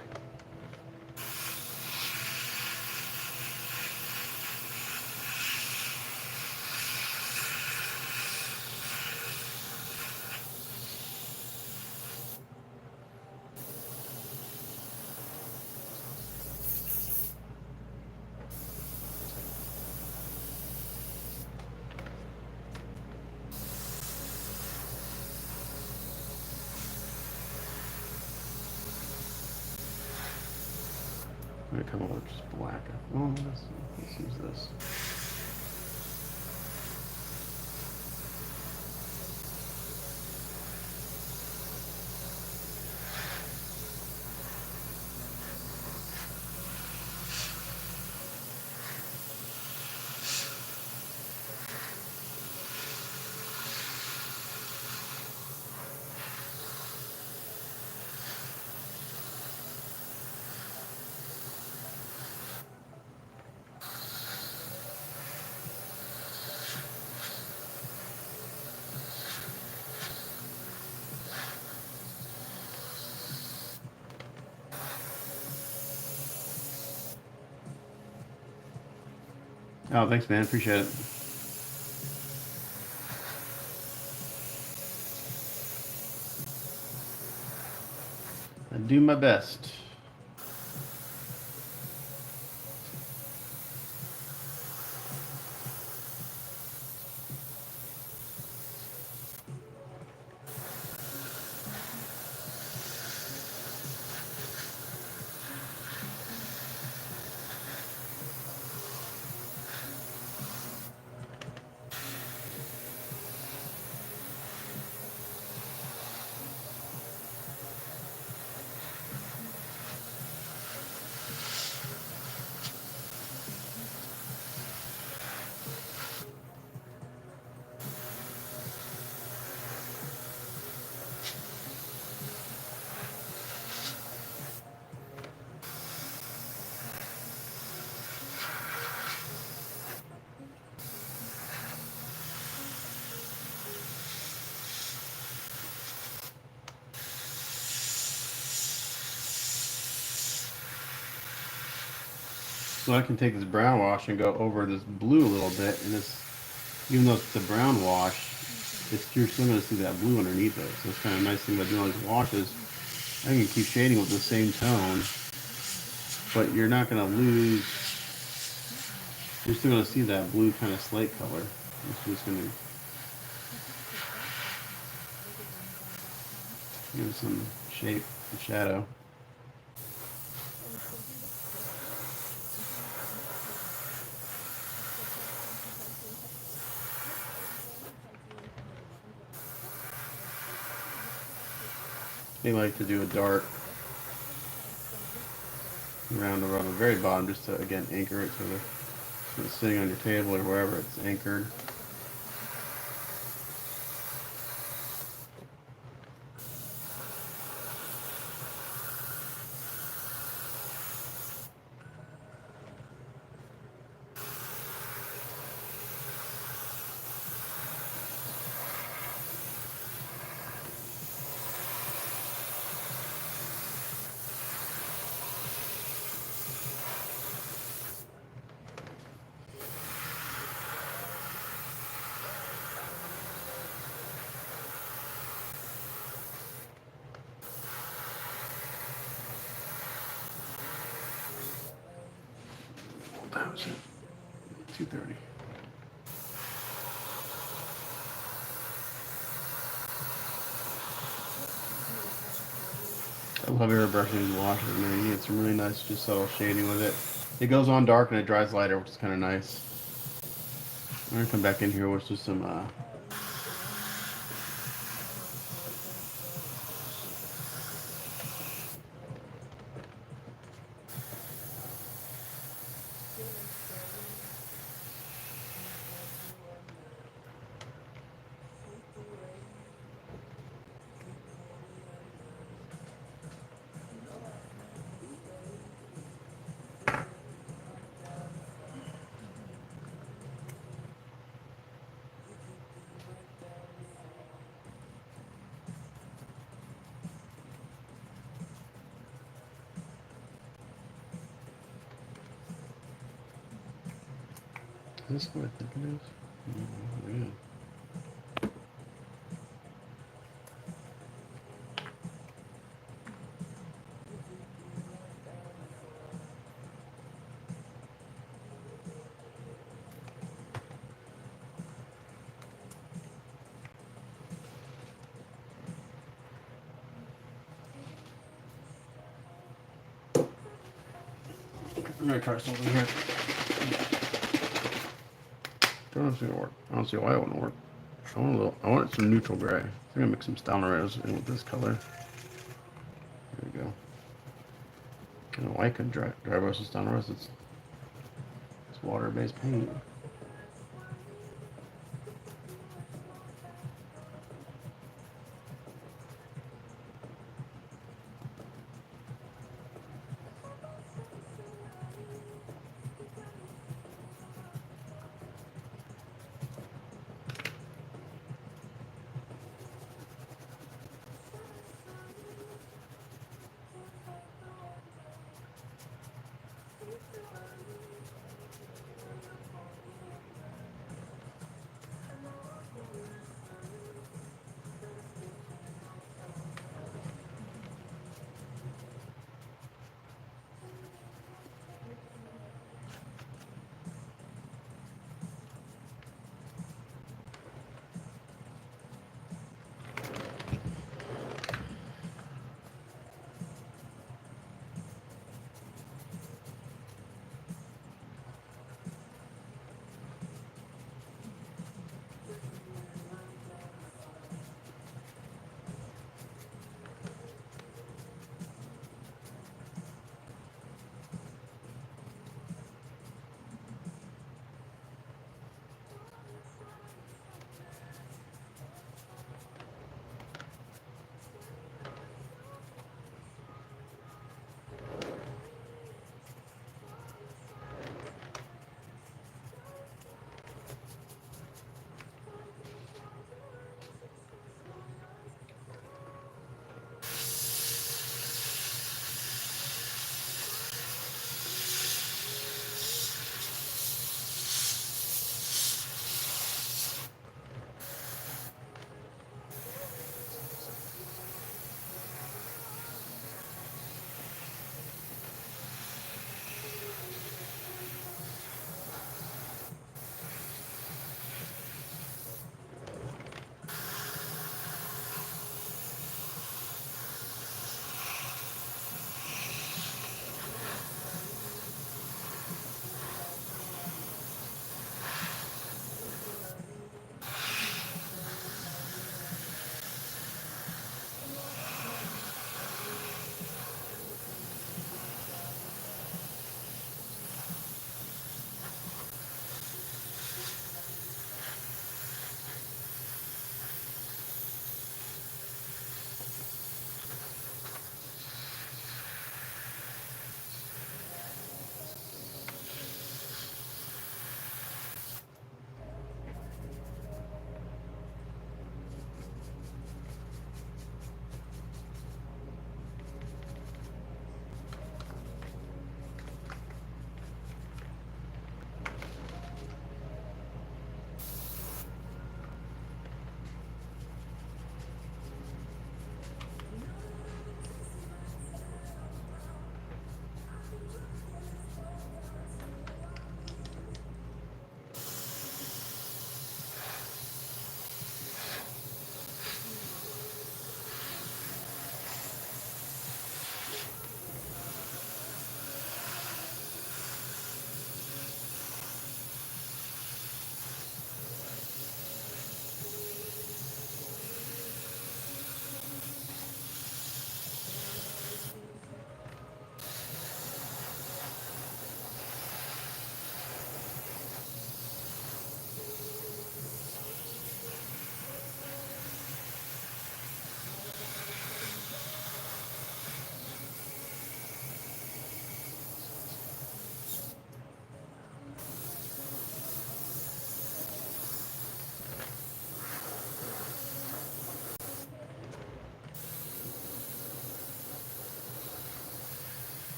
I'm gonna come over with just black. Oh, let's use this. Oh, thanks, man. Appreciate it. I do my best. So I can take this brown wash and go over this blue a little bit, and this, even though it's the brown wash, you're still going to see that blue underneath it. So it's kind of a nice thing about doing all these washes. I can keep shading with the same tone, but you're not going to lose. You're still going to see that blue kind of slate color. It's just going to give some shape and shadow. They like to do a dart around on the very bottom just to, again, anchor it so it's sitting on your table or wherever it's anchored. That was it. 2:30. I love airbrushing these washes, man. You get some really nice, just subtle shading with it. It goes on dark and it dries lighter, which is kind of nice. I'm gonna come back in here with just some. Is this what I think it is? Oh, yeah. I'm gonna try something here. Don't know if it's gonna work. I don't see why it wouldn't work. I want some neutral gray. I'm gonna mix some Stalin in with this color. There we go. I don't know why I couldn't dry brush this Stalin. It's water-based paint.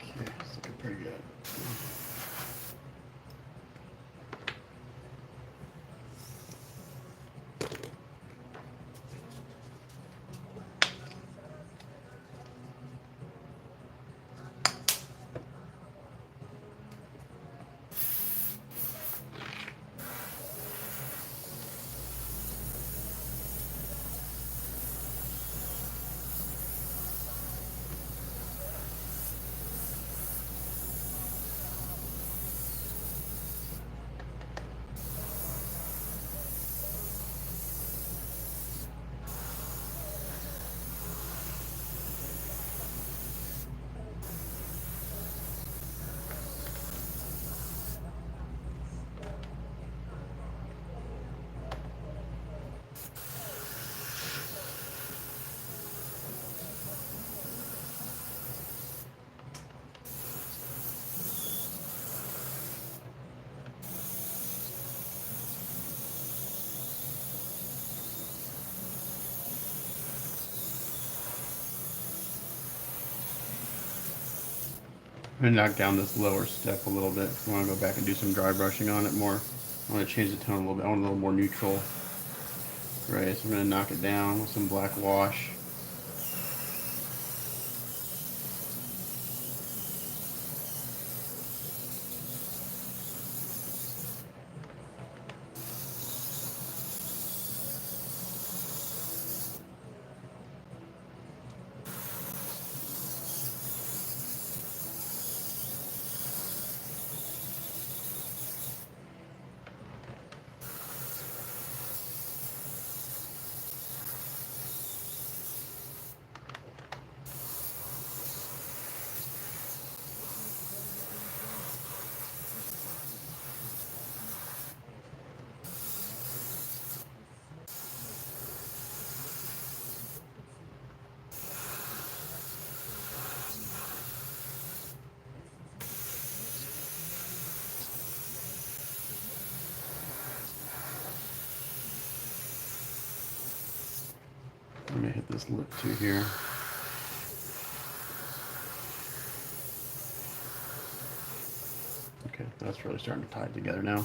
Okay, it's looking pretty good. I'm gonna knock down this lower step a little bit. I want to go back and do some dry brushing on it more. I want to change the tone a little bit. I want a little more neutral. Right, so I'm gonna knock it down with some black wash. lip 2 here. Okay, that's really starting to tie it together now.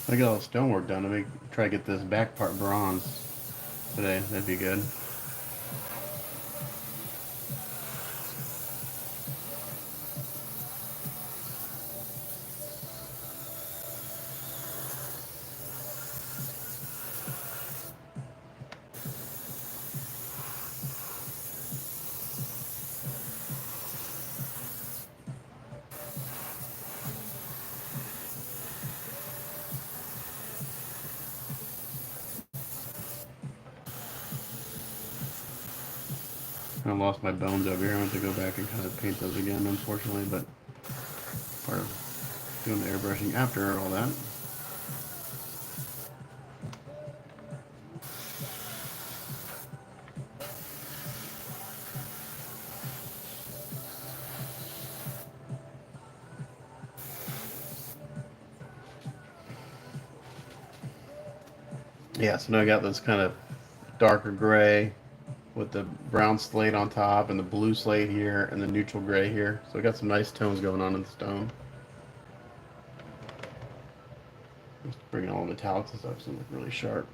I get all the stonework done. Try to get this back part bronze today. That'd be good. I lost my bones over here. I want to go back and kind of paint those again, unfortunately, but part of doing the airbrushing after all that. Yeah, so now I got this kind of darker gray with the brown slate on top and the blue slate here and the neutral gray here. So I got some nice tones going on in the stone. Just bringing all the metallics and stuff so they look really sharp.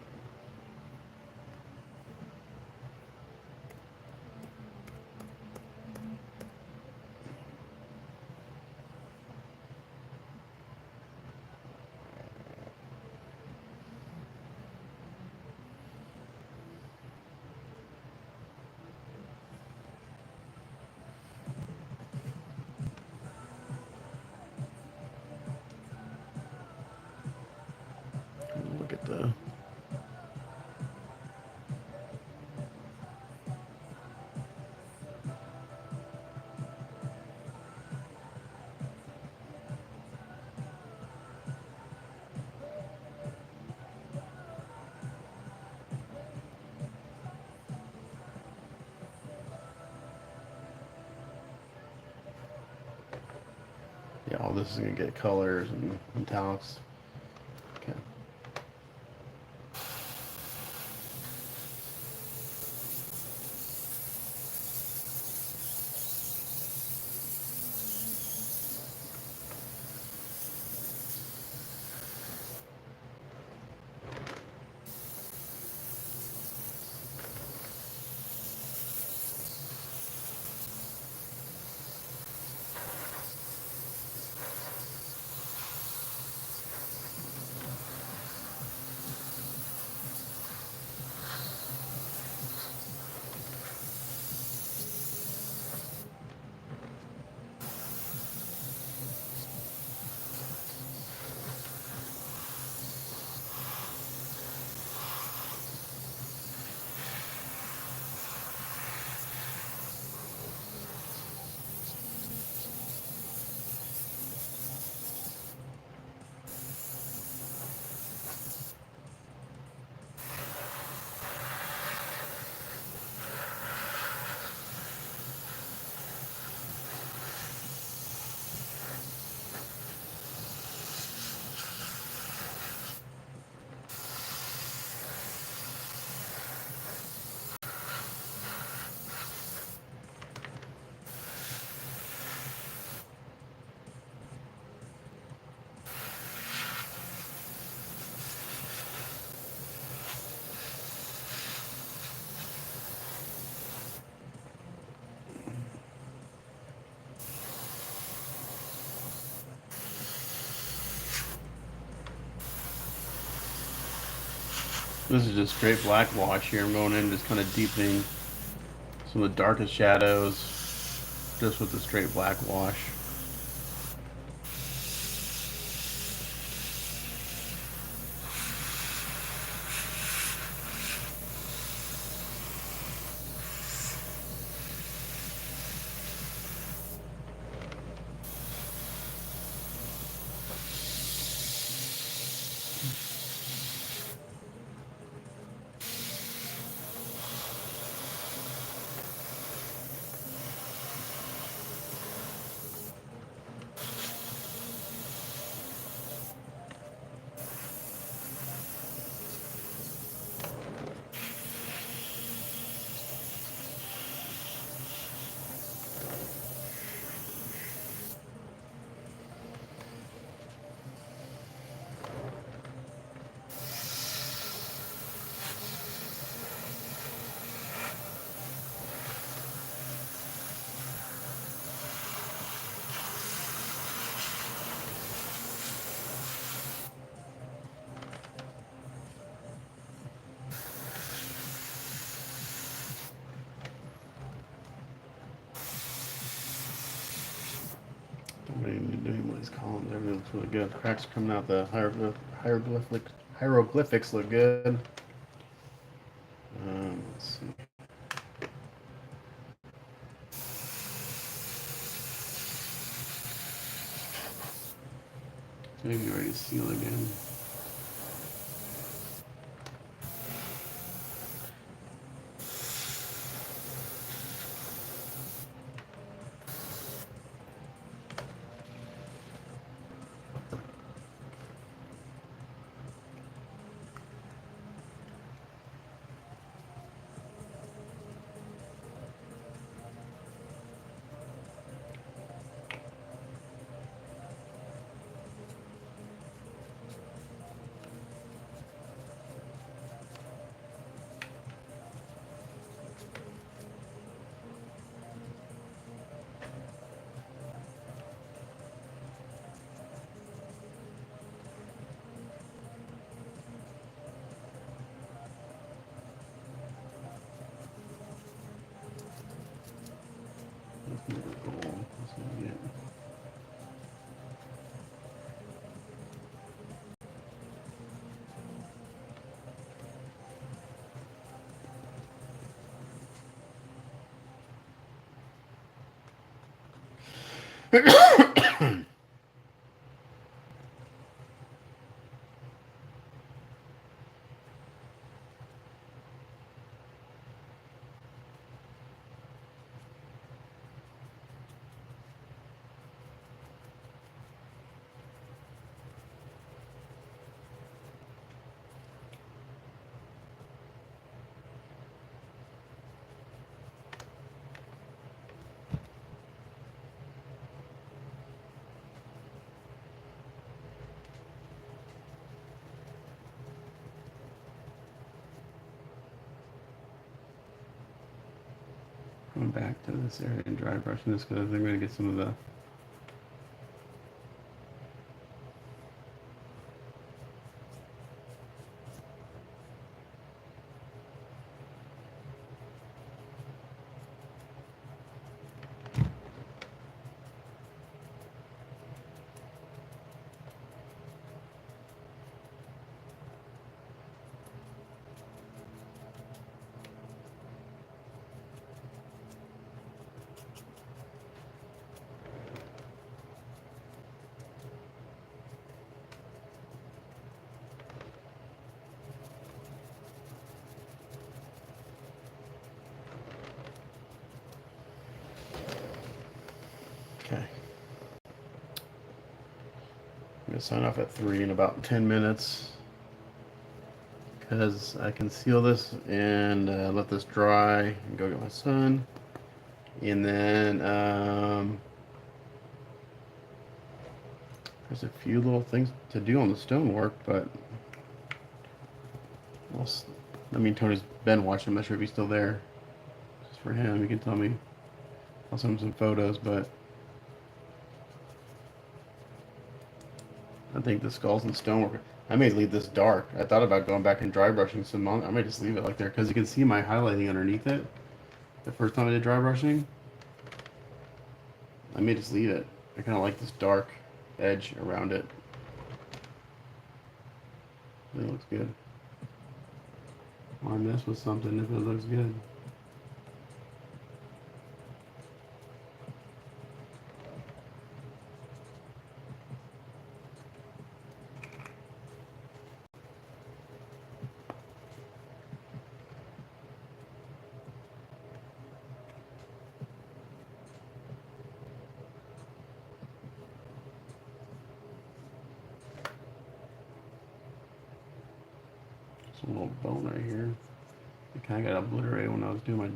Look at the yeah, all this is gonna get colors and metallics. Okay. This is just straight black wash here. I'm going in just kind of deepening some of the darkest shadows just with the straight black wash. Doing one of these columns, everything looks really good. Cracks are coming out. The hieroglyphics look good. Let's see. Maybe ready to seal again. Going back to this area and dry brushing this because I'm going to get some of the okay. I'm going to sign off at 3 in about 10 minutes because I can seal this and let this dry and go get my son. And then there's a few little things to do on the stonework, but I mean, Tony's been watching. I'm not sure if he's still there. Just for him, he can tell me. I'll send him some photos, but I think the skulls and stonework. I may leave this dark. I thought about going back and dry brushing some on. I may just leave it like there because you can see my highlighting underneath it. The first time I did dry brushing, I may just leave it. I kind of like this dark edge around it. It looks good. Why mess with something if it looks good? Some little bone right here. I kind of got obliterated when I was doing my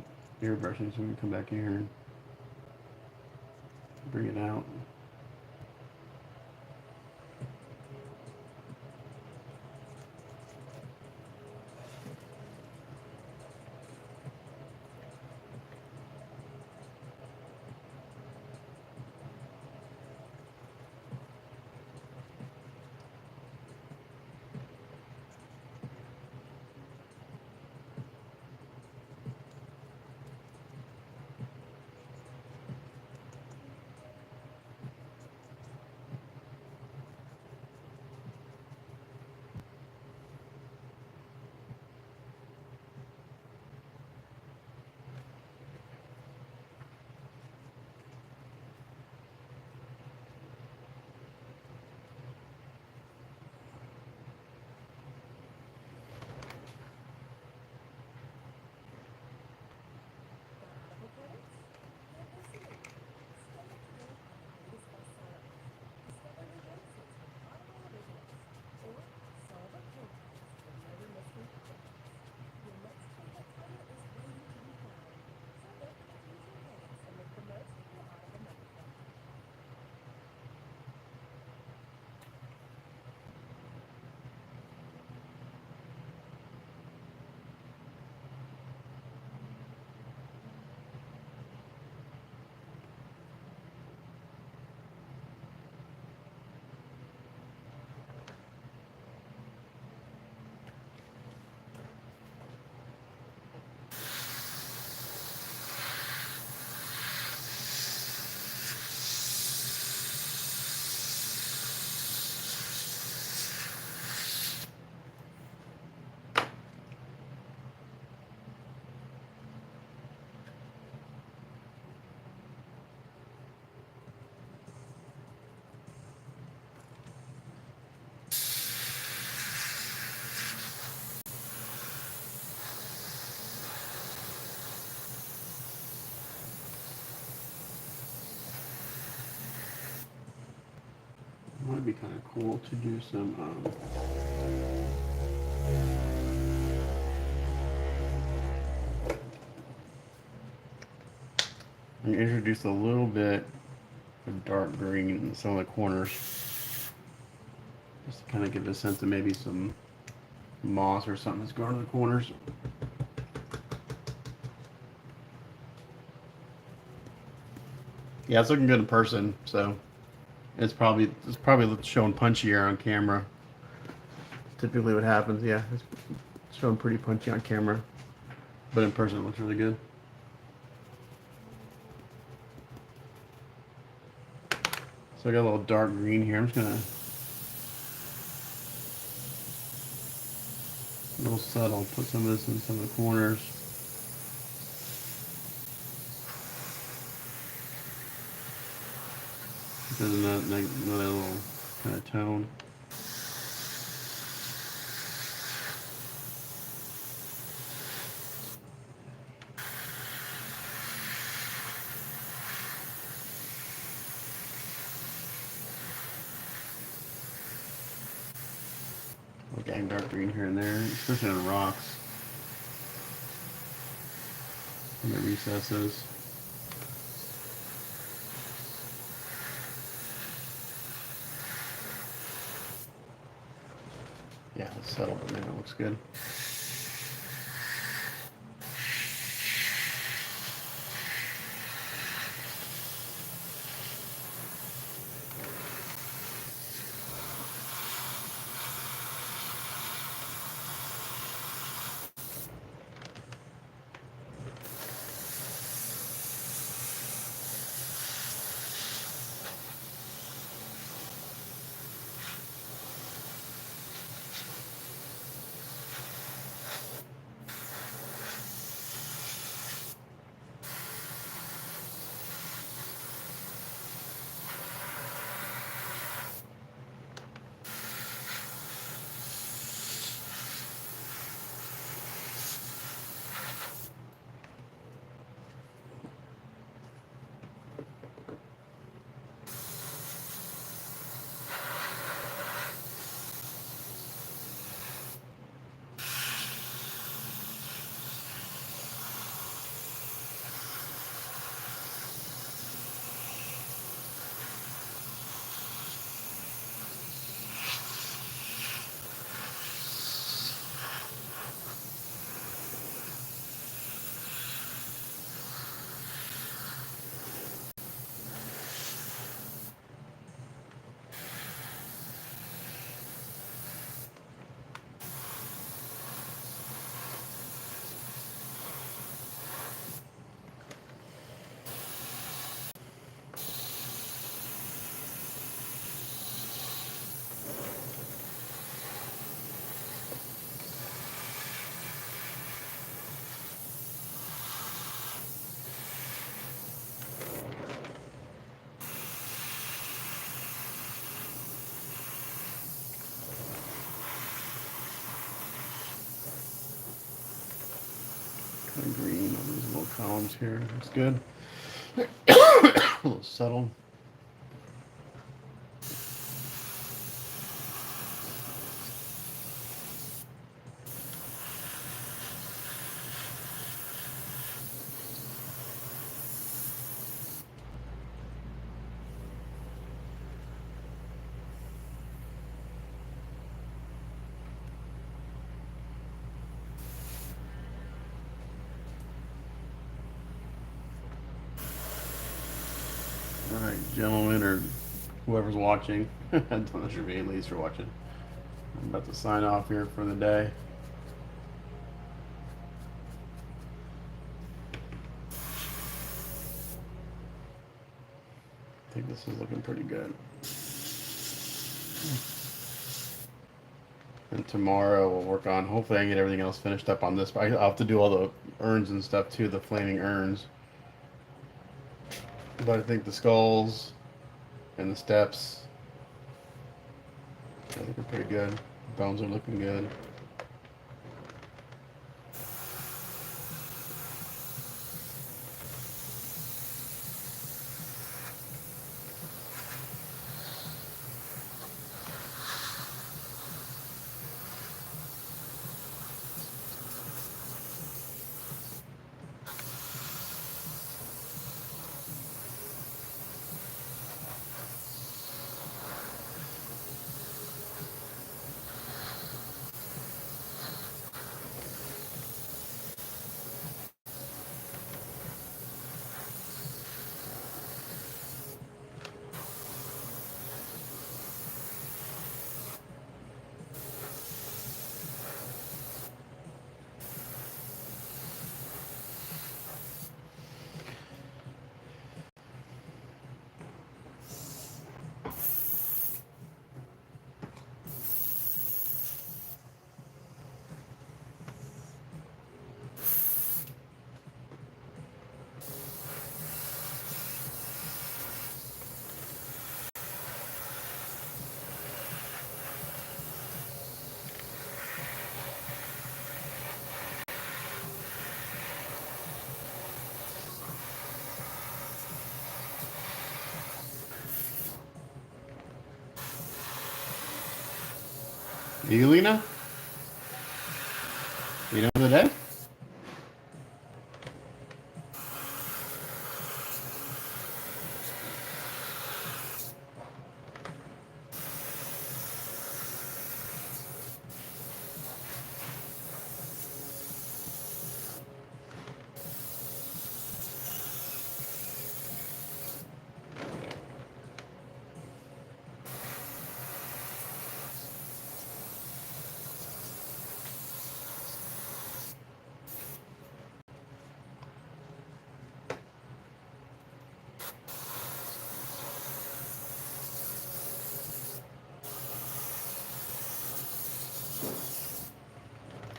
ear brushing, so we can come back in here and bring it out. It might be kind of cool to do some and introduce a little bit of dark green in some of the corners, just to kind of give a sense of maybe some moss or something that's growing in the corners. Yeah, it's looking good in person, so it's probably showing punchier on camera. Typically, what happens, yeah, it's showing pretty punchy on camera, but in person it looks really good. So I got a little dark green here. I'm just gonna a little subtle, put some of this in some of the corners. There's another little kind of tone. Like adding dark green here and there, especially on rocks in the recesses. Yeah, it's settled, but man, it looks good. kind of green on these little columns here. Looks good. A little subtle. Alright, gentlemen, or whoever's watching. I'm not sure if any ladies are watching. I'm about to sign off here for the day. I think this is looking pretty good. And tomorrow we'll work on, hopefully I can get everything else finished up on this. But I'll have to do all the urns and stuff too, the flaming urns. But I think the skulls and the steps, I think are pretty good. Bones are looking good. You, Lena? You know the day?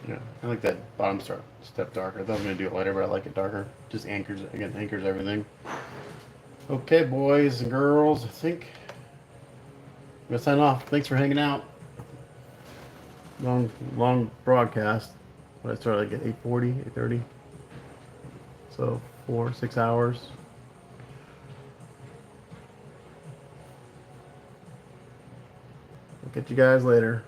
Yeah, I like that bottom step darker. I thought I was gonna do it lighter, but I like it darker. Just anchors, again, anchors everything. Okay, boys and girls, I think I'm gonna sign off. Thanks for hanging out. Long broadcast. But I started like at 8:40, 8:30. So 6 hours. I'll catch you guys later.